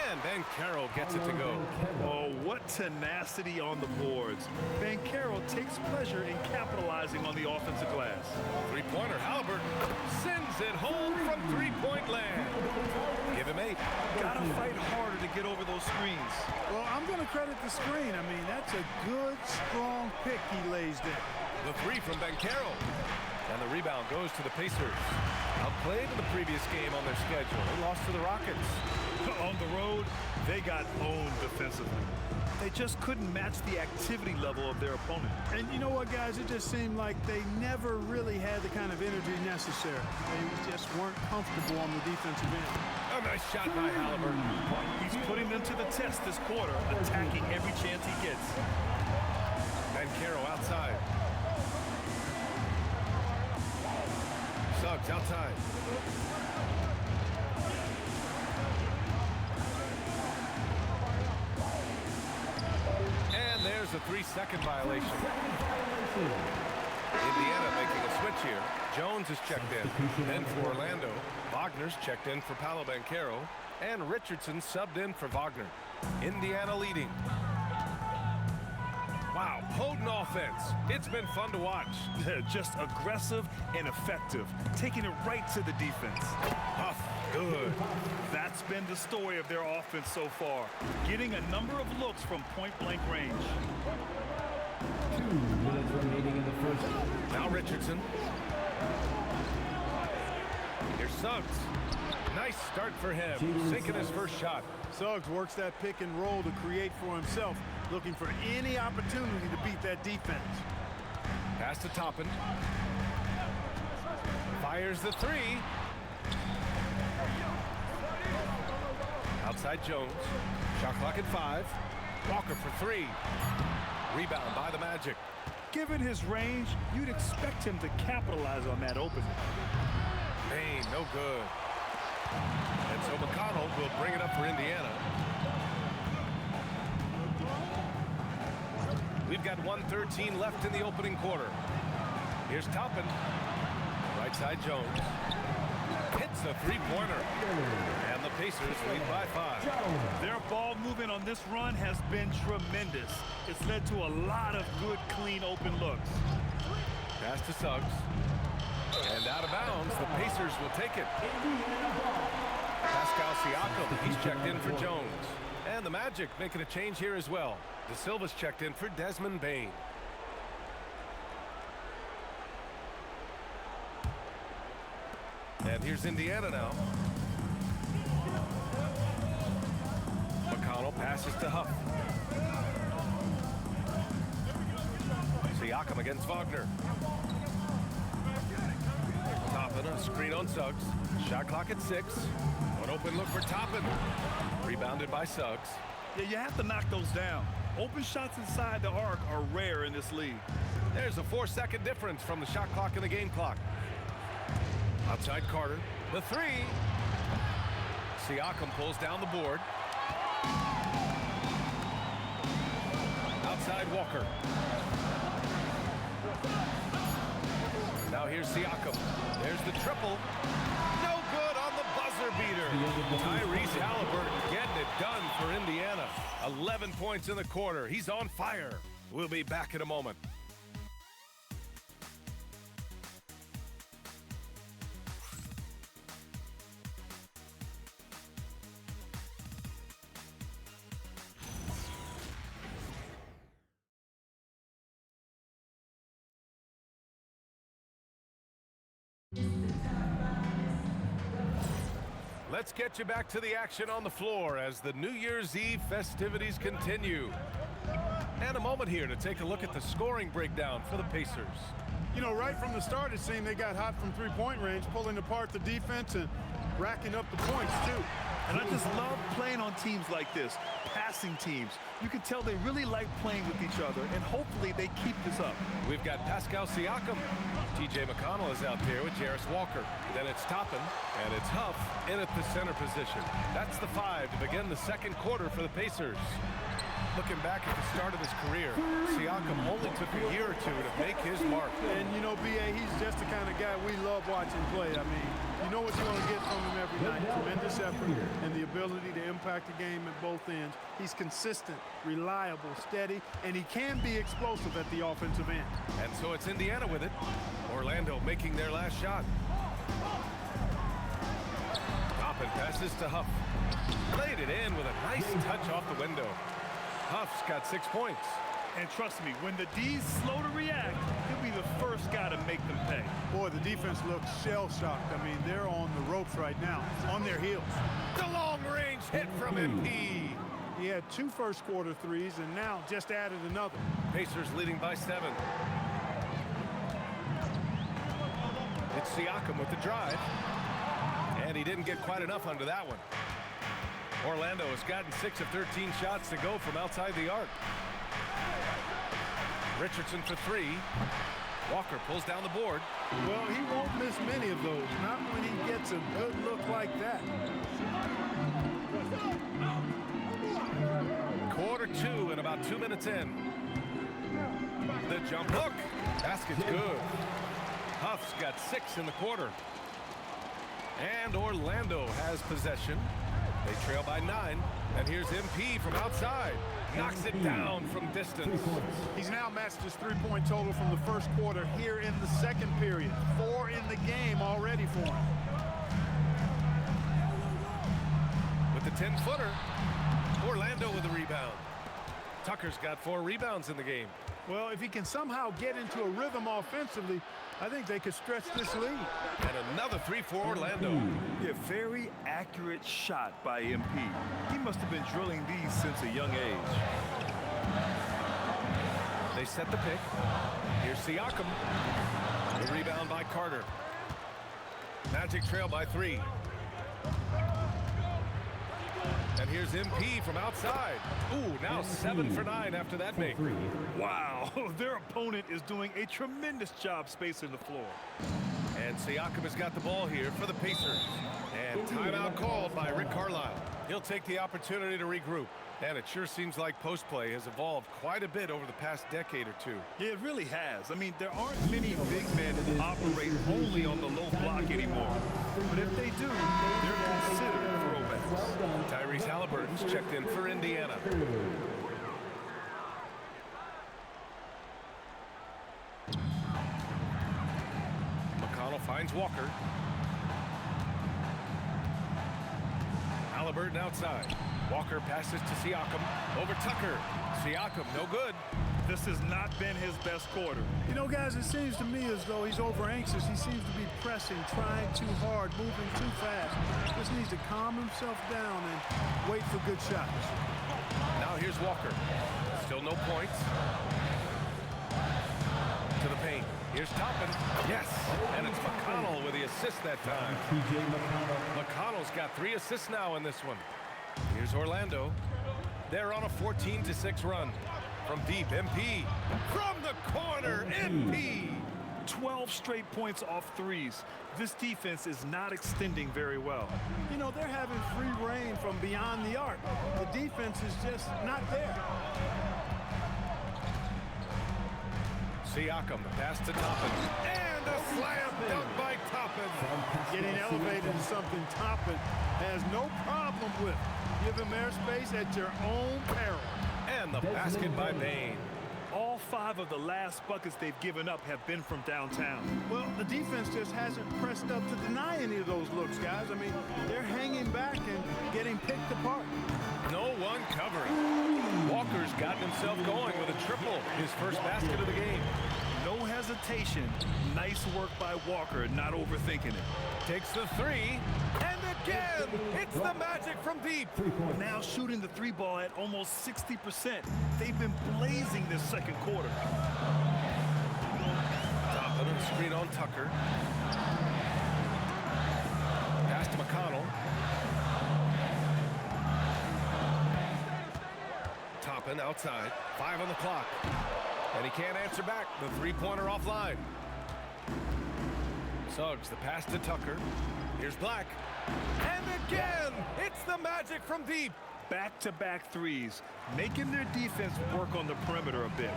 And Banchero gets it to go. Oh, what tenacity on the boards. Banchero takes pleasure in capitalizing on the offensive glass. Three-pointer, Halliburton sends it home from three-point land. Give him 8. Gotta fight harder to get over those screens. Well, I'm going to credit the screen. I mean, that's a good, strong pick he lays there. The 3 from Banchero. And the rebound goes to the Pacers. Outplayed in the previous game on their schedule. They lost to the Rockets. On the road, they got owned defensively. They just couldn't match the activity level of their opponent. And you know what, guys? It just seemed like they never really had the kind of energy necessary. They just weren't comfortable on the defensive end. A nice shot by Halliburton. He's putting them to the test this quarter, attacking every chance he gets. Banchero outside. Suggs outside. And there's a 3-second violation. Indiana making a switch here. Jones is checked in. Then for Orlando, Wagner's checked in for Paolo Banchero, and Richardson subbed in for Wagner. Indiana leading. Wow, potent offense. It's been fun to watch. Just aggressive and effective, taking it right to the defense. Huff, good. That's been the story of their offense so far, getting a number of looks from point-blank range. 2 minutes remaining in the first. Now Richardson. Here's Suggs. Nice start for him, sinking his first shot. Suggs works that pick and roll to create for himself, looking for any opportunity to beat that defense. Pass to Toppin. Fires the 3. Outside Jones. Shot clock at 5. Walker for 3. Rebound by the Magic. Given his range, you'd expect him to capitalize on that opening. Bain, no good. And so McConnell will bring it up for Indiana. We've got 1:13 left in the opening quarter. Here's Toppin. Right side Jones. Hits a three-pointer. And the Pacers lead by 5. Their ball movement on this run has been tremendous. It's led to a lot of good, clean, open looks. Pass to Suggs. And out of bounds, the Pacers will take it. Pascal Siakam, he's checked in for Jones. And the Magic making a change here as well. De Silva's checked in for Desmond Bain. And here's Indiana now. McConnell passes to Huff. Siakam against Wagner. Toppin, a screen on Suggs. Shot clock at 6. An open look for Toppin. Rebounded by Suggs. Yeah, you have to knock those down. Open shots inside the arc are rare in this league. There's a 4-second difference from the shot clock and the game clock. Outside Carter. The 3. Siakam pulls down the board. Outside Walker. Now here's Siakam. There's the triple. No good on the buzzer beater. Tyrese Halliburton getting it done for Indiana. 11 points in the quarter. He's on fire. We'll be back in a moment. Let's get you back to the action on the floor as the New Year's Eve festivities continue. And a moment here to take a look at the scoring breakdown for the Pacers. You know, right from the start, it seemed they got hot from three-point range, pulling apart the defense and racking up the points, too. And I just love playing on teams like this, passing teams. You can tell they really like playing with each other, and hopefully they keep this up. We've got Pascal Siakam. TJ McConnell is out there with Jarris Walker. Then it's Toppin, and it's Huff in at the center position. That's the 5 to begin the second quarter for the Pacers. Looking back at the start of his career, Siakam only took a year or 2 to make his mark. And, you know, B.A., he's just the kind of guy we love watching play. I mean, You know what you want to get from him every night. Tremendous effort and the ability to impact the game at both ends. He's consistent, reliable, steady, and he can be explosive at the offensive end. And so it's Indiana with it. Orlando making their last shot. Toppin passes to Huff. Laid it in with a nice touch off the window. Huff's got 6 points. And trust me, when the D's slow to react, he'll be the first guy to make them pay. Boy, the defense looks shell-shocked. I mean, they're on the ropes right now, on their heels. The long-range hit from MP. He had 2 first-quarter threes and now just added another. Pacers leading by 7. It's Siakam with the drive. And he didn't get quite enough under that one. Orlando has gotten 6 of 13 shots to go from outside the arc. Richardson for 3. Walker pulls down the board. Well, he won't miss many of those, not when he gets a good look like that. Quarter 2 and about 2 minutes in. The jump hook. Basket's good. Huff's got 6 in the quarter. And Orlando has possession. They trail by 9. And here's MP from outside. Knocks it down from distance. He's now matched his 3-point total from the first quarter here in the second period. 4 in the game already for him. With the 10-footer, Orlando with the rebound. Tucker's got 4 rebounds in the game. Well, if he can somehow get into a rhythm offensively, I think they could stretch this lead. And another 3 for Orlando. Yeah, very accurate shot by MP. He must have been drilling these since a young age. They set the pick. Here's Siakam. The rebound by Carter. Magic trail by 3. And here's MP from outside. Ooh, now 7 for 9 after that make. Wow, their opponent is doing a tremendous job spacing the floor. And Siakam has got the ball here for the Pacers. And timeout called by Rick Carlisle. He'll take the opportunity to regroup. And it sure seems like post play has evolved quite a bit over the past decade or 2. Yeah, it really has. I mean, there aren't many big men who operate only on the low block anymore. But if they do, they're considered throwbacks. Tyrese Halliburton's checked in for Indiana. McConnell finds Walker. Halliburton outside. Walker passes to Siakam. Over Tucker. Siakam, no good. This has not been his best quarter. You know, guys, it seems to me as though he's over-anxious. He seems to be pressing, trying too hard, moving too fast. Just needs to calm himself down and wait for good shots. Now here's Walker. Still no points. To the paint. Here's Toppin. Yes. And it's McConnell with the assist that time. McConnell's got 3 assists now in this one. Here's Orlando. They're on a 14-6 run. From deep, MP. From the corner, MP. 12 straight points off threes. This defense is not extending very well. You know, they're having free reign from beyond the arc. The defense is just not there. Siakam, the pass to Toppin. And a slam dunk by Toppin. Getting elevated is something Toppin has no problem with. Give him airspace at your own peril. And the basket by Bane. All 5 of the last buckets they've given up have been from downtown. Well, the defense just hasn't pressed up to deny any of those looks, guys. I mean, they're hanging back and getting picked apart. No one covering. Walker's gotten himself going with a triple, his first basket of the game. No hesitation. Nice work by Walker, not overthinking it. Takes the 3, and again, it's the Magic from deep. Now shooting the 3 ball at almost 60%. They've been blazing this second quarter. Top of the screen on Tucker. Pass to McConnell. Toppin outside, 5 on the clock. And he can't answer back. The 3-pointer offline. Suggs, the pass to Tucker. Here's Black. And again, it's the Magic from deep. Back-to-back threes, making their defense work on the perimeter a bit.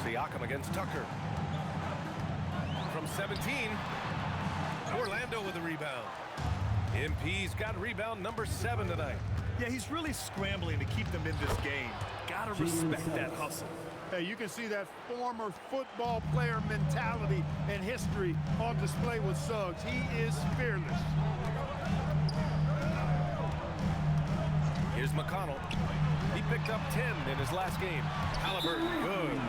Siakam against Tucker. From from 17. Orlando with a rebound. MP's got rebound number 7 tonight. Yeah, he's really scrambling to keep them in this game. Gotta respect that hustle. Hey, you can see that former football player mentality and history on display with Suggs. He is fearless. Here's McConnell. He picked up 10 in his last game. Halliburton, good.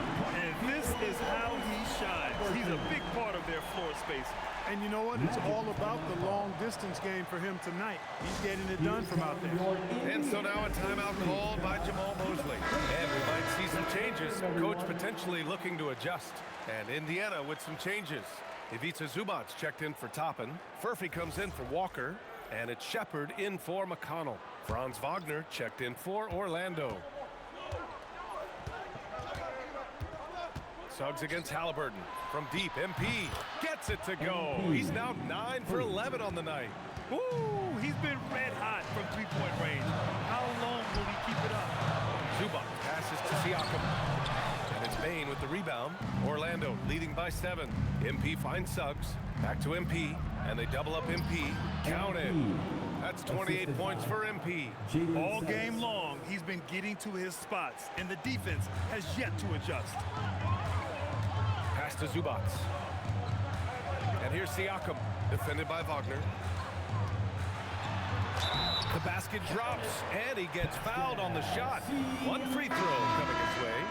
And this is how he shines. He's a big part of their floor space. And you know what? It's all about the long distance game for him tonight. He's getting it done from out there. And so now a timeout called by Jamal Mosley. And we might see some changes. Coach potentially looking to adjust. And Indiana with some changes. Ivica Zubac's checked in for Toppin. Furphy comes in for Walker. And it's Shepard in for McConnell. Franz Wagner checked in for Orlando. Suggs against Halliburton. From deep, MP gets it to go. He's now 9 for 11 on the night. Woo! He's been red hot from three-point range. How long will he keep it up? Zubac passes to Siakam. And it's Bain with the rebound. Orlando leading by 7. MP finds Suggs. Back to MP. And they double up MP. Count it. That's 28 points for MP. All game long, he's been getting to his spots, and the defense has yet to adjust. Pass to Zubac. And here's Siakam, defended by Wagner. The basket drops, and he gets fouled on the shot. One free throw coming his way.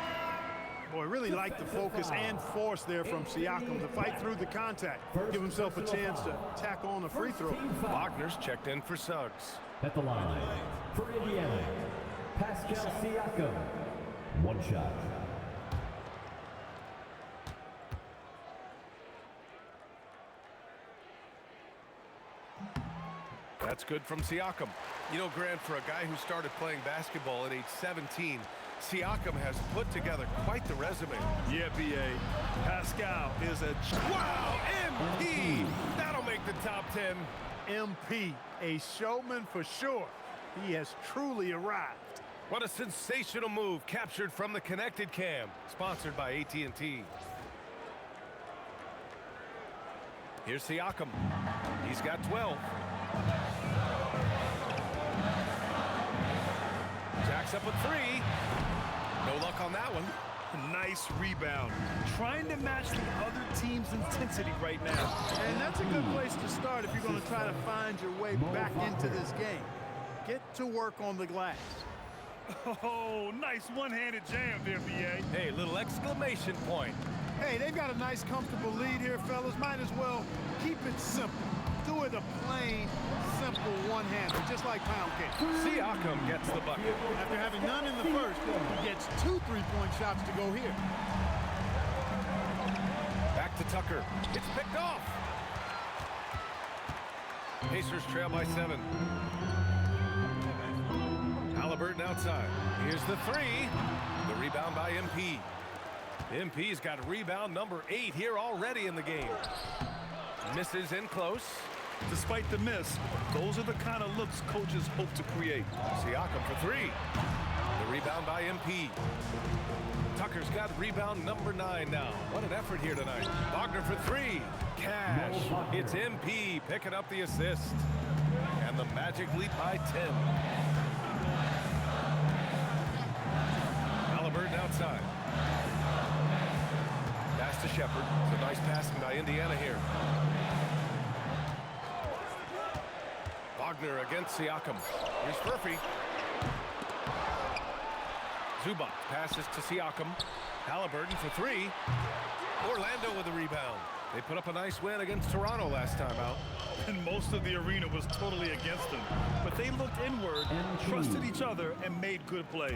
Boy, really like the focus and force there from Siakam to fight through the contact. Give himself a chance to tack on a free throw. Wagner's checked in for Suggs. At the line, for Indiana, Pascal Siakam. One shot. That's good from Siakam. You know, Grant, for a guy who started playing basketball at age 17, Siakam has put together quite the resume. Yeah, B.A. Pascal is a... Wow! MP! That'll make the top 10. MP, a showman for sure. He has truly arrived. What a sensational move captured from the connected cam. Sponsored by AT&T. Here's Siakam. He's got 12. Jacks up a 3. No luck on that one. Nice rebound. Trying to match the other team's intensity right now. And that's a good place to start if you're going to try to find your way back into this game. Get to work on the glass. Oh, nice one-handed jam there, B.A. Hey, little exclamation point. Hey, they've got a nice, comfortable lead here, fellas. Might as well keep it simple. Do it a plain, simple one-hander, just like pound cake. Siakam gets the bucket. After having none in the first, he gets 2 three-point shots to go here. Back to Tucker. It's picked off. Pacers trail by 7. Halliburton outside. Here's the 3. The rebound by MP. MP's got rebound number 8 here already in the game. Misses in close. Despite the miss, those are the kind of looks coaches hope to create. Siakam for 3. The rebound by MP. Tucker's got rebound number 9 now. What an effort here tonight. Wagner for 3. Cash. It's MP picking up the assist. And the Magic lead by 10. Halliburton outside. Pass to Shepard. It's a nice passing by Indiana here. Wagner against Siakam. Here's Furphy. Zubac passes to Siakam. Halliburton for 3. Orlando with a rebound. They put up a nice win against Toronto last time out. And most of the arena was totally against them. But they looked inward, trusted each other, and made good plays.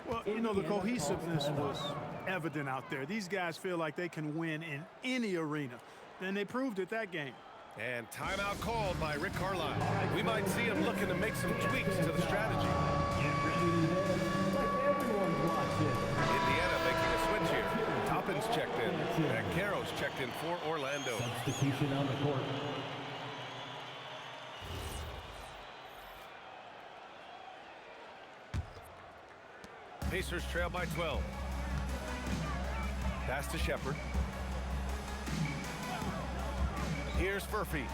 Well, you know, the cohesiveness was evident out there. These guys feel like they can win in any arena. And they proved it that game. And timeout called by Rick Carlisle. We might see him looking to make some tweaks to the strategy. Indiana making a switch here. Toppin's checked in. And Caro's checked in for Orlando. Substitution on the court. Pacers trail by 12. Pass to Shepard. Here's Furphy.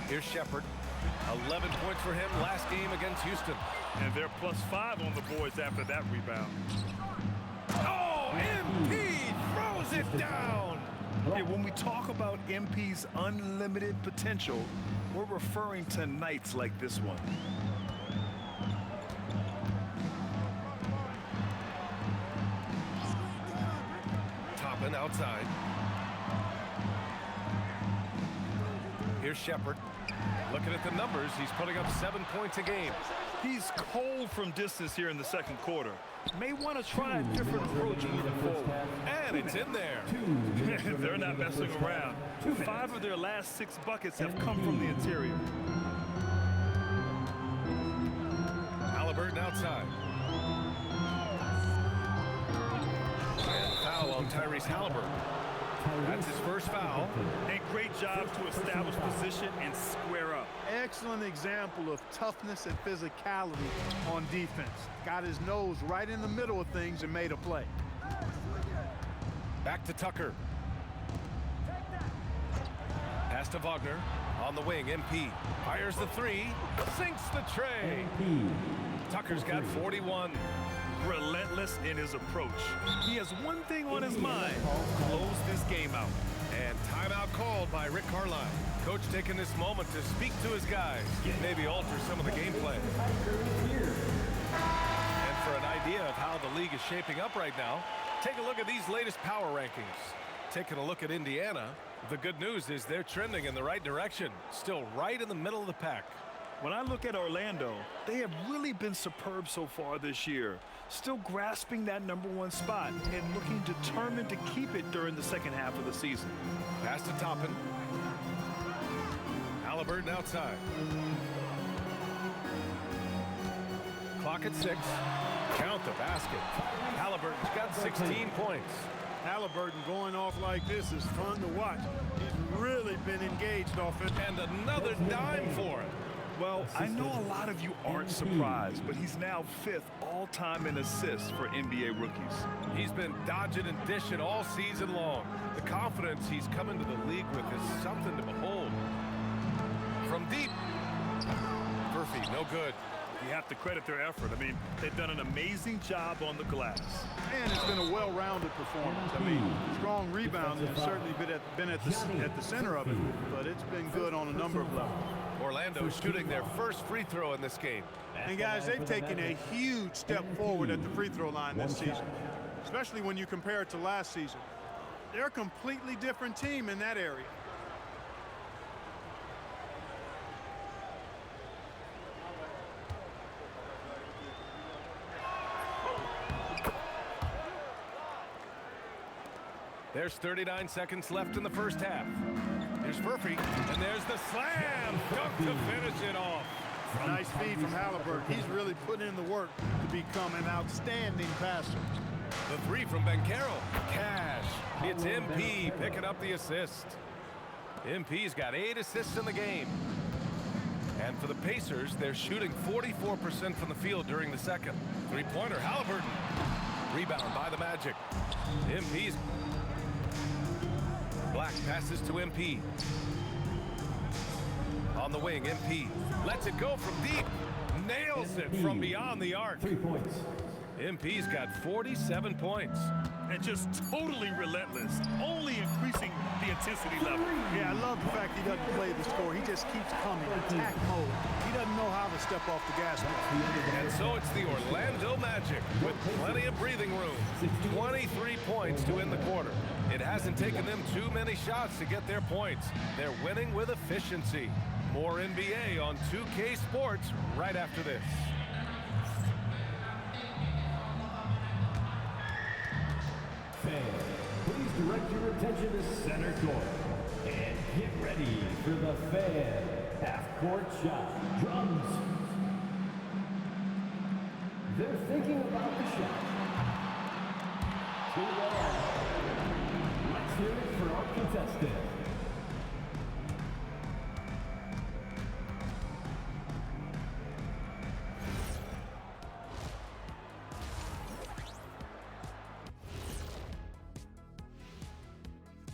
Here's Shepard. 11 points for him last game against Houston. And they're +5 on the boards after that rebound. Oh, MP throws it down. Hey, when we talk about MP's unlimited potential, we're referring to nights like this one. Toppin outside. Here's Shepard. Looking at the numbers, he's putting up 7 points a game. He's cold from distance here in the second quarter. May want to try a different approach moving forward. And it's in there. They're not messing around. 5 of their last 6 buckets have come from the interior. Halliburton outside. And foul on Tyrese Halliburton. That's his first foul. And great job to establish position and square up. Excellent example of toughness and physicality on defense. Got his nose right in the middle of things and made a play. Back to Tucker. Pass to Wagner. On the wing, MP. Fires the 3. Sinks the tray. Tucker's got 41. Relentless in his approach. He has one thing on his mind: close this game out. And timeout called by Rick Carlisle. Coach taking this moment to speak to his guys, maybe alter some of the gameplay. And for an idea of how the league is shaping up right now, take a look at these latest power rankings. Taking a look at Indiana, the good news is they're trending in the right direction, still right in the middle of the pack. When I look at Orlando, they have really been superb so far this year, still grasping that #1 spot and looking determined to keep it during the second half of the season. Pass to Toppin. Halliburton outside. Clock at 6. Count the basket. Halliburton's got 16 points. Halliburton going off like this is fun to watch. He's really been engaged offensively. And another dime for him. Well, I know a lot of you aren't surprised, but he's now 5th all-time in assists for NBA rookies. He's been dodging and dishing all season long. The confidence he's come into the league with is something to behold. From deep. Furphy, no good. You have to credit their effort. I mean, they've done an amazing job on the glass. And it's been a well-rounded performance. I mean, strong rebounding has certainly been at the center of it, but it's been good on a number of levels. Orlando shooting their first free throw in this game. And guys, they've taken a huge step forward at the free throw line this season, especially when you compare it to last season. They're a completely different team in that area. There's 39 seconds left in the first half. Here's Furphy, and there's the slam dunk to finish it off. Nice feed from Halliburton. He's really putting in the work to become an outstanding passer. The 3 from Banchero. Cash. It's MP picking up the assist. MP's got 8 assists in the game. And for the Pacers, they're shooting 44% from the field during the second. 3-pointer, Halliburton. Rebound by the Magic. MP's. Black passes to MP. On the wing, MP lets it go from deep. Nails it from beyond the arc. 3 points. MP's got 47 points. And just totally relentless, only increasing the intensity level. Yeah, I love the fact he doesn't play the score. He just keeps coming, attack mode. He doesn't know how to step off the gas pedal. And so it's the Orlando Magic with plenty of breathing room. 23 points to end the quarter. It hasn't taken them too many shots to get their points. They're winning with efficiency. More NBA on 2K Sports right after this. Fans, please direct your attention to center court. And get ready for the fan half-court shot. Drums. They're thinking about the shot. 2 1. Let's hear it for our contestant.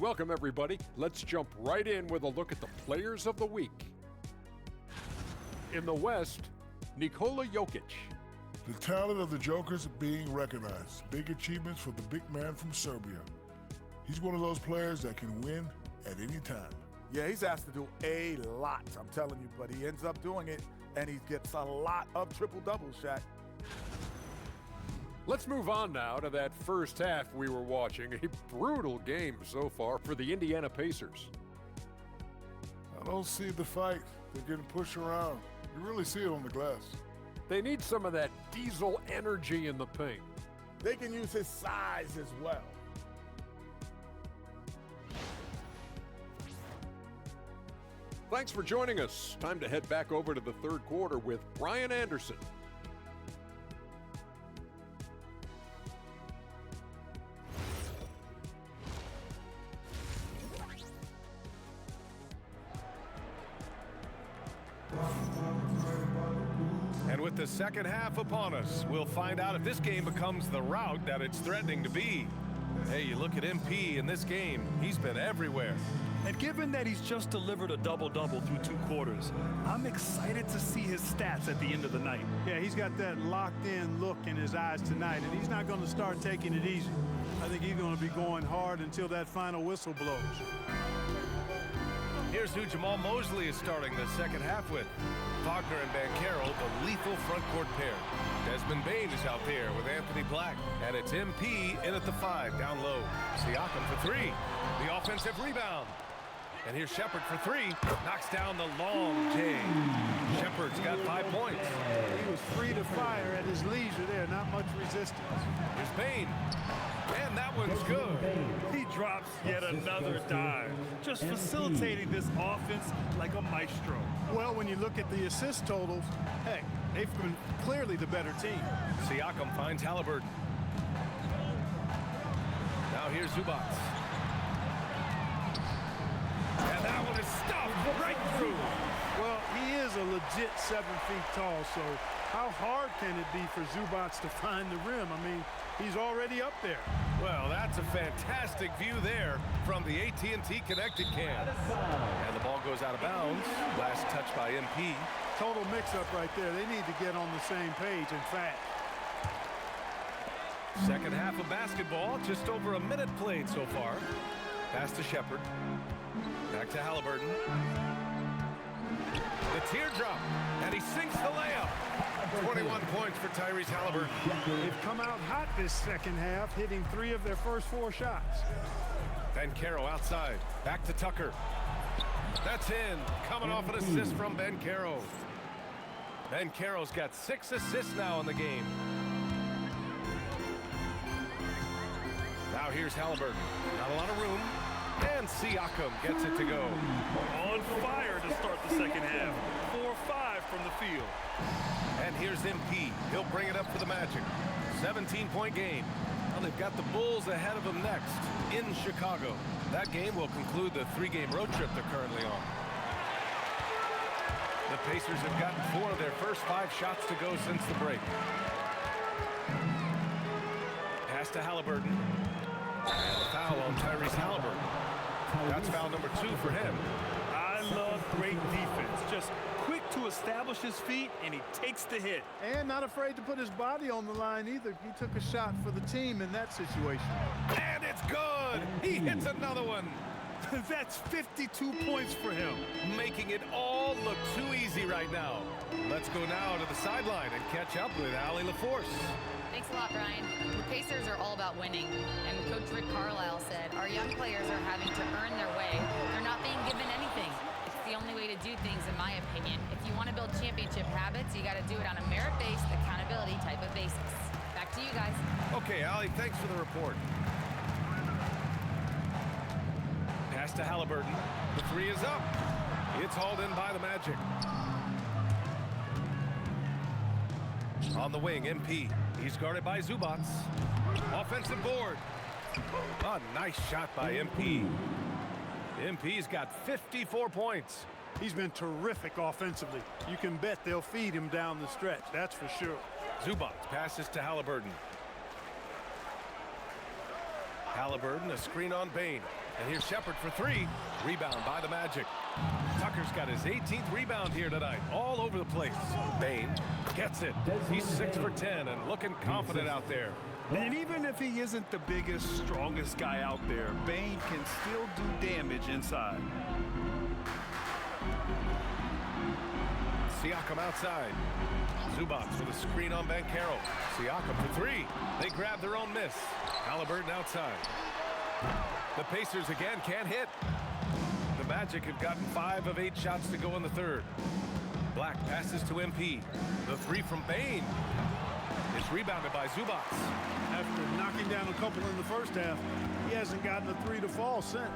Welcome, everybody. Let's jump right in with a look at the players of the week. In the West, Nikola Jokic. The talent of the Jokers being recognized. Big achievements for the big man from Serbia. He's one of those players that can win at any time. Yeah, he's asked to do a lot, I'm telling you, but he ends up doing it, and he gets a lot of triple-doubles, Shaq. Let's move on now to that first half we were watching. A brutal game so far for the Indiana Pacers. I don't see the fight. They're getting pushed around. You really see it on the glass. They need some of that diesel energy in the paint. They can use his size as well. Thanks for joining us. Time to head back over to the third quarter with Brian Anderson. And with the second half upon us, we'll find out if this game becomes the rout that it's threatening to be. Hey, you look at MP in this game, he's been everywhere. And given that he's just delivered a double-double through 2 quarters, I'm excited to see his stats at the end of the night. Yeah, he's got that locked-in look in his eyes tonight, and he's not going to start taking it easy. I think he's going to be going hard until that final whistle blows. Here's who Jamal Mosley is starting the second half with. Wagner and Banchero, the lethal front court pair. Desmond Bane is out there with Anthony Black. And it's MP in at the 5, down low. Siakam for 3. The offensive rebound. And here's Shepard for 3. Knocks down the long J. Shepard's got 5 points. He was free to fire at his leisure there, not much resistance. Here's Bane. And that one's good. He drops yet another dive, just facilitating this offense like a maestro. Well, when you look at the assist totals, heck, they've been clearly the better team. Siakam finds Halliburton. Now here's Zubats. And that one is stuffed right through. Well, he is a legit 7 feet tall, so how hard can it be for Zubats to find the rim? I mean, he's already up there. Well, that's a fantastic view there from the AT&T Connected Cam. And the ball goes out of bounds. Last touch by MP. Total mix-up right there. They need to get on the same page, in fact. Second half of basketball, just over a minute played so far. Pass to Shepard. Back to Halliburton. The teardrop, and he sinks the layup. 21 points for Tyrese Halliburton. They've come out hot this second half, hitting 3 of their first 4 shots. Banchero outside. Back to Tucker. That's in. Coming off an assist from Banchero. Banchero's got 6 assists now in the game. Now here's Halliburton. Not a lot of room. And Siakam gets it to go. On fire to start the second half. 4-5 from the field. And here's MP. He'll bring it up for the Magic. 17-point game. Well, they've got the Bulls ahead of them next in Chicago. That game will conclude the 3-game road trip they're currently on. The Pacers have gotten 4 of their first 5 shots to go since the break. Pass to Halliburton. And a foul on Tyrese Halliburton. That's foul number 2 for him. I love great defense. Just quick to establish his feet, and he takes the hit. And not afraid to put his body on the line either. He took a shot for the team in that situation. And it's good! He hits another one. That's 52 points for him. Making it all look too easy right now. Let's go now to the sideline and catch up with Allie LaForce. Thanks a lot, Brian. The Pacers are all about winning, and Coach Rick Carlisle said, our young players are having to earn their way. They're not being given anything. It's the only way to do things, in my opinion. If you want to build championship habits, you got to do it on a merit-based, accountability type of basis. Back to you guys. Okay, Allie, thanks for the report. Pass to Halliburton. The 3 is up. It's hauled in by the Magic. On the wing, MP. He's guarded by Zubats. Offensive board. A nice shot by MP. MP's got 54 points. He's been terrific offensively. You can bet they'll feed him down the stretch, that's for sure. Zubats passes to Halliburton. Halliburton, a screen on Bain. And here's Shepard for three. Rebound by the Magic. Tucker's got his 18th rebound here tonight, all over the place. Bain gets it. He's 6 for 10 and looking confident out there. And even if he isn't the biggest, strongest guy out there, Bain can still do damage inside. Siakam outside. Zubac with a screen on Banchero. Siakam for three. They grab their own miss. Halliburton outside. The Pacers again can't hit. The Magic have gotten 5 of 8 shots to go in the third. Black passes to MP. The three from Bain. It's rebounded by Zubac. After knocking down a couple in the first half, he hasn't gotten a three to fall since.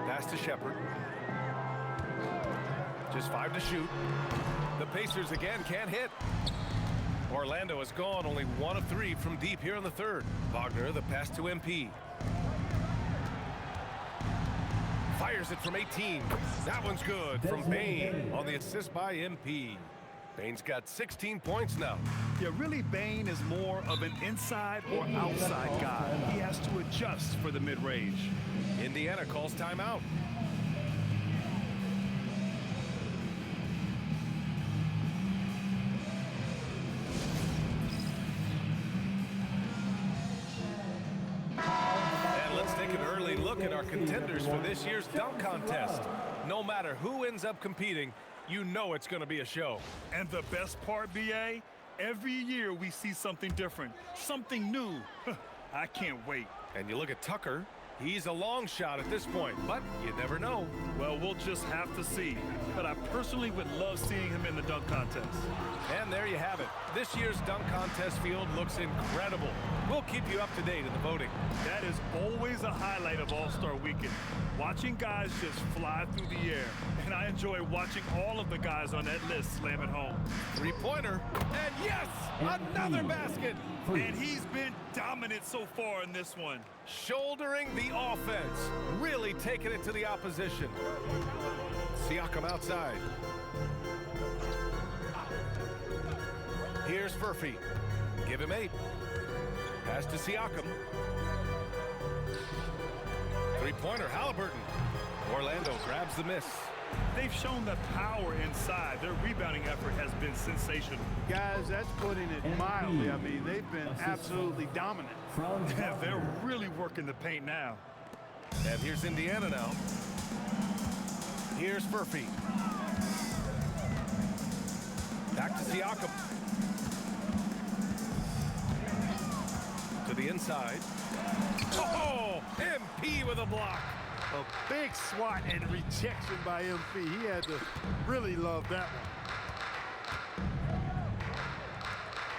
Pass to Shepard. Just 5 to shoot. The Pacers again can't hit. Orlando has gone only 1 of 3 from deep here in the third. Wagner, the pass to MP. Fires it from 18. That one's good from Bain on the assist by MP. Bain's got 16 points now. Yeah, really, Bain is more of an inside or outside guy. He has to adjust for the mid-range. Indiana calls timeout. And let's take an early look at our contenders for this year's dunk contest. No matter who ends up competing, you know it's going to be a show. And the best part, BA, every year we see something different, something new. I can't wait. And you look at Tucker. He's a long shot at this point, but you never know. Well, we'll just have to see. But I personally would love seeing him in the dunk contest. And there you have it. This year's dunk contest field looks incredible. We'll keep you up to date in the voting. That is always a highlight of All-Star Weekend. Watching guys just fly through the air. And I enjoy watching all of the guys on that list slam it home. Three-pointer. And yes, another basket. And he's been dominant so far in this one. Shouldering the offense. Really taking it to the opposition. Siakam outside. Here's Furphy. Give him 8. Pass to Siakam. Three-pointer, Halliburton. Orlando grabs the miss. They've shown the power inside. Their rebounding effort has been sensational. Guys, that's putting it mildly. I mean, they've been absolutely dominant. Yeah, they're really working the paint now. And here's Indiana now. Here's Furphy. Back to Siakam. To the inside. Oh, MP with a block. A big swat and rejection by MP. He had to really love that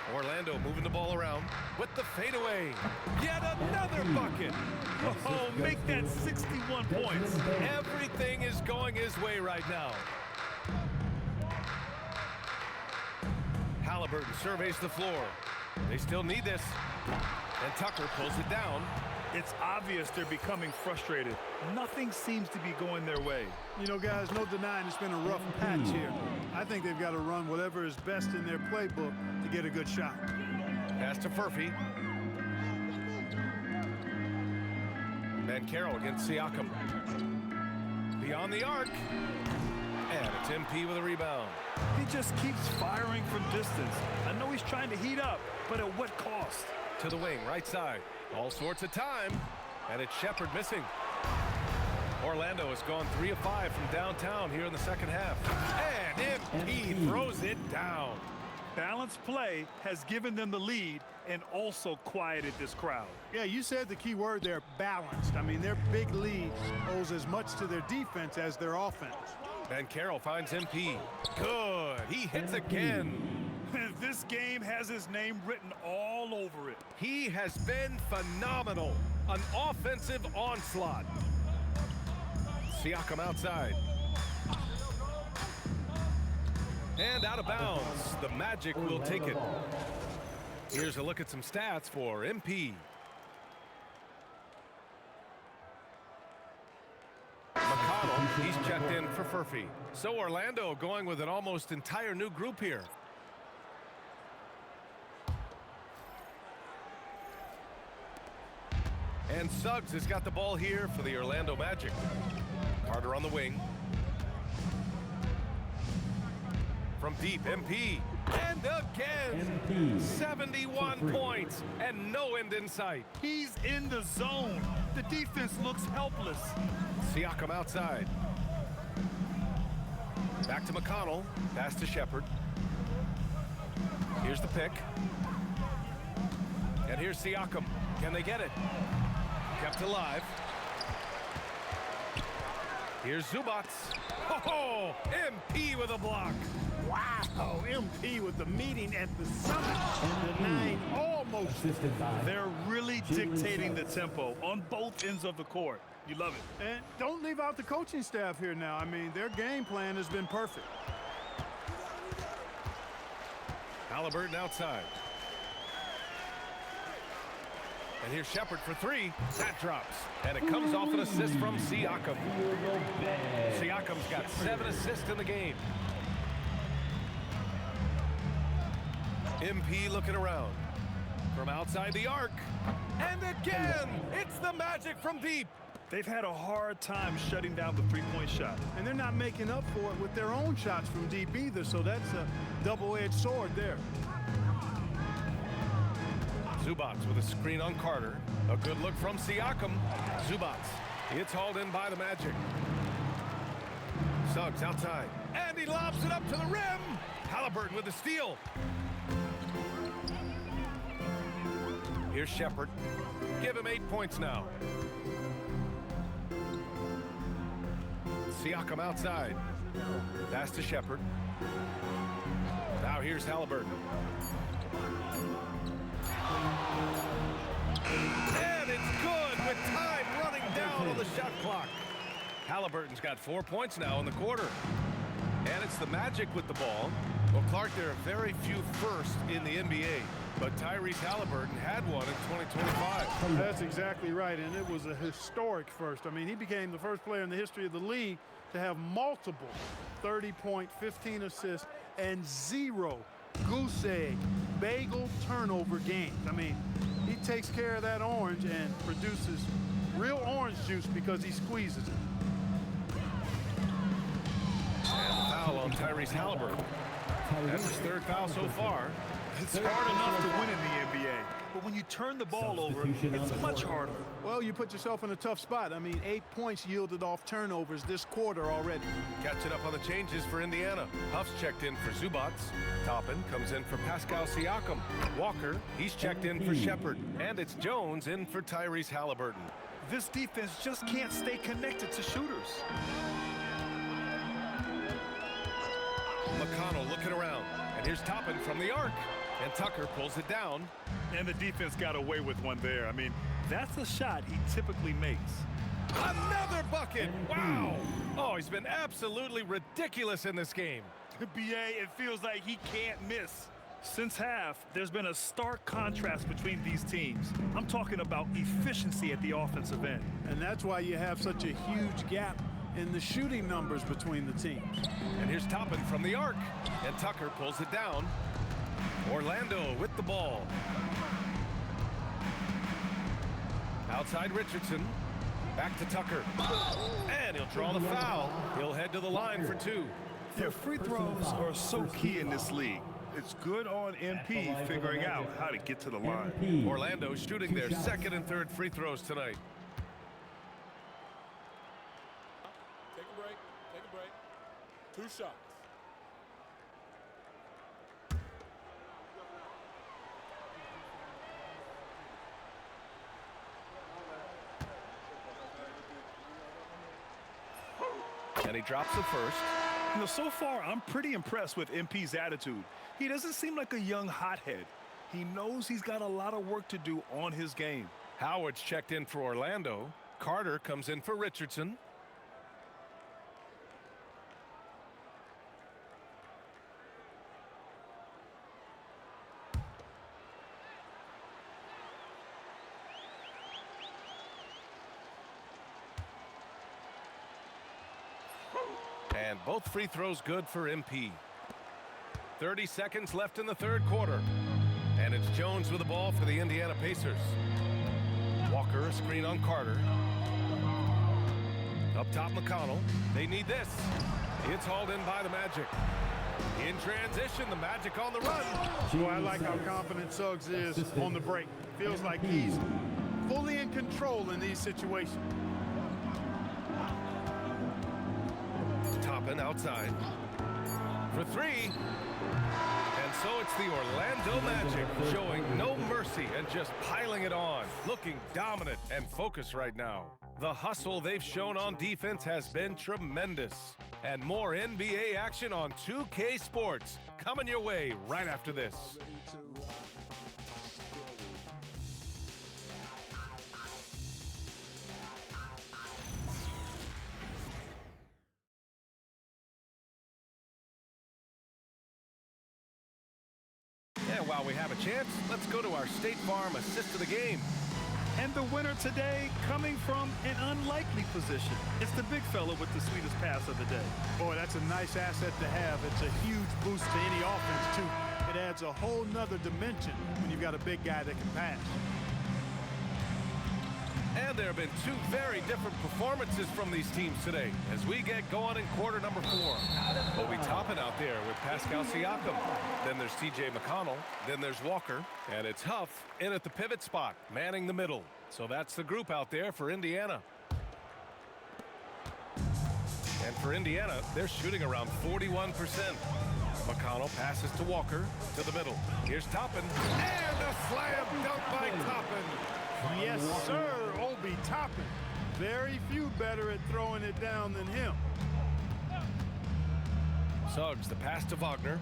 one. Orlando moving the ball around with the fadeaway. Yet another bucket. Oh, make that 61 points. Everything is going his way right now. Halliburton surveys the floor. They still need this. And Tucker pulls it down. It's obvious they're becoming frustrated. Nothing seems to be going their way. You know, guys, no denying it's been a rough patch here. I think they've got to run whatever is best in their playbook to get a good shot. Pass to Furphy. Banchero against Siakam. Beyond the arc. And it's MP with a rebound. He just keeps firing from distance. I know he's trying to heat up, but at what cost? To the wing, right side. All sorts of time. And it's Shepard missing. Orlando has gone 3 of 5 from downtown here in the second half. And MP throws it down. Balanced play has given them the lead and also quieted this crowd. Yeah, you said the key word there, balanced. I mean, their big lead owes as much to their defense as their offense. Banchero finds MP. Good. He hits again. This game has his name written all over it. He has been phenomenal. An offensive onslaught. Siakam outside. And out of bounds. The Magic will take it. Here's a look at some stats for MP. McConnell, he's checked in for Furphy. So Orlando going with an almost entire new group here. And Suggs has got the ball here for the Orlando Magic. Carter on the wing. From deep, MP. And again, 71 points and no end in sight. He's in the zone. The defense looks helpless. Siakam outside. Back to McConnell. Pass to Shepard. Here's the pick. And here's Siakam. Can they get it? Kept alive. Here's Zubats. Oh, MP with a block. Wow, MP with the meeting at the summit. The 9 almost. They're really dictating the tempo on both ends of the court. You love it. And don't leave out the coaching staff here now. I mean, their game plan has been perfect. Halliburton outside. And here's Shepard for 3. That drops. And it comes off an assist from Siakam. Siakam's got 7 assists in the game. MP looking around. From outside the arc. And again, it's the Magic from deep. They've had a hard time shutting down the three-point shot. And they're not making up for it with their own shots from deep either, so that's a double-edged sword there. Zubats with a screen on Carter. A good look from Siakam. Zubats. It's hauled in by the Magic. Suggs outside. And he lobs it up to the rim. Halliburton with the steal. Here's Shepard. Give him 8 points now. Siakam outside. Pass to Shepard. Now here's Halliburton. And it's good with time running down on the shot clock. Halliburton's got 4 points now in the quarter. And it's the Magic with the ball. Well, Clark, there are very few firsts in the NBA, but Tyrese Halliburton had one in 2025. That's exactly right, and it was a historic first. I mean, he became the first player in the history of the league to have multiple 30-point, 15 assists, and 0 goose egg, bagel turnover games. I mean, he takes care of that orange and produces real orange juice because he squeezes it. And the foul on Tyrese Halliburton. That's his 3rd foul so far. It's hard enough to win in the NBA, but when you turn the ball over, it's much harder. Well, you put yourself in a tough spot. I mean, 8 points yielded off turnovers this quarter already. Catching up on the changes for Indiana. Huff's checked in for Zubats. Toppin comes in for Pascal Siakam. Walker, he's checked in for Shepard. And it's Jones in for Tyrese Halliburton. This defense just can't stay connected to shooters. McConnell looking around. And here's Toppin from the arc. And Tucker pulls it down. And the defense got away with one there. I mean, that's a shot he typically makes. Another bucket! Wow! Oh, he's been absolutely ridiculous in this game. BA, it feels like he can't miss. Since half, there's been a stark contrast between these teams. I'm talking about efficiency at the offensive end. And that's why you have such a huge gap in the shooting numbers between the teams. And here's Toppin from the arc. And Tucker pulls it down. Orlando with the ball. Outside Richardson. Back to Tucker. And he'll draw the foul. He'll head to the line for 2. Their free throws are so key in this league. It's good on MP figuring out how to get to the line. Orlando shooting their 2nd and 3rd free throws tonight. Take a break. Take a break. 2 shots. And he drops the first. You know, so far, I'm pretty impressed with MP's attitude. He doesn't seem like a young hothead. He knows he's got a lot of work to do on his game. Howard's checked in for Orlando. Carter comes in for Richardson. And both free throws good for MP. 30 seconds left in the 3rd quarter. And it's Jones with the ball for the Indiana Pacers. Walker, a screen on Carter. Up top, McConnell. They need this. It's hauled in by the Magic. In transition, the Magic on the run. Boy, I like how confident Suggs is on the break. Feels like he's fully in control in these situations. Toppin outside for three. And so it's the Orlando Magic showing no mercy and just piling it on, looking dominant and focused right now. The hustle they've shown on defense has been tremendous. And more NBA action on 2K Sports coming your way right after this. And while we have a chance, let's go to our State Farm assist of the game. And the winner today coming from an unlikely position. It's the big fella with the sweetest pass of the day. Boy, that's a nice asset to have. It's a huge boost to any offense, too. It adds a whole nother dimension when you've got a big guy that can pass. And there have been two very different performances from these teams today as we get going in quarter number 4. Obi Toppin out there with Pascal Siakam. Then there's TJ McConnell. Then there's Walker. And it's Huff in at the pivot spot, manning the middle. So that's the group out there for Indiana. And for Indiana, they're shooting around 41%. McConnell passes to Walker to the middle. Here's Toppin. And a slam dunk by Toppin. Yes, sir, Obi Toppin. Very few better at throwing it down than him. Suggs, the pass to Wagner.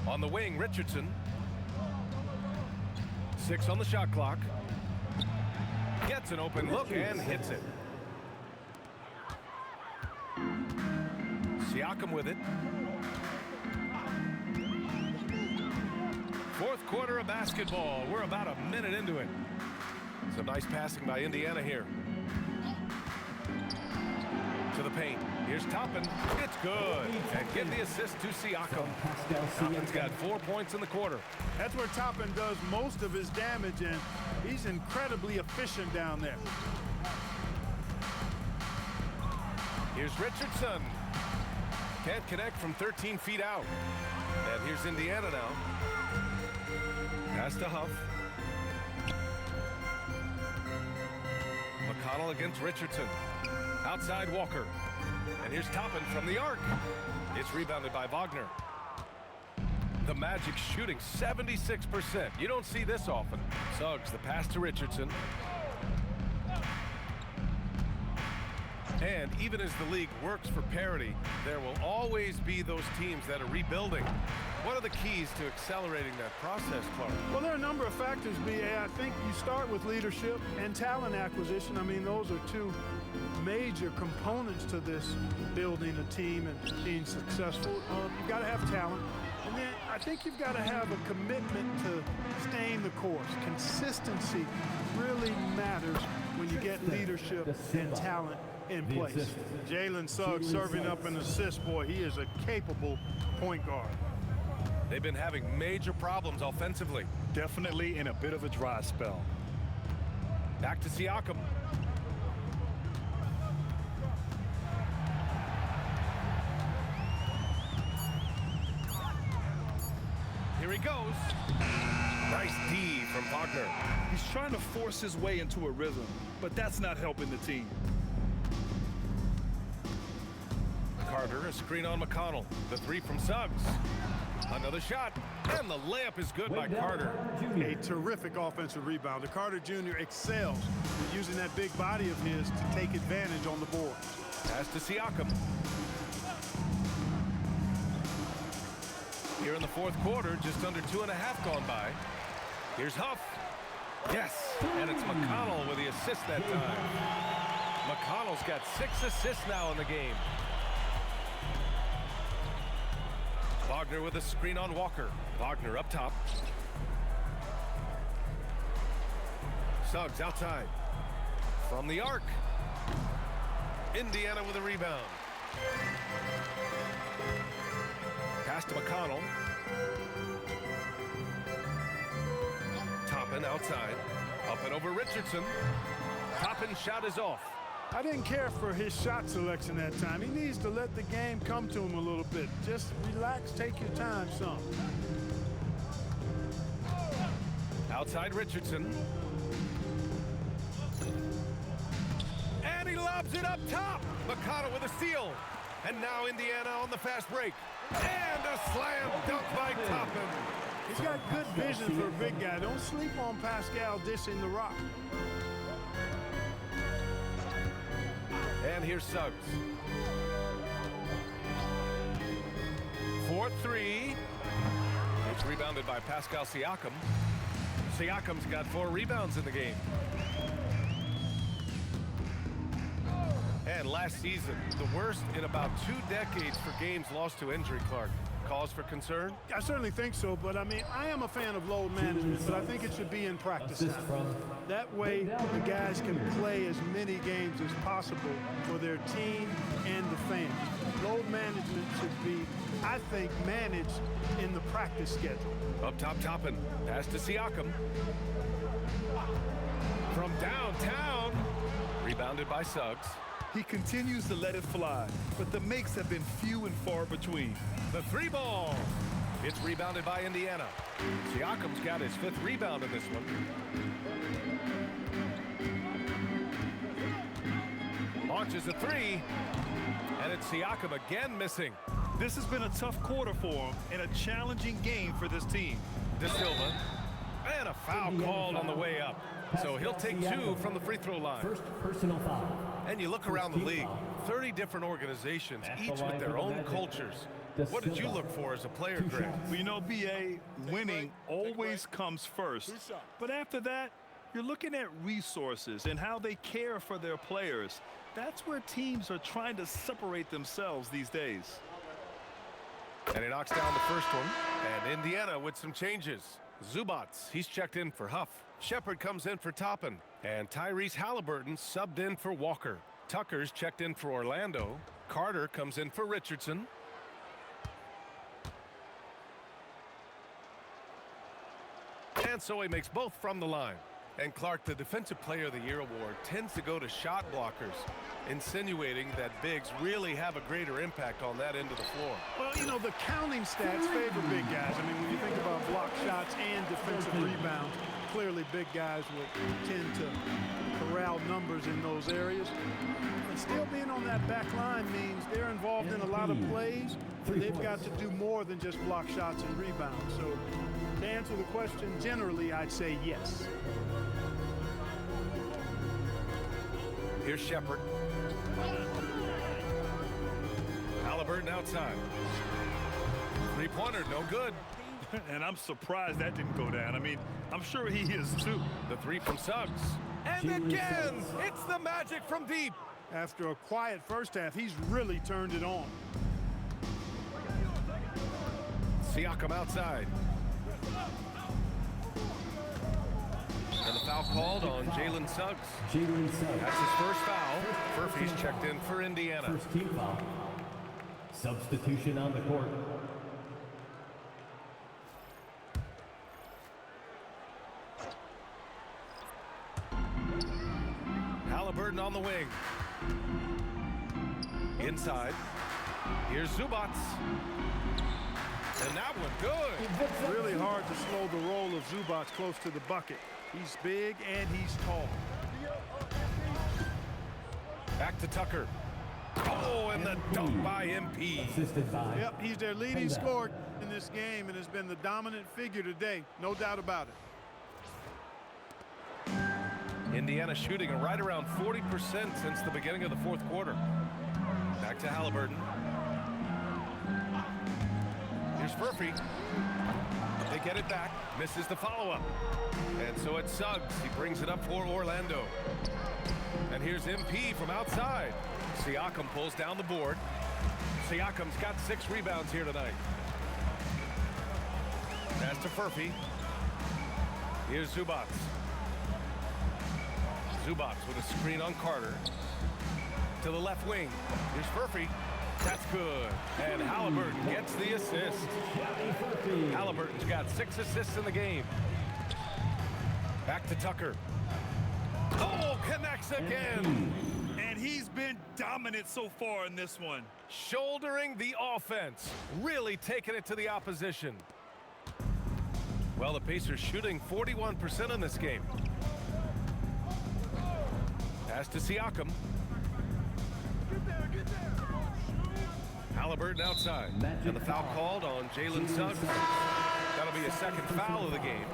On the wing, Richardson. 6 on the shot clock. Gets an open look and hits it. Siakam with it. Fourth quarter of basketball. We're about a minute into it. Some nice passing by Indiana here. To the paint. Here's Toppin. It's good. And give the assist to Siakam. Toppin's got 4 points in the quarter. That's where Toppin does most of his damage, and he's incredibly efficient down there. Here's Richardson. Can't connect from 13 feet out. And here's Indiana now. Pass to Huff. McConnell against Richardson. Outside Walker. And here's Toppin from the arc. It's rebounded by Wagner. The Magic shooting 76%. You don't see this often. Suggs, the pass to Richardson. And even as the league works for parity, there will always be those teams that are rebuilding. What are the keys to accelerating that process, Clark? Well, there are a number of factors, B.A. I think you start with leadership and talent acquisition. I mean, those are two major components to this building a team and being successful. You've got to have talent. And then I think you've got to have a commitment to staying the course. Consistency really matters when you get leadership and talent in place. Jalen Suggs serving up an assist. Boy, he is a capable point guard. They've been having major problems offensively. Definitely in a bit of a dry spell. Back to Siakam. Here he goes. Nice D from Wagner. He's trying to force his way into a rhythm, but that's not helping the team. Carter, a screen on McConnell. The 3 from Suggs. Another shot, and the layup is good by Carter. A terrific offensive rebounder. Carter Jr. excels at using that big body of his to take advantage on the board. Pass to Siakam. Here in the fourth quarter, just under 2.5 gone by. Here's Huff. Yes, and it's McConnell with the assist that time. McConnell's got 6 assists now in the game. Wagner with a screen on Walker. Wagner up top. Suggs outside. From the arc. Indiana with a rebound. Pass to McConnell. Toppin. Toppin outside. Up and over Richardson. Toppin's shot is off. I didn't care for his shot selection that time. He needs to let the game come to him a little bit. Just relax, take your time some. Outside Richardson. And he lobs it up top. Mikata with a steal. And now Indiana on the fast break. And a slam dunk by Toppin. He's got good vision for a big guy. Don't sleep on Pascal dishing the rock. And here's Suggs. 4-3. It's rebounded by Pascal Siakam. Siakam's got 4 rebounds in the game. And last season, the worst in about 2 decades for games lost to injury, Clark. Cause for concern? I certainly think so, but I mean, I am a fan of load management, but I think it should be in practice time. That way, the guys can play as many games as possible for their team and the fans. Load management should be, I think, managed in the practice schedule. Up top, Toppin. Pass to Siakam. From downtown. Rebounded by Suggs. He continues to let it fly, but the makes have been few and far between. The 3 ball. It's rebounded by Indiana. Siakam's got his 5th rebound in this one. Launches a 3. And it's Siakam again missing. This has been a tough quarter for him and a challenging game for this team. De Silva. And a foul called on the way up. So he'll take 2 from the free throw line. First personal foul. And you look around the league, 30 different organizations, each with their own cultures. What did you look for as a player, Greg? Well, you know, B.A., winning always comes first. But after that, you're looking at resources and how they care for their players. That's where teams are trying to separate themselves these days. And he knocks down the first one. And Indiana with some changes. Zubats, he's checked in for Huff. Shepard comes in for Toppin. And Tyrese Halliburton subbed in for Walker. Tucker's checked in for Orlando. Carter comes in for Richardson. And so he makes both from the line. And Clark, the Defensive Player of the Year award tends to go to shot blockers, insinuating that bigs really have a greater impact on that end of the floor. Well, you know, the counting stats favor big guys. I mean, when you think about block shots and defensive rebounds, clearly big guys would tend to corral numbers in those areas. But still being on that back line means they're involved in a lot of plays. They've got to do more than just block shots and rebounds. So to answer the question, generally, I'd say yes. Here's Shepard. Halliburton outside. 3-pointer, no good. And I'm surprised that didn't go down. I mean, I'm sure he is too. The 3 from Suggs. And again, it's the Magic from deep. After a quiet first half, he's really turned it on. Siakam outside. And the foul called on Jalen Suggs. That's his first foul. Furphy's checked in for Indiana. First team foul. Substitution on the court. Halliburton on the wing. Inside. Here's Zubats. And that one good. Really hard to slow the roll of Zubats close to the bucket. He's big and he's tall. Back to Tucker. Oh, and the dunk by MP. Yep, he's their leading scorer in this game and has been the dominant figure today. No doubt about it. Indiana shooting right around 40% since the beginning of the fourth quarter. Back to Halliburton. Here's Furphy. They get it back. Misses the follow-up. And so it's Suggs. He brings it up for Orlando. And here's MP from outside. Siakam pulls down the board. Siakam's got 6 rebounds here tonight. Pass to Furphy. Here's Zubats. Zubats with a screen on Carter. To the left wing. Here's Furphy. That's good. And Halliburton gets the assist. Halliburton's got 6 assists in the game. Back to Tucker. Oh, connects again. And he's been dominant so far in this one. Shouldering the offense. Really taking it to the opposition. Well, the Pacers shooting 41% in this game. Pass to Siakam. Halliburton outside. And the foul called on Jalen Suggs. That'll be a second foul of the game.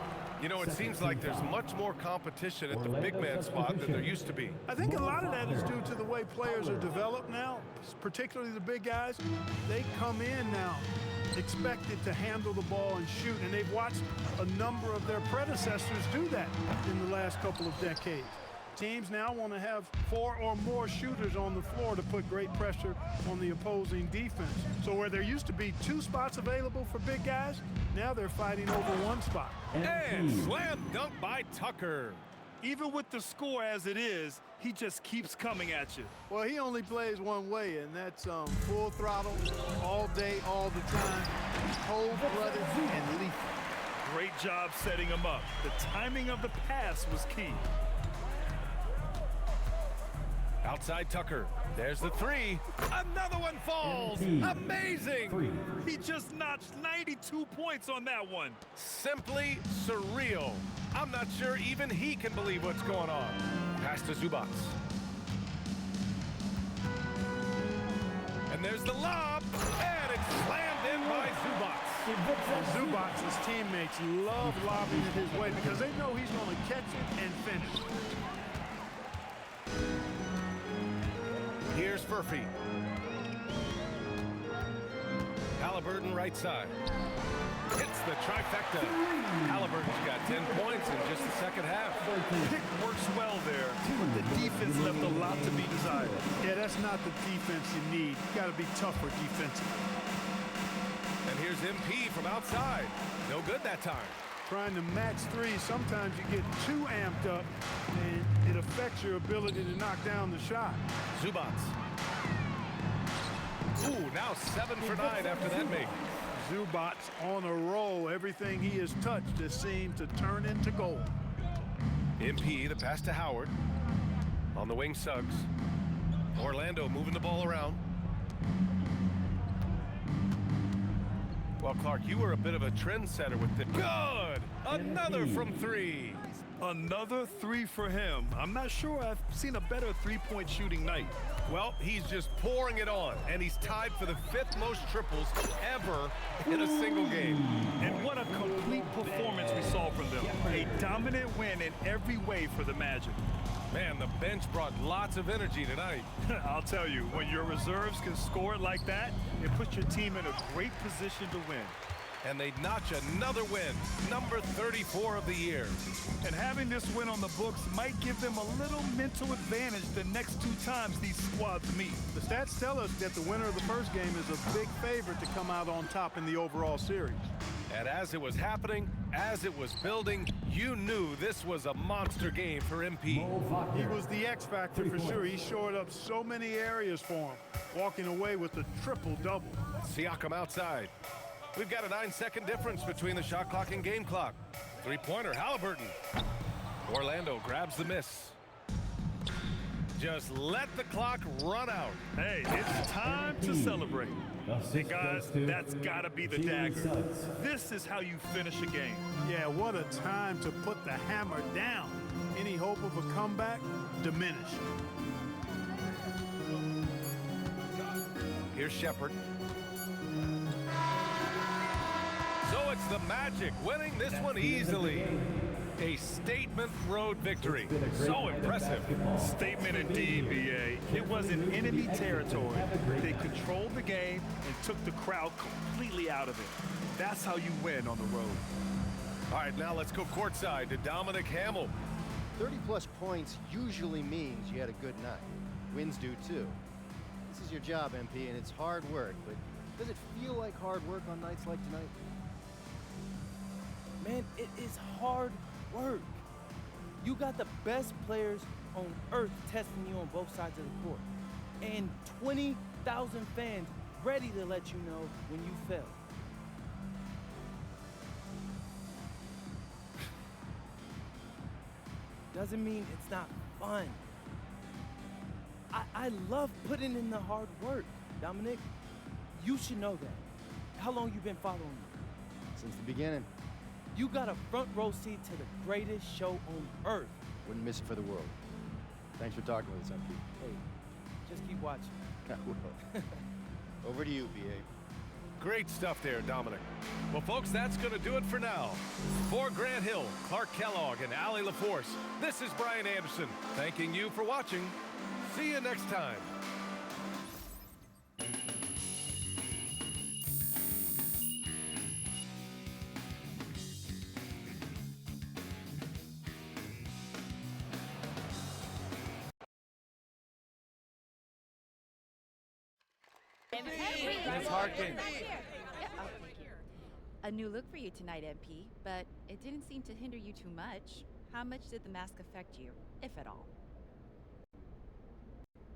You know, it seems like there's much more competition at the big man spot than there used to be. I think a lot of that is due to the way players are developed now, particularly the big guys. They come in now expected to handle the ball and shoot, and they've watched a number of their predecessors do that in the last couple of decades. Teams now want to have 4 or more shooters on the floor to put great pressure on the opposing defense. So where there used to be 2 spots available for big guys, now they're fighting over 1 spot. And slam dunk by Tucker. Even with the score as it is, he just keeps coming at you. Well, he only plays one way, and that's full throttle, all day, all the time, cold-blooded and lethal. Great job setting him up. The timing of the pass was key. Outside Tucker. There's the 3. Another one falls. Amazing. He just notched 92 points on that one. Simply surreal. I'm not sure even he can believe what's going on. Pass to Zubats. And there's the lob. And it's slammed in by Zubats. Zubats' teammates love lobbing it his way because they know he's going to catch it and finish. Here's Furphy. Halliburton right side. Hits the trifecta. Halliburton's got 10 points in just the second half. Pick works well there, but the defense left a lot to be desired. Yeah, that's not the defense you need. You got to be tougher defensively. And here's MP from outside. No good that time. Trying to match 3, sometimes you get too amped up, and it affects your ability to knock down the shot. Zubats. Ooh, now 7 for 9 after that make. Zubats on a roll. Everything he has touched has seemed to turn into gold. MP, the pass to Howard. On the wing, Suggs. Orlando moving the ball around. Well, Clark, you were a bit of a trendsetter with the good. Another from 3. Another 3 for him. I'm not sure I've seen a better 3-point shooting night. Well, he's just pouring it on, and he's tied for the 5th most triples ever in a single game. And what a complete performance we saw from them. A dominant win in every way for the Magic. Man, the bench brought lots of energy tonight. I'll tell you, when your reserves can score it like that, it puts your team in a great position to win. And they notch another win, number 34 of the year. And having this win on the books might give them a little mental advantage the next 2 times these squads meet. The stats tell us that the winner of the first game is a big favorite to come out on top in the overall series. And as it was happening, as it was building, you knew this was a monster game for MP. He was the X factor for sure. He shored up so many areas for him, walking away with a triple-double. Siakam outside. We've got a 9-second difference between the shot clock and game clock. 3-pointer, Halliburton. Orlando grabs the miss. Just let the clock run out. Hey, it's time to celebrate. Hey, guys, that's got to be the dagger. This is how you finish a game. Yeah, what a time to put the hammer down. Any hope of a comeback diminished. Here's Shepard. So it's the Magic winning this one easily. A statement road victory. So impressive. Statement indeed, BA. It was in enemy territory. They controlled the game and took the crowd completely out of it. That's how you win on the road. All right, now let's go courtside to Dominic Hamill. 30-plus points usually means you had a good night. Wins do, too. This is your job, MP, and it's hard work, but does it feel like hard work on nights like tonight? Man, it is hard work. You got the best players on earth testing you on both sides of the court. And 20,000 fans ready to let you know when you fail. doesn't mean it's not fun. I love putting in the hard work, Dominic. You should know that. How long you been following me? Since the beginning. You got a front row seat to the greatest show on earth. Wouldn't miss it for the world. Thanks for talking with us, MP. Hey, just keep watching. I will. Over to you, BA. Great stuff there, Dominic. Well, folks, that's going to do it for now. For Grant Hill, Clark Kellogg, and Allie LaForce, this is Brian Anderson, thanking you for watching. See you next time. Ms. Harkin. Oh, thank you. A new look for you tonight, MP, but it didn't seem to hinder you too much. How much did the mask affect you, if at all?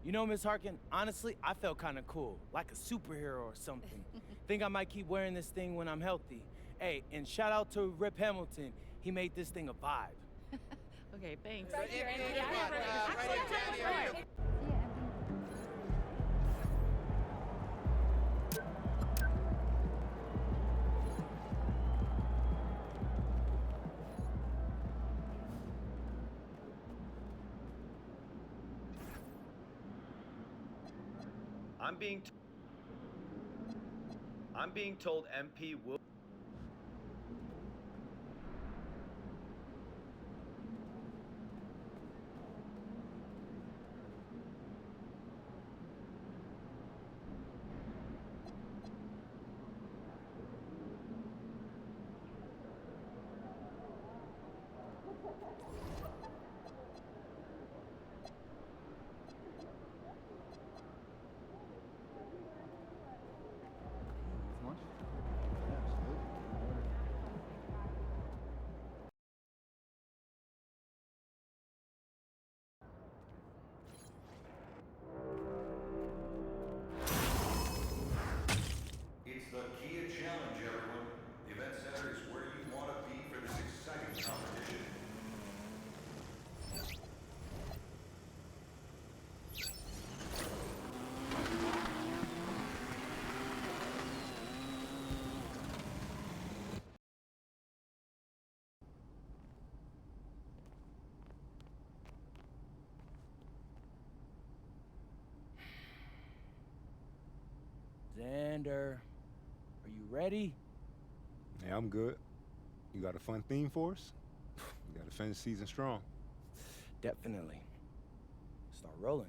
You know, Ms. Harkin, honestly, I felt kind of cool, like a superhero or something. Think I might keep wearing this thing when I'm healthy. Hey, and shout out to Rip Hamilton. He made this thing a vibe. Okay, thanks. I'm being told MP will. It's the Kia Challenge, everyone. The event center is where you want to be for this exciting competition. Xander, are you ready? Yeah, I'm good. You got a fun theme for us? You got to finish the season strong. Definitely. Start rolling.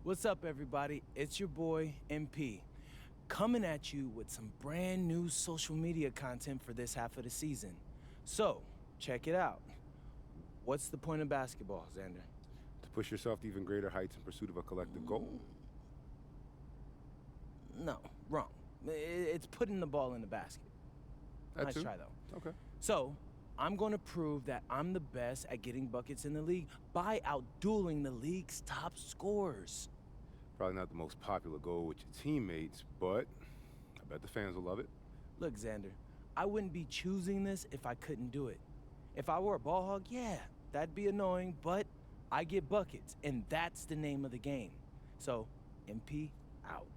What's up, everybody? It's your boy, MP, coming at you with some brand new social media content for this half of the season. So, check it out. What's the point of basketball, Xander? To push yourself to even greater heights in pursuit of a collective goal. No, wrong. It's putting the ball in the basket. That Nice too. try, though. Okay. So, I'm going to prove that I'm the best at getting buckets in the league by outdueling the league's top scorers. Probably not the most popular goal with your teammates, but I bet the fans will love it. Look, Xander, I wouldn't be choosing this if I couldn't do it. If I were a ball hog, yeah, that'd be annoying, but I get buckets, and that's the name of the game. So, MP, out.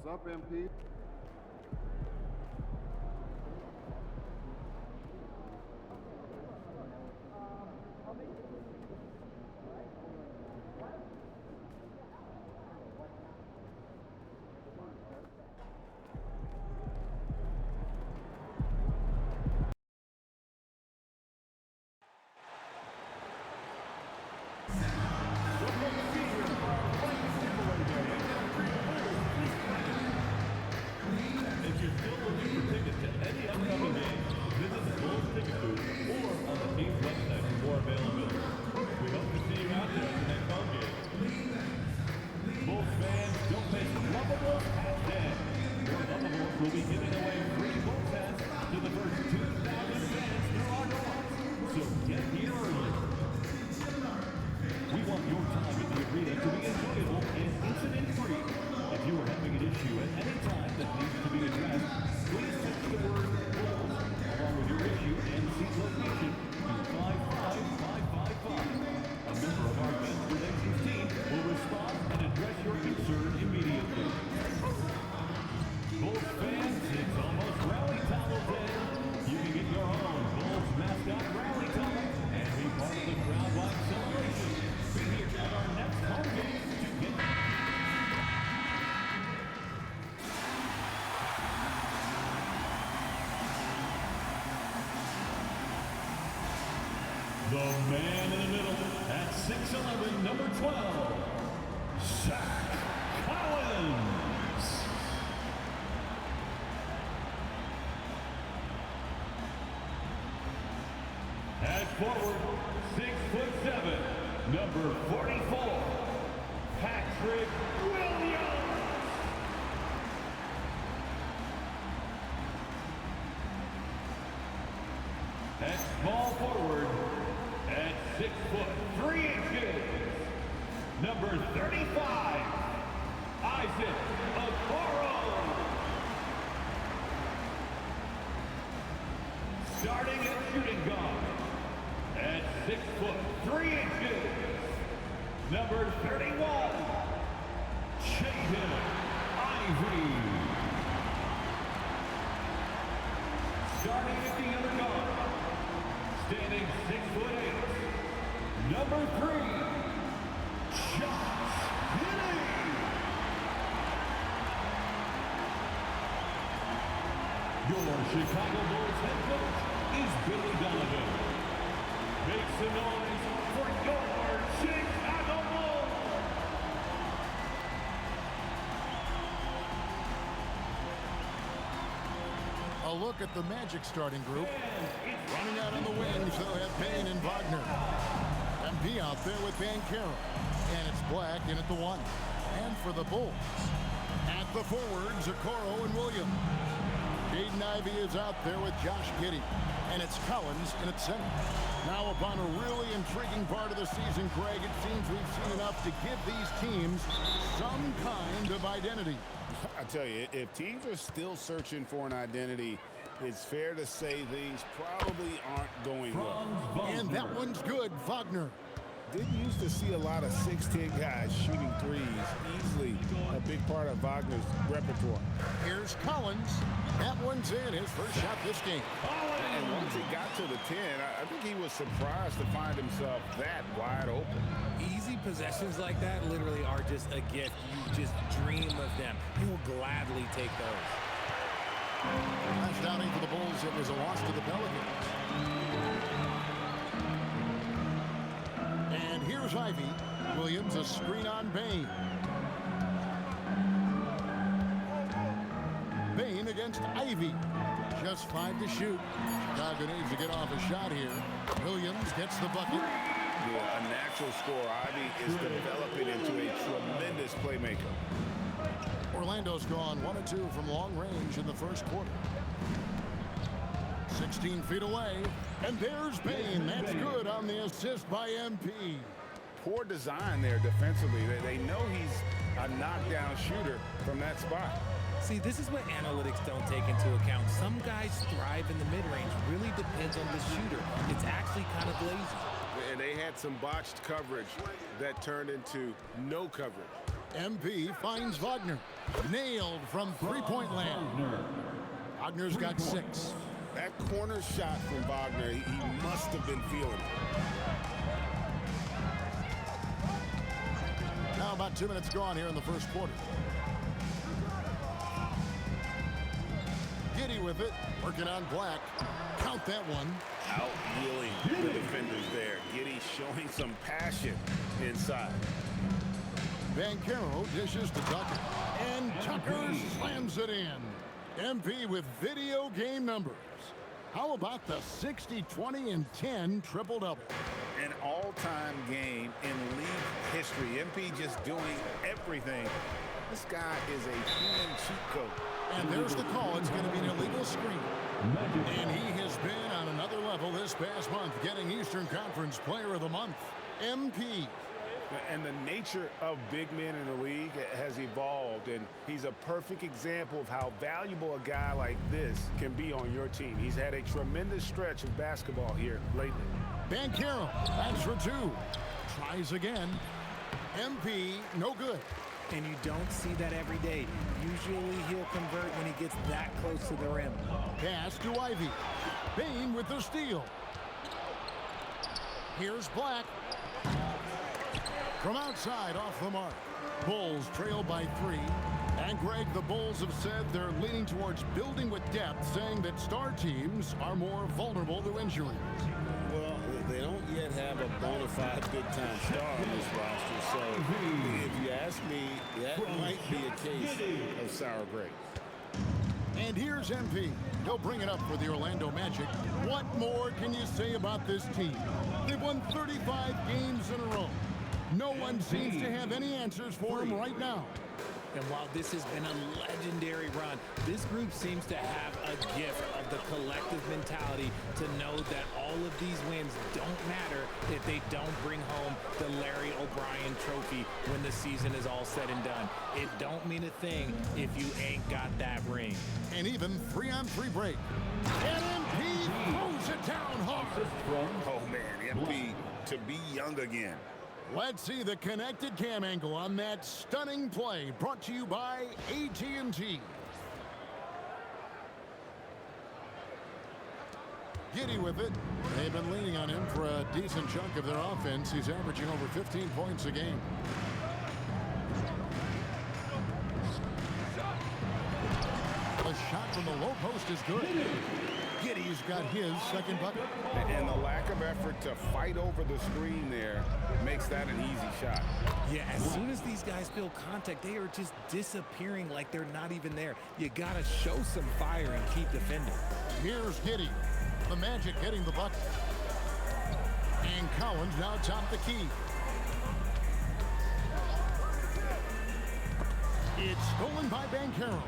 What's up, MP? If you're still looking for tickets to any upcoming game, visit the Bulls ticket booth or on the team's website for more availability. We hope to see you out there at the next home game. Bulls fans, don't miss Lovables Hashtag. Your Lovables will be giving away free Bulls hats to the first 2,000 fans through our doors. So get here early. We want your time at the arena to be enjoyable and incident-free. If you are having an issue at any time that needs to be addressed, please text the word Bulls along with your issue and seat location to 55555. A member of our guest relations team will respond and address your concern immediately. Bulls fans, it's almost rally towel day. You can get your own Bulls mascot rally towel and be part of the crowd-wide celebration. Be here at our next home game to get the man in the middle at 6'11", number 12, Zach Collins. At forward, 6'7", number 44, Patrick Williams. At small forward, at 6'3", number 35, Isaac Okoro. Starting at shooting guard, at 6'3", number 31, Jaden Ivey. Starting at the other guard, standing 6'8", number 3, Josh Giddey. Your Chicago Bulls head coach is Billy Donovan. Make some noise for your Chicago Bulls. A look at the Magic starting group. Running out on the wings, they'll have Payne and Wagner. MP out there with Banchero. And it's Black in at the 1. And for the Bulls, at the forwards, Okoro and Williams. Jaden Ivey is out there with Josh Giddey. And it's Collins in at center. Now upon a really intriguing part of the season, Greg, it seems we've seen enough to give these teams some kind of identity. I tell you, if teams are still searching for an identity, it's fair to say things probably aren't going well. And that one's good, Wagner. Didn't used to see a lot of 6'10" guys shooting threes. Easily a big part of Wagner's repertoire. Here's Collins. That one's in, his first shot this game. And once he got to the 10, I think he was surprised to find himself that wide open. Easy possessions like that literally are just a gift. You just dream of them. He will gladly take those. Last outing for the Bulls, it was a loss to the Pelicans. And here's Ivey. Williams, a screen on Bane. Bane against Ivey. Just 5 to shoot. Chicago needs to get off a shot here. Williams gets the bucket. Yeah, a natural scorer. Ivey is developing into a tremendous playmaker. Orlando's gone 1 of 2 from long range in the first quarter. 16 feet away, and there's Bane. That's good on the assist by MP. Poor design there defensively. They know he's a knockdown shooter from that spot. See, this is what analytics don't take into account. Some guys thrive in the mid-range. Really depends on the shooter. It's actually kind of lazy. And they had some botched coverage that turned into no coverage. MP finds Wagner. Nailed from three-point land. Wagner's got 6. That corner shot from Wagner, he must have been feeling it. Now about 2 minutes gone here in the first quarter. Giddy with it, working on Black. Count that one. Out-wheeling the defenders there. Giddy showing some passion inside. Banchero dishes to Tucker. And Tucker slams it in. MP with video game numbers. How about the 60, 20, and 10 triple-double? An all-time game in league history. MP just doing everything. This guy is a human cheat code. And there's the call. It's going to be an illegal screen. And he has been on another level this past month, getting Eastern Conference Player of the Month. MP. And the nature of big men in the league has evolved, and he's a perfect example of how valuable a guy like this can be on your team. He's had a tremendous stretch of basketball here lately. Banchero, that's for 2. Tries again. MP, no good. And you don't see that every day. Usually he'll convert when he gets that close to the rim. Pass to Ivy. Bain with the steal. Here's Black. From outside, off the mark. Bulls trail by 3. And Greg, the Bulls have said they're leaning towards building with depth, saying that star teams are more vulnerable to injuries. Well, they don't yet have a bona fide big-time star on this roster, so if you ask me, that might be a case of sour grapes. And here's MP. He'll bring it up for the Orlando Magic. What more can you say about this team? They've won 35 games in a row. No one seems to have any answers for him right now. And while this has been a legendary run, this group seems to have a gift of the collective mentality to know that all of these wins don't matter if they don't bring home the Larry O'Brien trophy when the season is all said and done. It don't mean a thing if you ain't got that ring. And even 3-on-3 break. And MP throws it down hard. Oh, man, MP to be young again. Let's see the connected cam angle on that stunning play, brought to you by AT&T. Giddy with it. They've been leaning on him for a decent chunk of their offense. He's averaging over 15 points a game. The shot from the low post is good. Giddy's got his second bucket. And the lack of effort to fight over the screen there makes that an easy shot. Yeah, as soon as these guys feel contact, they are just disappearing like they're not even there. You gotta show some fire and keep defending. Here's Giddy. The Magic getting the bucket. And Collins now top the key. It's stolen by Banchero.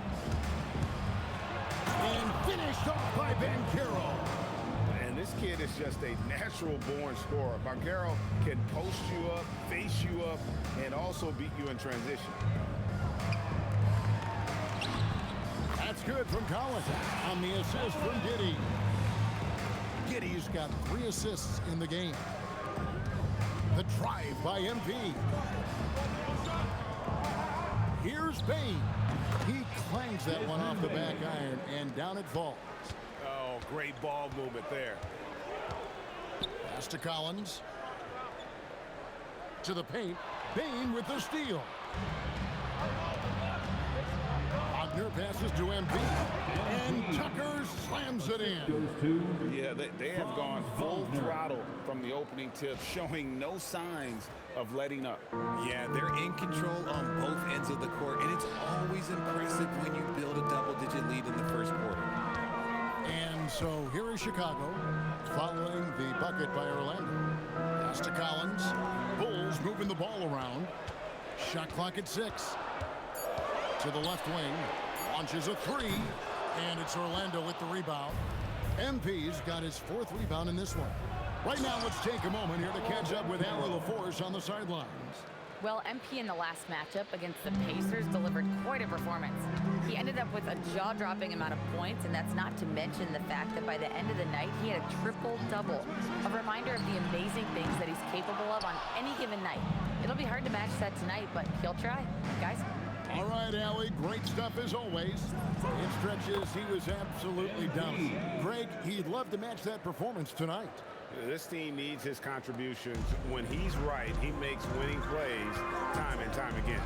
And finished off by Banchero. And this kid is just a natural-born scorer. Banchero can post you up, face you up, and also beat you in transition. That's good from Collins on the assist from Giddy. Giddy's got 3 assists in the game. The drive by MP. Here's Bain. He clangs that one off the back iron, and down it falls. Oh, great ball movement there. Pass to Collins. To the paint. Bain with the steal. Wagner passes to MP. And Tucker slams it in. Yeah, they have gone full throttle from the opening tip, showing no signs of letting up. Yeah, they're in control on both ends of the court, and it's always impressive when you build a double-digit lead in the first quarter. And so here is Chicago, following the bucket by Orlando. Pass to Collins. Bulls moving the ball around. Shot clock at 6. To the left wing. Launches a 3. And it's Orlando with the rebound. MP's got his 4th rebound in this one. Right now, let's take a moment here to catch up with Harry LaForce on the sidelines. Well, MP in the last matchup against the Pacers delivered quite a performance. He ended up with a jaw-dropping amount of points, and that's not to mention the fact that by the end of the night, he had a triple-double. A reminder of the amazing things that he's capable of on any given night. It'll be hard to match that tonight, but he'll try. Guys? All right, Allie, great stuff as always. In stretches, he was absolutely dominant. Greg, he'd love to match that performance tonight. This team needs his contributions. When he's right, he makes winning plays time and time again.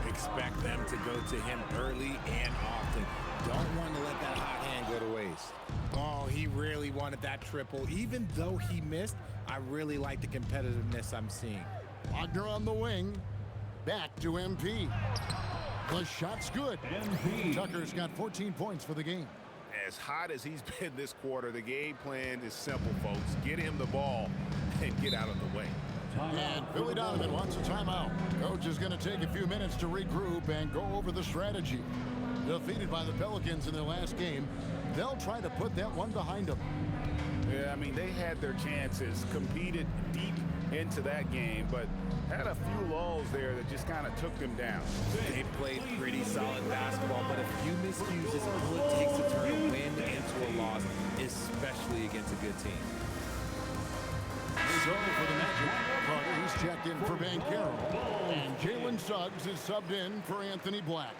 Expect them to go to him early and often. Don't want to let that hot hand go to waste. Oh, he really wanted that triple. Even though he missed, I really like the competitiveness I'm seeing. Wagner on the wing. Back to MP. The shot's good. Tucker's got 14 points for the game. As hot as he's been this quarter, the game plan is simple, folks. Get him the ball and get out of the way. And Billy Donovan wants a timeout. Coach is going to take a few minutes to regroup and go over the strategy. Defeated by the Pelicans in their last game, they'll try to put that one behind them. Yeah, I mean, they had their chances, competed deep into that game, but had a few lulls there that just kind of took them down. They played pretty solid basketball, but a few miscues is all it takes to turn a win into a loss, especially against a good team. So for the Magic, Carter, he's checked in for Banchero, and Jalen Suggs is subbed in for Anthony Black.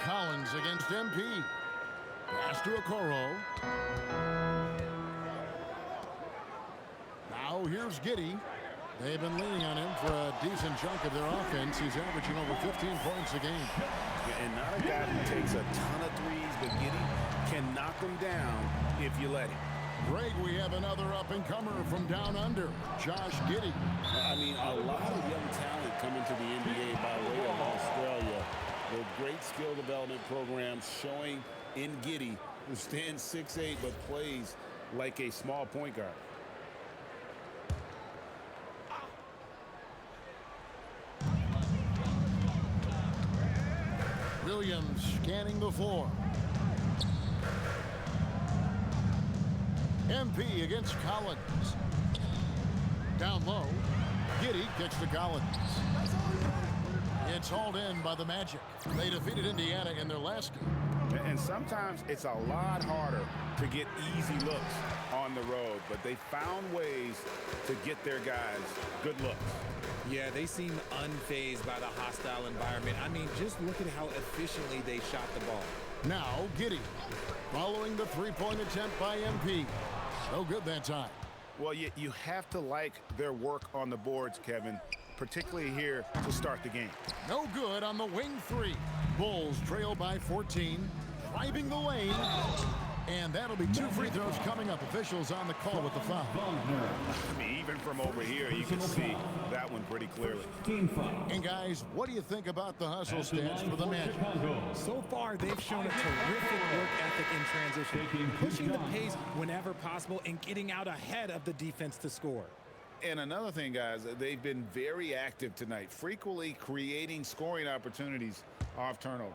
Collins against MP. Pass to Okoro. Now here's Giddey. They've been leaning on him for a decent chunk of their offense. He's averaging over 15 points a game. And not a guy who takes a ton of threes, but Giddey can knock them down if you let him. Greg, we have another up-and-comer from down under, Josh Giddey. I mean, a lot of young talent coming to the NBA by way of Australia. The great skill development program showing in Giddey, who stands 6'8", but plays like a small point guard. Williams scanning the floor. MP against Collins. Down low, Giddey kicks to Collins. It's hauled in by the Magic. They defeated Indiana in their last game. And sometimes it's a lot harder to get easy looks on the road, but they found ways to get their guys good looks. Yeah, they seem unfazed by the hostile environment. I mean, just look at how efficiently they shot the ball. Now, Giddey, following the three-point attempt by MP. So good that time. Well, you have to like their work on the boards, Kevin, particularly here to start the game. No good on the wing three. Bulls trail by 14, driving the lane. And that'll be 2 free throws coming up. Officials on the call with the foul. I mean, even from over here, you can see that one pretty clearly. And guys, what do you think about the hustle stats for the Magic? So far, they've shown a terrific work ethic in transition, pushing the pace whenever possible and getting out ahead of the defense to score. And another thing, guys, they've been very active tonight, frequently creating scoring opportunities off turnovers.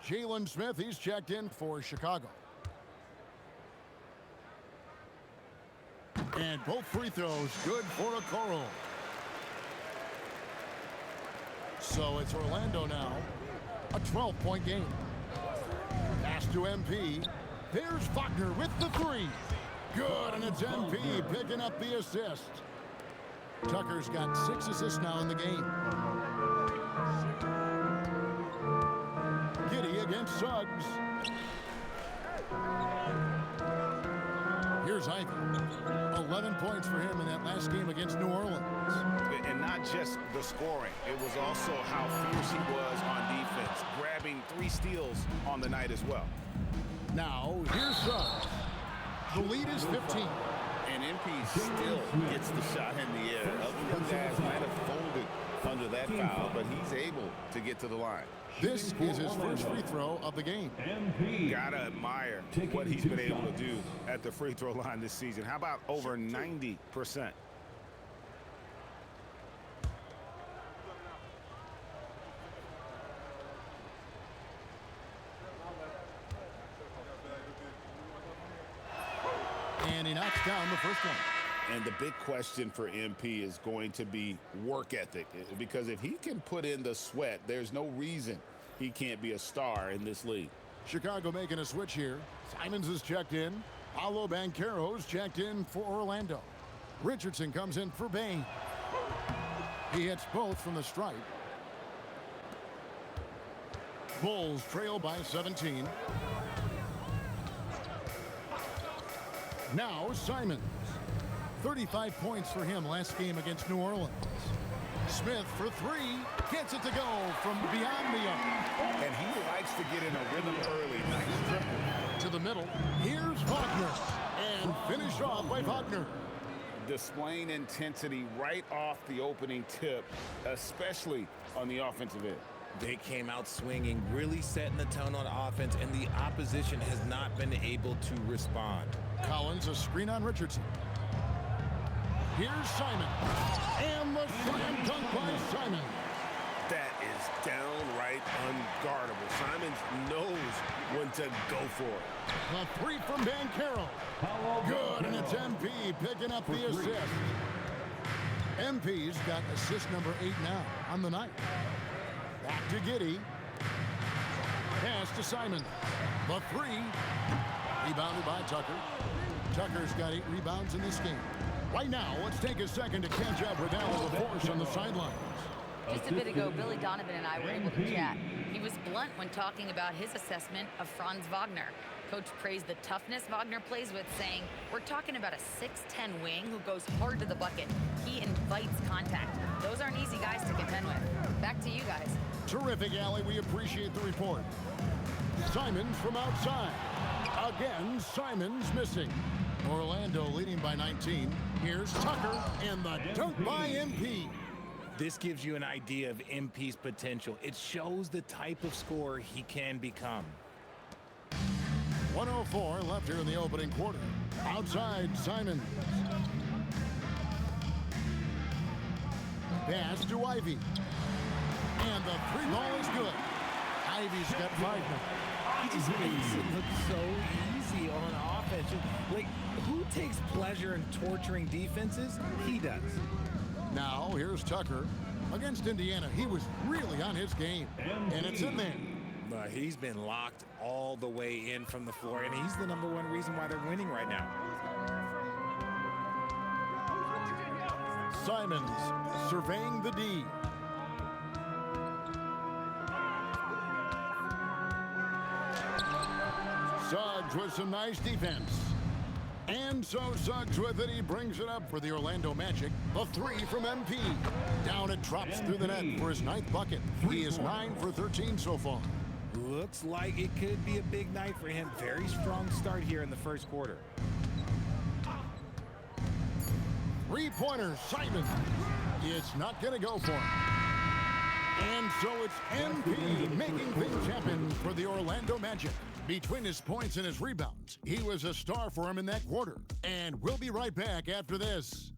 Jalen Smith, he's checked in for Chicago. And both free throws good for Okoro. So it's Orlando now, a 12-point game. Pass to MP. There's Wagner with the three. Good, and it's MP picking up the assist. Tucker's got 6 assists now in the game. Giddey against Suggs. Here's Ivy. 11 points for him in that last game against New Orleans. And not just the scoring. It was also how fierce he was on defense, grabbing 3 steals on the night as well. Now, here's Suggs. The lead is 15. And MP still gets the shot in the air. Other guys might have folded under that foul, but he's able to get to the line. This is his first free throw of the game. Gotta admire what he's been able to do at the free throw line this season. How about over 90%? And he knocks down the first one. And the big question for MP is going to be work ethic, because if he can put in the sweat, there's no reason he can't be a star in this league. Chicago making a switch here. Simons is checked in. Paolo Banchero's checked in for Orlando. Richardson comes in for Bain. He hits both from the stripe. Bulls trail by 17. Now Simons. 35 points for him last game against New Orleans. Smith for three. Gets it to go from beyond the arc. And he likes to get in a rhythm early. Nice triple. To the middle. Here's Wagner. And finished off by Wagner. Displaying intensity right off the opening tip, especially on the offensive end. They came out swinging, really setting the tone on offense, and the opposition has not been able to respond. Collins, a screen on Richardson. Here's Simon. And the slam dunk by Simon. That is downright unguardable. Simons knows when to go for it. The three from Banchero. Good, and it's MP picking up the assist. MP's got assist number 8 now on the night. Back to Giddey. Pass to Simon. The three. Rebounded by Tucker. Tucker's got 8 rebounds in this game. Right now, let's take a second to catch up with Alan LaForce on the sidelines. Just a bit ago, Billy Donovan and I were able to chat. He was blunt when talking about his assessment of Franz Wagner. Coach praised the toughness Wagner plays with, saying, "We're talking about a 6'10" wing who goes hard to the bucket. He invites contact. Those aren't easy guys to contend with." Back to you guys. Terrific, Allie. We appreciate the report. Simons from outside. Again, Simons missing. Orlando leading by 19. Here's Tucker, and the dunk by MP. This gives you an idea of MP's potential. It shows the type of scorer he can become. 1:04 left here in the opening quarter. Outside, Simons. Pass to Ivy. And the three ball is good. Ivy's got 5 now. He just makes it look so easy on offense. Like, who takes pleasure in torturing defenses? He does. Now, here's Tucker. Against Indiana, he was really on his game. And it's in there. But he's been locked all the way in from the floor, and he's the #1 reason why they're winning right now. Simons surveying the D. Suggs with some nice defense. And so Suggs with it. He brings it up for the Orlando Magic. The three from MP. Down it drops through the net for his 9th bucket. He is 9 for 13 so far. Looks like it could be a big night for him. Very strong start here in the first quarter. Three-pointer, Simon. It's not going to go for him. And so it's MP making things happen for the Orlando Magic. Between his points and his rebounds, he was a star for him in that quarter. And we'll be right back after this.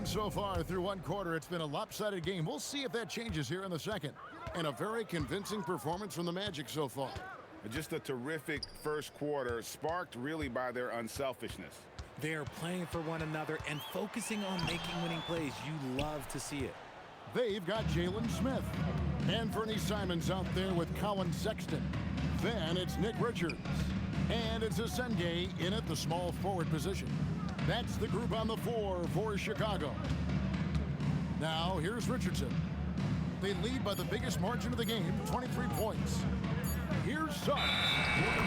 So far through one quarter, it's been a lopsided game. We'll see if that changes here in the second. And a very convincing performance from the Magic so far. Just a terrific first quarter, sparked really by their unselfishness. They're playing for one another and focusing on making winning plays. You love to see it. They've got Jalen Smith. And Fernie Simons out there with Colin Sexton. Then it's Nick Richards. And it's Asenge in at the small forward position. That's the group on the floor for Chicago. Now, here's Richardson. They lead by the biggest margin of the game, 23 points. Here's Suggs.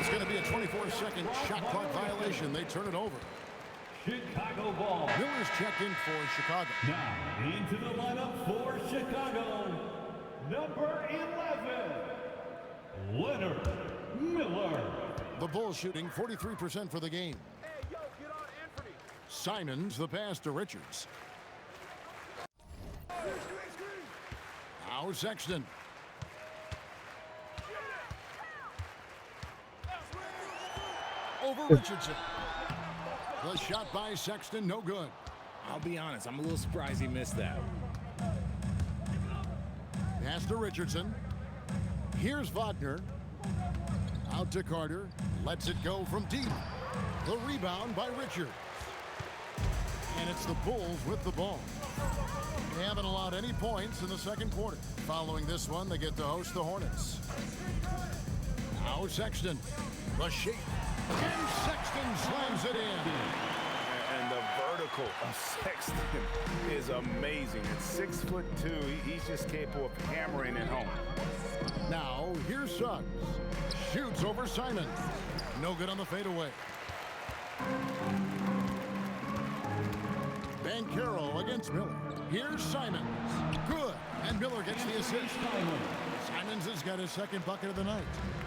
It's going to be a 24-second shot clock violation. They turn it over. Chicago ball. Miller's checked in for Chicago. Now, into the lineup for Chicago, number 11, Leonard Miller. The Bulls shooting 43% for the game. Simons, the pass to Richards. Now Sexton. over Richardson. The shot by Sexton, no good. I'll be honest, I'm a little surprised he missed that. Pass to Richardson. Here's Wagner. Out to Carter. Lets it go from deep. The rebound by Richards. And it's the Bulls with the ball. They haven't allowed any points in the second quarter. Following this one, they get to host the Hornets. Now Sexton. The shape. And Sexton slams it in. And the vertical of Sexton is amazing. At 6'2", he's just capable of hammering it home. Now, here's Suggs. Shoots over Simon. No good on the fadeaway. Banchero against Miller. Here's Simons. Good. And Miller gets the assist. Simons has got his second bucket of the night.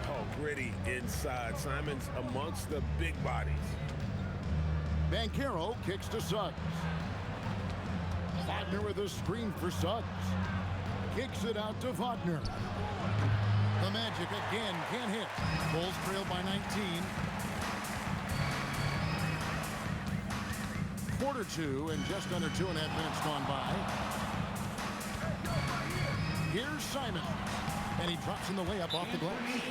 Oh, gritty inside. Simons amongst the big bodies. Banchero kicks to Suggs. Wagner with a screen for Suggs. Kicks it out to Wagner. The Magic again can't hit. Bulls trail by 19. Quarter two and just under 2.5 minutes gone by. Here's Simon. And he drops in the layup off the glass.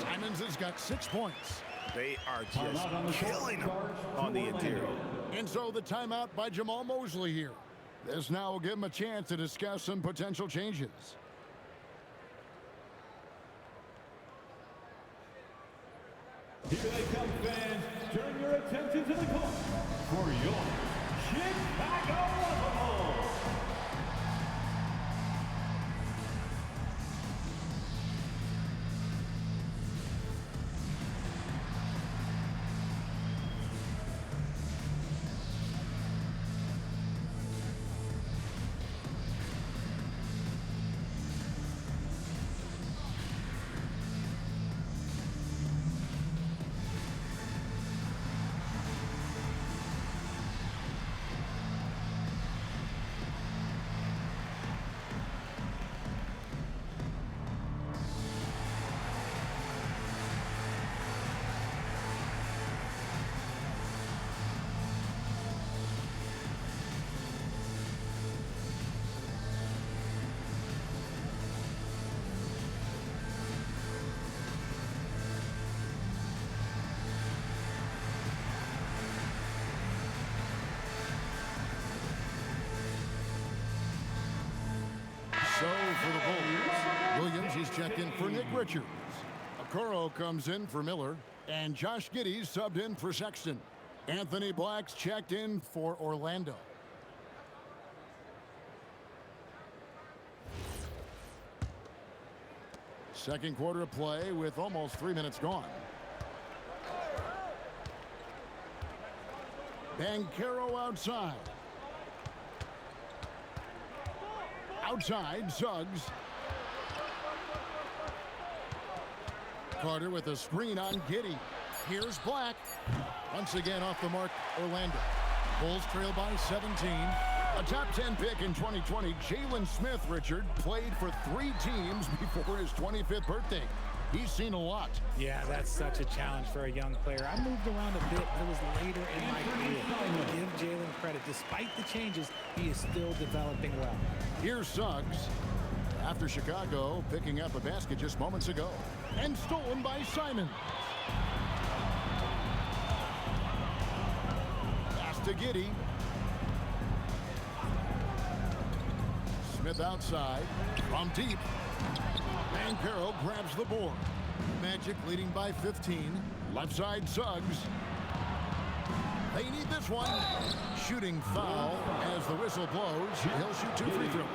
Simons has got 6 points. They are just killing him on the interior. And so the timeout by Jamal Mosley here. This now will give him a chance to discuss some potential changes. Here they come, fans. Turn your attention to the court for your Chicago Bulls. So for the Bulls, Williams is checked in for Nick Richards. Okoro comes in for Miller. And Josh Giddey's subbed in for Sexton. Anthony Black's checked in for Orlando. Second quarter of play with almost 3 minutes gone. Banchero outside. Outside, Suggs. Carter with a screen on Giddey. Here's Black. Once again off the mark, Orlando. Bulls trail by 17. A top 10 pick in 2020, Jalen Smith, Richard, played for 3 teams before his 25th birthday. He's seen a lot. Yeah, that's such a challenge for a young player. I moved around a bit, but it was later in my career. Give Jalen credit. Despite the changes, he is still developing well. Here's Suggs. After Chicago picking up a basket just moments ago. And stolen by Simon. Pass to Giddey. Smith outside. From deep. Banchero grabs the board. Magic leading by 15. Left side Suggs. They need this one. Shooting foul as the whistle blows. He'll shoot 2 free throws.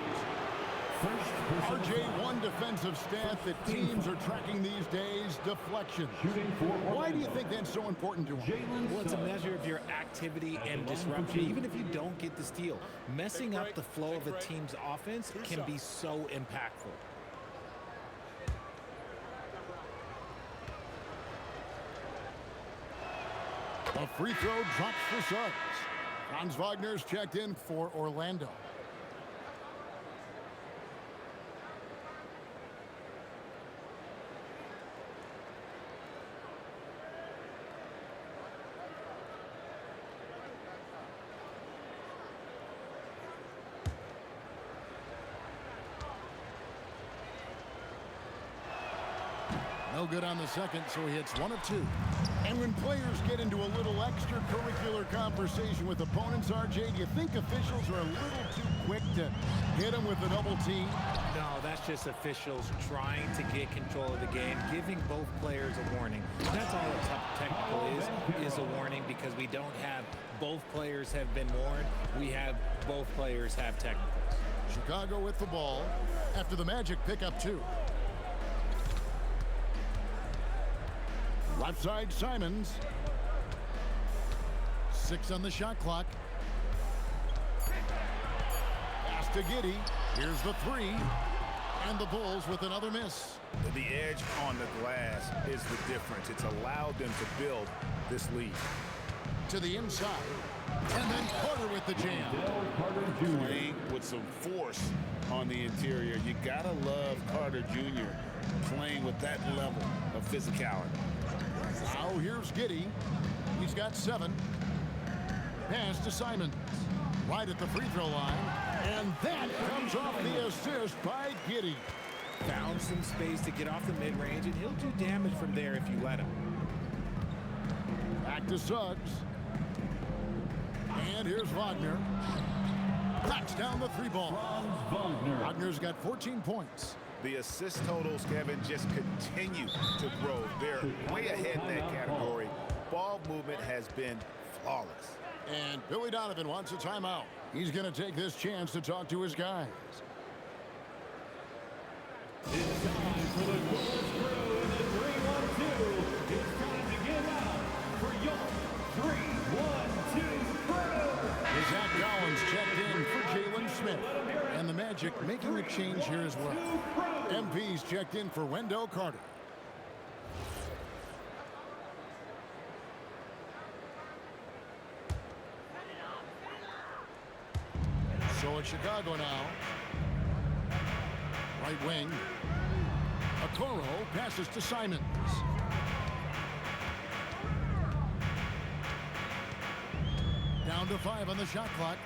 RJ, one defensive stat that teams are tracking these days, deflection. Why do you think that's so important to him? Well, it's a measure of your activity and disruption. Even if you don't get the steal, messing up the flow of a team's offense can be so impactful. A free throw drops for Suggs. Franz Wagner's checked in for Orlando. No good on the second, so he hits 1 of 2. And when players get into a little extracurricular conversation with opponents, RJ, do you think officials are a little too quick to hit them with a double team? No, that's just officials trying to get control of the game, giving both players a warning. That's all a tough technical is a warning, because we don't have both players have been warned. We have both players have technicals. Chicago with the ball after the Magic pick up 2. Left side, Simons. 6 on the shot clock. Pass to Giddey. Here's the 3. And the Bulls with another miss. The edge on the glass is the difference. It's allowed them to build this lead. To the inside. And then Carter with the jam. Playing with some force on the interior. You gotta love Carter Jr. playing with that level of physicality. Now here's Giddey. He's got 7. Pass to Simons. Right at the free throw line. And that comes off the assist by Giddey. Found some space to get off the mid-range, and he'll do damage from there if you let him. Back to Suggs. And here's Wagner. Knocks down the 3-ball. Wagner's got 14 points. The assist totals, Kevin, just continue to grow. They're way ahead in that category. Ball movement has been flawless. And Billy Donovan wants a timeout. He's going to take this chance to talk to his guys. It's time for the Bulls crew in the 3-1-2. It's time to get out for your 3-1-2 crew. Zach Collins checked in for Jalen Smith. And the Magic making a change here as well. MP's checked in for Wendell Carter. So it's Chicago now. Right wing. Okoro passes to Simons. Down to 5 on the shot clock.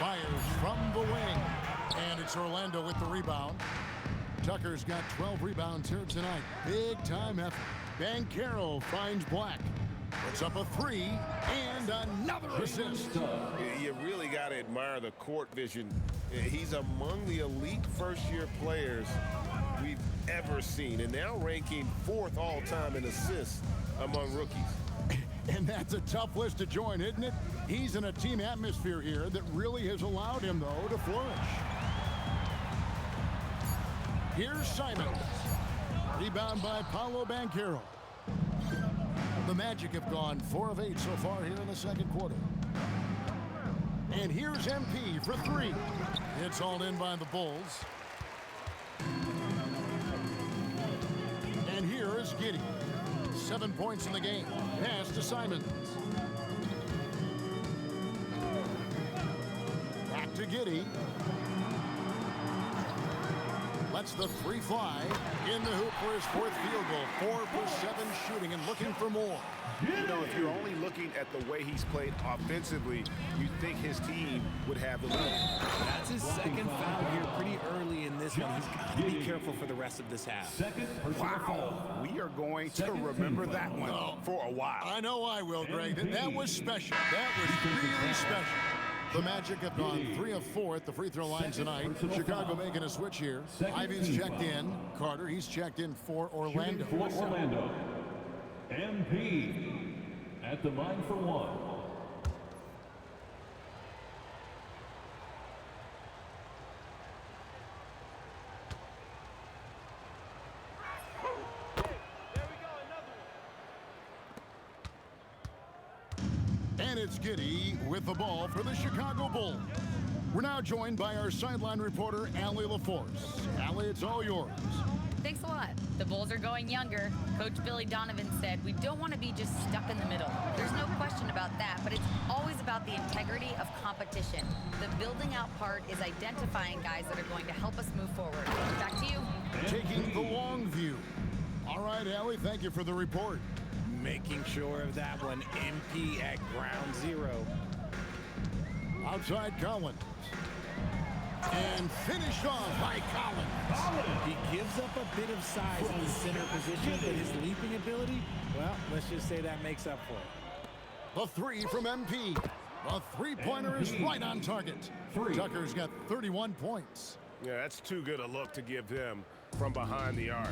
Fires from the wing. And it's Orlando with the rebound. Tucker's got 12 rebounds here tonight. Big time effort. Banchero finds Black. Puts up a 3 and another assist. You really got to admire the court vision. He's among the elite first-year players we've ever seen, and now ranking 4th all-time in assists among rookies. And that's a tough list to join, isn't it? He's in a team atmosphere here that really has allowed him, though, to flourish. Here's Simons. Rebound by Paolo Banchero. The Magic have gone 4 of 8 so far here in the second quarter. And here's MP for 3. It's hauled in by the Bulls. And here is Giddey. 7 points in the game. Pass to Simons. Back to Giddey. Lets the 3 fly. In the hoop for his 4th field goal. 4 for 7 shooting and looking for more. You know, if you're only looking at the way he's played offensively, you'd think his team would have the lead. That's his second foul here pretty early in this one. He's got to be careful for the rest of this half. Wow. We are going to remember that one for a while. I know I will, Greg. That was special. That was really special. The Magic have gone 3 of 4 at the free throw line tonight. Chicago making a switch here. Ivy's checked in. Carter, he's checked in for Orlando. For Orlando, MP at the line for 1. And it's Giddey with the ball for the Chicago Bulls. We're now joined by our sideline reporter, Allie LaForce. Allie, it's all yours. Thanks a lot. The Bulls are going younger. Coach Billy Donovan said we don't want to be just stuck in the middle. There's no question about that, but it's always about the integrity of competition. The building out part is identifying guys that are going to help us move forward. Back to you. Taking the long view. All right, Allie, thank you for the report. Making sure of that one. MP at ground 0. Outside Collins. And finished off by Collins. He gives up a bit of size in the center position, but his leaping ability, well, let's just say that makes up for it. The three from MP. The three-pointer is right on target. Tucker's got 31 points. Yeah, that's too good a look to give him from behind the arc.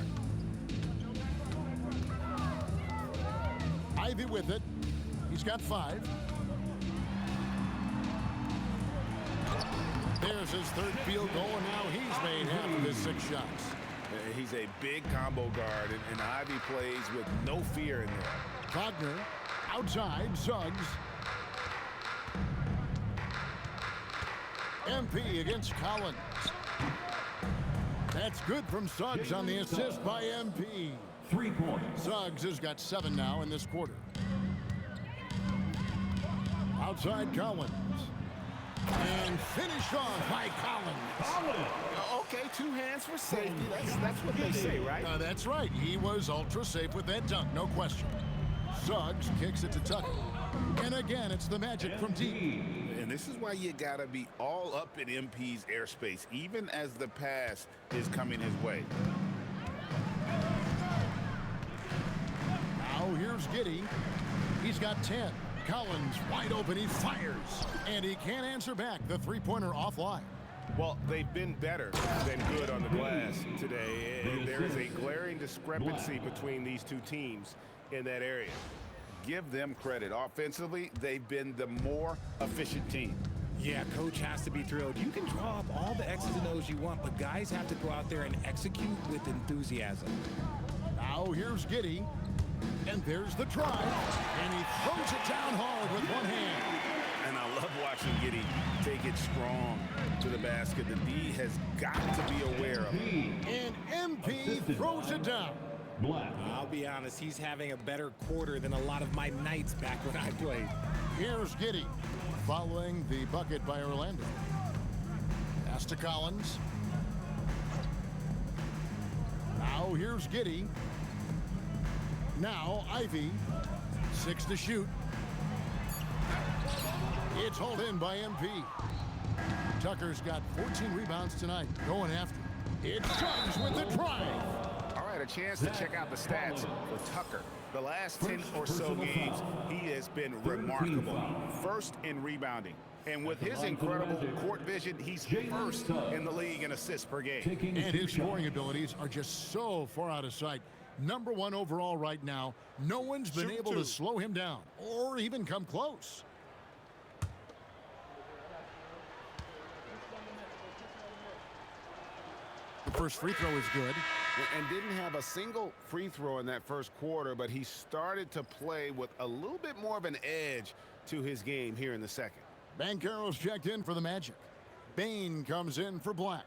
Ivy with it. He's got 5. There's his third field goal, and now he's made half of his 6 shots. He's a big combo guard, and Ivy plays with no fear in there. Wagner outside, Suggs. MP against Collins. That's good from Suggs on the assist by MP. 3 points. Suggs has got 7 now in this quarter. Outside Collins. And finished off by Collins. Okay, 2 hands for safety. That's what they say, right? That's right. He was ultra safe with that dunk, no question. Suggs kicks it to Tucker. And again, it's the Magic from deep. And this is why you gotta be all up in MP's airspace, even as the pass is coming his way. Now here's Giddey. He's got 10. Collins wide open, he fires. And he can't answer back. The three-pointer offline. Well, they've been better than good on the glass today. And there is a glaring discrepancy between these two teams in that area. Give them credit. Offensively, they've been the more efficient team. Yeah, coach has to be thrilled. You can draw up all the X's and O's you want, but guys have to go out there and execute with enthusiasm. Now here's Giddey. And there's the drive. And he throws it down hard with one hand. And I love watching Giddey take it strong to the basket. The D has got to be aware of it. And MP throws it down. I'll be honest, he's having a better quarter than a lot of my nights back when I played. Here's Giddey following the bucket by Orlando. Pass to Collins. Now here's Giddey. Now Ivy. 6 to shoot. It's hauled in by MP. Tucker's got 14 rebounds tonight. Going after. It's Suggs with the drive. All right, a chance to check out the stats for Tucker. The last 10 or so games, he has been remarkable. First in rebounding. And with his incredible court vision, he's first in the league in assists per game. And his scoring abilities are just so far out of sight. Number 1 overall right now. No one's been able to slow him down or even come close. The first free throw is good. And didn't have a single free throw in that first quarter, but he started to play with a little bit more of an edge to his game here in the second. Banchero's checked in for the Magic. Bain comes in for Black.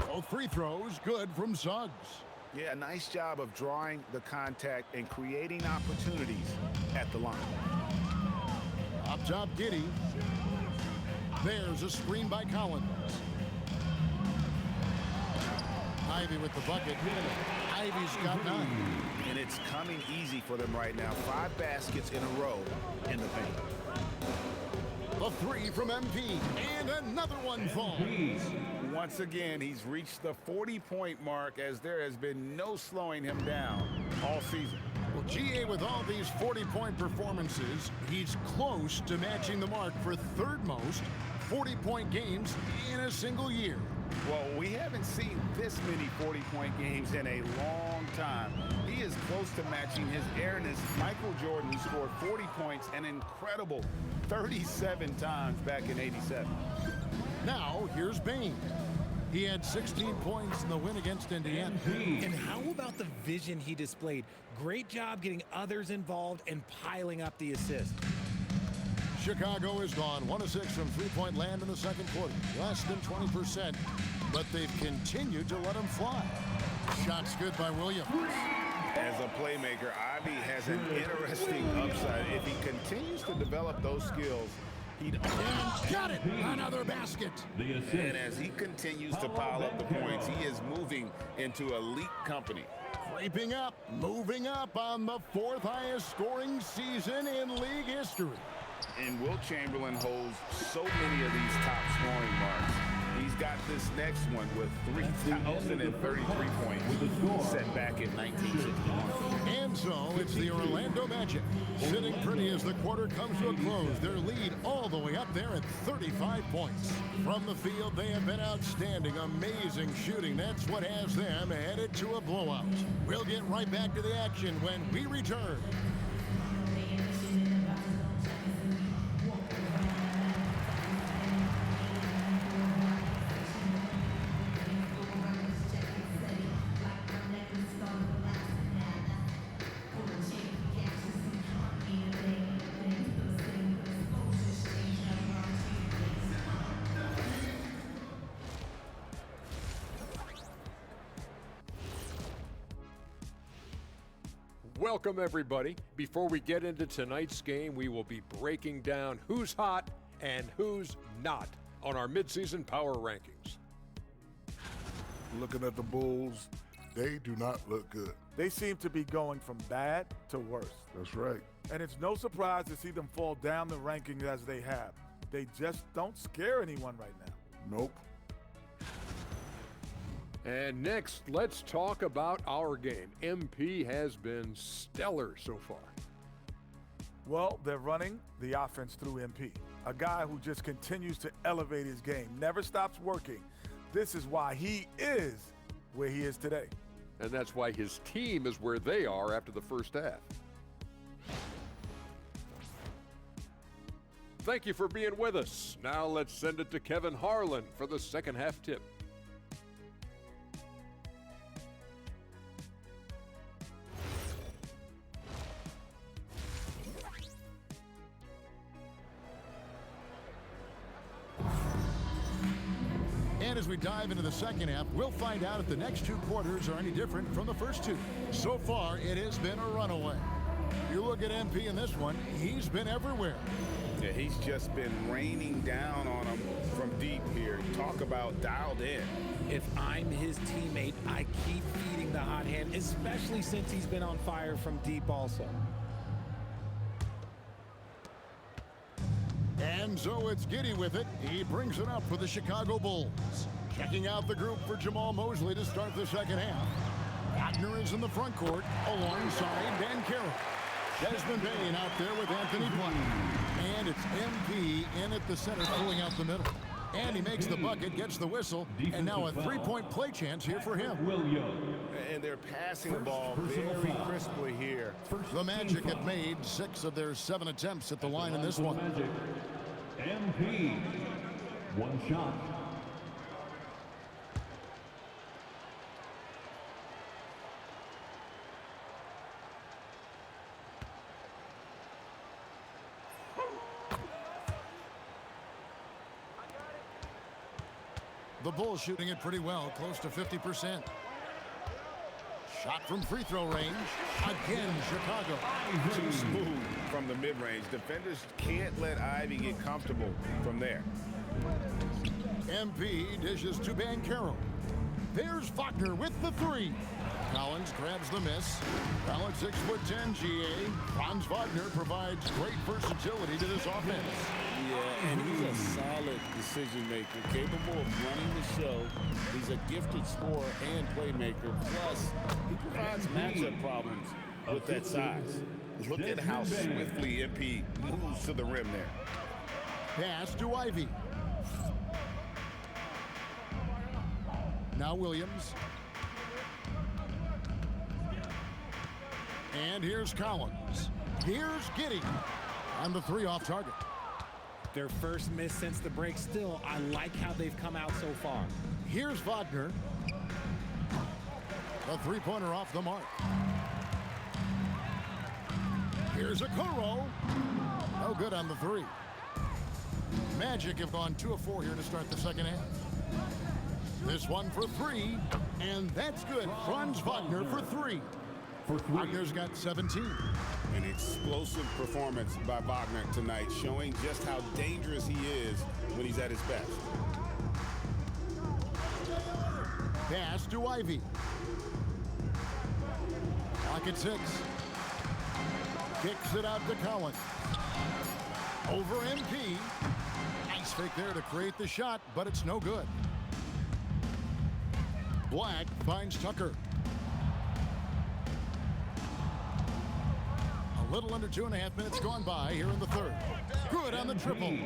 Both free throws good from Suggs. Yeah, nice job of drawing the contact and creating opportunities at the line. Up top, Giddey. There's a screen by Collins. Ivy with the bucket. Ivy's got 9. And it's coming easy for them right now. 5 baskets in a row in the paint. The 3 from MP. And another one falls. Once again, he's reached the 40-point mark as there has been no slowing him down all season. Well, GA, with all these 40-point performances, he's close to matching the mark for third most 40-point games in a single year. Well, we haven't seen this many 40-point games in a long time. He is close to matching his airness. Michael Jordan scored 40 points an incredible 37 times back in '87. Now, here's Bain. He had 16 points in the win against Indiana. And how about the vision he displayed? Great job getting others involved and piling up the assist. Chicago is gone 1 of 6 from three-point land in the second quarter. Less than 20%, but they've continued to let him fly. Shots good by Williams. As a playmaker, Ivy has an interesting upside. If he continues to develop those skills, Got it! Another basket! And as he continues to pile up the points, he is moving into elite company. Creeping up, moving up on the 4th highest scoring season in league history. And Wilt Chamberlain holds so many of these top scoring marks. He's got this next one with 3,033 points set back in 1961. And so it's the Orlando Magic sitting pretty as the quarter comes to a close. Their lead all the way up there at 35 points. From the field, they have been outstanding. Amazing shooting. That's what has them headed to a blowout. We'll get right back to the action when we return. Welcome, everybody. Before we get into tonight's game, we will be breaking down who's hot and who's not on our midseason power rankings. Looking at the Bulls, they do not look good. They seem to be going from bad to worse. That's right. And it's no surprise to see them fall down the rankings as they have. They just don't scare anyone right now. Nope. And next, let's talk about our game. MP has been stellar so far. Well, they're running the offense through MP, a guy who just continues to elevate his game, never stops working. This is why he is where he is today. And that's why his team is where they are after the first half. Thank you for being with us. Now let's send it to Kevin Harlan for the second half tip. And as we dive into the second half, we'll find out if the next 2 quarters are any different from the first 2. So far, it has been a runaway. You look at MP in this one, he's been everywhere. Yeah, he's just been raining down on him from deep here. Talk about dialed in. If I'm his teammate, I keep feeding the hot hand, especially since he's been on fire from deep also. And so it's Giddey with it. He brings it up for the Chicago Bulls. Checking out the group for Jamal Mosley to start the second half. Wagner is in the front court alongside Banchero. Desmond Bane out there with Anthony Black. And it's MP in at the center, pulling out the middle. And he makes the bucket, gets the whistle, and now a 3-point play chance here for him. And they're passing the ball very crisply here. The Magic have made 6 of their 7 attempts at the line in this one. MP, 1 shot. The Bulls shooting it pretty well, close to 50%. Shot from free throw range. Again, Chicago. Too smooth from the mid-range. Defenders can't let Ivy get comfortable from there. MP dishes to Banchero. There's Wagner with the 3. Collins grabs the miss. Well, at 6'10", GA, Franz Wagner provides great versatility to this offense. Yeah, and he's a solid decision maker, capable of running the show. He's a gifted scorer and playmaker. Plus, he provides matchup problems with that size. Look at how swiftly MP moves to the rim there. Pass to Ivy. Now Williams. And here's Collins. Here's Giddey. And the 3 off target. Their first miss since the break. Still, I like how they've come out so far. Here's Wagner. A 3-pointer off the mark. Here's Okoro. No good on the 3. Magic have gone 2 of 4 here to start the second half. This one for 3, and that's good. Franz Wagner for 3. Wagner's got 17. An explosive performance by Wagner tonight, showing just how dangerous he is when he's at his best. Pass to Ivy. Clock at 6. Kicks it out to Collins. Over MP. Nice fake there to create the shot, but it's no good. Black finds Tucker. A little under 2.5 minutes gone by here in the third. Good on the triple.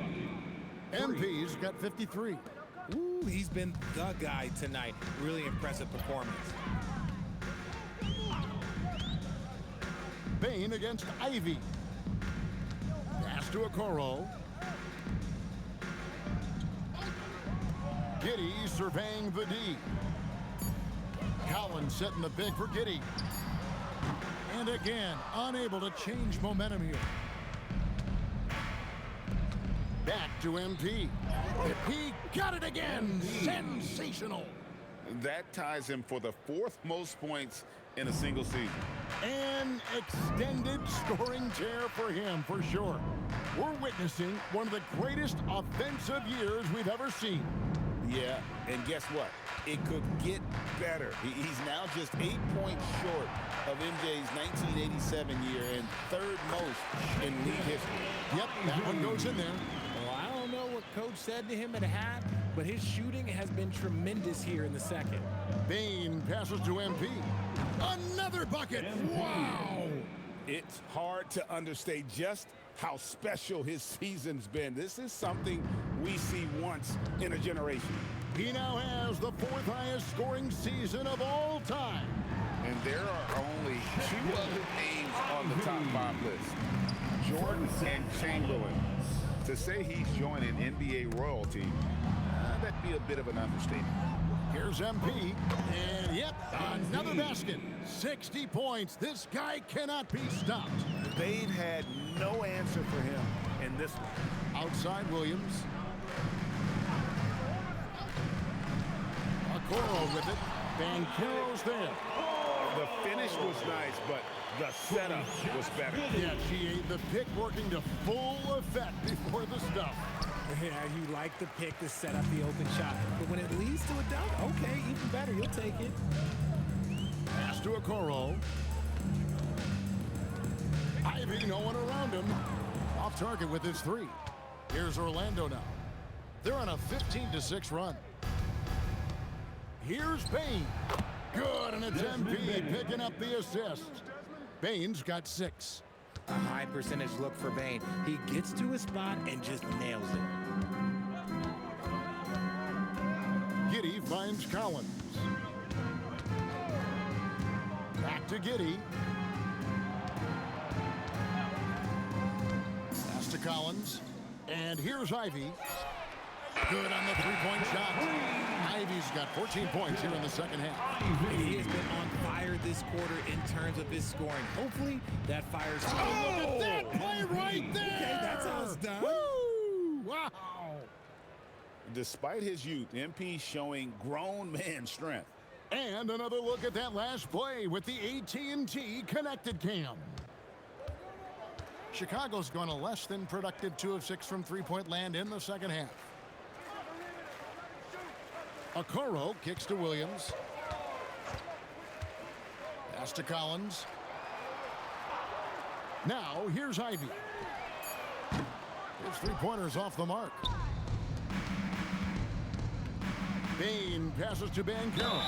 MP's got 53. Ooh, he's been the guy tonight. Really impressive performance. Bain against Ivy. Pass to Okoro. Giddey surveying the D. Collins setting the big for Giddey. And again, unable to change momentum here. Back to MP. He got it again. Sensational. That ties him for the 4th most points in a single season. An extended scoring tear for him, for sure. We're witnessing one of the greatest offensive years we've ever seen. Yeah, and guess what? It could get better. He's now just 8 points short of MJ's 1987 year and 3rd most in league history. Yep, that one goes in there. Well, I don't know what coach said to him at half, but his shooting has been tremendous here in the second. Bain passes to MP. Another bucket. Wow. It's hard to understate just how special his season's been. This is something we see once in a generation. He now has the 4th highest scoring season of all time. And there are only 2 other names on the top 5 list. Jordan and Chamberlain. To say he's joining NBA royalty, that'd be a bit of an understatement. Here's MP, and yep, another basket. 60 points. This guy cannot be stopped. They've had no answer for him in this one. Outside Williams. Okoro with it. Banchero's there. The finish was nice, but the setup was better. Yeah, GA, the pick working to full effect before the stuff. Yeah, you like the pick to set up the open shot, but when it leads to a dunk, okay, even better, you'll take it. Pass to Okoro. Ivy, no one around him. Off target with his 3. Here's Orlando now. They're on a 15-6 run. Here's Bain. Good, and it's MP picking up the assist. Bain's got 6. A high percentage look for Bain. He gets to his spot and just nails it. Giddey finds Collins. Back to Giddey. Pass to Collins. And here's Ivy. Good on the 3-point shot. Ivy's got 14 points here in the second half. He has been on fire this quarter in terms of his scoring. Hopefully that fire's... Oh, look at that play right there! Okay, that's how it's done. Woo! Wow! Despite his youth, MP showing grown man strength. And another look at that last play with the AT&T connected cam. Chicago's gone a less than productive 2 of 6 from 3-point land in the second half. Okoro kicks to Williams. Pass to Collins. Now, here's Ivy. His 3-pointers off the mark. Bain passes to Banchero.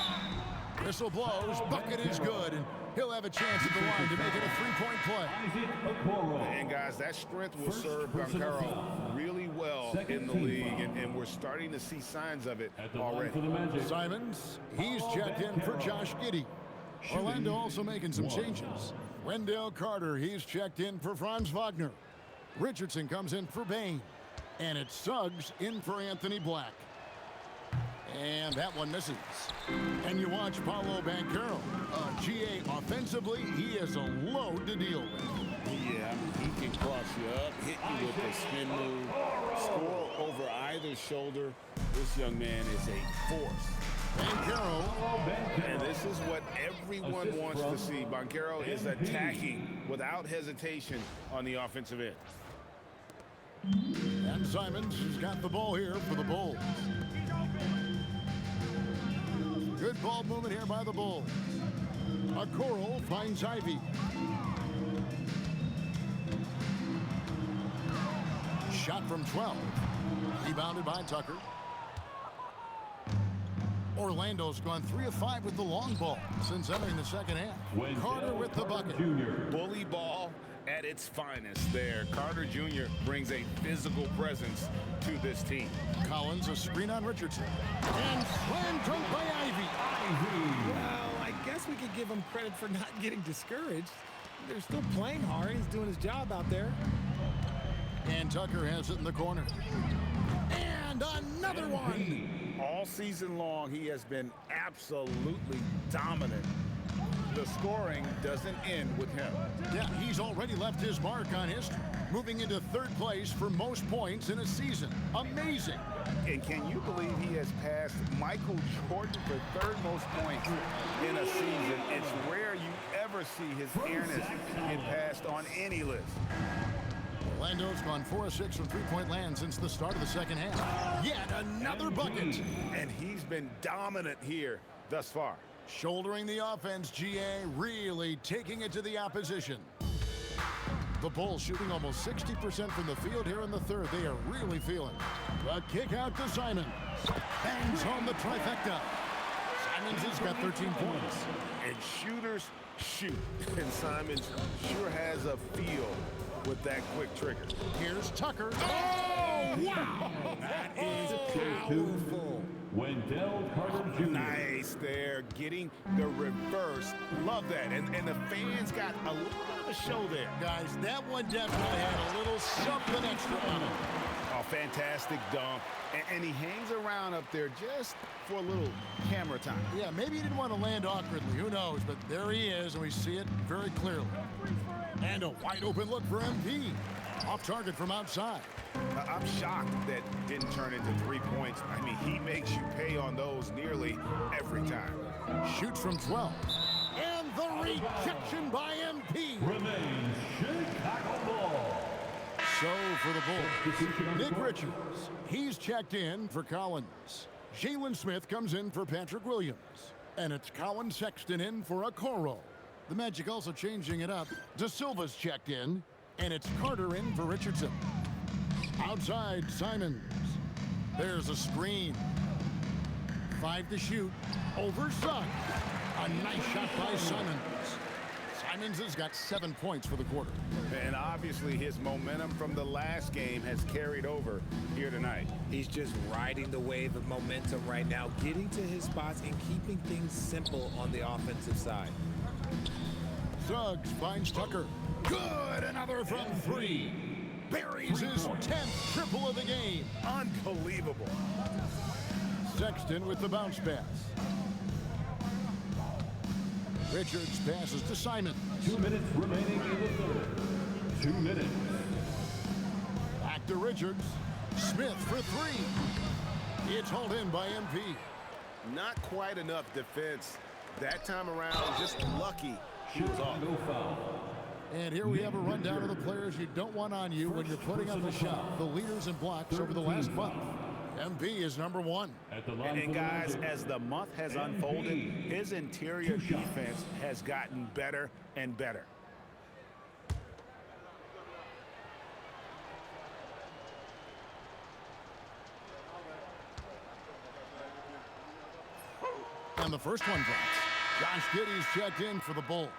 Whistle blows. Bucket is good. And he'll have a chance at the line to make it a 3-point play. And guys, that strength will serve Banchero really well in the league, and we're starting to see signs of it already. Simons, he's checked in for Josh Giddey. Orlando also making some changes. Wendell Carter, he's checked in for Franz Wagner. Richardson comes in for Bain. And it's Suggs in for Anthony Black. And that one misses. And you watch Paolo Banchero. GA, offensively, he is a load to deal with. Yeah, he can cross you up, hit you with a spin move, score over either shoulder. This young man is a force. Banchero. And this is what everyone wants to see. Banchero is attacking without hesitation on the offensive end. And Simons has got the ball here for the Bulls. Good ball movement here by the Bulls. Okoro finds Ivy. Shot from 12. Rebounded by Tucker. Orlando's gone 3 of 5 with the long ball since entering the second half. Carter with the bucket. Bully ball at its finest there. Carter Jr. brings a physical presence to this team. Collins, a screen on Richardson. And slam dunk by Ivy. Well, I guess we could give him credit for not getting discouraged. They're still playing hard. He's doing his job out there. And Tucker has it in the corner. And another one. All season long, he has been absolutely dominant. The scoring doesn't end with him. Yeah, he's already left his mark on history, moving into 3rd place for most points in a season. Amazing. And can you believe he has passed Michael Jordan for 3rd most points in a season? It's rare you ever see his fairness get passed on any list. Orlando's gone 4 of 6 from three-point land since the start of the second half. Yet another bucket. And he's been dominant here thus far. Shouldering the offense, GA really taking it to the opposition. The Bulls shooting almost 60% from the field here in the 3rd. They are really feeling it. A kick out to Simons. Bangs home the trifecta. Simons has got 13 points. And shooters shoot. And Simons sure has a feel with that quick trigger. Here's Tucker. Oh, wow! That is powerful. Wendell Carter Jr. Nice there, getting the reverse. Love that. And the fans got a little bit of a show there. Guys, that one definitely had a little something extra on it. Oh, fantastic dunk. And he hangs around up there just for a little camera time. Yeah, maybe he didn't want to land awkwardly. Who knows? But there he is, and we see it very clearly. And a wide open look for MP. Off target from outside. I'm shocked that didn't turn into 3 points. I mean, he makes you pay on those nearly every time. Shoots from 12. And the rejection by MP. Remains Chicago ball. So for the Bulls, Nick Richards. He's checked in for Collins. Jalen Smith comes in for Patrick Williams. And it's Colin Sexton in for Okoro. The Magic also changing it up. De Silva's checked in. And it's Carter in for Richardson. Outside, Simons. There's a screen. 5 to shoot. Over Suggs. A nice shot by Simons. Simons has got 7 points for the quarter. And obviously his momentum from the last game has carried over here tonight. He's just riding the wave of momentum right now, getting to his spots and keeping things simple on the offensive side. Suggs finds Tucker. Good, another from 3. Buries his 10th triple of the game. Unbelievable. Sexton with the bounce pass. Richards passes to Simons. 2 minutes remaining in the 3rd. 2 minutes. Back to Richards. Smith for 3. It's hauled in by MP. Not quite enough defense that time around. Just lucky. She was off. And here we have a rundown of the players you don't want on you when you're putting up a shot. The leaders in blocks over the last month. MP is number 1. And guys, as the month has unfolded, his interior defense has gotten better and better. And the first one drops. Josh Giddey's checked in for the Bulls.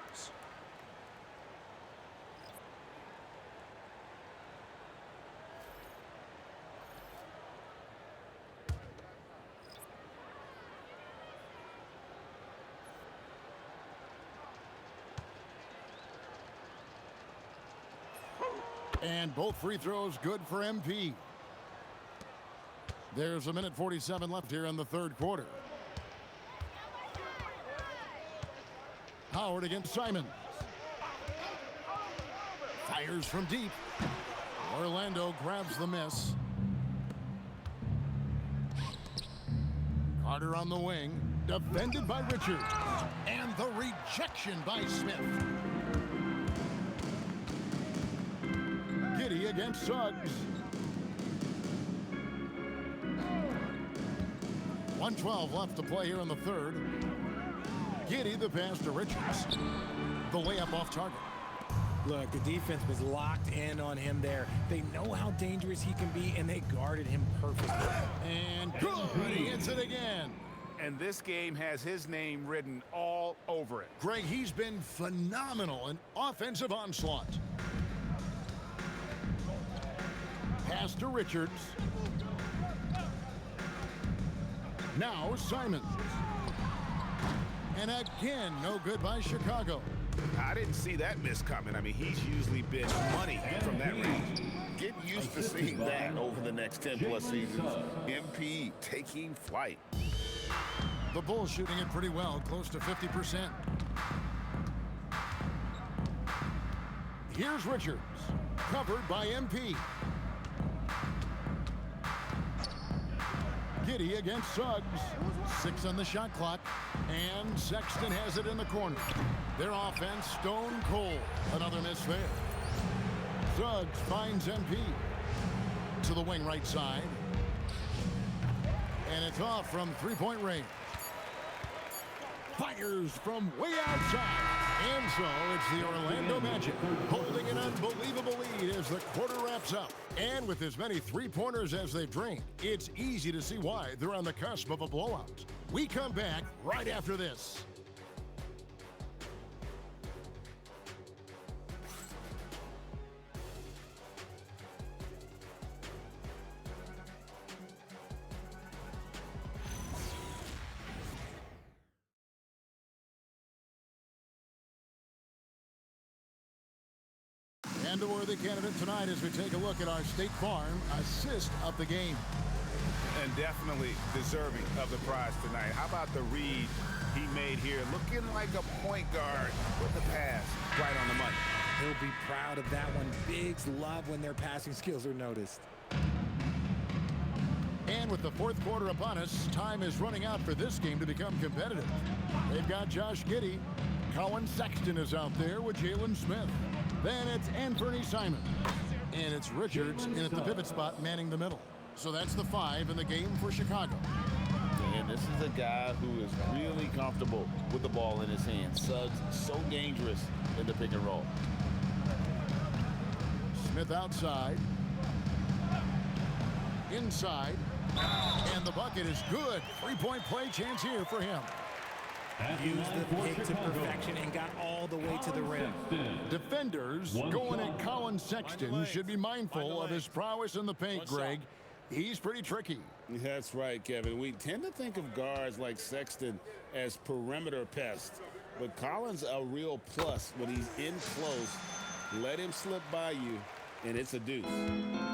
And both free throws good for MP. There's 1:47 left here in the third quarter. Howard against Simon. Fires from deep. Orlando grabs the miss. Carter on the wing. Defended by Richard. And the rejection by Smith. Giddey against Suggs. 1:12 left to play here in the third. Giddey the pass to Richards. The layup off target. Look, the defense was locked in on him there. They know how dangerous he can be, and they guarded him perfectly. And good, he hits it again. And this game has his name written all over it. Greg, he's been phenomenal in offensive onslaught. Pass to Richards. Now Simons. And again, no good by Chicago. I didn't see that miss coming. I mean, he's usually been money from that range. Get used to seeing that over the next 10+ seasons. MP taking flight. The Bulls shooting it pretty well, close to 50%. Here's Richards, covered by MP. Giddey against Suggs. 6 on the shot clock. And Sexton has it in the corner. Their offense stone cold. Another miss there. Suggs finds MP. To the wing right side. And it's off from three-point range. Fires from way outside. And so it's the Orlando Magic holding an unbelievable lead as the quarter wraps up. And with as many three-pointers as they've drained, it's easy to see why they're on the cusp of a blowout. We come back right after this. And a worthy candidate tonight as we take a look at our State Farm assist of the game. And definitely deserving of the prize tonight. How about the read he made here? Looking like a point guard with the pass right on the money. He'll be proud of that one. Bigs love when their passing skills are noticed. And with the fourth quarter upon us, time is running out for this game to become competitive. They've got Josh Giddey. Colin Sexton is out there with Jalen Smith. Then it's Anthony Simon. And it's Richards in at the pivot spot manning the middle. So that's the 5 in the game for Chicago. And this is a guy who is really comfortable with the ball in his hands. Suggs so dangerous in the pick and roll. Smith outside. Inside. And the bucket is good. Three-point play chance here for him. Used the pick to perfection and got all the way to the rim. Defenders going at Colin Sexton should be mindful of his prowess in the paint, Greg. He's pretty tricky. That's right, Kevin. We tend to think of guards like Sexton as perimeter pests, but Colin's a real plus when he's in close. Let him slip by you, and it's a deuce.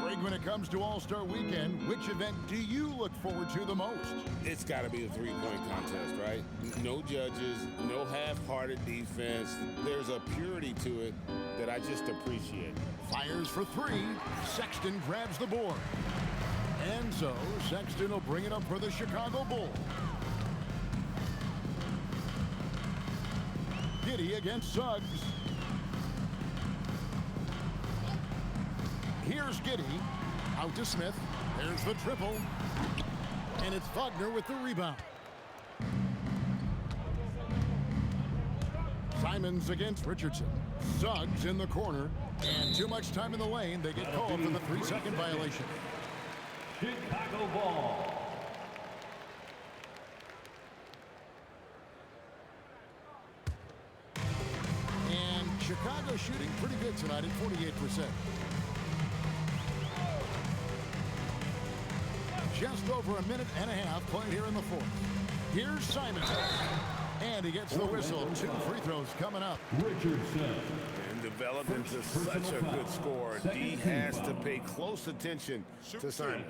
Greg, when it comes to All-Star Weekend, which event do you look forward to the most? It's got to be the three-point contest, right? No judges, no half-hearted defense. There's a purity to it that I just appreciate. Fires for 3. Sexton grabs the board. And so Sexton will bring it up for the Chicago Bulls. Giddey against Suggs. Here's Giddey. Out to Smith. There's the triple. And it's Wagner with the rebound. Simons against Richardson. Suggs in the corner. And too much time in the lane. They get called for the 3-second violation. Chicago ball. And Chicago shooting pretty good tonight at 48%. Just over a minute and a half played here in the fourth. Here's Simon. And he gets the whistle. 2 free throws coming up. Richardson. And the developed into such a good scorer. D has to pay close attention to Simon.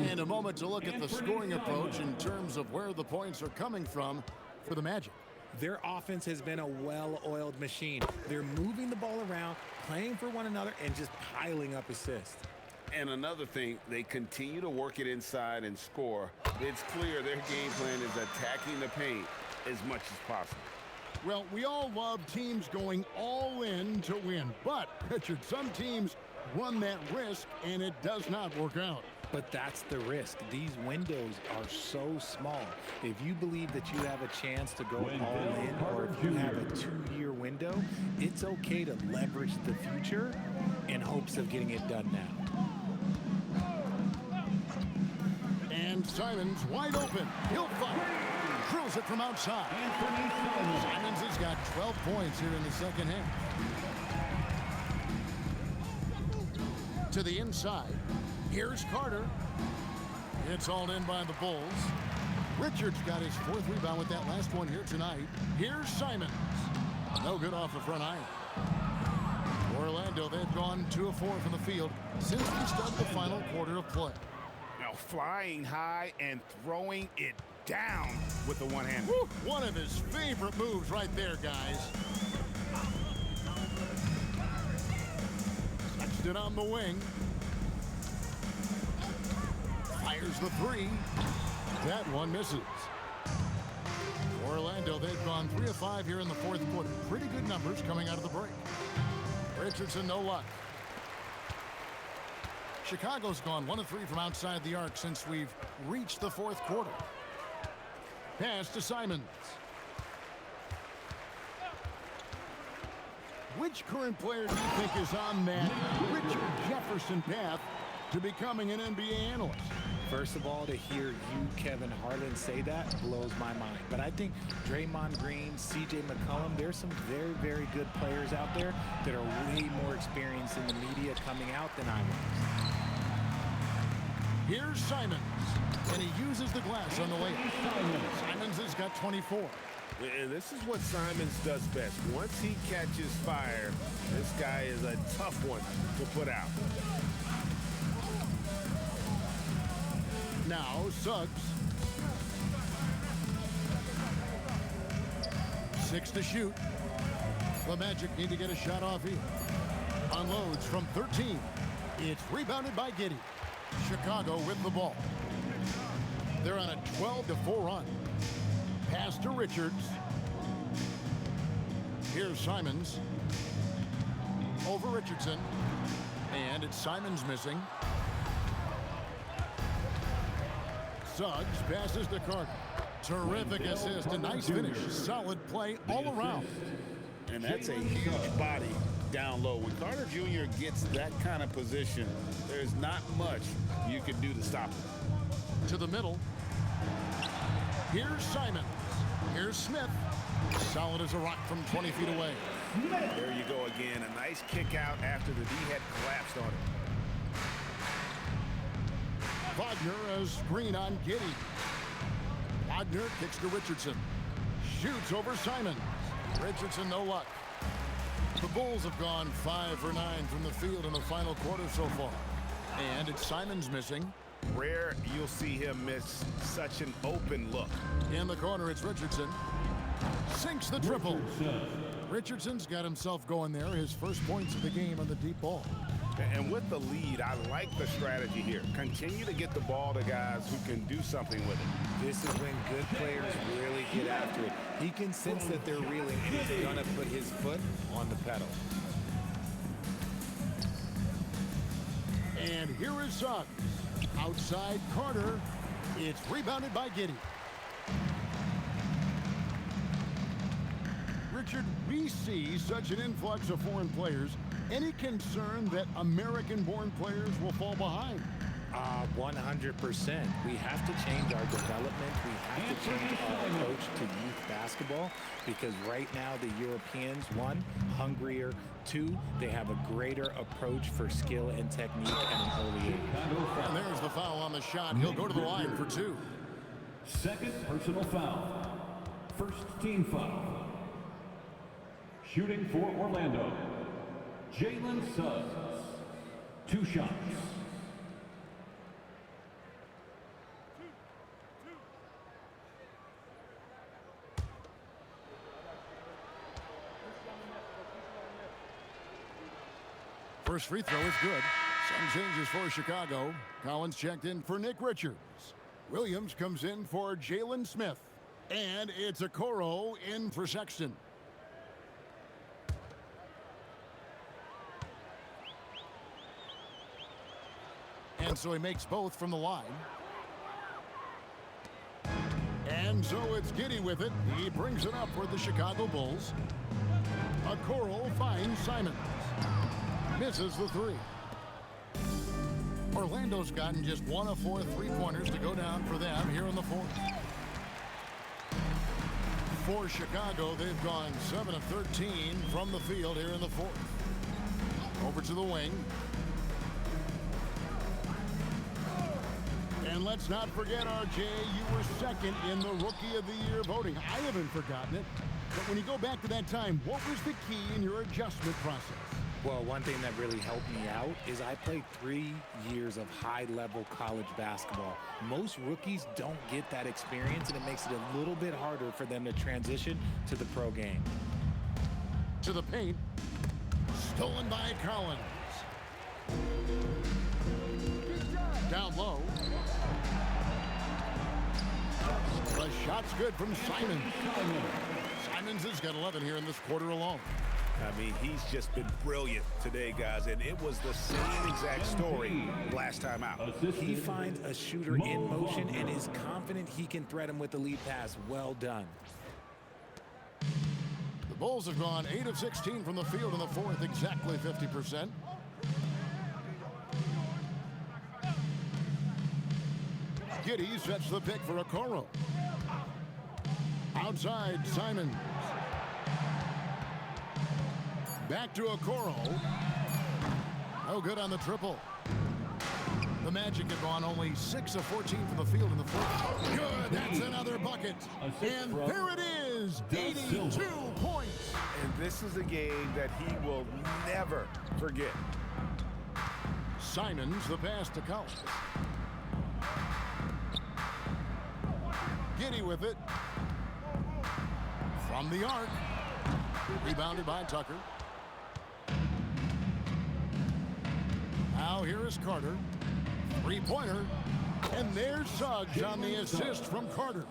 And a moment to look at the scoring approach in terms of where the points are coming from for the Magic. Their offense has been a well-oiled machine. They're moving the ball around, playing for one another, and just piling up assists. And another thing, they continue to work it inside and score. It's clear their game plan is attacking the paint as much as possible. Well, we all love teams going all in to win. But, Richard, some teams run that risk, and it does not work out. But that's the risk. These windows are so small. If you believe that you have a chance to go all in, or if you have a 2-year window, it's okay to leverage the future in hopes of getting it done now. And Simons wide open. He'll fire. Drills it from outside. Simons has got 12 points here in the second half. To the inside. Here's Carter. It's all in by the Bulls. Richards got his 4th rebound with that last one here tonight. Here's Simons. No good off the front iron. Orlando, they've gone 2 of 4 from the field since we started the final quarter of play. Now flying high and throwing it down with the one-hander. One of his favorite moves right there, guys. Touched it on the wing. Fires the 3. That one misses. Orlando, they've gone 3 of 5 here in the 4th quarter. Pretty good numbers coming out of the break. Richardson, no luck. Chicago's gone 1 of 3 from outside the arc since we've reached the 4th quarter. Pass to Simons. Which current player do you think is on that Richard Jefferson path to becoming an NBA analyst? First of all, to hear you, Kevin Harlan, say that blows my mind. But I think Draymond Green, CJ McCollum, there's some very, very good players out there that are way more experienced in the media coming out than I was. Here's Simons, and he uses the glass on the layup. Simons has got 24. And this is what Simons does best. Once he catches fire, this guy is a tough one to put out. Now Suggs. 6 to shoot. The Magic need to get a shot off here. Unloads from 13. It's rebounded by Giddey. Chicago with the ball. They're on a 12-4 run. Pass to Richards. Here's Simons. Over Richardson. And it's Simons missing. Suggs passes to Carter. Terrific assist. A nice finish. Solid play all around. And that's a huge body down low. When Carter Jr. gets that kind of position, there's not much you can do to stop him. To the middle. Here's Simons. Here's Smith. Solid as a rock from 20 feet away. There you go again. A nice kick out after the D had collapsed on him. Wagner, a screen on Giddey. Wagner kicks to Richardson. Shoots over Simons. Richardson, no luck. The Bulls have gone 5 for 9 from the field in the final quarter so far. And it's Simons missing. Rare you'll see him miss such an open look. In the corner, it's Richardson. Sinks the triple. Richardson's got himself going there. His first points of the game on the deep ball. And with the lead, I like the strategy here. Continue to get the ball to guys who can do something with it. This is when good players really get after it. He can sense that they're reeling, and he's going to put his foot on the pedal. And here is Suggs. Outside Carter. It's rebounded by Giddey. Richard, we see such an influx of foreign players. Any concern that American-born players will fall behind? 100%. We have to change our development. We have to change our approach to youth basketball because right now the Europeans, 1, hungrier, 2, they have a greater approach for skill and technique at an early age. And there's the foul on the shot. He'll go to the line for 2. Second personal foul. First team foul. Shooting for Orlando, Jalen Suggs. 2 shots. First free throw is good. Some changes for Chicago. Collins checked in for Nick Richards. Williams comes in for Jalen Smith. And it's Okoro in for Sexton. And so he makes both from the line. And so it's Giddey with it. He brings it up for the Chicago Bulls. Okoro finds Simons. Misses the 3. Orlando's gotten just 1 of 4 3-pointers to go down for them here in the 4th. For Chicago, they've gone 7 of 13 from the field here in the 4th. Over to the wing. And let's not forget, RJ, you were second in the Rookie of the Year voting. I haven't forgotten it. But when you go back to that time, what was the key in your adjustment process? Well, one thing that really helped me out is I played 3 years of high-level college basketball. Most rookies don't get that experience, and it makes it a little bit harder for them to transition to the pro game. To the paint. Stolen by Collins. Down low. The shot's good from Simons. Simons has got 11 here in this quarter alone. I mean, he's just been brilliant today, guys, and it was the same exact story last time out. He finds a shooter in motion and is confident he can thread him with the lead pass. Well done. The Bulls have gone 8 of 16 from the field in the 4th, exactly 50%. Giddey sets the pick for Okoro. Outside, Simons. Back to Okoro. No good on the triple. The Magic have gone only 6 of 14 from the field in the 4th. Good, that's another bucket. And there it is, 82 points. And this is a game that he will never forget. Simons, the pass to Collins. Giddey with it. From the arc. Rebounded by Tucker. Now here is Carter. 3-pointer. And there's Suggs on the assist from Carter.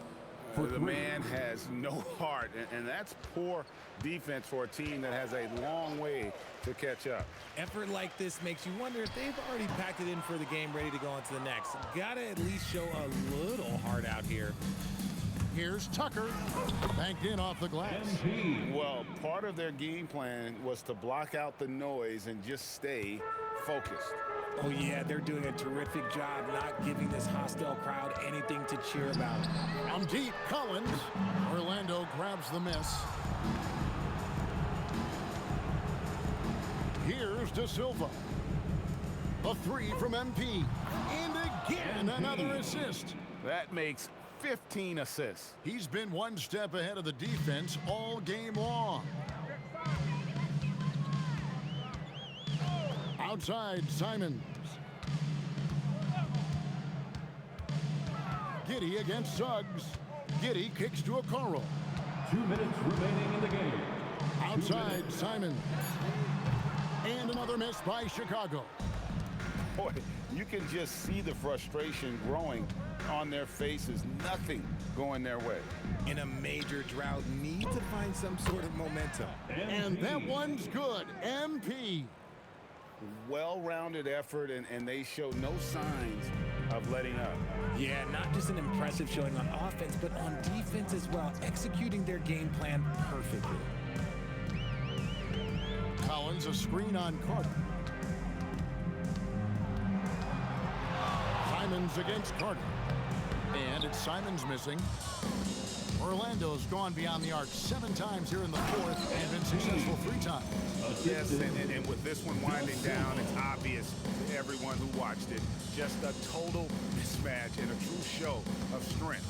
The man has no heart, and that's poor defense for a team that has a long way to catch up. Effort like this makes you wonder if they've already packed it in for the game, ready to go on to the next. Gotta at least show a little heart out here. Here's Tucker, banked in off the glass. Well, part of their game plan was to block out the noise and just stay focused. Oh yeah, they're doing a terrific job not giving this hostile crowd anything to cheer about. From deep, Collins. Orlando grabs the miss. Here's De Silva. A 3 from MP. And again, another assist. That makes 15 assists. He's been one step ahead of the defense all game long. Outside, Simons. Giddey against Suggs. Giddey kicks to Okoro. 2 minutes remaining in the game. Outside, Simons. And another miss by Chicago. Boy, you can just see the frustration growing on their faces. Nothing going their way. In a major drought, need to find some sort of momentum. And that one's good. MP. Well-rounded effort, and they show no signs of letting up. Yeah, not just an impressive showing on offense, but on defense as well, executing their game plan perfectly. Collins, a screen on Carter. Simons against Carter. And it's Simons missing. Orlando's gone beyond the arc 7 times here in the fourth and been successful 3 times. Yes, and with this one winding down, it's obvious to everyone who watched it. Just a total mismatch and a true show of strength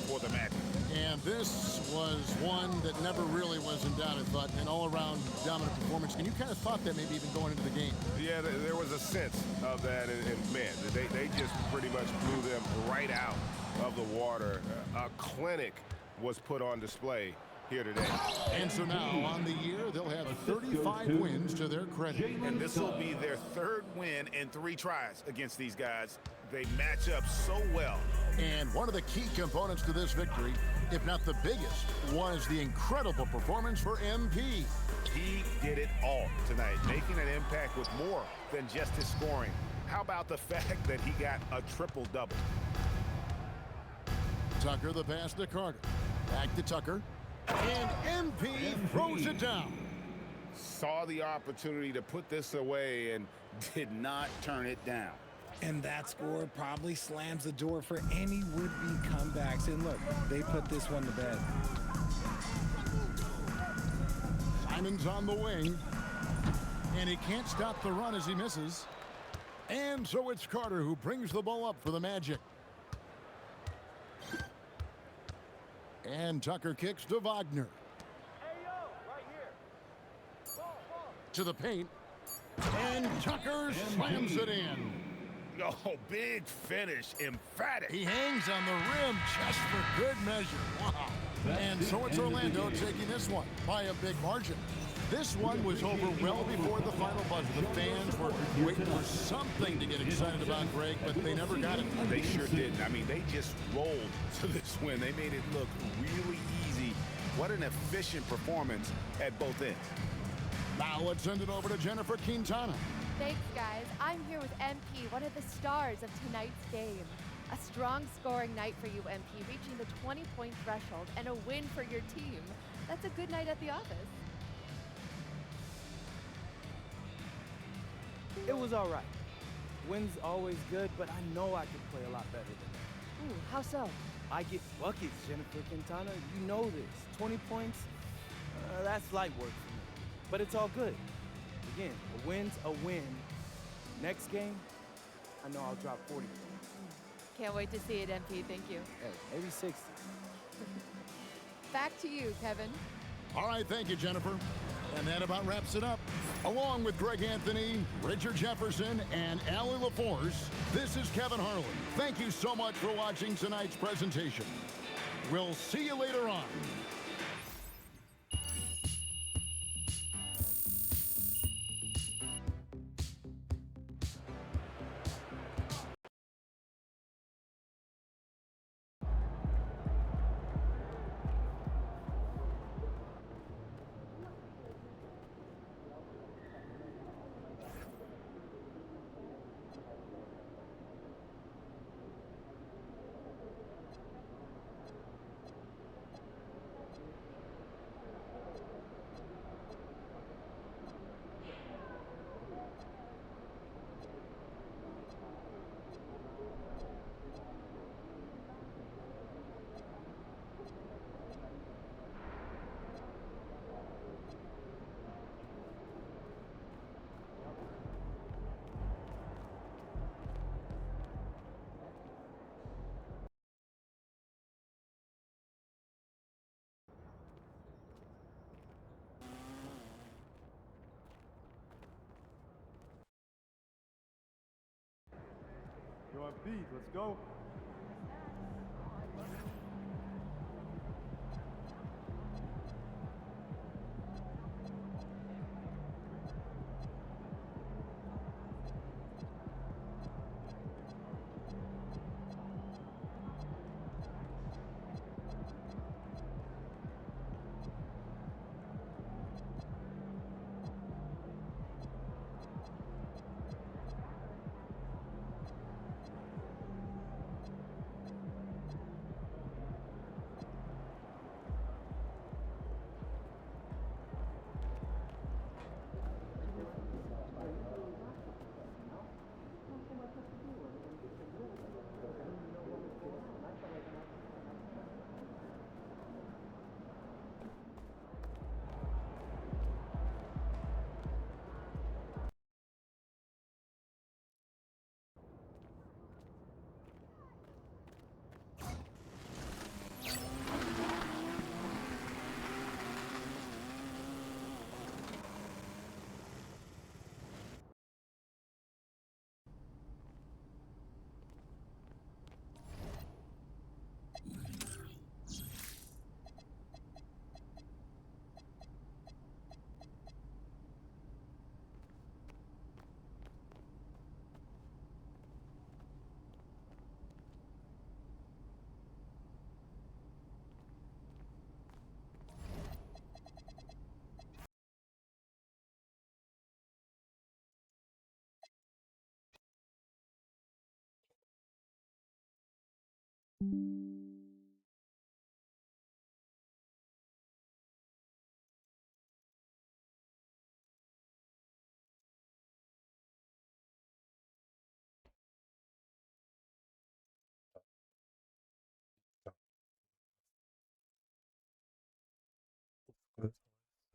for the Magic. And this was one that never really was in doubt, I thought, an all-around dominant performance. And you kind of thought that maybe even going into the game. Yeah, there was a sense of that, and man, they just pretty much blew them right out of the water. A clinic was put on display here today. And so now, on the year, they'll have 35 wins to their credit. And this will be their 3rd win in 3 tries against these guys. They match up so well. And one of the key components to this victory, if not the biggest, was the incredible performance for MP. He did it all tonight, making an impact with more than just his scoring. How about the fact that he got a triple-double? Tucker, the pass to Carter. Back to Tucker. And MP throws it down. Saw the opportunity to put this away and did not turn it down. And that score probably slams the door for any would-be comebacks. And look, they put this one to bed. Simon's on the wing. And he can't stop the run as he misses. And so it's Carter who brings the ball up for the Magic. And Tucker kicks to Wagner. To the paint. And Tucker slams it in. Oh, big finish, emphatic. He hangs on the rim just for good measure. Wow. And so it's Orlando taking this one by a big margin. This one was over well before the final buzzer. The fans were waiting for something to get excited about, Greg, but they never got it. They sure didn't. I mean, they just rolled to this win. They made it look really easy. What an efficient performance at both ends. Now let's send it over to Jennifer Quintana. Thanks, guys. I'm here with MP, one of the stars of tonight's game. A strong scoring night for you, MP, reaching the 20-point threshold and a win for your team. That's a good night at the office. It was all right. Wins always good, but I know I could play a lot better than that. Ooh, how so? I get buckets, Jennifer Quintana. You know this. 20 points, that's light work for me. But it's all good. Again, a win's a win. Next game, I know I'll drop 40 points. Can't wait to see it, MP. Thank you. Hey, maybe 60. Back to you, Kevin. All right, thank you, Jennifer. And that about wraps it up. Along with Greg Anthony, Richard Jefferson, and Allie LaForce, this is Kevin Harlan. Thank you so much for watching tonight's presentation. We'll see you later on. You're on beat, let's go.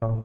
Good.